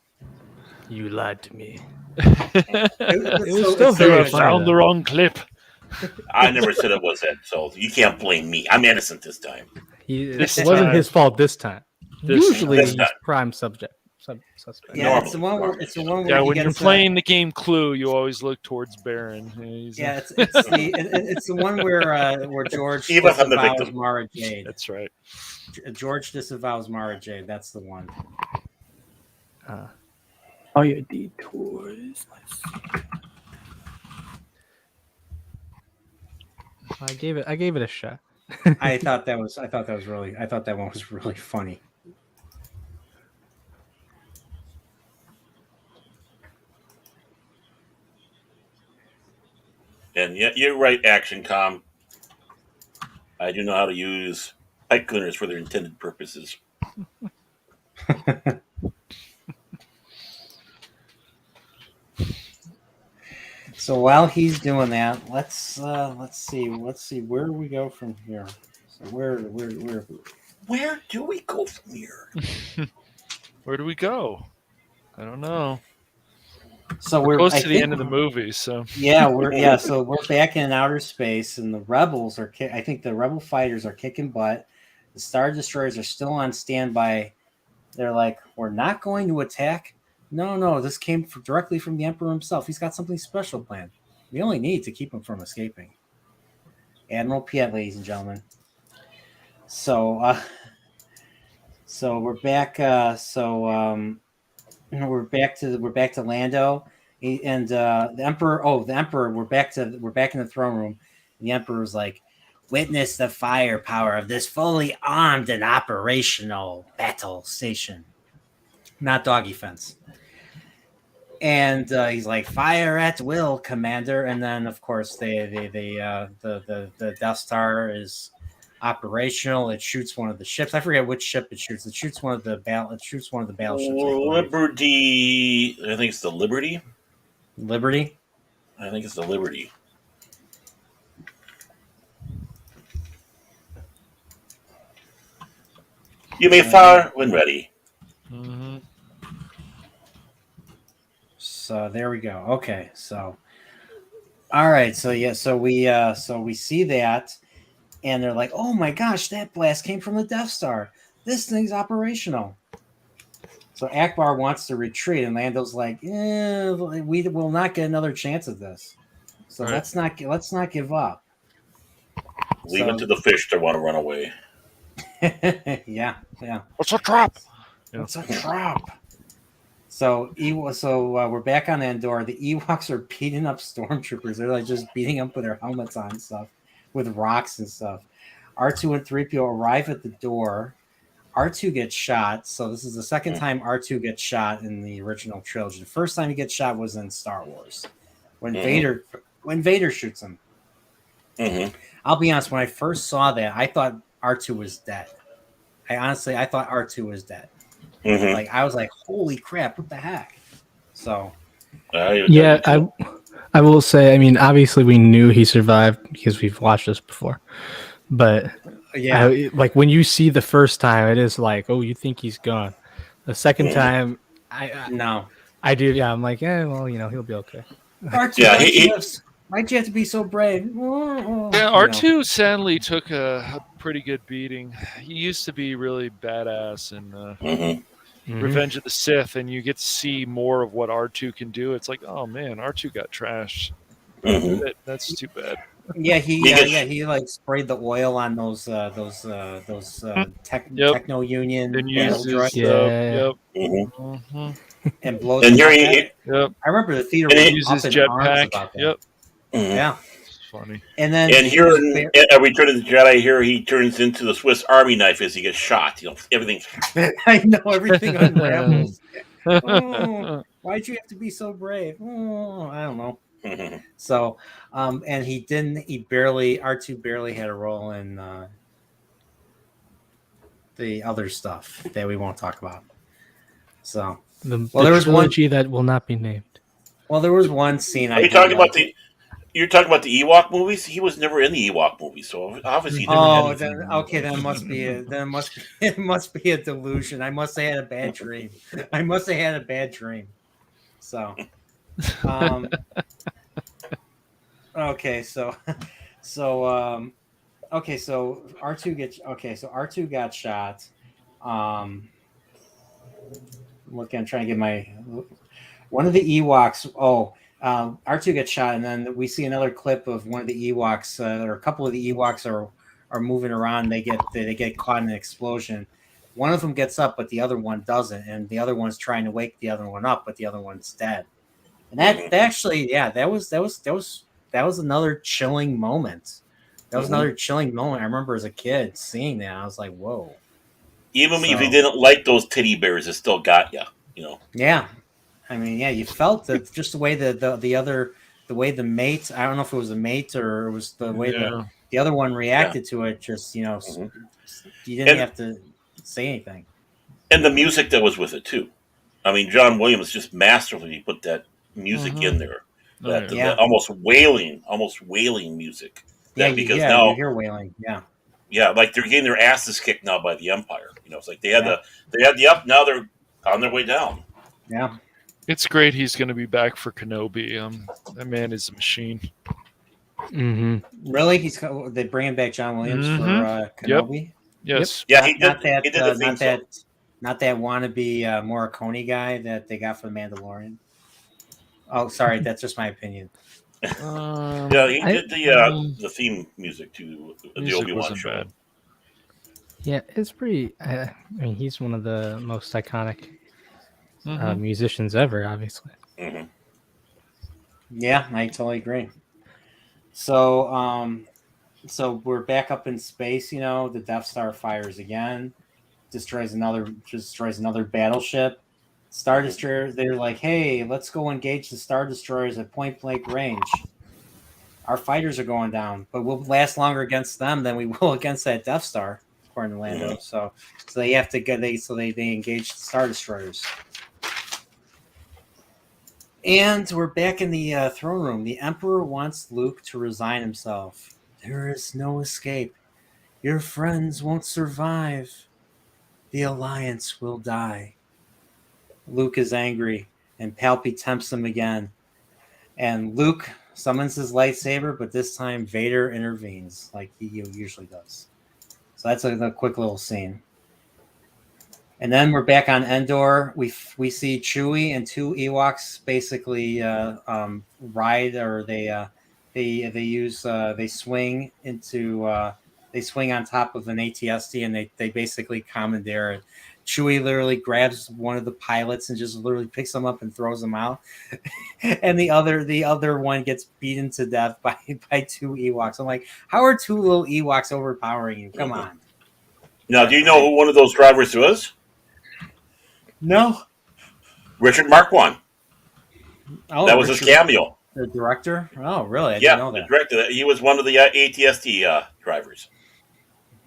[SPEAKER 6] You lied to me.
[SPEAKER 2] It
[SPEAKER 6] was still
[SPEAKER 4] You
[SPEAKER 6] very
[SPEAKER 4] have
[SPEAKER 6] funny,
[SPEAKER 4] found
[SPEAKER 6] though.
[SPEAKER 4] the wrong clip.
[SPEAKER 7] I never said it was Ed, so you can't blame me. I'm innocent this time.
[SPEAKER 6] It
[SPEAKER 4] This
[SPEAKER 6] wasn't
[SPEAKER 4] time.
[SPEAKER 6] his fault this time.
[SPEAKER 4] This
[SPEAKER 6] Usually
[SPEAKER 7] time.
[SPEAKER 6] he's prime suspect.
[SPEAKER 2] Yeah, it's the one where
[SPEAKER 4] Yeah, when
[SPEAKER 2] he
[SPEAKER 4] you're
[SPEAKER 2] gets,
[SPEAKER 4] playing the game Clue, you always look towards Baron.
[SPEAKER 2] Yeah, it's the one where George
[SPEAKER 7] Even if I'm the
[SPEAKER 2] disavows
[SPEAKER 7] victim.
[SPEAKER 2] Mara Jade.
[SPEAKER 4] That's right.
[SPEAKER 2] George disavows Mara Jade. That's the one.
[SPEAKER 5] Oh, your detours.
[SPEAKER 6] I gave it a shot.
[SPEAKER 2] I thought that one was really funny.
[SPEAKER 7] And yeah, you're right, Action Com. I do know how to use pipe cleaners for their intended purposes.
[SPEAKER 2] So while he's doing that, let's see where do we go from here. So where
[SPEAKER 7] do we go from here?
[SPEAKER 4] Where do we go? I don't know.
[SPEAKER 2] So
[SPEAKER 4] we're close
[SPEAKER 2] I
[SPEAKER 4] to the
[SPEAKER 2] think
[SPEAKER 4] end of the movie, so
[SPEAKER 2] so we're back in outer space, and the rebels are. I think the rebel fighters are kicking butt. The Star Destroyers are still on standby. They're like, we're not going to attack. No, this came directly from the Emperor himself. He's got something special planned. We only need to keep him from escaping. Admiral Piet, ladies and gentlemen. So we're back. We're back to Lando, and the Emperor. Oh, the Emperor. We're back in the throne room. The Emperor's like, witness the firepower of this fully armed and operational battle station, not doggy fence. And he's like, fire at will, Commander. And then, of course, the Death Star is operational. It shoots one of the ships. I forget which ship it shoots. It shoots one of the battleships.
[SPEAKER 7] Liberty. I think it's the Liberty.
[SPEAKER 2] Liberty.
[SPEAKER 7] I think it's the Liberty. You may fire when ready.
[SPEAKER 4] Mm-hmm.
[SPEAKER 2] So there we go. Okay, so all right, so we see that, and they're like, "Oh my gosh, that blast came from the Death Star. This thing's operational." So Akbar wants to retreat, and Lando's like, "We will not get another chance at this. So
[SPEAKER 4] right.
[SPEAKER 2] let's not give up."
[SPEAKER 7] Leave it to the fish to want to run away.
[SPEAKER 2] yeah.
[SPEAKER 4] It's a trap.
[SPEAKER 2] It's a trap. So we're back on Andor. The Ewoks are beating up stormtroopers. They're like just beating up with their helmets on and stuff, with rocks and stuff. R2 and 3PO arrive at the door. R2 gets shot. So this is the second time R2 gets shot in the original trilogy. The first time he gets shot was in Star Wars, when Vader shoots him.
[SPEAKER 7] Mm-hmm.
[SPEAKER 2] I'll be honest. When I first saw that, I thought R2 was dead. I thought R2 was dead.
[SPEAKER 7] Mm-hmm.
[SPEAKER 2] Like I was like, holy crap, what the heck? So
[SPEAKER 6] yeah, I will say, I mean, obviously we knew he survived because we've watched this before, but
[SPEAKER 2] yeah,
[SPEAKER 6] like when you see the first time, it is like, oh, you think he's gone. The second time, I do, yeah, I'm like, well, he'll be okay.
[SPEAKER 2] R2, why'd you have to be so brave?
[SPEAKER 4] Yeah, R2 sadly took a pretty good beating. He used to be really badass in Revenge of the Sith, and you get to see more of what R2 can do. It's like, oh man, R2 got trashed. That's too bad.
[SPEAKER 2] Yeah, he like sprayed the oil on those Techno Union
[SPEAKER 4] and used his
[SPEAKER 2] and blows.
[SPEAKER 7] And here
[SPEAKER 2] I remember the theater
[SPEAKER 4] used his jetpack.
[SPEAKER 2] Yeah.
[SPEAKER 4] Funny.
[SPEAKER 2] And then
[SPEAKER 7] here at Return of the Jedi, here he turns into the Swiss Army knife as he gets shot. Everything.
[SPEAKER 2] I know everything unravels. Why'd you have to be so brave? I don't know. So, and R2 barely had a role in the other stuff that we won't talk about. So,
[SPEAKER 6] there was trilogy that will not be named.
[SPEAKER 2] Well, there was one scene.
[SPEAKER 7] You're talking about the Ewok movies. He was never in the Ewok movies, so obviously.
[SPEAKER 2] Then it must be it must be a delusion. I must have had a bad dream. So, um, okay, so okay, so R2 got shot. I'm trying to get my one of the Ewoks. R2 gets shot, and then we see another clip of one of the Ewoks, or a couple of the Ewoks are moving around. They get caught in an explosion. One of them gets up, but the other one doesn't, and the other one's trying to wake the other one up, but the other one's dead. And that actually, yeah, that was another chilling moment. That was another chilling moment. I remember as a kid seeing that. I was like, whoa.
[SPEAKER 7] Even if you didn't like those teddy bears, it still got you. You know.
[SPEAKER 2] Yeah, I mean, yeah, you felt that just the way the way the mate. I don't know if it was a mate or it was the way the other one reacted to it. Just you didn't have to say anything.
[SPEAKER 7] And the music that was with it too. I mean, John Williams just masterfully put that music in there. That almost wailing music.
[SPEAKER 2] Yeah,
[SPEAKER 7] because
[SPEAKER 2] now you hear wailing. Yeah.
[SPEAKER 7] Yeah, like they're getting their asses kicked now by the Empire. You know, it's like they had the up, now they're on their way down.
[SPEAKER 2] Yeah.
[SPEAKER 4] It's great he's going to be back for Kenobi. That man is a machine.
[SPEAKER 6] Mm-hmm.
[SPEAKER 2] Really? They're bringing back John Williams for Kenobi?
[SPEAKER 4] Yep. Yes.
[SPEAKER 7] Yeah, he did.
[SPEAKER 2] Not that wannabe Morricone guy that they got for the Mandalorian. Oh, sorry, that's just my opinion.
[SPEAKER 7] Yeah, he did the theme music to the Obi-Wan show.
[SPEAKER 4] Bad.
[SPEAKER 6] Yeah, it's pretty. I mean, he's one of the most iconic musicians ever, obviously.
[SPEAKER 7] Mm-hmm.
[SPEAKER 2] Yeah, I totally agree. So, so we're back up in space. You know, the Death Star fires again, destroys another battleship. Star Destroyer. They're like, "Hey, let's go engage the Star Destroyers at point blank range. Our fighters are going down, but we'll last longer against them than we will against that Death Star." According to Lando, so they have to get they engage the Star Destroyers. And we're back in the throne room. The Emperor wants Luke to resign himself. There is no escape. Your friends won't survive. The Alliance will die. Luke is angry, and Palpy tempts him again. And Luke summons his lightsaber, but this time Vader intervenes, like he usually does. So that's a quick little scene. And then we're back on Endor. We see Chewie and two Ewoks basically ride, or they swing on top of an ATST, and they basically commandeer it. Chewie literally grabs one of the pilots and just literally picks him up and throws him out, and the other one gets beaten to death by two Ewoks. I'm like, how are two little Ewoks overpowering you? Come on.
[SPEAKER 7] Now, do you know who one of those drivers was?
[SPEAKER 2] No.
[SPEAKER 7] Richard Marquand.
[SPEAKER 2] Oh,
[SPEAKER 7] that was his cameo.
[SPEAKER 2] The director? Oh, really? I
[SPEAKER 7] didn't
[SPEAKER 2] know that.
[SPEAKER 7] The director. He was one of the ATST drivers.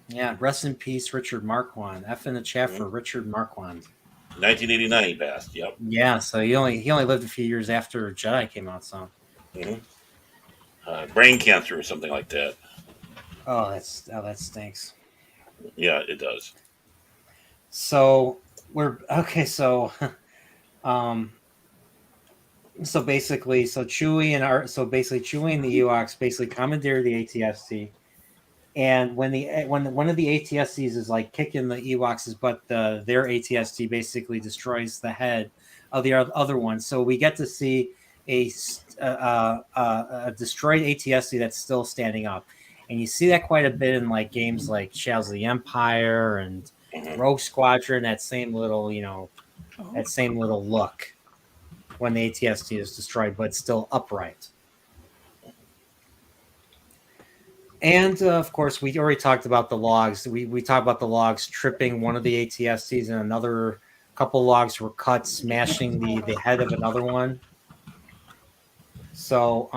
[SPEAKER 2] Yeah, rest in peace, Richard Marquand. F in the chat for Richard Marquand.
[SPEAKER 7] 1989 he passed. Yep.
[SPEAKER 2] Yeah, so he only lived a few years after Jedi came out. So.
[SPEAKER 7] Brain cancer or something like that.
[SPEAKER 2] Oh, that stinks.
[SPEAKER 7] Yeah, it does.
[SPEAKER 2] So we're okay. So, basically, Chewie and the Ewoks basically commandeer the ATST. And when one of the ATSTs is like kicking the Ewoks' butt, their ATST basically destroys the head of the other one. So we get to see a destroyed ATST that's still standing up, and you see that quite a bit in like games like Shadows of the Empire and Rogue Squadron. That same little look when the ATST is destroyed, but still upright. And of course, we already talked about the logs. We talked about the logs tripping one of the ATSTs, and another couple logs were cut, smashing the head of another one. So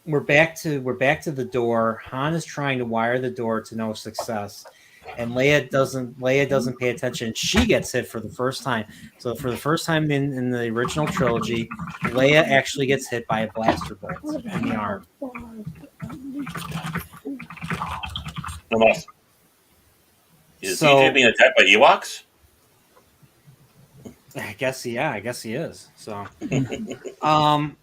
[SPEAKER 2] we're back to the door. Han is trying to wire the door to no success, and Leia doesn't pay attention. She gets hit for the first time. So for the first time in the original trilogy, Leia actually gets hit by a blaster bolt in the arm.
[SPEAKER 7] Is CJ being attacked by Ewoks?
[SPEAKER 2] I guess he is. So, um,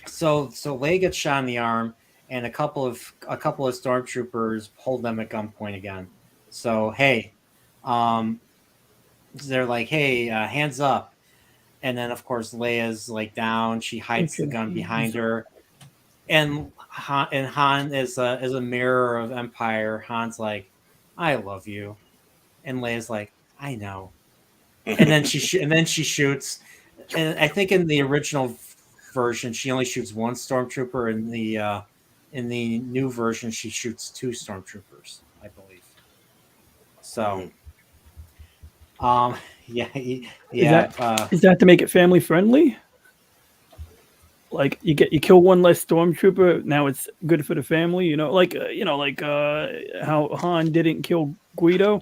[SPEAKER 2] so Leia gets shot in the arm, and a couple of stormtroopers hold them at gunpoint again. So hey, they're like, hey, hands up, and then of course Leia's like down. She hides the gun behind her, and Han is a mirror of Empire. Han's like, I love you, and Leia's like, I know. And then she shoots. And I think in the original version, she only shoots one stormtrooper. In the new version, she shoots two stormtroopers, I believe. So, yeah.
[SPEAKER 5] Is that to make it family friendly? Like you kill one less stormtrooper, now it's good for the family. Like how Han didn't kill Guido.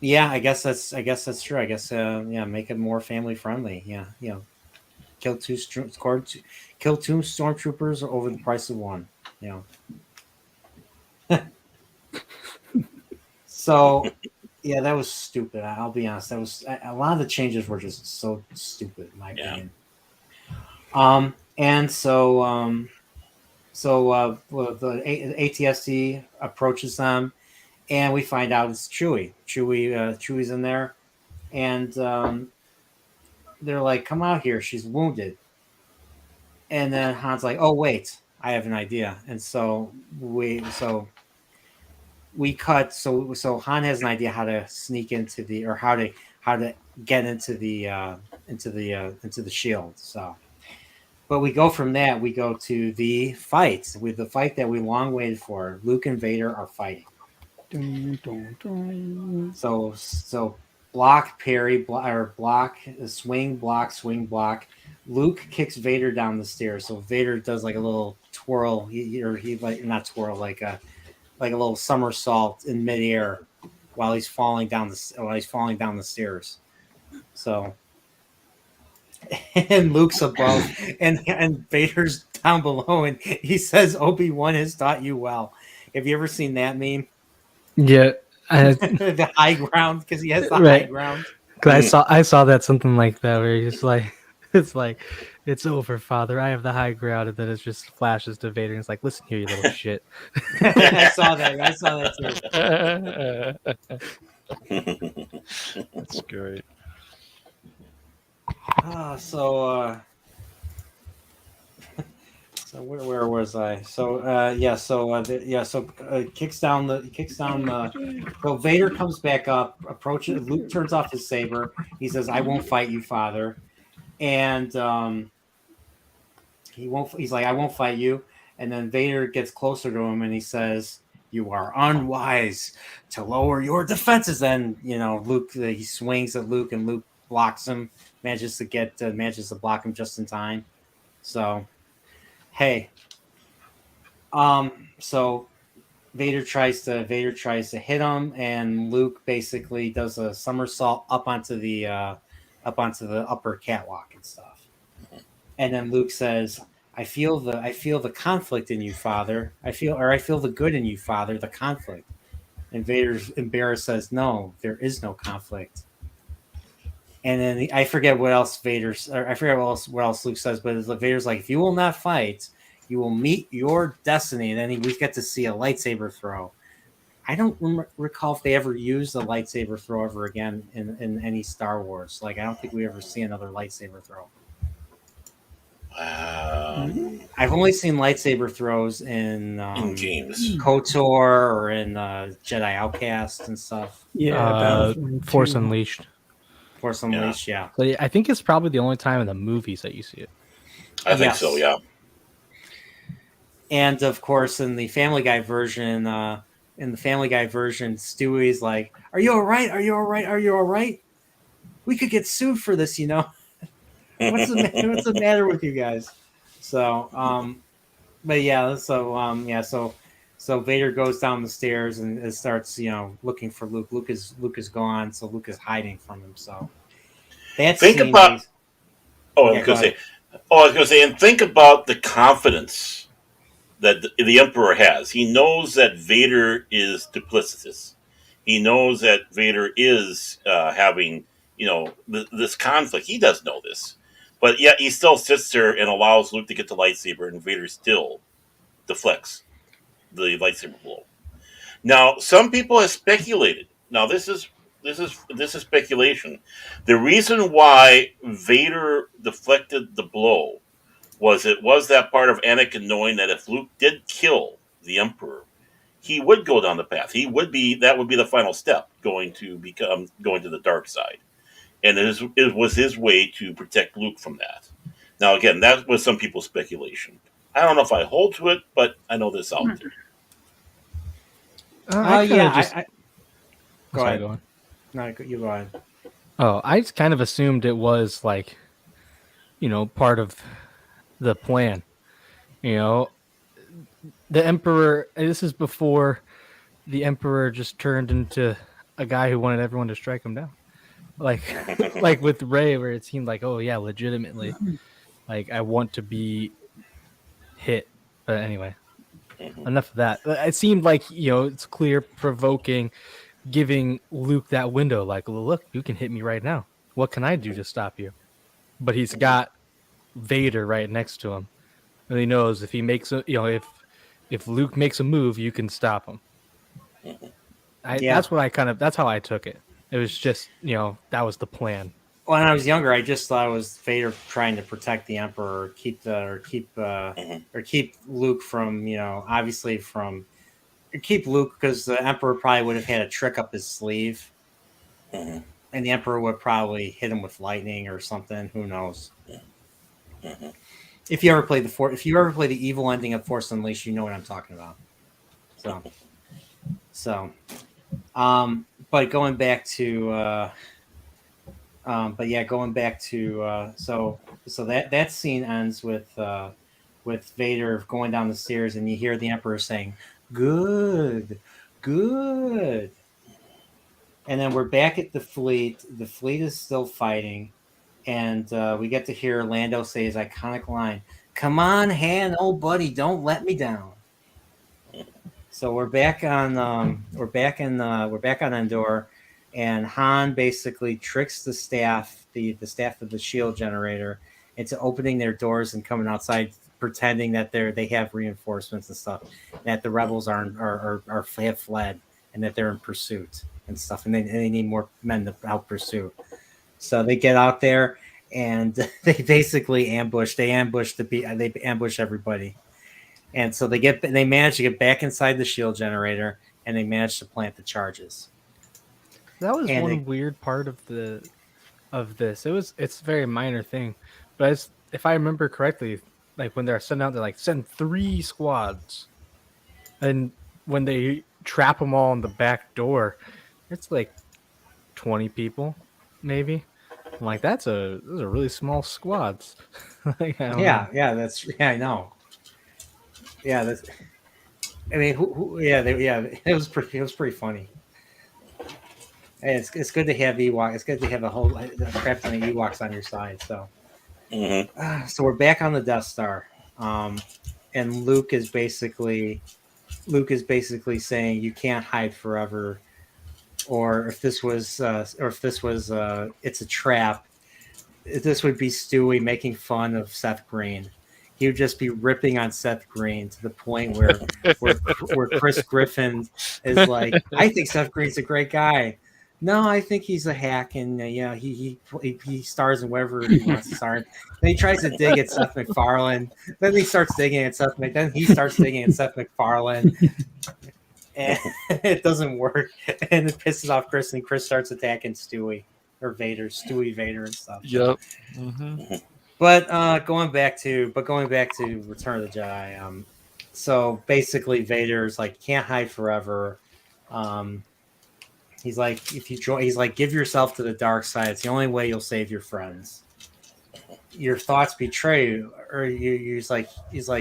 [SPEAKER 2] Yeah, I guess that's true. I guess make it more family friendly. Yeah, kill two stormtroopers over the price of one. So, yeah, that was stupid. I'll be honest. That was a lot of the changes were just so stupid, in my opinion. And so the ATST approaches them. And we find out it's Chewie. Chewie's in there, and they're like, "Come out here. She's wounded." And then Han's like, "Oh wait, I have an idea." And so we cut. So Han has an idea how to sneak into how to get into the shield. So, but we go from that. We go to the fight. With the fight that we long waited for. Luke and Vader are fighting. So block, parry, block, swing, block. Luke kicks Vader down the stairs. So Vader does like a little twirl, not twirl, like a little somersault in midair while he's falling down the stairs. So, and Luke's above, and Vader's down below, and he says, "Obi-Wan has taught you well." Have you ever seen that meme?
[SPEAKER 6] Yeah,
[SPEAKER 2] the high ground, because he has the high ground.
[SPEAKER 6] Because I saw that something like that where he's like, it's over, Father. I have the high ground, and then it just flashes to Vader, and it's like, listen here, you little shit.
[SPEAKER 2] I saw that
[SPEAKER 4] too. That's great.
[SPEAKER 2] So where was I? So kicks down the. So Vader comes back up, approaches. Luke turns off his saber. He says, "I won't fight you, Father," and he won't. He's like, "I won't fight you." And then Vader gets closer to him, and he says, "You are unwise to lower your defenses." And Luke, he swings at Luke, and Luke blocks him. Manages to block him just in time. So. Hey, so Vader tries to hit him, and Luke basically does a somersault up onto the upper catwalk and stuff. And then Luke says, "I feel the conflict in you, Father. I feel the good in you, Father. The conflict." And Vader's embarrassed says, "No, there is no conflict." And then I forget what else Luke says, but Vader's like, "If you will not fight, you will meet your destiny." And then we get to see a lightsaber throw. I don't recall if they ever used a lightsaber throw ever again in any Star Wars. Like, I don't think we ever see another lightsaber throw. I've only seen lightsaber throws in
[SPEAKER 7] games,
[SPEAKER 2] KOTOR, or in Jedi Outcast and stuff.
[SPEAKER 6] Yeah, Force Unleashed.
[SPEAKER 2] Force Unleashed, yeah.
[SPEAKER 6] So I think it's probably the only time in the movies that you see it.
[SPEAKER 7] I think so, yeah.
[SPEAKER 2] And of course, in the Family Guy version, Stewie's like, "Are you all right? Are you all right? Are you all right? We could get sued for this, What's the matter with you guys?" So, but yeah, so Vader goes down the stairs and starts, looking for Luke. Luke is gone, so Luke is hiding from him. So that's
[SPEAKER 7] I was gonna say, and think about the confidence that the Emperor has. He knows that Vader is duplicitous. He knows that Vader is having, this conflict. He does know this, but yet he still sits there and allows Luke to get the lightsaber, and Vader still deflects the lightsaber blow. Now, some people have speculated. Now, this is speculation. The reason why Vader deflected the blow was that part of Anakin knowing that if Luke did kill the Emperor, he would go down the path. That would be the final step, going to the dark side, and it was his way to protect Luke from that. Now, again, that was some people's speculation. I don't know if I hold to it, but I know this out there.
[SPEAKER 2] Go ahead.
[SPEAKER 6] Go on.
[SPEAKER 2] No, you go ahead.
[SPEAKER 6] Oh, I just kind of assumed it was like, part of the plan. The Emperor. This is before the Emperor just turned into a guy who wanted everyone to strike him down, like with Rey, where it seemed like, oh yeah, legitimately, like I want to be hit. But anyway, enough of that. It seemed like it's clear, provoking, giving Luke that window, like, look, you can hit me right now. What can I do to stop you? But he's got Vader right next to him, and he knows if he makes if Luke makes a move, you can stop him. That's how I took it. It was just that was the plan.
[SPEAKER 2] When I was younger, I just thought it was Vader trying to protect the Emperor, keep Luke from keep Luke, because the Emperor probably would have had a trick up his sleeve, and the Emperor would probably hit him with lightning or something. Who knows? If you ever play the evil ending of Force Unleashed, you know what I'm talking about. But going back to so that scene ends with Vader going down the stairs, and you hear the Emperor saying, "Good, good." And then we're back at the fleet. The fleet is still fighting, and we get to hear Lando say his iconic line, "Come on, Han, old buddy, don't let me down." So we're back on Endor, and Han basically tricks the staff, the staff of the shield generator, into opening their doors and coming outside, pretending that they have reinforcements and stuff, that the rebels have fled, and that they're in pursuit and stuff, and they need more men to help pursue. So they get out there, and they basically ambush everybody. And so they manage to get back inside the shield generator, and they manage to plant the charges.
[SPEAKER 6] That was weird part of this. It's a very minor thing, but if I remember correctly, like when they're sent out, they're like send 3 squads, and when they trap them all in the back door, it's like 20 people, maybe. I'm like, those are really small squads. I
[SPEAKER 2] know. Yeah, that's. I mean, it was pretty funny. Hey, it's good to have Ewok. It's good to have a crap ton of Ewoks on your side. So, so we're back on the Death Star, and Luke is basically saying you can't hide forever, or if this was it's a trap. This would be Stewie making fun of Seth Green. He would just be ripping on Seth Green to the point where Chris Griffin is like, I think Seth Green's a great guy. No, I think he's a hack, and he stars in whatever he wants to star in. Then he tries to dig at Seth MacFarlane. Then he starts digging at Seth MacFarlane, and it doesn't work. And it pisses off Chris, and Chris starts attacking Stewie Vader and stuff.
[SPEAKER 4] Yep.
[SPEAKER 2] But going back to Return of the Jedi, so basically Vader's like, can't hide forever. He's like, give yourself to the dark side. It's the only way you'll save your friends. Your thoughts betray you, or he's like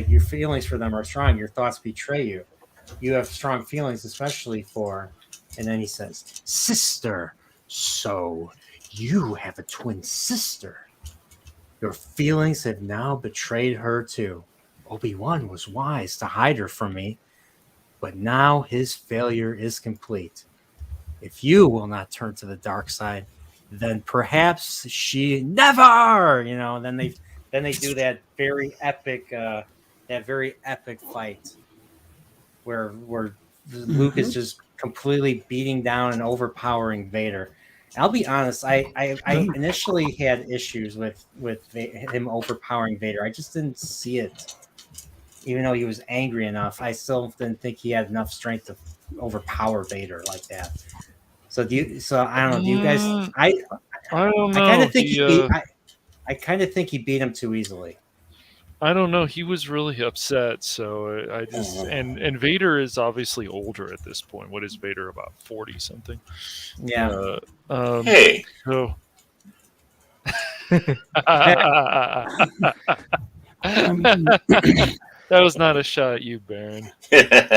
[SPEAKER 2] your feelings for them are strong. Your thoughts betray you. You have strong feelings, especially for. And then he says, "Sister, so you have a twin sister. Your feelings have now betrayed her too. Obi-Wan was wise to hide her from me, but now his failure is complete. if you will not turn to the dark side, then perhaps she never, you know. And then they do that very epic fight where Luke is just completely beating down and overpowering Vader. I'll be honest, I initially had issues with him overpowering Vader. I just didn't see it. Even though he was angry enough, I still didn't think he had enough strength to overpower Vader like that. So I don't know. Do you guys?
[SPEAKER 4] I don't know.
[SPEAKER 2] I kind of think I kind of think he beat him too easily.
[SPEAKER 4] I don't know. He was really upset. So I just and Vader is obviously older at this point. What is Vader, about 40 something?
[SPEAKER 2] Yeah.
[SPEAKER 7] Hey.
[SPEAKER 4] So. That was not a shot at you, Baron.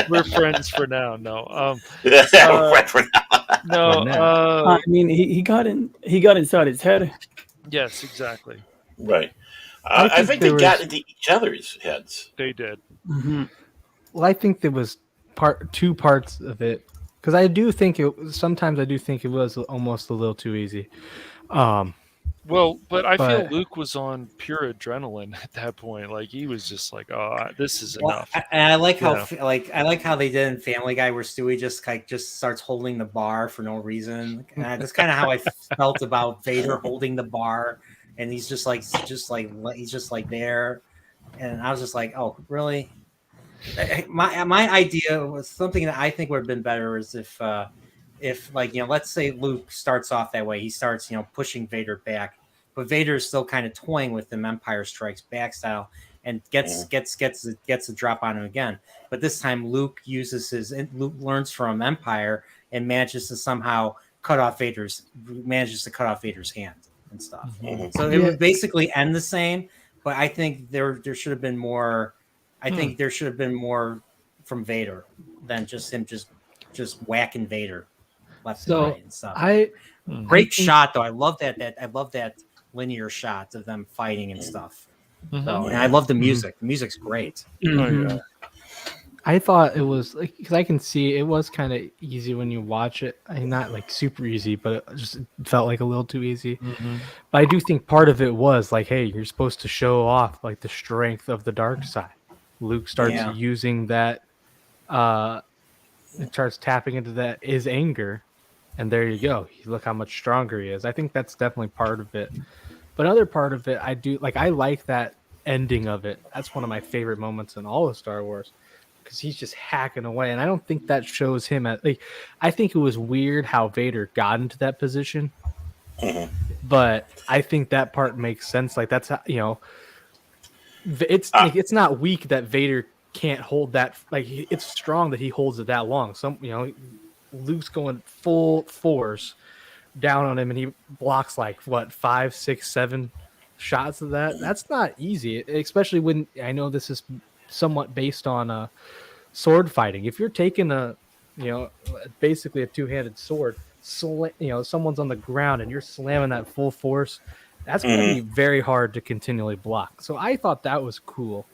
[SPEAKER 4] We're friends for now. No. No.
[SPEAKER 5] I mean, he got inside his head.
[SPEAKER 4] Yes, exactly.
[SPEAKER 7] Right. I think they got into each other's heads.
[SPEAKER 4] They did.
[SPEAKER 5] Mm-hmm.
[SPEAKER 6] Well, I think there was two parts of it, because sometimes I do think it was almost a little too easy.
[SPEAKER 4] Well, but I feel Luke was on pure adrenaline at that point. Like, he was just like, "Oh, this is enough."
[SPEAKER 2] And I like how they did in Family Guy, where Stewie just starts holding the bar for no reason. And that's kind of how I felt about Vader holding the bar, and he's just like there, and I was just like, "Oh, really?" My idea was something that I think would have been better is if like, you know, let's say Luke starts off that way, he starts, you know, pushing Vader back, but Vader is still kind of toying with him, Empire Strikes Back style, and gets a drop on him again. But this time Luke learns from Empire and manages to somehow cut off Vader's hand and stuff.
[SPEAKER 7] Mm-hmm.
[SPEAKER 2] So it would basically end the same, but I think there should have been more. I think there should have been more from Vader than just him just whacking Vader left and right and stuff. Great shot though. I love that linear shot of them fighting and stuff. So, and I love the music. The music's great.
[SPEAKER 6] Mm-hmm. I thought it was like, because I can see it was kind of easy when you watch it. I mean, not like super easy, but it just felt like a little too easy.
[SPEAKER 4] Mm-hmm.
[SPEAKER 6] But I do think part of it was like, hey, you're supposed to show off like the strength of the dark side. Luke starts using that. It starts tapping into that, his anger, and there you go. Look how much stronger he is. I think that's definitely part of it. But another part of it, I like that ending of it. That's one of my favorite moments in all of Star Wars, because he's just hacking away, and I don't think that shows him I think it was weird how Vader got into that position, but I think that part makes sense. Like, that's how, you know, it's not weak that Vader can't hold that. Like, it's strong that he holds it that long. Luke's going full force down on him, and he blocks like 5, 6, 7 shots of that. That's not easy, especially when I know this is somewhat based on sword fighting. If you're taking basically a two-handed sword, someone's on the ground and you're slamming that full force, that's going to be very hard to continually block. So I thought that was cool.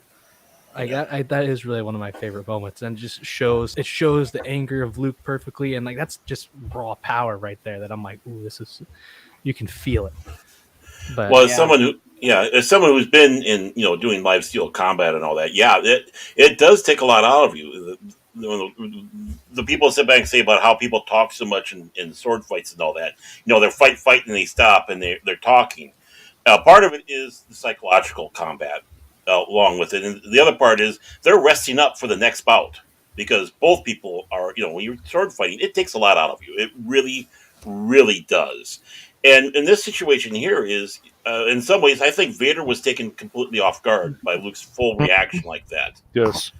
[SPEAKER 6] That is really one of my favorite moments, and just shows the anger of Luke perfectly, and like, that's just raw power right there. That I'm like, ooh, you can feel it. But
[SPEAKER 7] as someone who's been in, doing live steel combat and all that, it does take a lot out of you. The people sit back and say about how people talk so much in sword fights and all that. They're fighting, and they stop, and they're talking. Part of it is the psychological combat along with it, and the other part is they're resting up for the next bout, because both people are, when you're sword fighting, it takes a lot out of you. It really, really does. And in this situation here is, in some ways, I think Vader was taken completely off guard by Luke's full reaction like that.
[SPEAKER 4] Yes.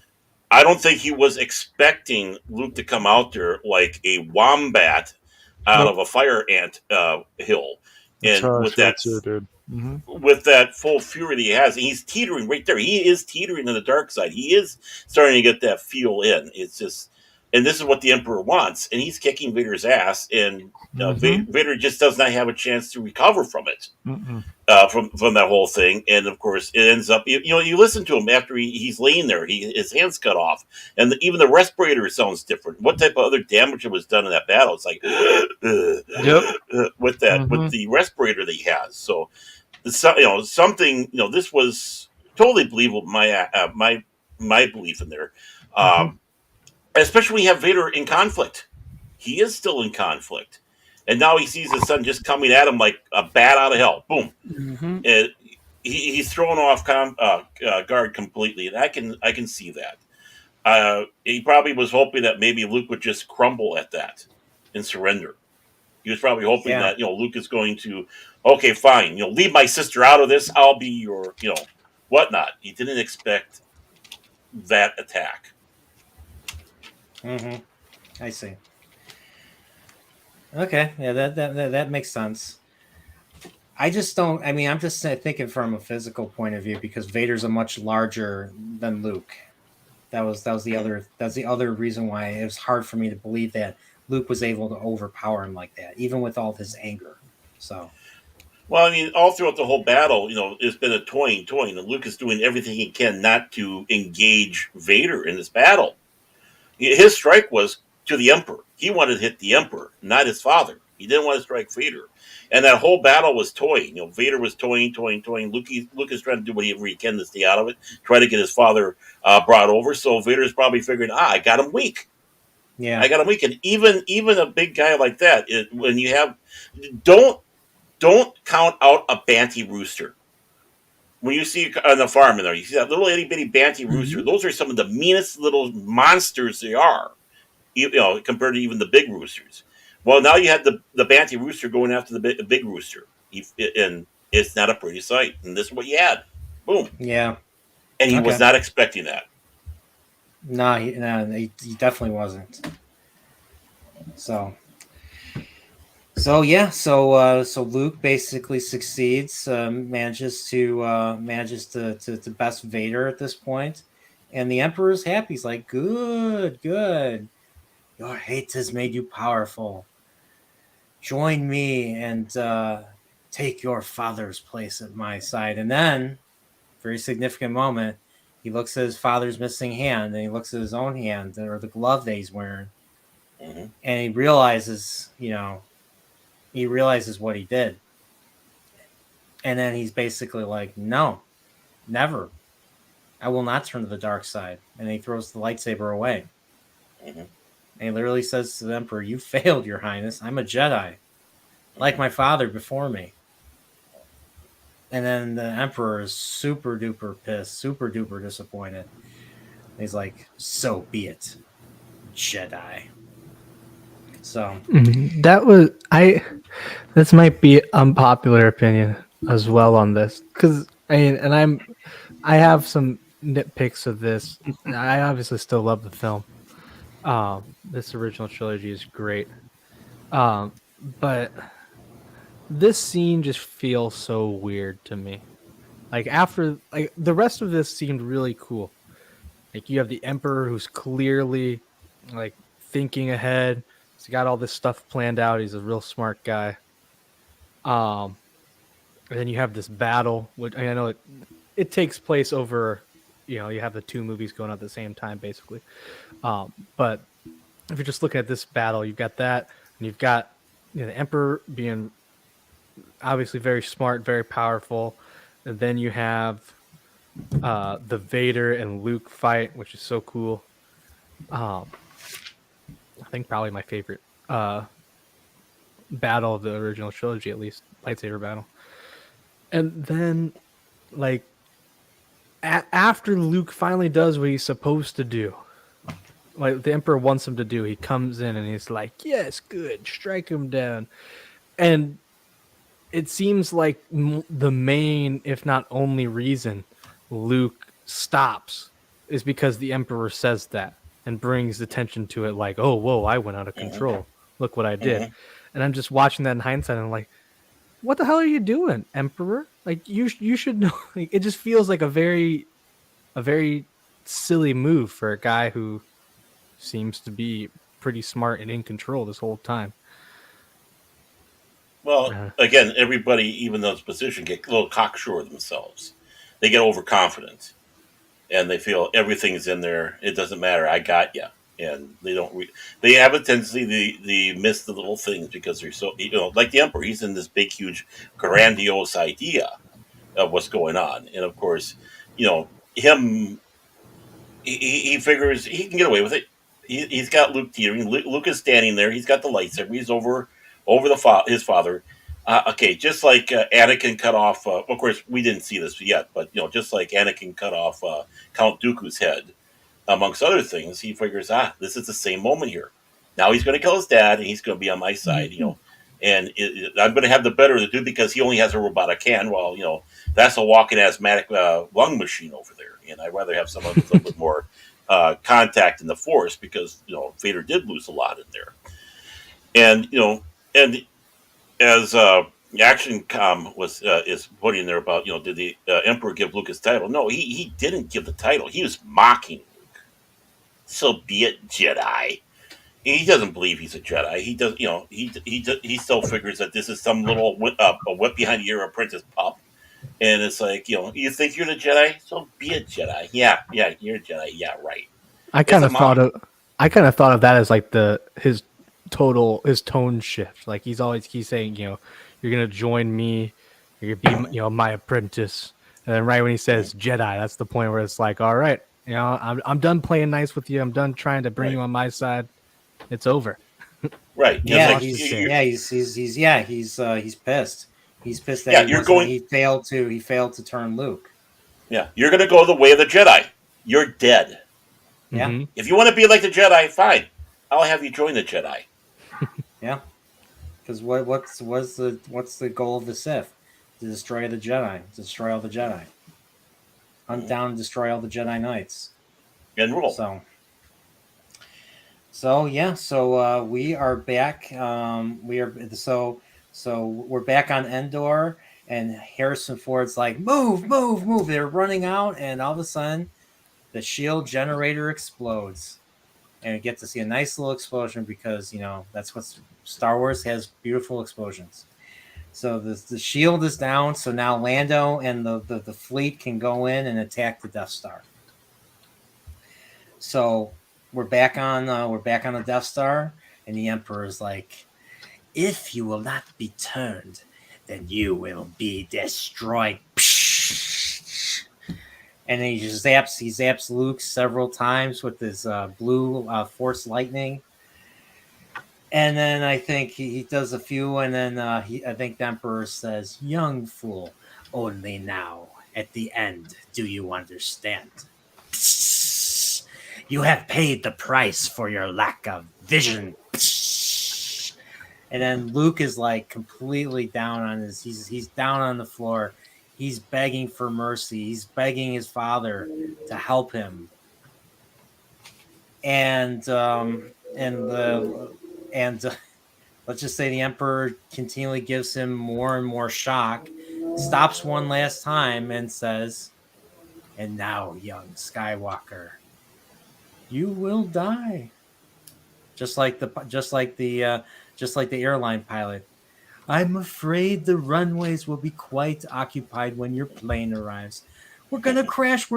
[SPEAKER 7] I don't think he was expecting Luke to come out there like a wombat out of a fire ant hill. And with that,
[SPEAKER 4] dude.
[SPEAKER 7] With that full fury that he has, and he's teetering right there. He is teetering on the dark side. He is starting to get that feel in. It's just, and this is what the Emperor wants, and he's kicking Vader's ass, and Vader just does not have a chance to recover from it, from that whole thing. And of course, it ends up, you listen to him after he's laying there, his hands cut off, and even the respirator sounds different. What type of other damage was done in that battle? It's like with the respirator that he has. So, something, this was totally believable. My belief in there. Especially when you have Vader in conflict. He is still in conflict. And now he sees his son just coming at him like a bat out of hell. Boom. And he's thrown off guard completely. And I can see that. He probably was hoping that maybe Luke would just crumble at that and surrender. He was probably hoping that, Luke is going to, okay, fine, leave my sister out of this. I'll be your, whatnot. He didn't expect that attack.
[SPEAKER 2] I see. Okay, yeah, that makes sense. I just don't. I mean, I'm just thinking from a physical point of view because Vader's a much larger than Luke. That was the other reason why it was hard for me to believe that Luke was able to overpower him like that, even with all of his anger. So.
[SPEAKER 7] Well, I mean, all throughout the whole battle, it's been a toying, and Luke is doing everything he can not to engage Vader in this battle. His strike was to the Emperor. He wanted to hit the Emperor, not his father. He didn't want to strike Vader. And that whole battle was toying. Vader was toying. Luke is trying to do whatever he can to stay out of it, try to get his father brought over. So Vader's probably figuring, I got him weak.
[SPEAKER 2] Yeah,
[SPEAKER 7] I got him weak. And even a big guy like that, when you have, don't count out a banty rooster. When you see on the farm in there, you see that little itty bitty banty rooster. Those are some of the meanest little monsters they are, compared to even the big roosters. Well, now you have the banty rooster going after the big rooster, and it's not a pretty sight. And this is what you had. Boom.
[SPEAKER 2] Yeah.
[SPEAKER 7] And he was not expecting that.
[SPEAKER 2] No, he definitely wasn't. So Luke basically succeeds, manages to best Vader at this point, and the Emperor is happy. He's like, "Good. Your hate has made you powerful. Join me and take your father's place at my side." And then, very significant moment, he looks at his father's missing hand, and he looks at his own hand or the glove that he's wearing, and he realizes, he realizes what he did. And then he's basically like, no, never. I will not turn to the dark side. And he throws the lightsaber away. And he literally says to the Emperor, "You failed, Your Highness. I'm a Jedi, like my father before me." And then the Emperor is super duper pissed, super duper disappointed. And he's like, "So be it, Jedi." So this might be unpopular opinion as well on this, because I have some nitpicks of this. I obviously still love the film. This original trilogy is great, but this scene just feels so weird to me. Like after, like the rest of this seemed really cool. Like you have the Emperor who's clearly like thinking ahead. He's got all this stuff planned out. He's a real smart guy. And then you have this battle, which I know it takes place over, you have the two movies going on at the same time, basically. But if you're just looking at this battle, you've got that, and you've got the Emperor being obviously very smart, very powerful. And then you have the Vader and Luke fight, which is so cool. I think probably my favorite battle of the original trilogy, at least lightsaber battle. And then, like, after Luke finally does what he's supposed to do, like the Emperor wants him to do, he comes in and he's like, "Yes, good, strike him down." And it seems like the main, if not only reason Luke stops is because the Emperor says that and brings attention to it, like, "Oh, whoa, I went out of control. Look what I did." And I'm just watching that in hindsight, and I'm like, what the hell are you doing, Emperor? Like, you should know. Like, it just feels like a very silly move for a guy who
[SPEAKER 6] seems to be pretty smart and in control this whole time.
[SPEAKER 7] Well, again, everybody, even those positions, get a little cocksure of themselves. They get overconfident, and they feel everything's in there. It doesn't matter. I got you. And they don't. They have a tendency to miss the little things because they're so, like the Emperor. He's in this big, huge, grandiose idea of what's going on, and of course, him. He figures he can get away with it. He's got Luke teetering. Luke is standing there. He's got the lightsaber. He's over his father. Okay, just like Anakin cut off. Of course, we didn't see this yet, but just like Anakin cut off Count Dooku's head, amongst other things, he figures, this is the same moment here. Now he's going to kill his dad, and he's going to be on my side. And I'm going to have the better of the two because he only has a robotic hand. Well, that's a walking asthmatic lung machine over there. And I'd rather have someone with a little bit more contact in the Force because, Vader did lose a lot in there. And, and as Action Com is putting there about, did the Emperor give Luke his title? No, he didn't give the title. He was mocking Luke. So be it, Jedi. He doesn't believe he's a Jedi. He does, he still figures that this is some little a whip behind the ear apprentice pup. And it's like, you think you're the Jedi? So be a Jedi. Yeah, you're a Jedi. Yeah, right.
[SPEAKER 6] I kind of thought of that as like his tone shift. Like he's saying, you're gonna join me, you're gonna be, my apprentice. And then right when he says Jedi, that's the point where it's like, all right, I'm done playing nice with you. I'm done trying to bring you on my side. It's over.
[SPEAKER 7] Right.
[SPEAKER 2] Yeah, he's pissed. He's pissed that he failed to turn Luke.
[SPEAKER 7] Yeah, you're going to go the way of the Jedi. You're dead.
[SPEAKER 2] Yeah.
[SPEAKER 6] Mm-hmm.
[SPEAKER 7] If you want to be like the Jedi, fine. I'll have you join the Jedi.
[SPEAKER 2] Yeah. Because what's the goal of the Sith? To destroy the Jedi. To destroy all the Jedi. Hunt down and destroy all the Jedi Knights.
[SPEAKER 7] And rule.
[SPEAKER 2] So we are back. We're back on Endor, and Harrison Ford's like, move. They're running out, and all of a sudden, the shield generator explodes. And we get to see a nice little explosion because, that's what Star Wars has, beautiful explosions. So the shield is down, so now Lando and the fleet can go in and attack the Death Star. So we're back on the Death Star, and the Emperor is like, if you will not be turned, then you will be destroyed. And then he zaps Luke several times with his blue Force lightning. And then I think he does a few, and then I think the Emperor says, "Young fool, only now, at the end, do you understand? You have paid the price for your lack of vision." And then Luke is like completely down on he's down on the floor. He's begging for mercy. He's begging his father to help him. And let's just say the Emperor continually gives him more and more shock, stops one last time and says, "And now, young Skywalker, you will die." Just like the airline pilot. "I'm afraid the runways will be quite occupied when your plane arrives. We're gonna crash.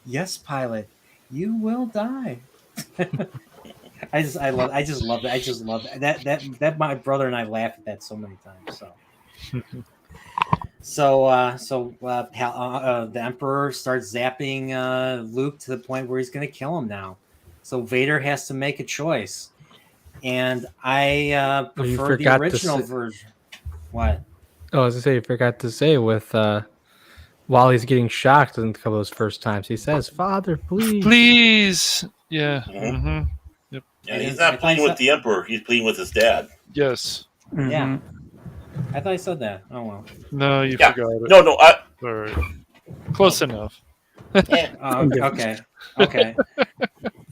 [SPEAKER 2] Yes, pilot, you will die." I just love that. That my brother and I laugh at that so many times. The Emperor starts zapping Luke to the point where he's going to kill him now. So Vader has to make a choice, and I prefer the original version. What?
[SPEAKER 6] Oh, I was gonna say, you forgot to say with while he's getting shocked in a couple of those first times, he says, "Father, please."
[SPEAKER 4] Yeah.
[SPEAKER 7] Mm-hmm.
[SPEAKER 4] Mm-hmm. Yep.
[SPEAKER 7] Yeah, he's not pleading with the Emperor. He's pleading with his dad.
[SPEAKER 4] Yes.
[SPEAKER 5] Mm-hmm.
[SPEAKER 2] Yeah. I thought I said that. Oh well.
[SPEAKER 4] No, you forgot it.
[SPEAKER 7] No.
[SPEAKER 4] All right. Close enough.
[SPEAKER 2] Okay.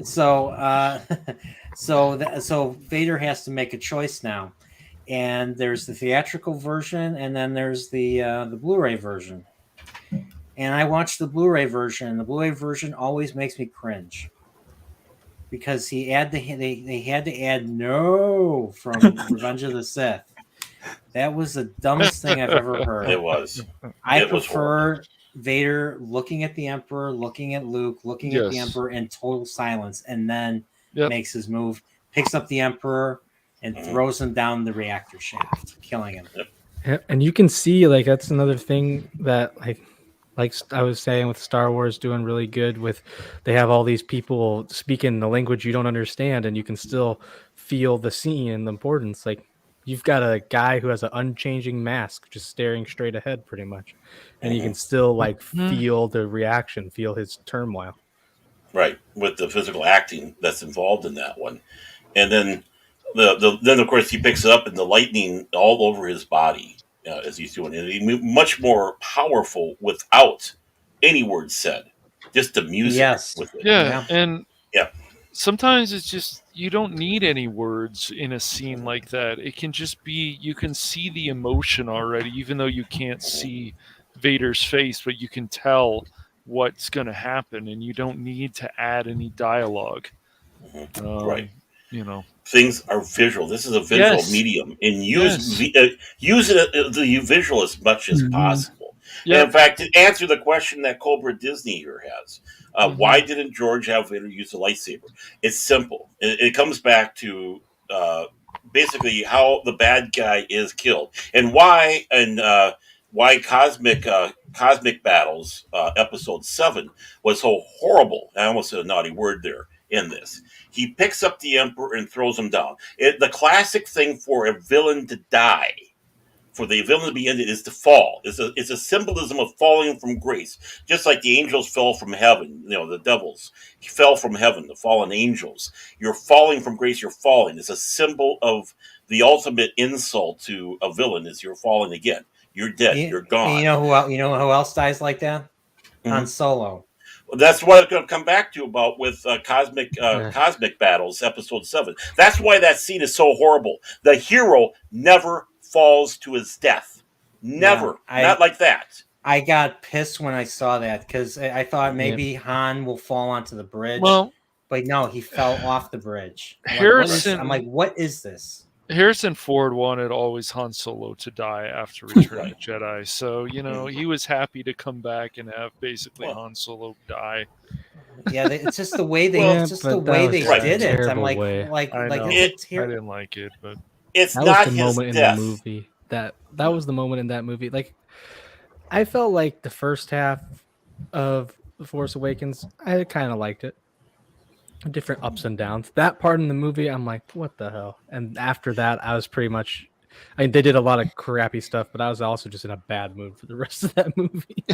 [SPEAKER 2] So Vader has to make a choice now, and there's the theatrical version, and then there's the Blu-ray version. And I watched the Blu-ray version. The Blu-ray version always makes me cringe because they had to add no from Revenge of the Sith. That was the dumbest thing I've ever heard.
[SPEAKER 7] It was.
[SPEAKER 2] I
[SPEAKER 7] It was
[SPEAKER 2] prefer Vader looking at the Emperor, looking at Luke, looking at the
[SPEAKER 4] Yes.
[SPEAKER 2] Emperor in total silence, and then
[SPEAKER 4] Yep.
[SPEAKER 2] makes his move, picks up the Emperor, and throws him down the reactor shaft, killing him.
[SPEAKER 6] Yeah, and you can see like that's another thing that like I was saying with Star Wars doing really good with they have all these people speaking the language you don't understand and you can still feel the scene and the importance. Like you've got a guy who has an unchanging mask just staring straight ahead pretty much. And you can still like feel the reaction, feel his turmoil.
[SPEAKER 7] Right, with the physical acting that's involved in that one. And then then of course he picks it up and the lightning all over his body as he's doing it. He's much more powerful without any words said. Just the music with it.
[SPEAKER 4] Yeah, and
[SPEAKER 7] yeah.
[SPEAKER 4] Sometimes it's just you don't need any words in a scene like that. It can just be you can see the emotion already, even though you can't see Vader's face, but you can tell what's going to happen, and you don't need to add any dialogue.
[SPEAKER 7] Right.
[SPEAKER 4] You know,
[SPEAKER 7] things are visual. This is a visual medium, and use the visual as much as possible.
[SPEAKER 4] Yep.
[SPEAKER 7] And in fact, to answer the question that Cobra Disney here has, why didn't George have Vader use the lightsaber? It's simple. It comes back to basically how the bad guy is killed, and why Cosmic Battles episode 7 was so horrible. I almost said a naughty word there in this. He picks up the Emperor and throws him down. The classic thing for a villain to die, for the villain to be ended, is to fall. It's a symbolism of falling from grace. Just like the angels fell from heaven, the devils fell from heaven, the fallen angels. You're falling from grace, you're falling. It's a symbol of the ultimate insult to a villain is you're falling again. You're dead, you're gone.
[SPEAKER 2] You know who else dies like that? Han Solo.
[SPEAKER 7] That's what I'm going to come back to about with Cosmic Battles, episode 7. That's why that scene is so horrible. The hero never falls to his death. Never. Not like that.
[SPEAKER 2] I got pissed when I saw that because I thought maybe Han will fall onto the bridge.
[SPEAKER 4] Well,
[SPEAKER 2] but no, he fell off the bridge. I'm like, what is this?
[SPEAKER 4] Harrison Ford wanted always Han Solo to die after Return of the Jedi, so he was happy to come back and have basically Han Solo die.
[SPEAKER 2] Yeah, it's just the way they did it. I'm like,
[SPEAKER 4] I didn't like it, but
[SPEAKER 7] it's
[SPEAKER 6] that
[SPEAKER 7] not
[SPEAKER 6] was the
[SPEAKER 7] his
[SPEAKER 6] moment
[SPEAKER 7] death.
[SPEAKER 6] in the movie that was the moment in that movie. Like, I felt like the first half of The Force Awakens, I kind of liked it. Different ups and downs. That part in the movie, I'm like, what the hell? And after that, I was pretty much. I mean, they did a lot of crappy stuff, but I was also just in a bad mood for the rest of that movie.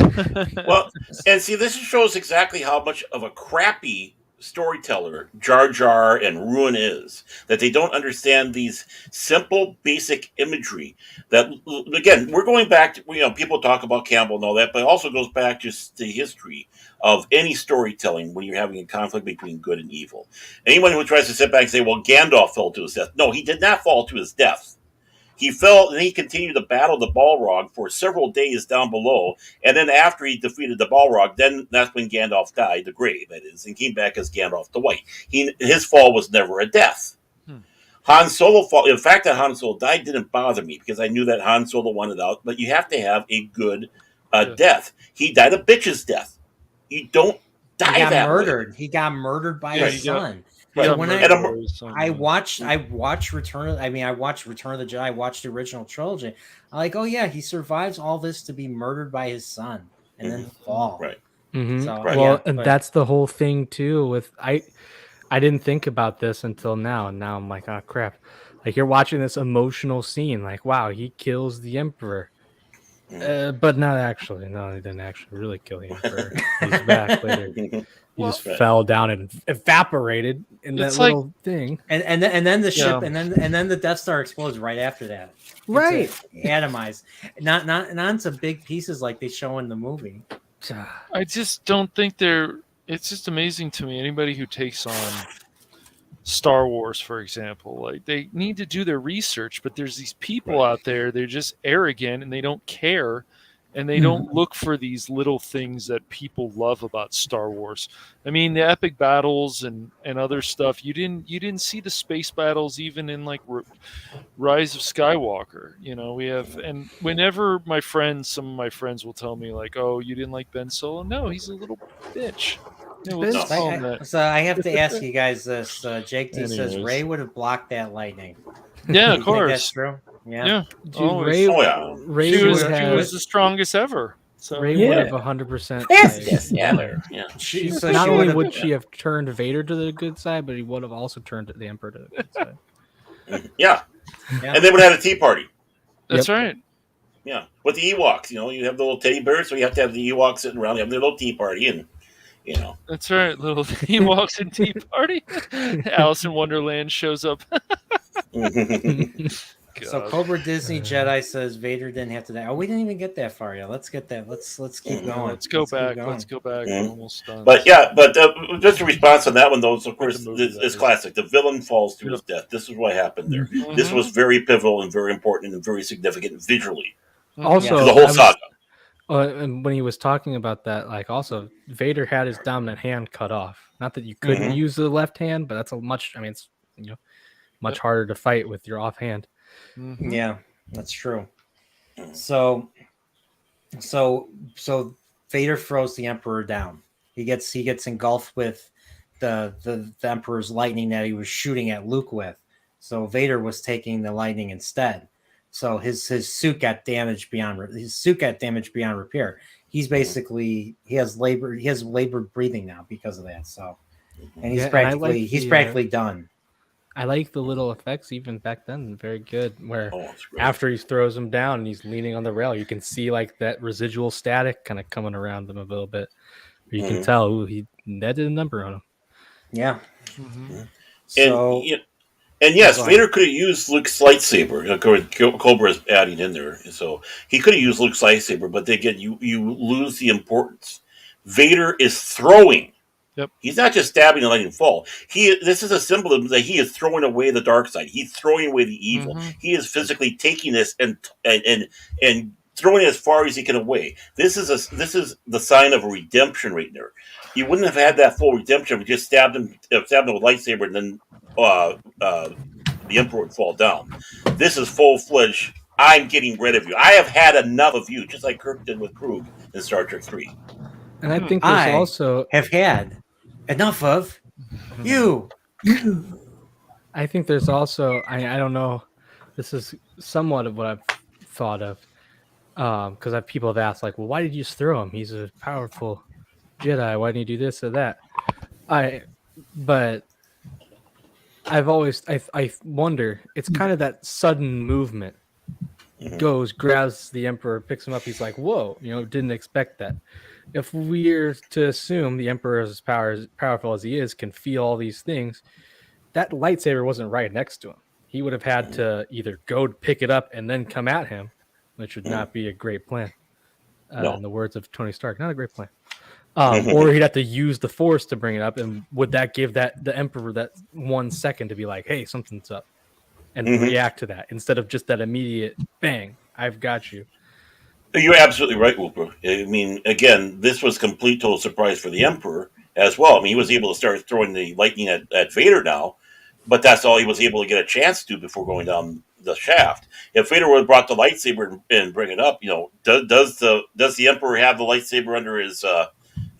[SPEAKER 7] Well, and see, this shows exactly how much of a crappy storyteller Jar Jar and Ruin is. That they don't understand these simple, basic imagery. That again, we're going back to people talk about Campbell and all that, but it also goes back just to history of any storytelling when you're having a conflict between good and evil. Anyone who tries to sit back and say, well, Gandalf fell to his death. No, he did not fall to his death. He fell and he continued to battle the Balrog for several days down below. And then after he defeated the Balrog, then that's when Gandalf died, the Grey, that is, and came back as Gandalf the White. His fall was never a death. Han Solo fall. In fact, that Han Solo died didn't bother me because I knew that Han Solo wanted out, but you have to have a good death. He died a bitch's death. You don't die
[SPEAKER 2] He got
[SPEAKER 7] that
[SPEAKER 2] murdered.
[SPEAKER 7] way.
[SPEAKER 2] He got murdered by his son.
[SPEAKER 7] Right.
[SPEAKER 2] When I watched Return of the Jedi. I watched the original trilogy. I'm like, oh yeah, he survives all this to be murdered by his son and then fall.
[SPEAKER 7] Right.
[SPEAKER 6] Mm-hmm.
[SPEAKER 2] So,
[SPEAKER 6] Well, and that's the whole thing too. With I didn't think about this until now, and now I'm like, oh crap! Like you're watching this emotional scene, like wow, he kills the Emperor. But not actually. No, he didn't actually really kill the Emperor. He's back later. He just fell down and evaporated in that little thing.
[SPEAKER 2] And then the ship and then the Death Star explodes right after that.
[SPEAKER 6] Right.
[SPEAKER 2] Atomized. Not into big pieces like they show in the movie.
[SPEAKER 4] I just don't think it's just amazing to me. Anybody who takes on Star Wars, for example, like they need to do their research, but there's these people out there, they're just arrogant and they don't care. and they don't look for these little things that people love about Star Wars. I mean, the epic battles and other stuff. You didn't see the space battles even in like Rise of Skywalker. You know, we have, and whenever some of my friends will tell me like, "Oh, you didn't like Ben Solo?" No, he's a little bitch. You know, we'll just call him that.
[SPEAKER 2] So I have to ask you guys this. Jake T says
[SPEAKER 4] Anyways.
[SPEAKER 2] Ray would have blocked that lightning.
[SPEAKER 4] Yeah,
[SPEAKER 2] You
[SPEAKER 4] of
[SPEAKER 2] think
[SPEAKER 4] course.
[SPEAKER 2] that's true. Yeah.
[SPEAKER 4] Yeah.
[SPEAKER 6] Dude,
[SPEAKER 4] Always.
[SPEAKER 6] Ray
[SPEAKER 4] She
[SPEAKER 6] would
[SPEAKER 4] was
[SPEAKER 6] have
[SPEAKER 4] the strongest ever. So
[SPEAKER 6] Ray would have 100%.
[SPEAKER 2] Yes,
[SPEAKER 7] yeah.
[SPEAKER 2] So
[SPEAKER 6] not
[SPEAKER 2] she
[SPEAKER 6] only
[SPEAKER 2] would've-
[SPEAKER 6] would she have turned Vader to the good side, but he would have also turned the Emperor to the good side.
[SPEAKER 7] Yeah. And they would have a tea party.
[SPEAKER 4] That's right.
[SPEAKER 7] Yeah, with the Ewoks, you have the little teddy bears, so you have to have the Ewoks sitting around, they have their little tea party, and
[SPEAKER 4] That's right. Little Ewoks and tea party. Alice in Wonderland shows up.
[SPEAKER 2] So
[SPEAKER 4] God.
[SPEAKER 2] Cobra Disney Jedi says Vader didn't have to die. Oh, we didn't even get that far yet. Let's get that. Let's keep going.
[SPEAKER 4] Let's go back.
[SPEAKER 2] keep going.
[SPEAKER 4] Let's go back. We're almost done.
[SPEAKER 7] But just a response on that one, though, of course, is classic. The villain falls to his death. This is what happened there. This was very pivotal and very important and very significant visually.
[SPEAKER 6] Also,
[SPEAKER 7] to the whole saga.
[SPEAKER 6] And when he was talking about that, like also Vader had his dominant hand cut off. Not that you couldn't use the left hand, but that's it's much harder to fight with your offhand.
[SPEAKER 2] Yeah, that's true. So Vader throws the Emperor down. He gets engulfed with the Emperor's lightning that he was shooting at Luke with. So Vader was taking the lightning instead. So his suit got damaged beyond repair. He's basically he has labored breathing now because of that. So, and he's practically done.
[SPEAKER 6] I like the little effects even back then. Very good. Where after he throws him down and he's leaning on the rail, you can see like that residual static kind of coming around him a little bit. You can tell that did a number on him.
[SPEAKER 2] Yeah.
[SPEAKER 7] So. And yes, Vader could have used Luke's lightsaber. Cobra is adding in there, so he could have used Luke's lightsaber. But again, you lose the importance. Vader is throwing.
[SPEAKER 4] Yep.
[SPEAKER 7] He's not just stabbing and letting him fall. This is a symbolism that he is throwing away the dark side. He's throwing away the evil. He is physically taking this and throwing it as far as he can away. This is the sign of a redemption right there. You wouldn't have had that full redemption if you just stabbed him with a lightsaber and then the Emperor would fall down. This is full-fledged, I'm getting rid of you. I have had enough of you, just like Kirk did with Krug in Star Trek 3.
[SPEAKER 6] And I think there's also
[SPEAKER 2] have had enough of you.
[SPEAKER 6] I think there's also I don't know. This is somewhat of what I've thought of. Because people have asked, like, well, why did you just throw him? He's a powerful Jedi. Why didn't you do this or that? But I've always I wonder. It's kind of that sudden movement. Goes, grabs the Emperor, picks him up. He's like, whoa, didn't expect that. If we're to assume the Emperor is as powerful as he is, can feel all these things, that lightsaber wasn't right next to him. He would have had to either go pick it up and then come at him, which would not be a great plan. In the words of Tony Stark, not a great plan. Or he'd have to use the Force to bring it up, and would that give the Emperor that 1 second to be like, hey, something's up, and react to that instead of just that immediate bang, I've got you.
[SPEAKER 7] You're absolutely right, Wilbur. I mean, again, this was complete total surprise for the Emperor as well. I mean, he was able to start throwing the lightning at Vader now, but that's all he was able to get a chance to before going down the shaft. If Vader would have brought the lightsaber and bring it up, does the Emperor have the lightsaber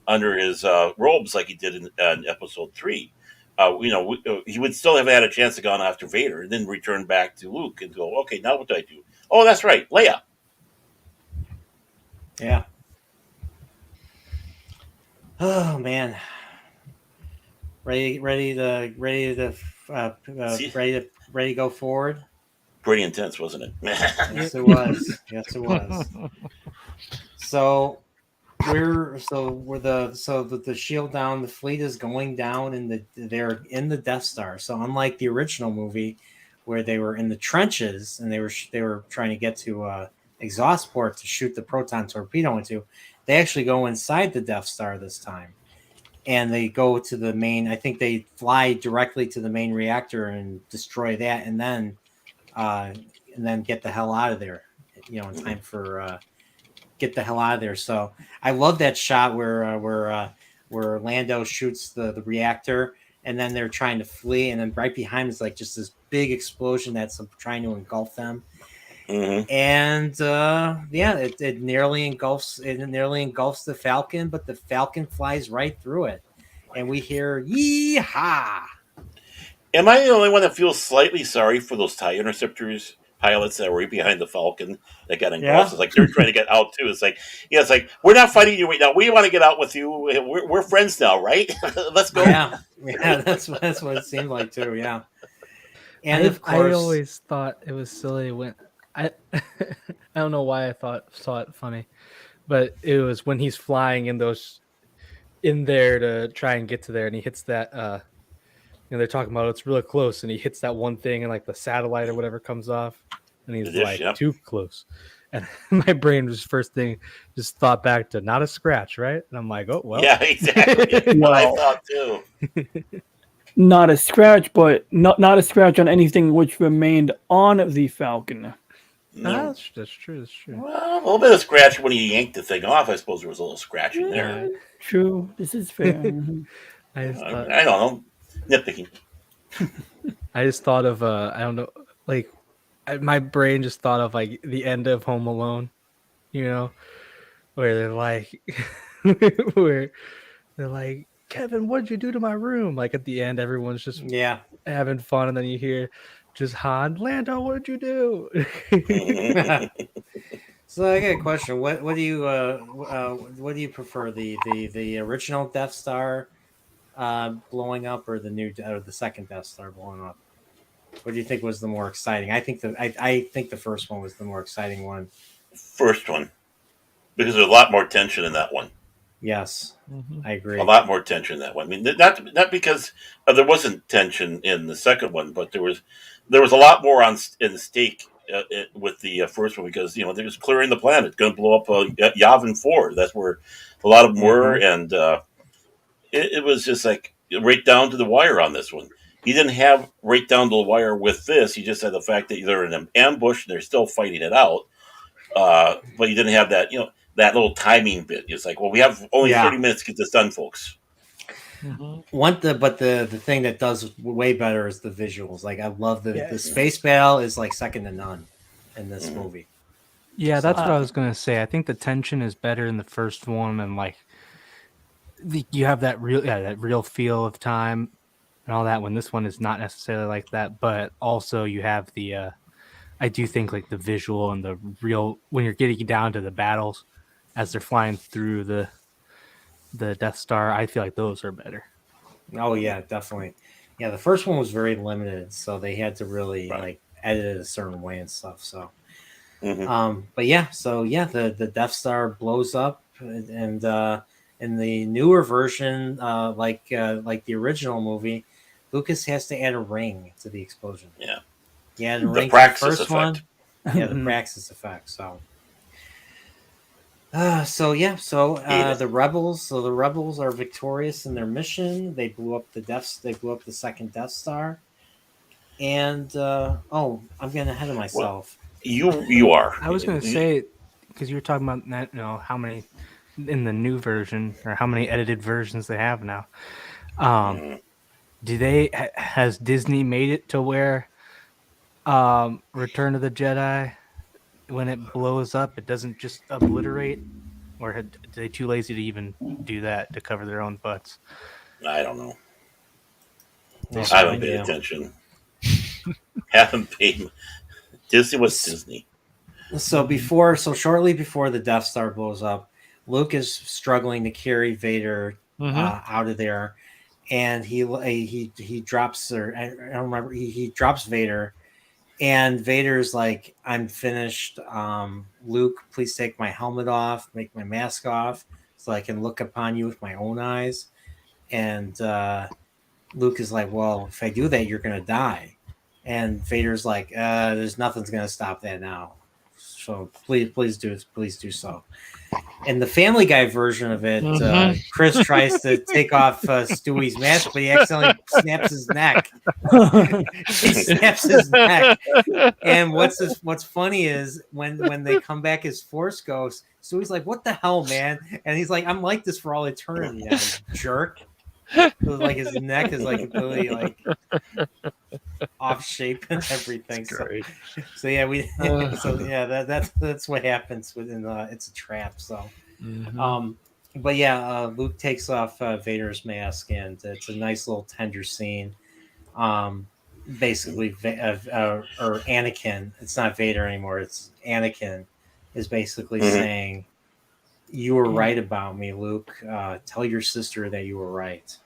[SPEAKER 7] under his robes like he did in Episode 3? He would still have had a chance to go on after Vader and then return back to Luke and go, okay, now what do I do? Oh, that's right, Leia.
[SPEAKER 2] Yeah. Oh man. Ready to go forward.
[SPEAKER 7] Pretty intense, wasn't it?
[SPEAKER 2] Yes, it was. Yes, it was. So the shield down, the fleet is going down, and they're in the Death Star. So unlike the original movie, where they were in the trenches and they were trying to get to exhaust port to shoot the proton torpedo into, they actually go inside the Death Star this time, and they go to the main. I think they fly directly to the main reactor and destroy that, and then get the hell out of there, in time for get the hell out of there. So I love that shot where Lando shoots the reactor, and then they're trying to flee, and then right behind is like just this big explosion that's trying to engulf them. And it nearly engulfs the Falcon, but the Falcon flies right through it, and we hear "Yee-haw!"
[SPEAKER 7] Am I the only one that feels slightly sorry for those TIE Interceptors pilots that were right behind the Falcon that got engulfed?
[SPEAKER 2] Yeah.
[SPEAKER 7] It's like they're trying to get out too. It's like, it's like, we're not fighting you right now. We want to get out with you. We're friends now, right? Let's go.
[SPEAKER 2] Yeah, that's what it seemed like too. Yeah, and of course,
[SPEAKER 6] I always thought it was silly when I don't know why I saw it funny, but it was when he's flying in there to try and get to there, and he hits that. They're talking about it's really close, and he hits that one thing, and like the satellite or whatever comes off, and he's too close. And my brain was first thing just thought back to not a scratch, right? And I'm like, oh well,
[SPEAKER 7] yeah, exactly. What I thought too.
[SPEAKER 5] Not a scratch, but not a scratch on anything which remained on the Falcon.
[SPEAKER 6] No. That's true.
[SPEAKER 7] Well, a little bit of scratch when he yanked the thing off. I suppose there was a little scratch in there.
[SPEAKER 5] True, this is fair.
[SPEAKER 7] I don't know. Nitpicking.
[SPEAKER 6] I just thought of I don't know, like my brain just thought of like the end of Home Alone, where they're like, Kevin, what did you do to my room? Like at the end, everyone's just having fun, and then you hear just Han, Lando, what did you do?
[SPEAKER 2] So I got a question. What do you prefer, the original Death Star blowing up, or the second Death Star blowing up? What do you think was the more exciting? I think the first one was the more exciting one.
[SPEAKER 7] First one, because there's a lot more tension in that one.
[SPEAKER 2] Yes, I agree.
[SPEAKER 7] A lot more tension in that one. I mean, not because there wasn't tension in the second one, but there was a lot more in the stake with the first one, because they was clearing the planet, going to blow up Yavin 4. That's where a lot of them were, and it was just like right down to the wire on this one. He didn't have right down to the wire with this. He just had the fact that they're in an ambush and they're still fighting it out. But he didn't have that, that little timing bit. It's like, well, we have only 30 minutes to get this done, folks.
[SPEAKER 2] But the thing that does way better is the visuals. Like, I love the space battle is like second to none in this movie.
[SPEAKER 6] Yeah, that's what I was gonna say. I think the tension is better in the first one, and like you have that real feel of time and all that. When this one is not necessarily like that, but also you have the I do think like the visual and the real, when you're getting down to the battles as they're flying through the Death Star, I feel like those are better.
[SPEAKER 2] Oh yeah, definitely. Yeah, the first one was very limited, so they had to really like edit it a certain way and stuff. So, but yeah, the Death Star blows up, and in the newer version, like the original movie, Lucas has to add a ring to the explosion.
[SPEAKER 7] Yeah.
[SPEAKER 2] Yeah, the ring
[SPEAKER 7] Praxis
[SPEAKER 2] to the first
[SPEAKER 7] effect.
[SPEAKER 2] one. Yeah, the Praxis effect. So, the rebels are victorious in their mission. They blew up the second Death Star. And I'm getting ahead of myself.
[SPEAKER 7] Well, you are.
[SPEAKER 6] I was going to say, because you were talking about that, how many in the new version, or how many edited versions they have now. Has Disney made it to where Return of the Jedi, when it blows up, it doesn't just obliterate, or are they too lazy to even do that to cover their own butts?
[SPEAKER 7] I don't know. I haven't paid attention. Haven't paid. Disney was Disney.
[SPEAKER 2] So shortly before the Death Star blows up, Luke is struggling to carry Vader out of there, and he drops, or I don't remember, he drops Vader. And Vader's like, I'm finished. Luke, please take my helmet off, make my mask off, so I can look upon you with my own eyes. And Luke is like, well, if I do that, you're going to die. And Vader's like, there's nothing's going to stop that now. So please do so. In the Family Guy version of it, Chris tries to take off Stewie's mask, but he accidentally snaps his neck. He snaps his neck. And what's funny is when they come back as Force Ghosts, So he's like, "What the hell, man?" And he's like, "I'm like this for all eternity now, you jerk." So like his neck is like completely like off shape and everything. So yeah, that's what happens within it's a trap. So but yeah, Luke takes off Vader's mask, and it's a nice little tender scene. Basically, or Anakin, it's not Vader anymore, it's Anakin, is basically saying, "You were right about me, Luke. Tell your sister that you were right."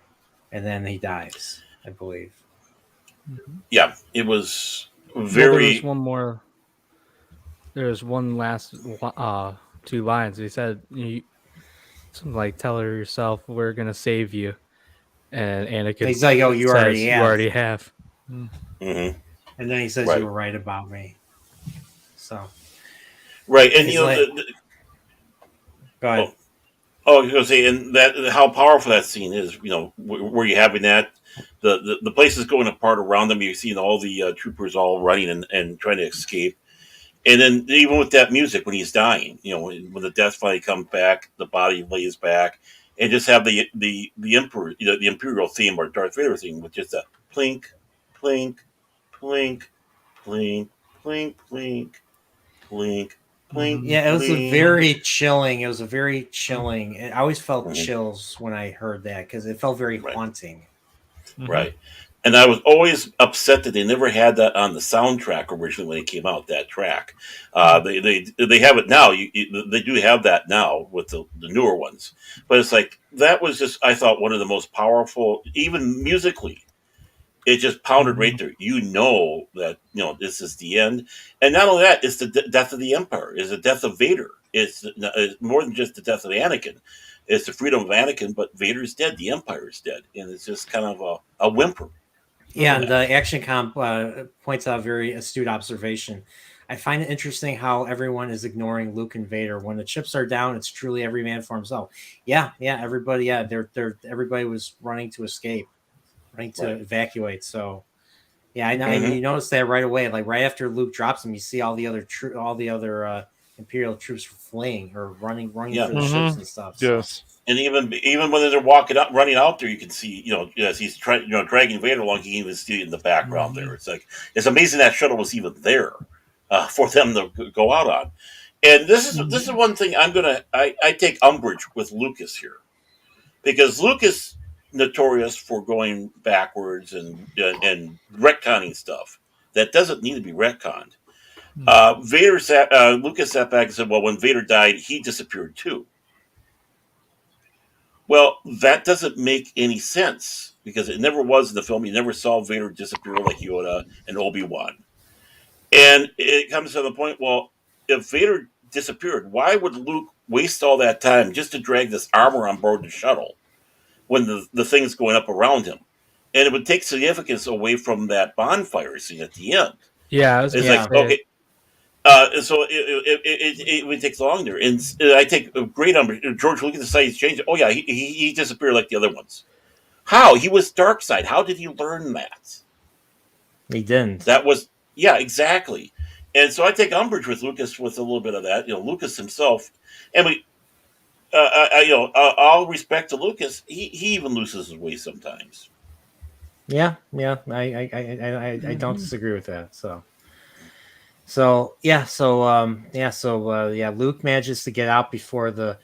[SPEAKER 2] And then he dies, I believe.
[SPEAKER 7] Yeah, it was
[SPEAKER 6] Well,
[SPEAKER 7] very.
[SPEAKER 6] There was one last two lines. He said, something like, "Tell her yourself, we're gonna save you." And Anakin,
[SPEAKER 2] He's like, "Oh, you already have."
[SPEAKER 6] You already have.
[SPEAKER 7] Mm-hmm.
[SPEAKER 2] And then he says,
[SPEAKER 7] Right.
[SPEAKER 2] "You were right about me." So,
[SPEAKER 7] right, and
[SPEAKER 2] he's
[SPEAKER 7] you know,
[SPEAKER 2] like, go ahead.
[SPEAKER 7] I was going to say, and that how powerful that scene is. You know, where you having that, the place is going apart around them. You're seeing all the troopers all running and trying to escape, and then even with that music when he's dying, you know, when the death finally comes back, the body lays back, and just have the emperor, you know, the imperial theme or Darth Vader theme with just a plink, plink, plink, plink, plink, plink, plink.
[SPEAKER 2] Yeah, it was a very chilling. It was a very chilling. I always felt chills when I heard that because it felt very haunting.
[SPEAKER 7] Right. And I was always upset that they never had that on the soundtrack originally when it came out. That track, they have it now. They do have that now with the newer ones, but it's like that was just, I thought, one of the most powerful, even musically. It just pounded right there. You know that, you know, this is the end, and not only that, it's the death of the Empire. It's the death of Vader. It's more than just the death of Anakin. It's the freedom of Anakin, but Vader's dead. The Empire is dead, and it's just kind of a whimper.
[SPEAKER 2] Yeah, and the action comp points out a very astute observation. I find it interesting how everyone is ignoring Luke and Vader. When the chips are down, it's truly every man for himself. Yeah, everybody. Yeah, everybody was running to escape, running to evacuate. So, yeah, I know you notice that right away. Like right after Luke drops him, you see all the other Imperial troops fleeing or running for the ships and stuff. So.
[SPEAKER 4] Yes.
[SPEAKER 7] And even when they're running out there, you can see, you know, as he's dragging Vader along, you can even see it in the background there. It's like, it's amazing that shuttle was even there for them to go out on. And this is one thing I take umbrage with Lucas here, because Lucas notorious for going backwards and retconning stuff that doesn't need to be retconned. Lucas sat back and said, "Well, when Vader died, he disappeared too." Well, that doesn't make any sense because it never was in the film. You never saw Vader disappear like Yoda and Obi-Wan. And it comes to the point, well, if Vader disappeared, why would Luke waste all that time just to drag this armor on board the shuttle when the thing's going up around him? And it would take significance away from that bonfire scene at the end.
[SPEAKER 6] Yeah,
[SPEAKER 7] it's like, okay. So it would take longer, and I take a great number. George Lucas decided to change it. Oh yeah, he disappeared like the other ones. How? He was dark side. How did he learn that?
[SPEAKER 2] He didn't.
[SPEAKER 7] That was exactly. And so I take umbrage with Lucas with a little bit of that. You know, Lucas himself, and all respect to Lucas, he even loses his way sometimes.
[SPEAKER 2] Yeah, I don't disagree with that. So Luke manages to get out before the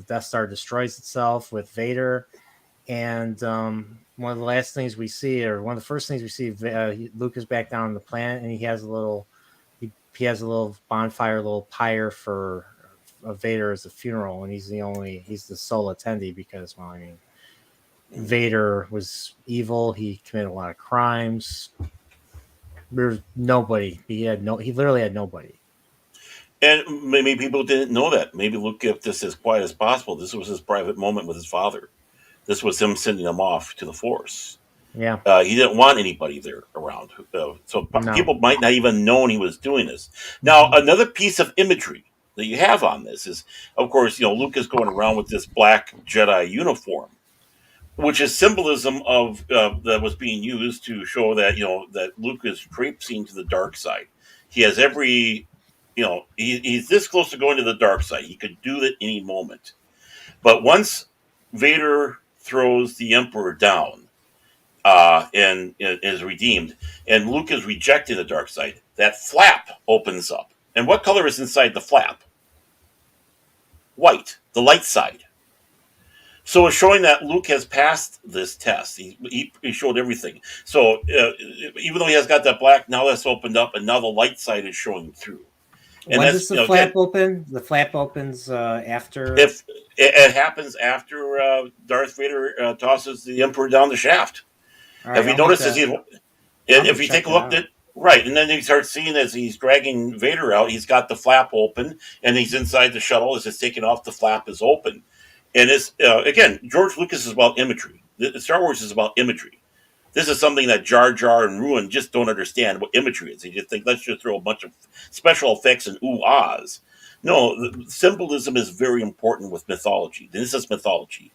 [SPEAKER 2] Death Star destroys itself with Vader, and one of the last things we see, or one of the first things we see, Luke is back down on the planet, and he has a little bonfire, a little pyre for Vader as a funeral, and he's the sole attendee because, well, I mean, Vader was evil. He committed a lot of crimes. There's nobody. He literally had nobody.
[SPEAKER 7] And maybe people didn't know that. Maybe Luke kept this as quiet as possible. This was his private moment with his father. This was him sending him off to the Force.
[SPEAKER 2] Yeah.
[SPEAKER 7] He didn't want anybody there around. People might not even known he was doing this. Now, another piece of imagery that you have on this is, of course, you know, Luke is going around with this black Jedi uniform, which is symbolism of that was being used to show that, you know, that Luke is traipsing to the dark side. He has every he's this close to going to the dark side. He could do it any moment. But once Vader throws the Emperor down and is redeemed, and Luke is rejecting the dark side, that flap opens up. And what color is inside the flap? White, the light side. So it's showing that Luke has passed this test. He showed everything. So even though he has got that black, now that's opened up, and now the light side is showing through. And
[SPEAKER 2] when does the flap open? The flap opens after.
[SPEAKER 7] If it happens after Darth Vader tosses the Emperor down the shaft. Right, if you notice, if you take a look at right, and then you start seeing as he's dragging Vader out, he's got the flap open, and he's inside the shuttle. As it's taking off, the flap is open. And it's again, George Lucas is about imagery. Star Wars is about imagery. This is something that Jar Jar and Ruin just don't understand what imagery is. They just think, let's just throw a bunch of special effects and ooh-ahs. No, symbolism is very important with mythology. This is mythology.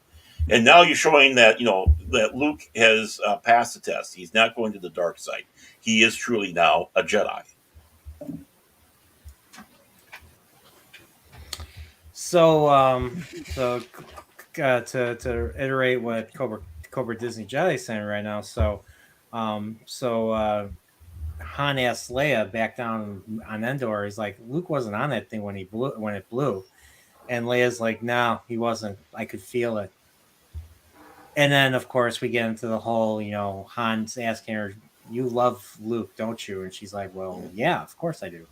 [SPEAKER 7] And now you're showing that, that Luke has passed the test. He's not going to the dark side. He is truly now a Jedi.
[SPEAKER 2] So, to iterate what Cobra Disney Jedi is saying right now. So Han asked Leia back down on Endor. He's like, Luke wasn't on that thing when it blew, and Leia's like, no, he wasn't. I could feel it. And then, of course, we get into the whole, Han's asking her, "You love Luke, don't you?" And she's like, "Well, yeah, of course I do."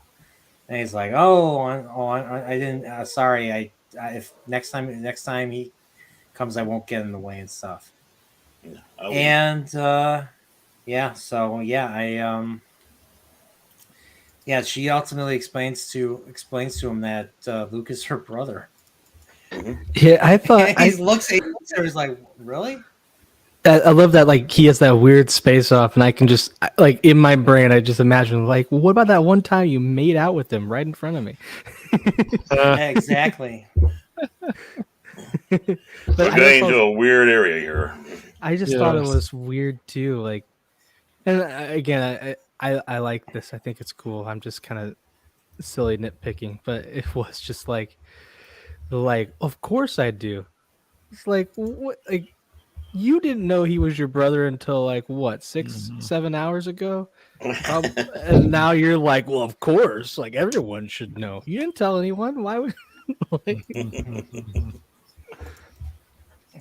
[SPEAKER 2] And he's like, I didn't. Sorry, if next time he comes, I won't get in the way and stuff." She ultimately explains to him that Luke is her brother.
[SPEAKER 6] Yeah, I thought
[SPEAKER 2] he looks at her. He's like, "Really?"
[SPEAKER 6] I love that. Like, he has that weird space off, and I can just in my brain, I just imagine what about that one time you made out with him right in front of me?
[SPEAKER 2] Exactly.
[SPEAKER 7] We're getting into a weird area here.
[SPEAKER 6] I just thought it was weird too. And again, I like this. I think it's cool. I'm just kind of silly nitpicking, but it was just like, of course I do. It's like, what? You didn't know he was your brother until 6-7 hours ago, and now you're like, well, of course, everyone should know. You didn't tell anyone. Why would?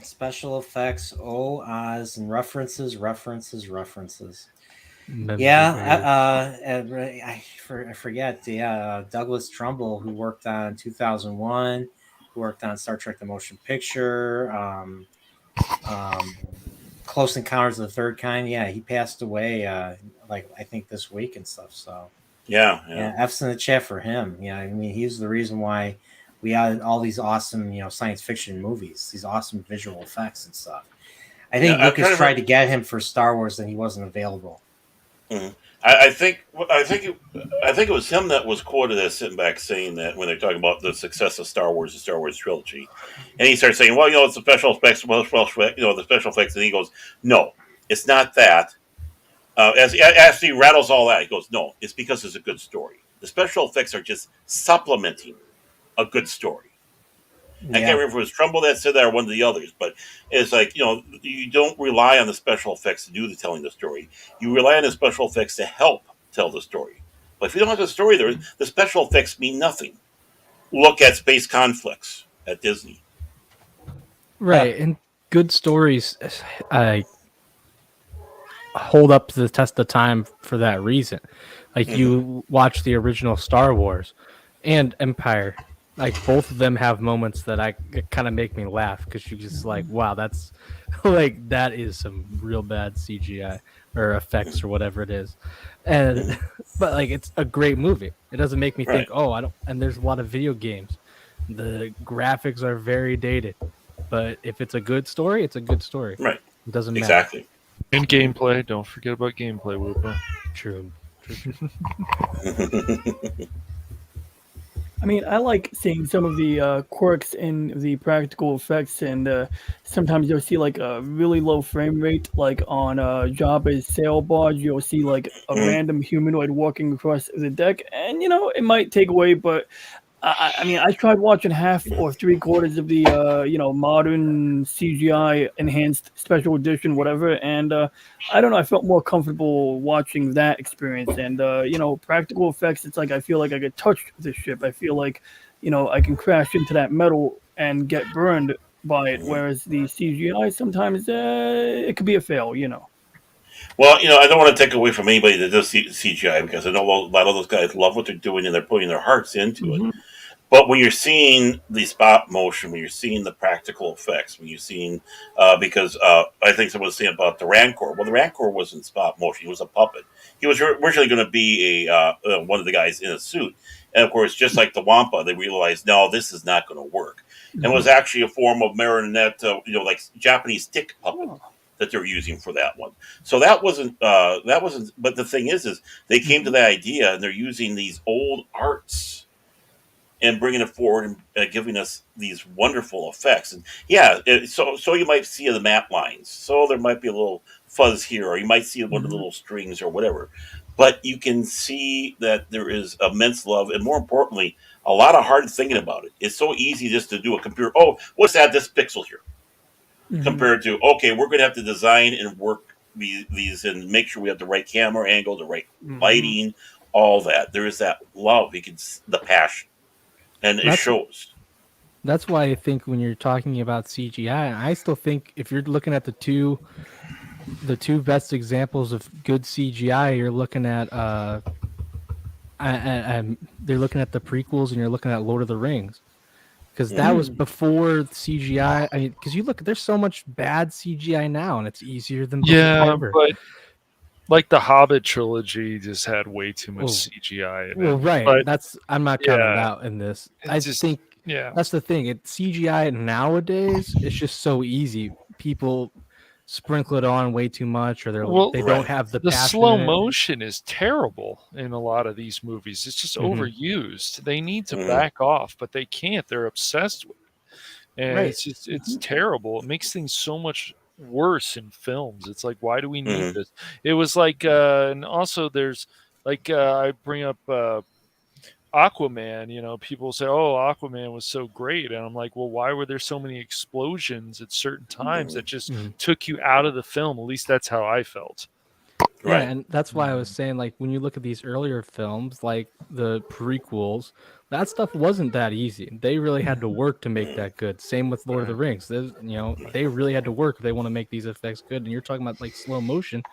[SPEAKER 2] Special effects, ahs, and references. I forget. Douglas Trumbull, who worked on 2001, who worked on Star Trek: The Motion Picture, Close Encounters of the Third Kind. Yeah, he passed away. I think this week and stuff. So yeah. F's in the chat for him. Yeah, I mean, he's the reason why we had all these awesome, science fiction movies, these awesome visual effects and stuff. I think Lucas tried to get him for Star Wars, and he wasn't available.
[SPEAKER 7] Mm-hmm. I think it was him that was quoted as sitting back saying that when they're talking about the success of Star Wars, the Star Wars trilogy, and he starts saying, "Well, it's the special effects, the special effects," and he goes, "No, it's not that." As he rattles all that, he goes, "No, it's because it's a good story. The special effects are just supplementing a good story." I can't remember if it was Trumbull that said that or one of the others, but it's you don't rely on the special effects to do the telling the story. You rely on the special effects to help tell the story. But if you don't have the story there, the special effects mean nothing. Look at space conflicts at Disney.
[SPEAKER 6] Right, and good stories hold up to the test of time for that reason. You watch the original Star Wars and Empire. Both of them have moments that kind of make me laugh because you're just wow, that's that is some real bad CGI or effects or whatever it is, and but it's a great movie. It doesn't make me think, I don't. And there's a lot of video games. The graphics are very dated, but if it's a good story, it's a good story.
[SPEAKER 7] Right.
[SPEAKER 6] It doesn't matter.
[SPEAKER 7] Exactly.
[SPEAKER 4] And gameplay. Don't forget about gameplay, Whooper.
[SPEAKER 6] True.
[SPEAKER 5] I mean, I like seeing some of the quirks in the practical effects, and sometimes you'll see like a really low frame rate, like on Jabba's sail barge. You'll see like a random humanoid walking across the deck, and it might take away, but I mean, I tried watching half or three-quarters of the modern CGI enhanced special edition, whatever, and I don't know. I felt more comfortable watching that experience, and practical effects. It's like I feel like I could touch the ship. I feel like I can crash into that metal and get burned by it. Whereas the CGI sometimes it could be a fail.
[SPEAKER 7] Well, I don't want to take away from anybody that does CGI because I know a lot of those guys love what they're doing and they're putting their hearts into it. But when you're seeing the stop motion, when you're seeing the practical effects, when you're seeing, because I think someone was saying about the Rancor. Well, the Rancor wasn't stop motion; he was a puppet. He was originally going to be one of the guys in a suit, and of course, just like the Wampa, they realized no, this is not going to work, and it was actually a form of marionette, like Japanese stick puppet. That they're using for that one, so that wasn't. But the thing is they came to that idea, and they're using these old arts and bringing it forward and giving us these wonderful effects. And so you might see the map lines. So there might be a little fuzz here, or you might see one of the little strings or whatever. But you can see that there is immense love, and more importantly, a lot of hard thinking about it. It's so easy just to do a computer. Oh, let's add this pixel here. Compared to, okay, we're going to have to design and work these and make sure we have the right camera angle, the right lighting, all that. There is that love. You can the passion. And it shows.
[SPEAKER 6] That's why I think when you're talking about CGI, I still think if you're looking at the two best examples of good CGI, you're looking at they're looking at the prequels and you're looking at Lord of the Rings, because that was before CGI. I mean, because you look, there's so much bad CGI now, and it's easier than before.
[SPEAKER 4] But like the Hobbit trilogy just had way too much CGI in it.
[SPEAKER 6] Well, right.
[SPEAKER 4] But,
[SPEAKER 6] I'm not counting out in this. I just think that's the thing. CGI nowadays, it's just so easy. People sprinkle it on way too much, or they don't have the passion.
[SPEAKER 4] Slow motion is terrible in a lot of these movies. It's just overused. They need to back off, but they can't. They're obsessed with it. And it's terrible. It makes things so much worse in films. It's like, why do we need this? It was like and also there's like I bring up Aquaman. People say, oh, Aquaman was so great, and I'm like, well, why were there so many explosions at certain times that just took you out of the film? At least that's how I felt.
[SPEAKER 6] Yeah, and that's why I was saying, like, when you look at these earlier films, like the prequels, that stuff wasn't that easy. They really had to work to make that good. Same with Lord of the Rings. They really had to work if they want to make these effects good. And you're talking about like slow motion.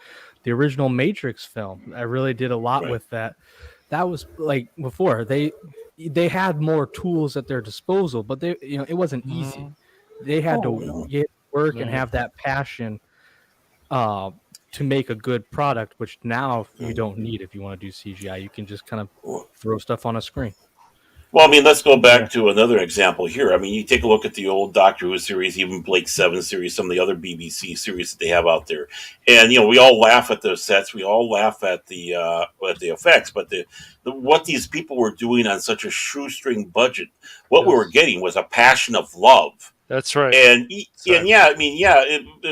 [SPEAKER 6] The original Matrix film, I really did a lot with that. That was like before they had more tools at their disposal, but it wasn't easy. They had to work and have that passion to make a good product, which now you don't need if you want to do CGI. You can just kind of throw stuff on a screen.
[SPEAKER 7] Well, I mean, let's go back to another example here. I mean, you take a look at the old Doctor Who series, even Blake 7 series, some of the other BBC series that they have out there. And, we all laugh at the sets. We all laugh at the effects. But what these people were doing on such a shoestring budget, what we were getting was a passion of love.
[SPEAKER 4] That's right.
[SPEAKER 7] And it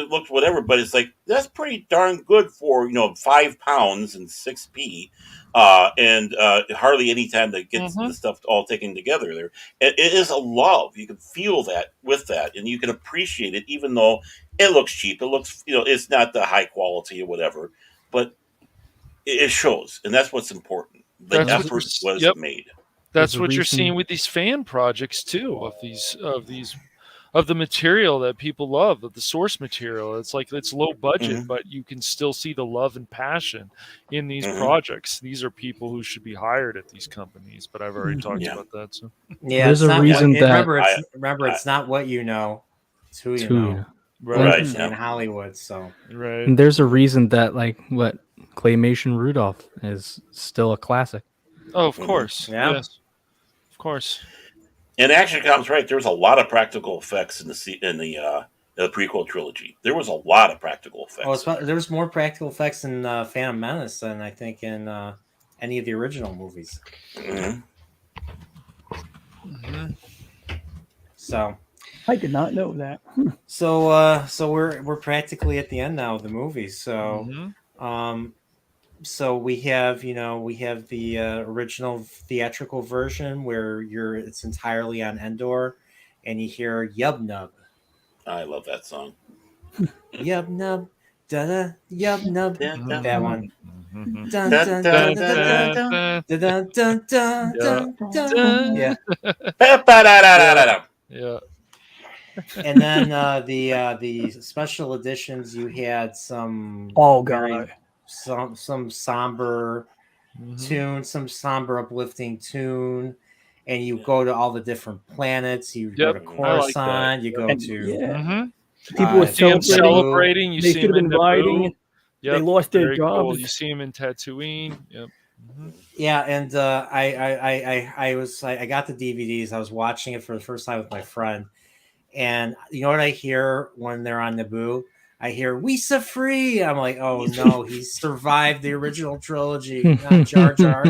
[SPEAKER 7] looked whatever, but it's like, that's pretty darn good for, 5 pounds and 6p. And hardly any time to get the stuff all taken together there. It is a love. You can feel that with that, and you can appreciate it, even though it looks cheap. It looks, it's not the high quality or whatever, but it shows, and that's what's important. The effort was made.
[SPEAKER 4] That's what you're seeing with these fan projects too, of the material that people love, of the source material. It's like it's low budget, but you can still see the love and passion in these projects. These are people who should be hired at these companies, but I've already talked about that. So
[SPEAKER 6] there's a reason that
[SPEAKER 2] remember it's not what you know, it's who you know.
[SPEAKER 7] Right.
[SPEAKER 2] In Hollywood, so
[SPEAKER 6] and there's a reason that Claymation Rudolph is still a classic.
[SPEAKER 4] Oh, of course. Yes. Of course.
[SPEAKER 7] And Action Com's right. There was a lot of practical effects in the prequel trilogy. There was a lot of practical effects.
[SPEAKER 2] There was more practical effects in Phantom Menace than I think in any of the original movies. So
[SPEAKER 5] I did not know that.
[SPEAKER 2] so we're practically at the end now of the movie. So so we have the original theatrical version where it's entirely on Endor, and you hear Yub Nub.
[SPEAKER 7] I love that song.
[SPEAKER 2] Yub Nub, da da, Yub Nub. That one. Dun,
[SPEAKER 7] Da,
[SPEAKER 2] dun,
[SPEAKER 7] da,
[SPEAKER 2] dun,
[SPEAKER 7] da,
[SPEAKER 2] dun,
[SPEAKER 7] da.
[SPEAKER 2] dun, dun, dun, dun, dun. Yeah.
[SPEAKER 7] Ba-ba-da-da-da-da-da.
[SPEAKER 4] Yeah.
[SPEAKER 2] And then the special editions, you had some
[SPEAKER 5] God,
[SPEAKER 2] some somber tune, some somber uplifting tune, and you go to all the different planets. You go to
[SPEAKER 4] Yep, I like
[SPEAKER 2] Coruscant.
[SPEAKER 4] that.
[SPEAKER 2] You go
[SPEAKER 5] And,
[SPEAKER 2] to
[SPEAKER 5] yeah. People were
[SPEAKER 4] You see him
[SPEAKER 5] celebrating.
[SPEAKER 4] celebrating. You
[SPEAKER 5] They
[SPEAKER 4] see
[SPEAKER 5] should
[SPEAKER 4] him
[SPEAKER 5] have
[SPEAKER 4] in
[SPEAKER 5] been riding.
[SPEAKER 4] Naboo. Yep,
[SPEAKER 5] They lost their
[SPEAKER 4] very cool.
[SPEAKER 5] jobs.
[SPEAKER 4] You see him in Tatooine. Yep.
[SPEAKER 2] yeah, and I got the DVDs. I was watching it for the first time with my friend, and you know what I hear when they're on Naboo? I hear "Wisa free." I'm like, oh no, he survived the original trilogy, not Jar Jar.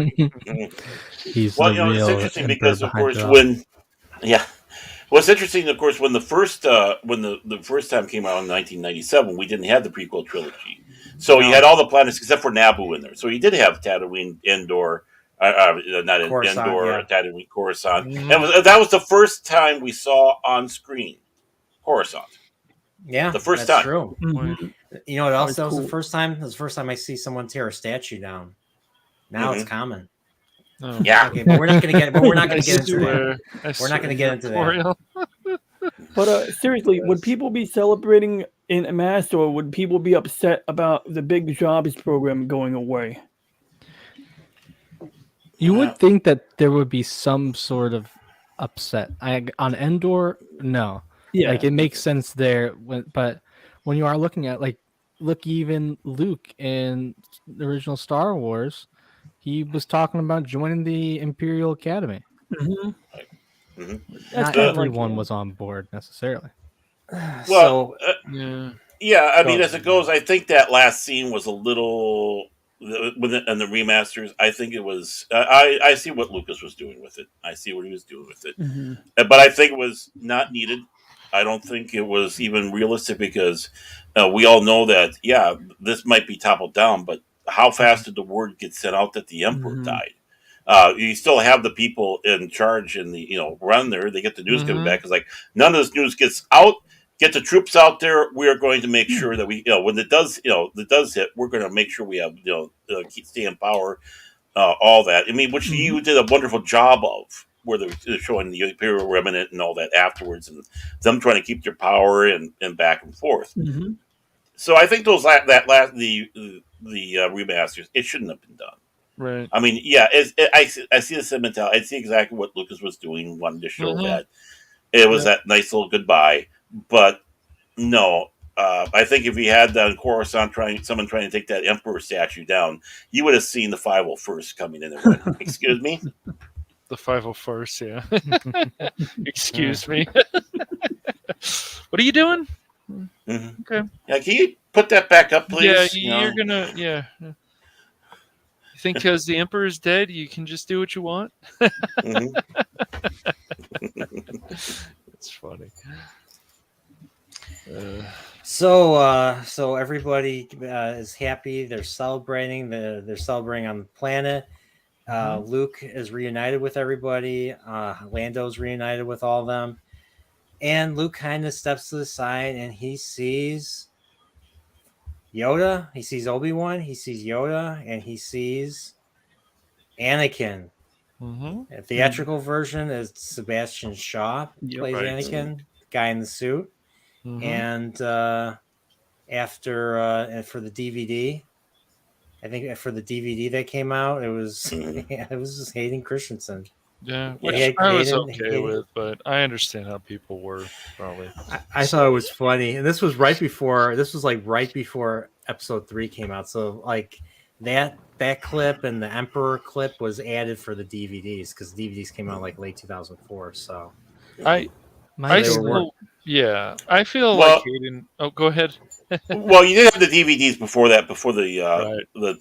[SPEAKER 6] He's
[SPEAKER 7] Well,
[SPEAKER 6] the
[SPEAKER 7] you know, it's
[SPEAKER 6] real
[SPEAKER 7] interesting
[SPEAKER 6] emperor
[SPEAKER 7] because, of
[SPEAKER 6] behind
[SPEAKER 7] course,
[SPEAKER 6] it all.
[SPEAKER 7] what's interesting, of course, when the first time came out in 1997, we didn't have the prequel trilogy, so you had all the planets except for Naboo in there. So you did have Tatooine, Endor, not
[SPEAKER 2] Coruscant,
[SPEAKER 7] Endor,
[SPEAKER 2] yeah.
[SPEAKER 7] Tatooine, Coruscant, and that was the first time we saw on screen Coruscant.
[SPEAKER 2] Yeah,
[SPEAKER 7] The first
[SPEAKER 2] that's
[SPEAKER 7] time.
[SPEAKER 2] true.
[SPEAKER 5] Mhm.
[SPEAKER 2] You know what else? That was
[SPEAKER 5] cool.
[SPEAKER 2] the first time. That was the first time I see someone tear a statue down. Now it's common.
[SPEAKER 4] Oh.
[SPEAKER 7] Yeah.
[SPEAKER 2] Okay, but we're not going to get. But we're not going
[SPEAKER 4] I
[SPEAKER 2] to get into
[SPEAKER 4] swear.
[SPEAKER 2] that. We're not going to get into that.
[SPEAKER 4] Nerdporeal.
[SPEAKER 5] But seriously, would people be celebrating in mass, or would people be upset about the big jobs program going away?
[SPEAKER 6] You would think that there would be some sort of upset. On Endor, no.
[SPEAKER 5] Yeah.
[SPEAKER 6] Like it makes sense there, but when you are looking at look, even Luke in the original Star Wars, he was talking about joining the Imperial Academy.
[SPEAKER 5] Mhm.
[SPEAKER 6] Not everyone was on board necessarily.
[SPEAKER 7] Well,
[SPEAKER 4] yeah.
[SPEAKER 7] I mean, as it goes, I think that last scene was a little and the remasters. I think it was. I see what Lucas was doing with it. I see what he was doing with it,
[SPEAKER 5] Mhm.
[SPEAKER 7] but I think it was not needed. I don't think it was even realistic because we all know that this might be toppled down, but how fast did the word get sent out that the Emperor died? You still have the people in charge and run there. They get the news coming back. It's like none of this news gets out. Get the troops out there. We are going to make sure that we, when it does hit, we're going to make sure we have, stay in power, all that. I mean, which you did a wonderful job of, where they're showing the Imperial remnant and all that afterwards, and them trying to keep their power and back and forth.
[SPEAKER 5] Mhm.
[SPEAKER 7] So I think those the remasters, it shouldn't have been done.
[SPEAKER 4] Right.
[SPEAKER 7] I mean, I see the sentimentality. I see exactly what Lucas was doing, wanting to show that it was that nice little goodbye. But no, I think if you had that in Coruscant someone trying to take that Emperor statue down, you would have seen the 501st coming in and went, excuse me?
[SPEAKER 4] The 501st, yeah. Excuse me. What are you doing?
[SPEAKER 7] Mm-hmm.
[SPEAKER 4] Okay.
[SPEAKER 7] Yeah, can you put that back up, please?
[SPEAKER 4] Yeah, you're gonna. Yeah. You think because the Emperor's dead, you can just do what you want? It's funny.
[SPEAKER 2] So everybody is happy. They're celebrating. They're celebrating on the planet. Luke is reunited with everybody. Lando's reunited with all of them. And Luke kind of steps to the side and he sees Yoda. He sees Obi-Wan. He sees Yoda. And he sees Anakin. The theatrical version is Sebastian Shaw plays Anakin, the guy in the suit. And for the DVD, I think for the DVD that came out, it was it was just Hayden Christensen.
[SPEAKER 4] Yeah, which I was okay with, but I understand how people were probably.
[SPEAKER 2] I thought it was funny, and this was right before Episode 3 came out. So like that clip and the Emperor clip was added for the DVDs because DVDs came out like late 2004. So
[SPEAKER 4] I feel
[SPEAKER 7] Well,
[SPEAKER 4] like Hayden. Oh, go ahead.
[SPEAKER 7] Well, you did have the DVDs before the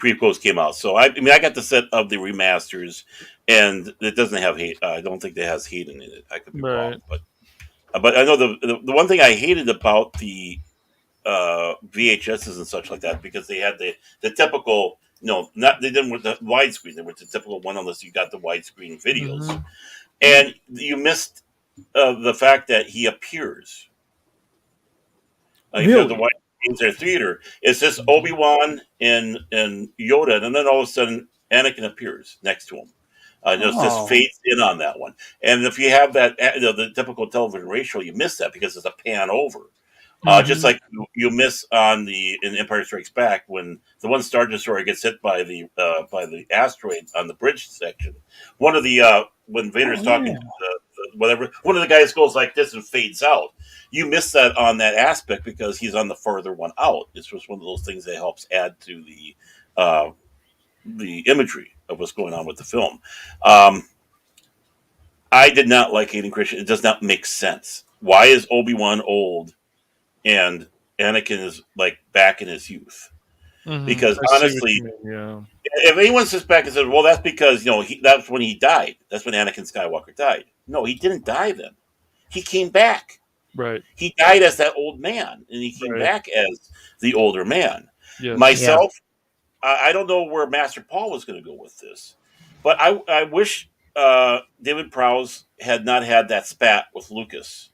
[SPEAKER 7] prequels came out. So I mean, I got the set of the remasters and it doesn't have hate. I don't think it has Hayden in it. I could be
[SPEAKER 4] Right.
[SPEAKER 7] wrong, but I know the one thing I hated about the VHSs and such like that, because they had the typical, not they didn't with the widescreen. They were the typical one unless you got the widescreen videos,
[SPEAKER 4] Mhm.
[SPEAKER 7] and you missed the fact that he appears. If you have the
[SPEAKER 5] Really?
[SPEAKER 7] white screens or theater, it's just Obi-Wan and Yoda, and then all of a sudden Anakin appears next to him. Just
[SPEAKER 5] Oh.
[SPEAKER 7] fades in on that one. And if you have that, the typical television ratio, you miss that because it's a pan over. Just like you miss in Empire Strikes Back when the one Star Destroyer gets hit by the asteroid on the bridge section. One of the when Vader's talking to whatever, one of the guys goes like this and fades out. You miss that on that aspect because he's on the further one out. It's just one of those things that helps add to the imagery of what's going on with the film. I did not like Hayden Christensen. It does not make sense. Why is Obi-Wan old and Anakin is like back in his youth? Because
[SPEAKER 4] I see what
[SPEAKER 7] honestly,
[SPEAKER 4] you mean, yeah.
[SPEAKER 7] if anyone sits back and says, "Well, that's because that's when he died. That's when Anakin Skywalker died." No, he didn't die then. He came back.
[SPEAKER 4] Right.
[SPEAKER 7] He died as that old man, and he came back as the older man.
[SPEAKER 4] Yes.
[SPEAKER 7] Myself, I don't know where Master Paul was going to go with this, but I wish David Prowse had not had that spat with Lucas,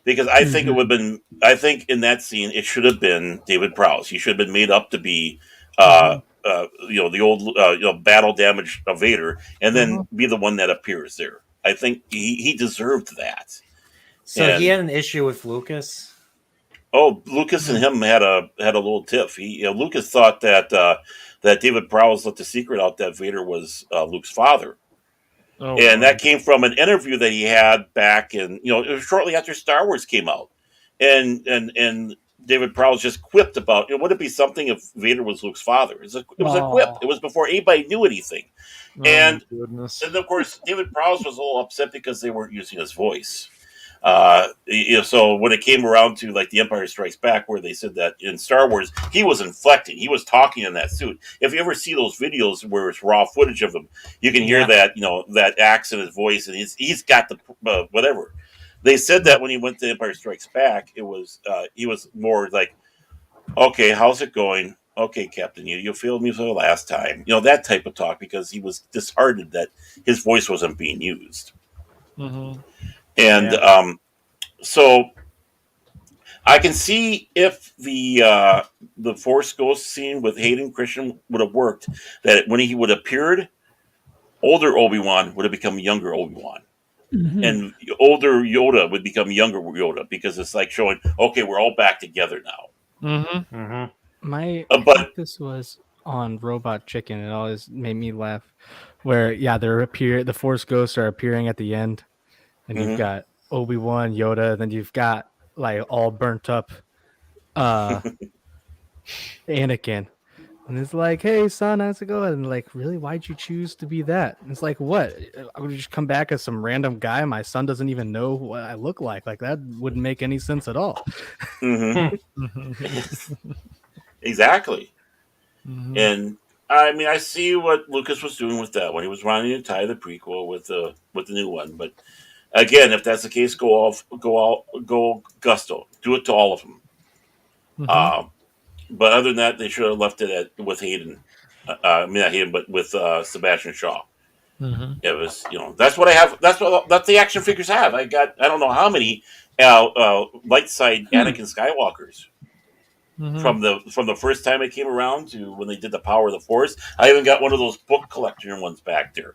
[SPEAKER 7] because I think it would have been. I think in that scene it should have been David Prowse. He should have been made up to be, the old battle damaged Vader, and then be the one that appears there. I think he deserved that.
[SPEAKER 2] So he had an issue with Lucas.
[SPEAKER 7] Oh, Lucas and him had a little tiff. Lucas thought that David Prowse let the secret out that Vader was Luke's father.
[SPEAKER 4] Oh,
[SPEAKER 7] And that came from an interview that he had back in, it was shortly after Star Wars came out. And David Prowse just quipped about, would it be something if Vader was Luke's father? It was a quip. It was before anybody knew anything. And of course, David Prowse was a little upset because they weren't using his voice. So when it came around to like The Empire Strikes Back, where they said that in Star Wars he was inflecting, he was talking in that suit. If you ever see those videos where it's raw footage of him, you can hear that that accent in his voice, and he's got the whatever. They said that when he went to Empire Strikes Back, it was he was more like, "Okay, how's it going? Okay, Captain, you failed me for the last time." That type of talk, because he was disheartened that his voice wasn't being used. And so I can see if the Force Ghost scene with Hayden Christensen would have worked, that when he would have appeared, older Obi-Wan would have become younger Obi-Wan. And older Yoda would become younger Yoda, because it's like showing, okay, we're all back together now.
[SPEAKER 6] My
[SPEAKER 7] But
[SPEAKER 6] this was on Robot Chicken. It always made me laugh. Where the Force Ghosts are appearing at the end, and you've got Obi-Wan, Yoda, then you've got like all burnt up Anakin. And it's like, "Hey son, how's it going?" And like, "Really? Why'd you choose to be that?" And it's like, "What? I would just come back as some random guy my son doesn't even know what I look like? Like, that wouldn't make any sense at all."
[SPEAKER 7] Exactly. And I mean, I see what Lucas was doing with that when he was wanting to tie the prequel with the new one. But again, if that's the case, go gusto. Do it to all of them. But other than that, they should have left it with Hayden. Not Hayden, but with Sebastian Shaw. It was, that's what I have. That's the action figures have. I don't know how many light side Anakin Skywalkers from the first time it came around to when they did the Power of the Force. I even got one of those book collector ones back there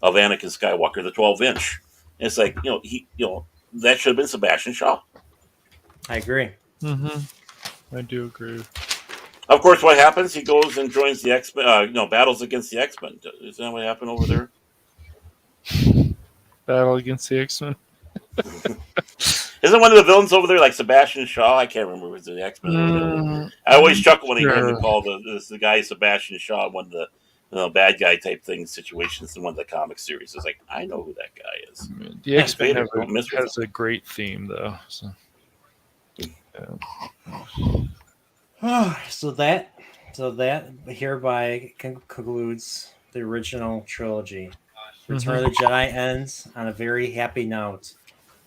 [SPEAKER 7] of Anakin Skywalker, the 12-inch. And it's like, that should have been Sebastian Shaw.
[SPEAKER 2] I agree.
[SPEAKER 4] I do agree.
[SPEAKER 7] Of course, what happens? He goes and joins the X-Men. Battles against the X-Men. Isn't that what happened over there?
[SPEAKER 4] Battle against the X-Men.
[SPEAKER 7] Isn't one of the villains over there like Sebastian Shaw? I can't remember. It was the X-Men. I always chuckle when I hear him call the guy Sebastian Shaw, one of the bad guy type thing situations in one of the comic series. It's like, I know who that guy is.
[SPEAKER 4] The X-Men has a great theme, though. So.
[SPEAKER 2] So that hereby concludes the original trilogy. Return of the Jedi ends on a very happy note,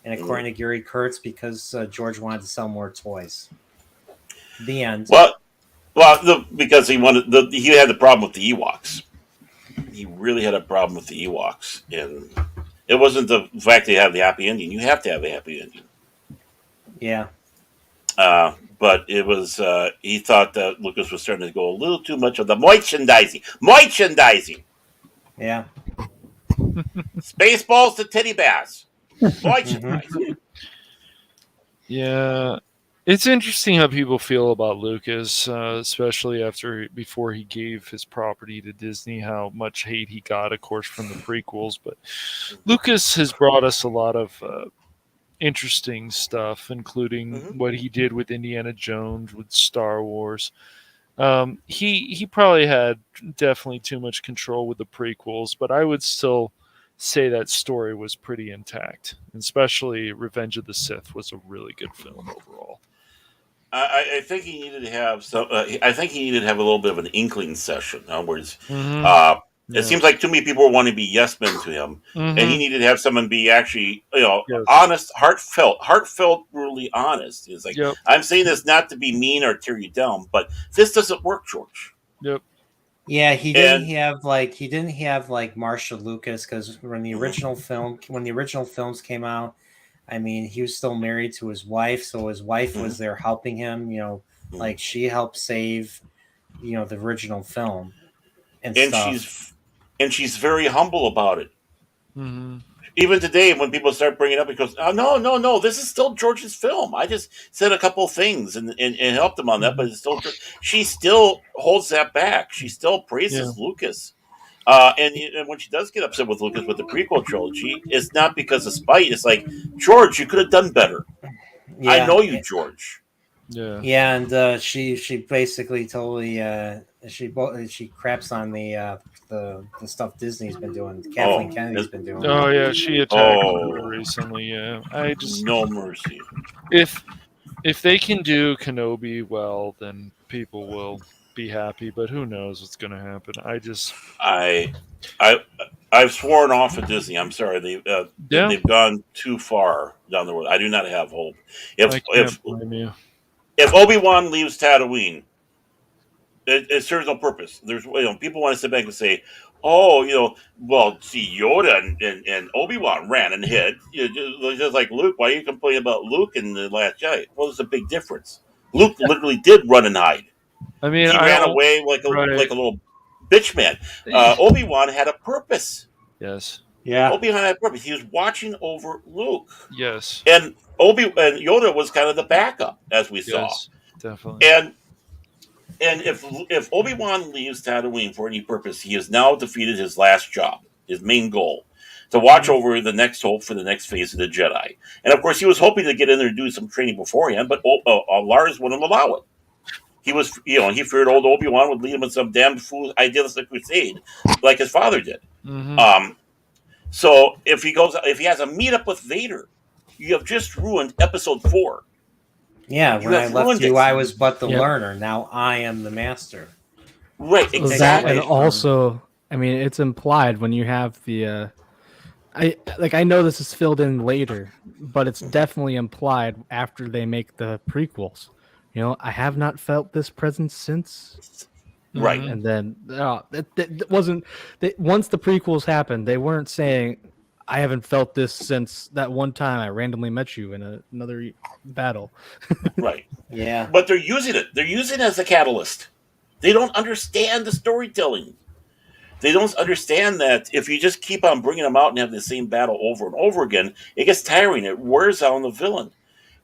[SPEAKER 2] and according to Gary Kurtz, because George wanted to sell more toys. The end.
[SPEAKER 7] Because he had the problem with the Ewoks. He really had a problem with the Ewoks, and it wasn't the fact that you have the happy ending. You have to have a happy ending.
[SPEAKER 2] Yeah.
[SPEAKER 7] But it was he thought that Lucas was starting to go a little too much of the merchandising.
[SPEAKER 2] Yeah.
[SPEAKER 7] Spaceballs to titty baths. Merchandising.
[SPEAKER 4] Yeah. It's interesting how people feel about Lucas, especially before he gave his property to Disney, how much hate he got, of course, from the prequels. But Lucas has brought us a lot of interesting stuff, including what he did with Indiana Jones, with Star Wars. He probably had definitely too much control with the prequels, but I would still say that story was pretty intact. Especially Revenge of the Sith was a really good film overall.
[SPEAKER 7] I think he needed to have I think he needed to have a little bit of an inkling session. In other words, it seems like too many people want to be yes men to him, and he needed to have someone be actually, honest, heartfelt, really honest. It's like, I'm saying this not to be mean or tear you down, but this doesn't work, George.
[SPEAKER 4] Yep.
[SPEAKER 2] Yeah, he didn't have like Marshall Lucas, because when the original films came out, I mean, he was still married to his wife, so his wife was there helping him. Like she helped save, the original film, and stuff.
[SPEAKER 7] She's very humble about it.
[SPEAKER 4] Mm-hmm.
[SPEAKER 7] Even today, when people start bringing it up, he goes, "Oh, no, this is still George's film. I just said a couple of things and helped him on that, but it's still." She still holds that back. She still praises Lucas. And when she does get upset with Lucas with the prequel trilogy, it's not because of spite. It's like, George, you could have done better. Yeah. I know you, George.
[SPEAKER 4] Yeah.
[SPEAKER 2] Yeah, and she basically totally she craps on the stuff Disney's been doing. Kathleen Kennedy's been doing.
[SPEAKER 4] Oh yeah, she attacked her recently. Yeah, I just
[SPEAKER 7] no mercy.
[SPEAKER 4] If they can do Kenobi well, then people will be happy, but who knows what's going to happen.
[SPEAKER 7] I've sworn off at Disney. I'm sorry, they've gone too far down the road. I do not have hope. If Obi-Wan leaves Tatooine, it serves no purpose. There's people want to sit back and say, see, Yoda and Obi-Wan ran and hid. Just like Luke. Why are you complaining about Luke in The Last Jedi? Well, there's a big difference. Luke literally did run and hide.
[SPEAKER 4] I mean,
[SPEAKER 7] he ran away like a little bitch man. Obi-Wan had a purpose.
[SPEAKER 4] Yes.
[SPEAKER 2] Yeah.
[SPEAKER 7] Obi-Wan had a purpose. He was watching over Luke.
[SPEAKER 4] Yes.
[SPEAKER 7] And Yoda was kind of the backup, as we saw.
[SPEAKER 4] Definitely.
[SPEAKER 7] And if Obi-Wan leaves Tatooine for any purpose, he has now defeated his last job, his main goal, to watch over the next hope for the next phase of the Jedi. And of course, he was hoping to get in there and do some training beforehand, but Lars wouldn't allow it. He was, he feared old Obi-Wan would lead him in some damn fool idealistic crusade, like his father did.
[SPEAKER 4] Mm-hmm.
[SPEAKER 7] So if he has a meetup with Vader, you have just ruined Episode 4.
[SPEAKER 2] Yeah, when I left you, I was but the learner. Now I am the master.
[SPEAKER 7] Right,
[SPEAKER 6] exactly. That, and also, I mean, it's implied when you have the. I know this is filled in later, but it's definitely implied after they make the prequels. I have not felt this presence since.
[SPEAKER 7] Right.
[SPEAKER 6] And then that wasn't. Once the prequels happened, they weren't saying, I haven't felt this since that one time I randomly met you in another battle.
[SPEAKER 7] Right.
[SPEAKER 2] Yeah.
[SPEAKER 7] But they're using it. They're using it as a catalyst. They don't understand the storytelling. They don't understand that if you just keep on bringing them out and have the same battle over and over again, it gets tiring. It wears out on the villain.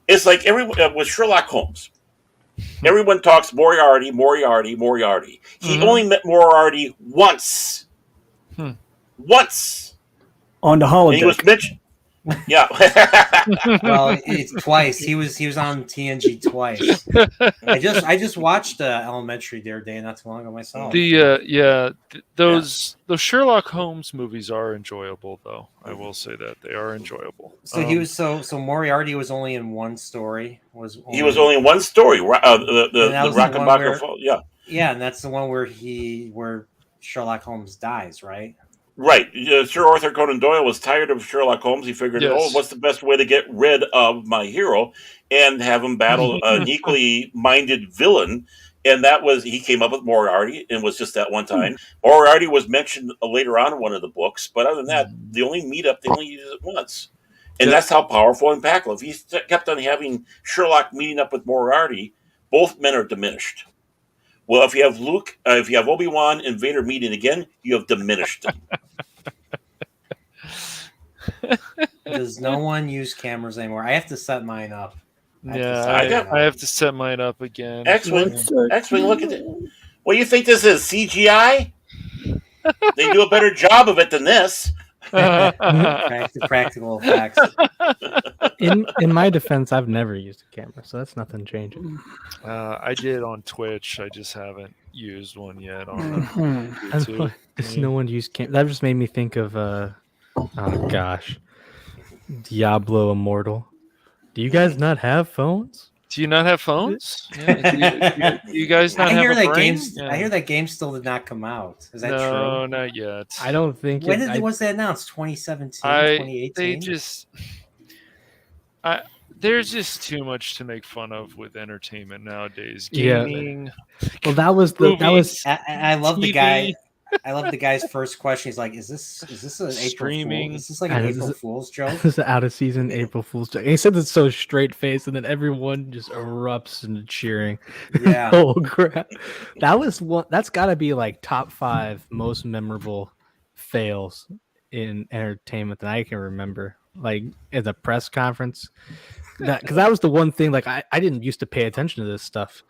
[SPEAKER 7] It's like with Sherlock Holmes. Everyone talks Moriarty. He only met Moriarty once. Once.
[SPEAKER 5] On the holodeck.
[SPEAKER 7] And he was mentioned. Yeah.
[SPEAKER 2] Well, it's twice. He was on TNG twice. I just watched Elementary the other day not too long ago myself.
[SPEAKER 4] Those Sherlock Holmes movies are enjoyable, though. I will say that they are enjoyable.
[SPEAKER 2] So he was so Moriarty was only in one story.
[SPEAKER 7] He was only in one story. The Rockenbacher.
[SPEAKER 2] Yeah, and that's the one where Sherlock Holmes dies, right?
[SPEAKER 7] Right. Sir Arthur Conan Doyle was tired of Sherlock Holmes. He figured,
[SPEAKER 4] Yes.
[SPEAKER 7] what's the best way to get rid of my hero and have him battle an equally minded villain? And that was, he came up with Moriarty, and was just that one time. Moriarty was mentioned later on in one of the books, but other than that, the only meetup, they only used it once. And that's how powerful and impactful. If he kept on having Sherlock meeting up with Moriarty, both men are diminished. Well, if you have Luke, if you have Obi-Wan and Vader meeting again, you have diminished them.
[SPEAKER 2] Does no one use cameras anymore? I have to set mine up.
[SPEAKER 4] I have to set mine up again.
[SPEAKER 7] X-Wing, look at it. What do you think this is, CGI? They do a better job of it than this.
[SPEAKER 2] Practical effects.
[SPEAKER 6] In my defense, I've never used a camera, so that's nothing changing.
[SPEAKER 4] I did on Twitch. I just haven't used one yet on YouTube.
[SPEAKER 6] There's no one use camera. That just made me think of Diablo Immortal. Do you guys not have phones?
[SPEAKER 4] Do you not have phones? Yeah. Do you guys not have a brain?
[SPEAKER 2] I hear that game still did not come out. Is that true?
[SPEAKER 4] No, not yet.
[SPEAKER 6] I don't think.
[SPEAKER 2] Was that announced? 2017, 2018?
[SPEAKER 4] They just... there's just too much to make fun of with entertainment nowadays. Gaming.
[SPEAKER 6] Yeah. Well, that was.
[SPEAKER 2] I love the guy. I love the guy's first question. He's like, "Is this an
[SPEAKER 4] streaming?
[SPEAKER 2] April Fool? Is this like an April Fool's joke?"
[SPEAKER 6] This is an out of season April Fool's joke. And he said it so straight face, and then everyone just erupts into cheering.
[SPEAKER 2] Yeah.
[SPEAKER 6] Oh crap! That was one. That's got to be like top 5 most memorable fails in entertainment that I can remember. Like at the press conference, because that was the one thing. Like I didn't used to pay attention to this stuff.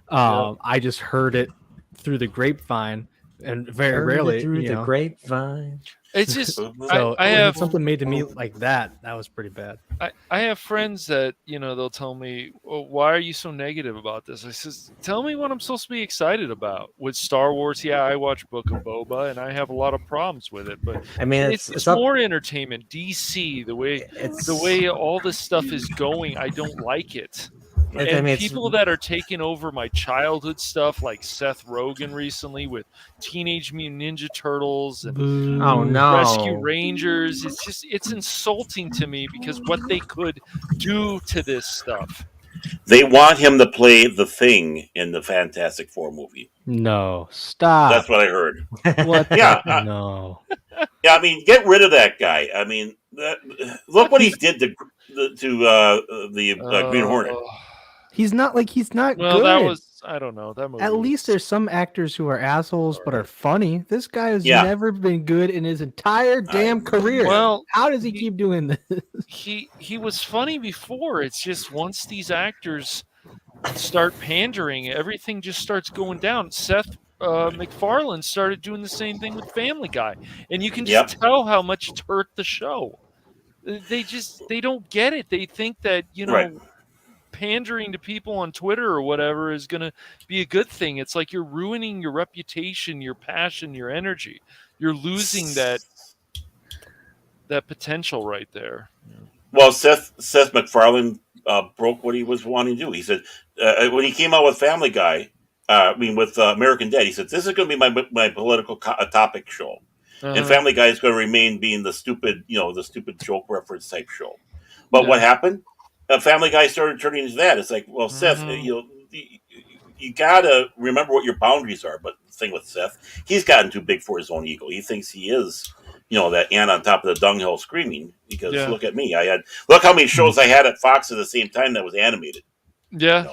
[SPEAKER 6] I just heard it through the grapevine. And very rarely
[SPEAKER 2] through the grapevine.
[SPEAKER 4] It's just
[SPEAKER 6] so
[SPEAKER 4] I have
[SPEAKER 6] something made to me like that. That was pretty bad.
[SPEAKER 4] I have friends that they'll tell me, "Why are you so negative about this?" I says, "Tell me what I'm supposed to be excited about with Star Wars." Yeah, I watch Book of Boba, and I have a lot of problems with it. But
[SPEAKER 2] I mean,
[SPEAKER 4] it's more entertainment. DC, the way all this stuff is going, I don't like it. And people that are taking over my childhood stuff, like Seth Rogen recently with Teenage Mutant Ninja Turtles and Rescue Rangers, it's insulting to me because what they could do to this stuff.
[SPEAKER 7] They want him to play the Thing in the Fantastic Four movie.
[SPEAKER 6] No, stop.
[SPEAKER 7] That's what I heard.
[SPEAKER 6] What?
[SPEAKER 7] Yeah.
[SPEAKER 6] No.
[SPEAKER 7] Yeah, I mean, get rid of that guy. I mean, look what he did to the Green Hornet.
[SPEAKER 6] He's not
[SPEAKER 4] Well,
[SPEAKER 6] good.
[SPEAKER 4] that was, I don't know. That movie
[SPEAKER 6] At least there's some actors who are assholes but are funny. This guy has never been good in his entire damn career.
[SPEAKER 4] Well,
[SPEAKER 6] how does he keep doing this?
[SPEAKER 4] He was funny before. It's just once these actors start pandering, everything just starts going down. Seth MacFarlane started doing the same thing with Family Guy, and you can just tell how much it hurt the show. They don't get it. They think that pandering to people on Twitter or whatever is going to be a good thing. It's like you're ruining your reputation, your passion, your energy. You're losing that potential right there.
[SPEAKER 7] Well, Seth MacFarlane broke what he was wanting to do. He said when he came out with Family Guy, with American Dad, he said, "This is going to be my political topic show." And Family Guy is going to remain being the stupid joke reference type show. But what happened? Family Guy started turning into that. It's like, well, Seth, you gotta remember what your boundaries are. But the thing with Seth, he's gotten too big for his own ego. He thinks he is, that ant on top of the dunghill screaming. Because look at me, look how many shows I had at Fox at the same time that was animated.
[SPEAKER 4] Yeah,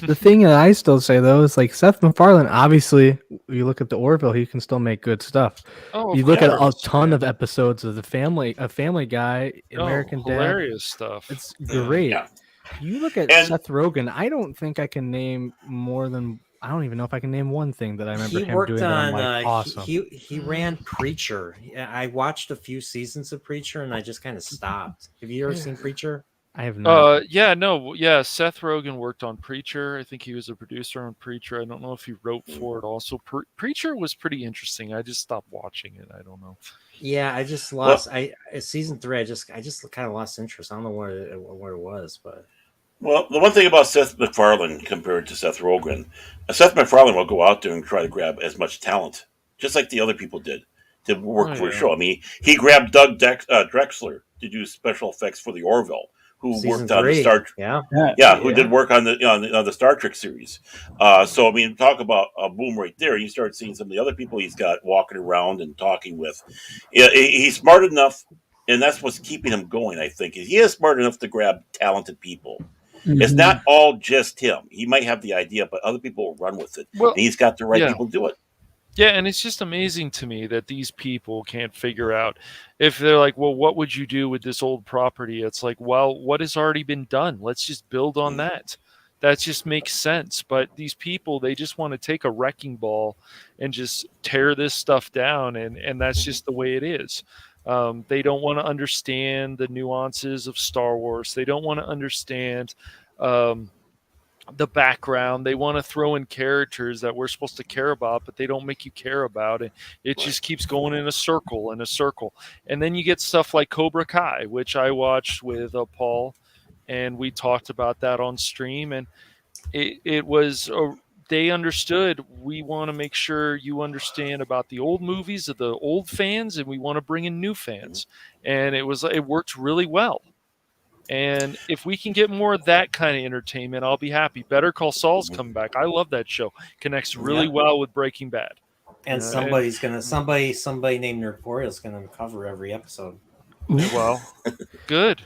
[SPEAKER 6] The thing that I still say though is like Seth MacFarlane. Obviously, you look at the Orville, he can still make good stuff. You look at a ton of episodes of Family Guy, American Dad,
[SPEAKER 4] hilarious stuff.
[SPEAKER 6] It's great. Yeah. You look at Seth Rogen. I don't think I can name more than. I don't even know if I can name one thing that I remember him doing. Awesome.
[SPEAKER 2] He ran Preacher. I watched a few seasons of Preacher and I just kind of stopped. Have you ever seen Preacher?
[SPEAKER 6] I have not.
[SPEAKER 4] Seth Rogen worked on Preacher. I think he was a producer on Preacher. I don't know if he wrote for it also. Preacher was pretty interesting. I just stopped watching it. I don't know.
[SPEAKER 2] Yeah, I just lost. Season 3. I just kind of lost interest. I don't know what it was, but.
[SPEAKER 7] Well, the one thing about Seth MacFarlane compared to Seth Rogen, Seth MacFarlane will go out there and try to grab as much talent just like the other people did to work for a
[SPEAKER 4] yeah.
[SPEAKER 7] show. I mean, he grabbed Doug Drexler to do special effects for the Orville, who
[SPEAKER 2] Season
[SPEAKER 7] worked on the
[SPEAKER 2] 3.
[SPEAKER 7] Star.
[SPEAKER 2] Yeah.
[SPEAKER 7] Who did work on the Star Trek series. So I mean, talk about a boom right there. You start seeing some of the other people he's got walking around and talking with. He's smart enough, and that's what's keeping him going. I think he is smart enough to grab talented people. It's not all just him. He might have the idea, but other people will run with it.
[SPEAKER 4] Well,
[SPEAKER 7] and he's got the right people to do it.
[SPEAKER 4] Yeah, and it's just amazing to me that these people can't figure out if they're like, well, what would you do with this old property? It's like, well, what has already been done? Let's just build on that. That just makes sense. But these people, they just want to take a wrecking ball and just tear this stuff down, and that's just the way it is. They don't want to understand the nuances of Star Wars. They don't want to understand the background. They want to throw in characters that we're supposed to care about, but they don't make you care about it. It just keeps going in a circle and a circle. And then you get stuff like Cobra Kai, which I watched with Paul, and we talked about that on stream. And it was they understood, we want to make sure you understand about the old movies of the old fans, and we want to bring in new fans. And it worked really well. And if we can get more of that kind of entertainment, I'll be happy. Better Call Saul's coming back. I love that show. Connects really well with Breaking Bad.
[SPEAKER 2] And somebody named Nerdporeal is gonna cover every episode.
[SPEAKER 4] Well, good.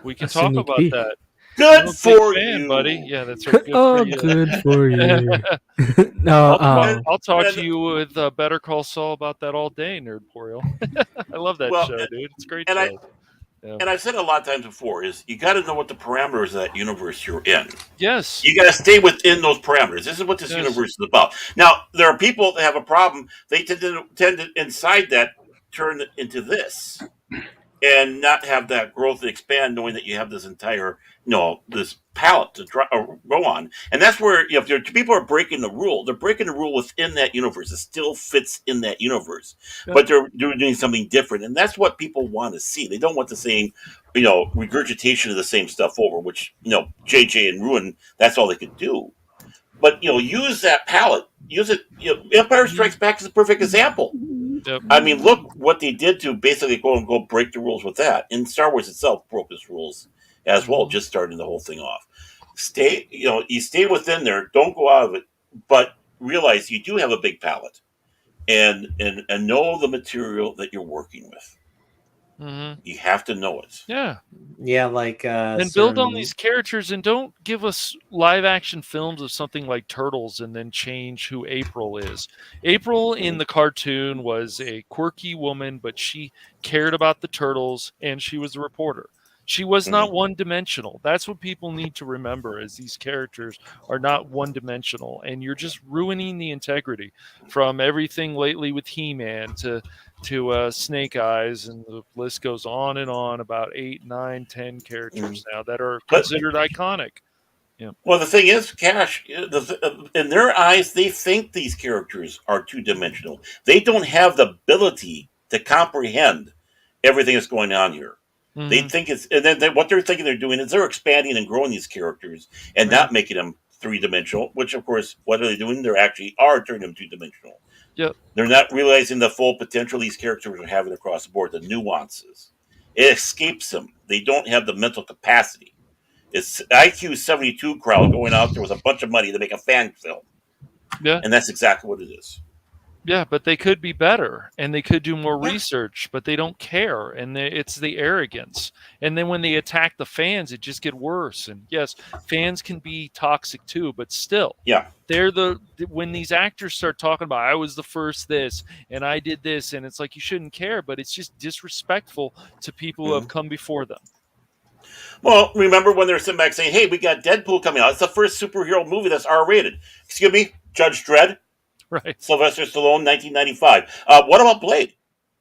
[SPEAKER 4] We can talk about that.
[SPEAKER 7] Good for you,
[SPEAKER 4] buddy. Yeah, that's right. Good
[SPEAKER 6] for you. No,
[SPEAKER 4] I'll talk to you with Better Call Saul about that all day, Nerdporeal. I love that show, dude. It's a great show.
[SPEAKER 7] And I've said it a lot of times before, is you got to know what the parameters of that universe you're in.
[SPEAKER 4] Yes.
[SPEAKER 7] You got to stay within those parameters. This is what this universe is about. Now, there are people that have a problem. They tend to inside that, turn it into this. And not have that growth and expand, knowing that you have this entire, this palette to go on. And that's where, if people are breaking the rule, they're breaking the rule within that universe. It still fits in that universe. Yeah. But they're doing something different. And that's what people want to see. They don't want the same, regurgitation of the same stuff over, which, JJ and Ruin, that's all they could do. But, use that palette. Use it. Empire Strikes Back is a perfect example.
[SPEAKER 4] Yep.
[SPEAKER 7] I mean, look what they did to basically go break the rules with that. And Star Wars itself broke its rules as well, just starting the whole thing off. You stay within there. Don't go out of it, but realize you do have a big palette, and know the material that you're working with. Mm-hmm. You have to know it.
[SPEAKER 4] Yeah.
[SPEAKER 2] And
[SPEAKER 4] build on these characters, and don't give us live action films of something like Turtles and then change who April is. April in the cartoon was a quirky woman, but she cared about the turtles, and she was a reporter. She was not one-dimensional. That's what people need to remember, is these characters are not one-dimensional, and you're just ruining the integrity from everything lately with He-Man to Snake Eyes, and the list goes on and on about 8, 9, 10 characters now that are considered iconic. Yeah.
[SPEAKER 7] Well, the thing is, Cash, in their eyes, they think these characters are two-dimensional. They don't have the ability to comprehend everything that's going on here. Mm-hmm. They think and then what they're thinking they're doing is they're expanding and growing these characters and not making them three-dimensional, which, of course, what are they doing? They actually are turning them two-dimensional.
[SPEAKER 4] Yep.
[SPEAKER 7] They're not realizing the full potential these characters are having across the board, the nuances. It escapes them. They don't have the mental capacity. It's IQ 72 crowd going out there with a bunch of money to make a fan film.
[SPEAKER 4] Yeah.
[SPEAKER 7] And that's exactly what it is.
[SPEAKER 4] Yeah, but they could be better, and they could do more research, but they don't care, and it's the arrogance. And then when they attack the fans, it just gets worse. And yes, fans can be toxic too, but still, they're when these actors start talking about, I was the first this, and I did this, and it's like, you shouldn't care, but it's just disrespectful to people who have come before them.
[SPEAKER 7] Well, remember when they're sitting back saying, hey, we got Deadpool coming out. It's the first superhero movie that's R-rated. Excuse me, Judge Dredd?
[SPEAKER 4] Right.
[SPEAKER 7] Sylvester Stallone, 1995. What about Blade?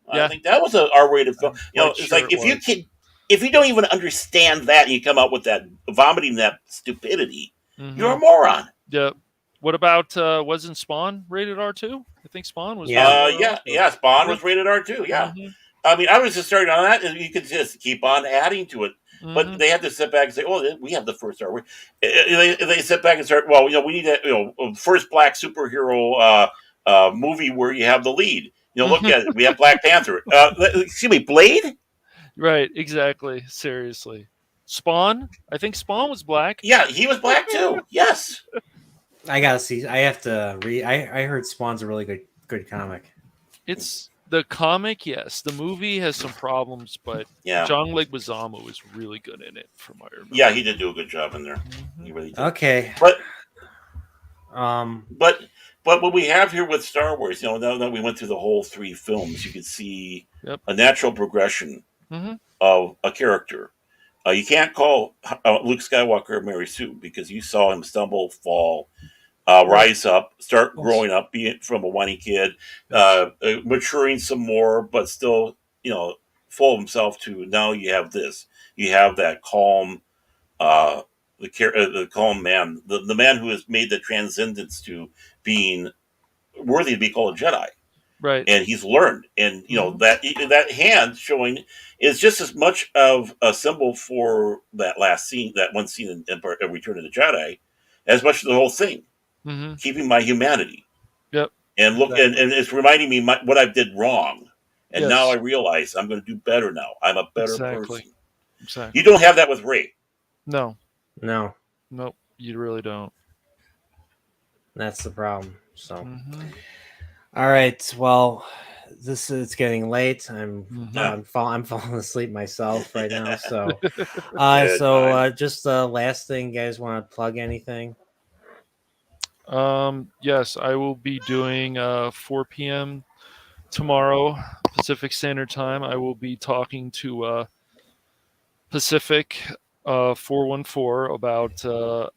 [SPEAKER 7] I think that was an R-rated film. It's like if you don't even understand that and you come out with that vomiting that stupidity, you're a moron.
[SPEAKER 4] Yeah. What about wasn't Spawn rated R2? I think Spawn was.
[SPEAKER 7] Spawn was rated R2. Yeah. Mm-hmm. I mean, I was just starting on that, and you could just keep on adding to it. But they had to sit back and say, "Oh, we have the first R." They sit back and start. Well, we need that. First black superhero movie where you have the lead. Look at it. We have Black Panther. Excuse me, Blade.
[SPEAKER 4] Right, exactly. Seriously. Spawn? I think Spawn was black.
[SPEAKER 7] Yeah, he was black too. Yes.
[SPEAKER 2] I gotta see. I have to read. I heard Spawn's a really good comic.
[SPEAKER 4] It's the comic, yes. The movie has some problems, but
[SPEAKER 7] Yeah.
[SPEAKER 4] John Leguizamo was really good in it, from my remember.
[SPEAKER 7] Yeah, he did do a good job in there. He really did.
[SPEAKER 2] Okay.
[SPEAKER 7] But
[SPEAKER 2] But
[SPEAKER 7] what we have here with Star Wars, now that we went through the whole 3 films, you can see a natural progression of a character. You can't call Luke Skywalker Mary Sue because you saw him stumble, fall, rise up, start growing up, being from a whiny kid, maturing some more, but still, full of himself. To now, you have this. You have that calm, the calm man, the man who has made the transcendence to being worthy to be called a Jedi.
[SPEAKER 4] Right.
[SPEAKER 7] And he's learned, and that hand showing is just as much of a symbol for that last scene, that one scene in Empire, Return of the Jedi, as much as the whole thing. Keeping my humanity.
[SPEAKER 4] Yep.
[SPEAKER 7] And look, and it's reminding me what I did wrong, and now I realize I'm going to do better. Now I'm a better person.
[SPEAKER 4] Exactly.
[SPEAKER 7] You don't have that with Rey.
[SPEAKER 4] No.
[SPEAKER 2] No.
[SPEAKER 4] Nope. You really don't.
[SPEAKER 2] That's the problem. So. All right. Well, it's getting late. I'm falling asleep myself right now. So, just the last thing, guys, want to plug anything?
[SPEAKER 4] Yes, I will be doing 4 p.m. tomorrow Pacific Standard Time. I will be talking to Pacific 414 about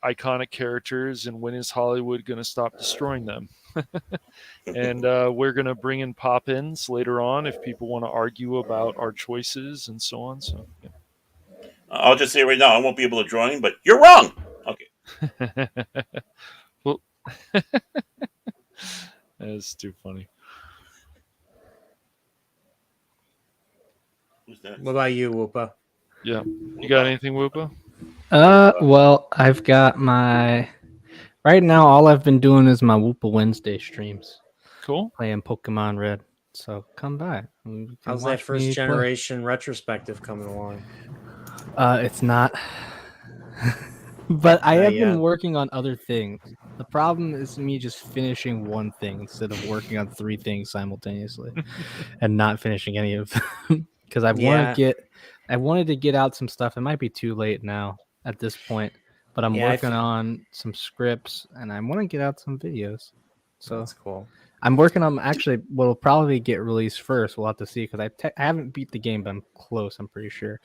[SPEAKER 4] iconic characters and when is Hollywood going to stop destroying them. And we're going to bring in pop-ins later on if people want to argue about our choices and so on. So, yeah.
[SPEAKER 7] I'll just say right now, I won't be able to join, but you're wrong. Okay.
[SPEAKER 4] Well, that's too funny.
[SPEAKER 7] Who's that?
[SPEAKER 2] What about you, Whoopa?
[SPEAKER 4] Yeah. You got anything, Whoopa?
[SPEAKER 6] Well, I've got my... Right now, all I've been doing is my Whoopa Wednesday streams.
[SPEAKER 4] Cool.
[SPEAKER 6] Playing Pokemon Red. So come by.
[SPEAKER 2] How's that first generation retrospective coming along?
[SPEAKER 6] It's not. But I have been working on other things. The problem is me just finishing one thing instead of working on 3 things simultaneously and not finishing any of them. Because I wanted to get out some stuff. It might be too late now at this point. But I'm working on some scripts, and I want to get out some videos. So
[SPEAKER 2] that's cool.
[SPEAKER 6] I'm working on actually what'll probably get released first. We'll have to see because I haven't beat the game, but I'm close. I'm pretty sure.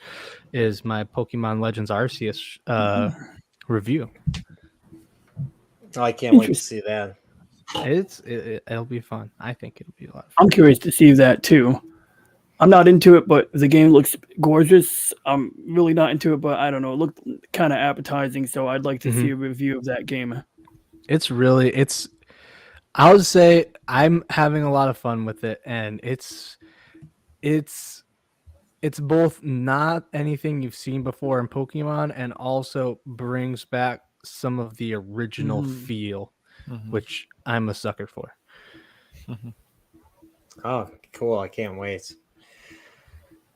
[SPEAKER 6] Is my Pokemon Legends Arceus review?
[SPEAKER 2] Oh, I can't wait to see that.
[SPEAKER 6] It'll be fun. I think it'll be a lot of fun.
[SPEAKER 5] I'm curious to see that too. I'm not into it, but the game looks gorgeous. I'm really not into it, but I don't know. It looked kind of appetizing, so I'd like to see a review of that game.
[SPEAKER 6] I would say I'm having a lot of fun with it, and it's both not anything you've seen before in Pokemon, and also brings back some of the original feel, which I'm a sucker for.
[SPEAKER 2] Oh, cool! I can't wait.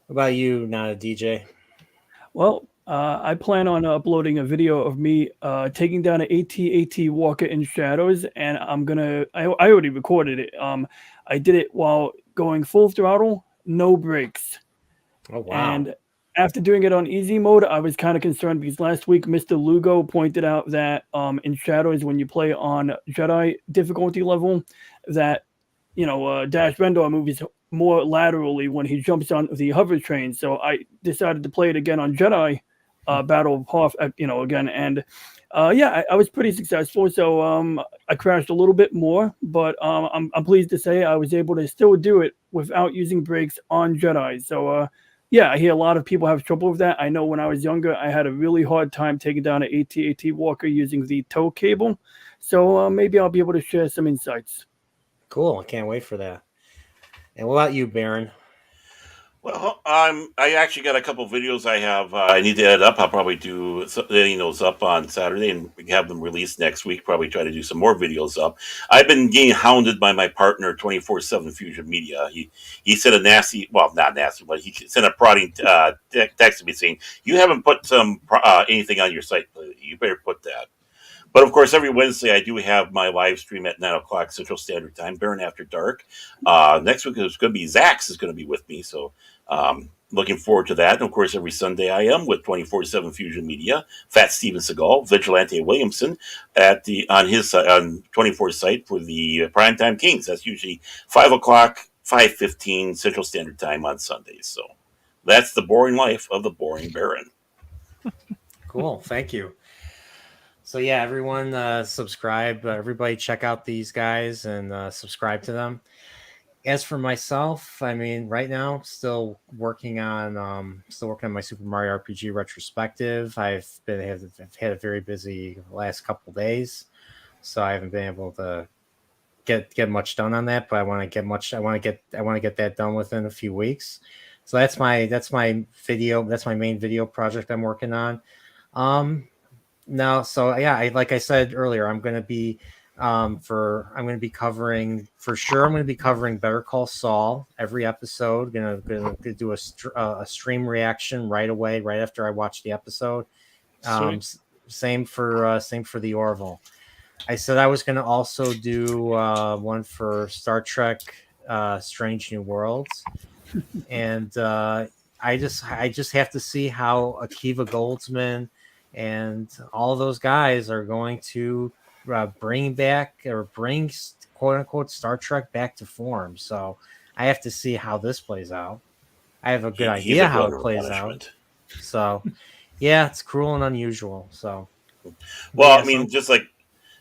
[SPEAKER 2] What about you, not a DJ?
[SPEAKER 5] Well, I plan on uploading a video of me taking down an AT-AT Walker in Shadows, and I already recorded it. I did it while going full throttle, no brakes.
[SPEAKER 2] Oh, wow.
[SPEAKER 5] And after doing it on easy mode, I was kind of concerned because last week Mr. Lugo pointed out that in Shadows, when you play on Jedi difficulty level, that Dash Rendar moves more laterally when he jumps on the hover train. So I decided to play it again on Jedi Battle of Hoth, again. And I was pretty successful. So I crashed a little bit more, but I'm pleased to say I was able to still do it without using brakes on Jedi. So I hear a lot of people have trouble with that. I know when I was younger, I had a really hard time taking down an AT-AT Walker using the tow cable. So maybe I'll be able to share some insights.
[SPEAKER 2] Cool. I can't wait for that. And what about you, Baron?
[SPEAKER 7] Well, I actually got a couple videos I have. I need to edit up. I'll probably do editing those up on Saturday and have them released next week. Probably try to do some more videos up. I've been getting hounded by my partner, 24/7 Fusion Media. He sent a nasty, well, not nasty, but he sent a prodding text to me saying, "You haven't put some anything on your site lately. You better put that." But of course, every Wednesday I do have my live stream at 9 o'clock Central Standard Time, Baron After Dark. Next week is going to be Zax is going to be with me, so looking forward to that. And of course, every Sunday I am with 24/7 Fusion Media, Fat Steven Seagal, Vigilante Williamson on his on 24 site for the Primetime Kings. That's usually 5 o'clock, 5:15 Central Standard Time on Sundays. So that's the boring life of the boring Baron.
[SPEAKER 2] Cool, thank you. So yeah, everyone subscribe. Everybody check out these guys and subscribe to them. As for myself, I mean, right now, still working on my Super Mario RPG retrospective. I've had a very busy last couple days, so I haven't been able to get much done on that. But I want to get that done within a few weeks. So that's my main video project I'm working on. No, so yeah, like I said earlier, I'm going to be covering Better Call Saul every episode. Gonna do a stream reaction right away, right after I watch the episode. Same for the Orville. I said I was going to also do one for Star Trek Strange New Worlds, and I just have to see how Akiva Goldsman and all of those guys are going to bring quote unquote Star Trek back to form. So I have to see how this plays out. I have a good idea how it plays out. So yeah, it's cruel and unusual. So
[SPEAKER 7] well,
[SPEAKER 2] yeah,
[SPEAKER 7] I mean, just like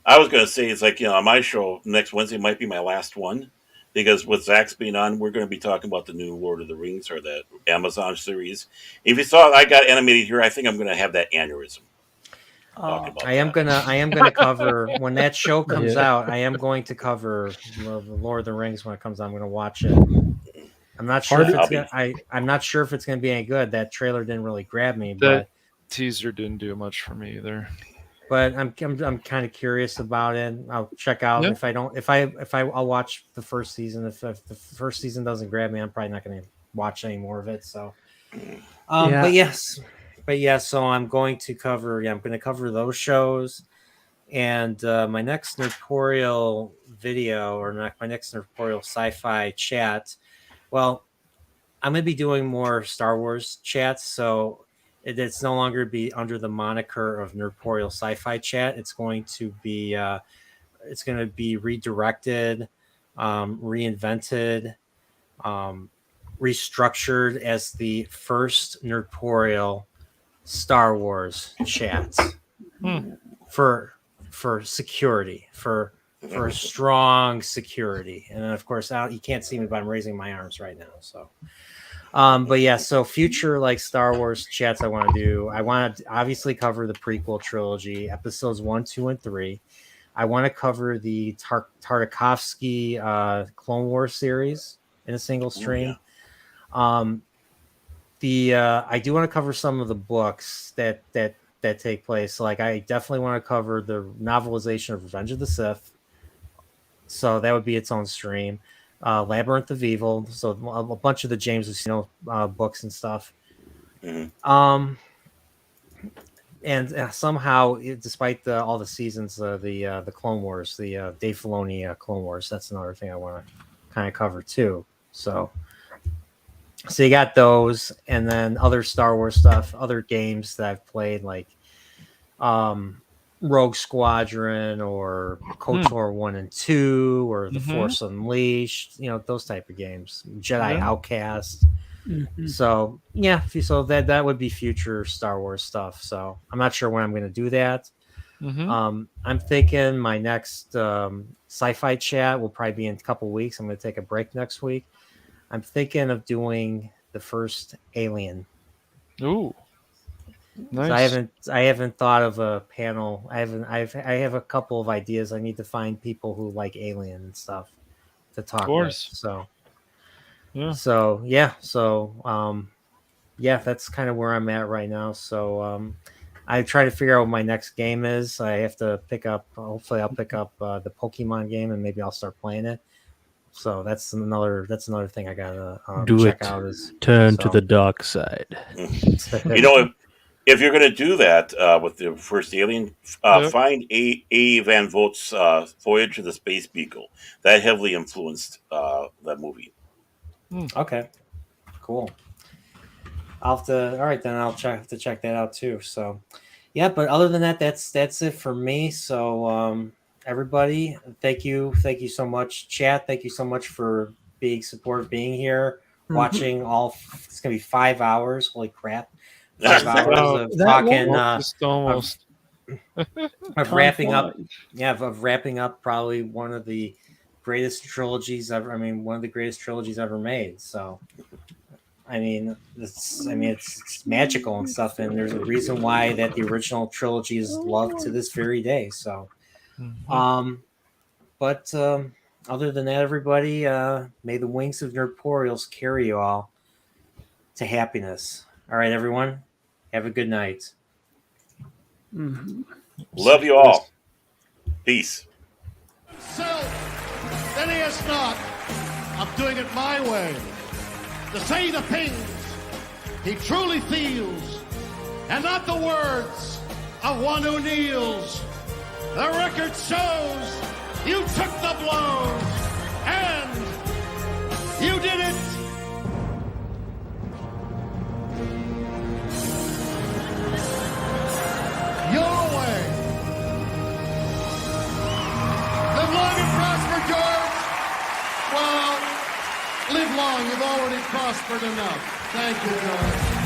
[SPEAKER 7] I was going to say, it's like, on my show next Wednesday might be my last one, because with Zach's being on, we're going to be talking about the new Lord of the Rings or that Amazon series. If you saw I got animated here, I think I'm going to have that aneurysm.
[SPEAKER 2] I am gonna cover when that show comes out. I am going to cover the Lord of the Rings when it comes out. I'm going to watch it. I'm not sure I'm not sure if it's going to be any good. That trailer didn't really grab me, but
[SPEAKER 4] teaser didn't do much for me either.
[SPEAKER 2] But I'm kind of curious about it. I'll check out I'll watch the first season. If the first season doesn't grab me, I'm probably not going to watch any more of it. So, but yes, so I'm going to cover those shows, and my next Nerdporeal video or my next Nerdporeal sci-fi chat. Well, I'm going to be doing more Star Wars chats, so it's no longer be under the moniker of Nerdporeal Sci-Fi Chat. It's going to be redirected, reinvented, restructured as the first Nerdporeal Star Wars chat for security, for strong security. And then of course you can't see me, but I'm raising my arms right now. So but yeah, so future like Star Wars chats I want to obviously cover the prequel trilogy, episodes 1, 2, and 3. I want to cover the Tartakovsky Clone Wars series in a single stream. I do want to cover some of the books that take place. Like I definitely want to cover the novelization of Revenge of the Sith. So that would be its own stream. Labyrinth of Evil, so a bunch of the James Luceno books and stuff. Mm-hmm. And somehow, despite all the seasons, the Clone Wars, the Dave Filoni Clone Wars, that's another thing I want to kind of cover too. So you got those, and then other Star Wars stuff, other games that I've played, like Rogue Squadron or KOTOR 1 and 2 or The Force Unleashed, those type of games. Jedi Outcast. Mm-hmm. So that would be future Star Wars stuff. So I'm not sure when I'm going to do that. Mm-hmm. I'm thinking my next sci-fi chat will probably be in a couple weeks. I'm going to take a break next week. I'm thinking of doing the first Alien.
[SPEAKER 4] Ooh.
[SPEAKER 2] Nice. So I haven't thought of a panel. I have a couple of ideas. I need to find people who like Alien and stuff to talk with. So
[SPEAKER 4] Yeah.
[SPEAKER 2] So yeah, yeah, that's kind of where I'm at right now. So I try to figure out what my next game is. I have to pick up. Hopefully, I'll pick up the Pokemon game, and maybe I'll start playing it. So that's another thing I gotta check out.
[SPEAKER 6] Turn to the dark side.
[SPEAKER 7] You know, if you're going to do that with the first Alien, find A. Van Vogt's Voyage to the Space Beagle. That heavily influenced that movie.
[SPEAKER 2] Okay, cool. I'll have to. All right, then I'll have to check that out too. So, yeah. But other than that, that's it for me. So, everybody, thank you so much, chat. Thank you so much for being supportive, being here, watching all. It's gonna be 5 hours. Holy crap! 5 hours of talking.
[SPEAKER 4] Just almost.
[SPEAKER 2] Of wrapping up. Yeah, of wrapping up probably one of the greatest trilogies ever. I mean, one of the greatest trilogies ever made. So. I mean, it's magical and stuff, and there's a reason why that the original trilogy is loved to this very day. So, but other than that, everybody, may the wings of Nerdporeals carry you all to happiness. All right, everyone, have a good night.
[SPEAKER 7] Love you all. Peace.
[SPEAKER 1] Then he is not. I'm doing it my way. To say the things he truly feels, and not the words of one who kneels. The record shows you took the blows, and you did it. Your way. Live long and prosper, George. Well, live long. You've already prospered enough. Thank you, George.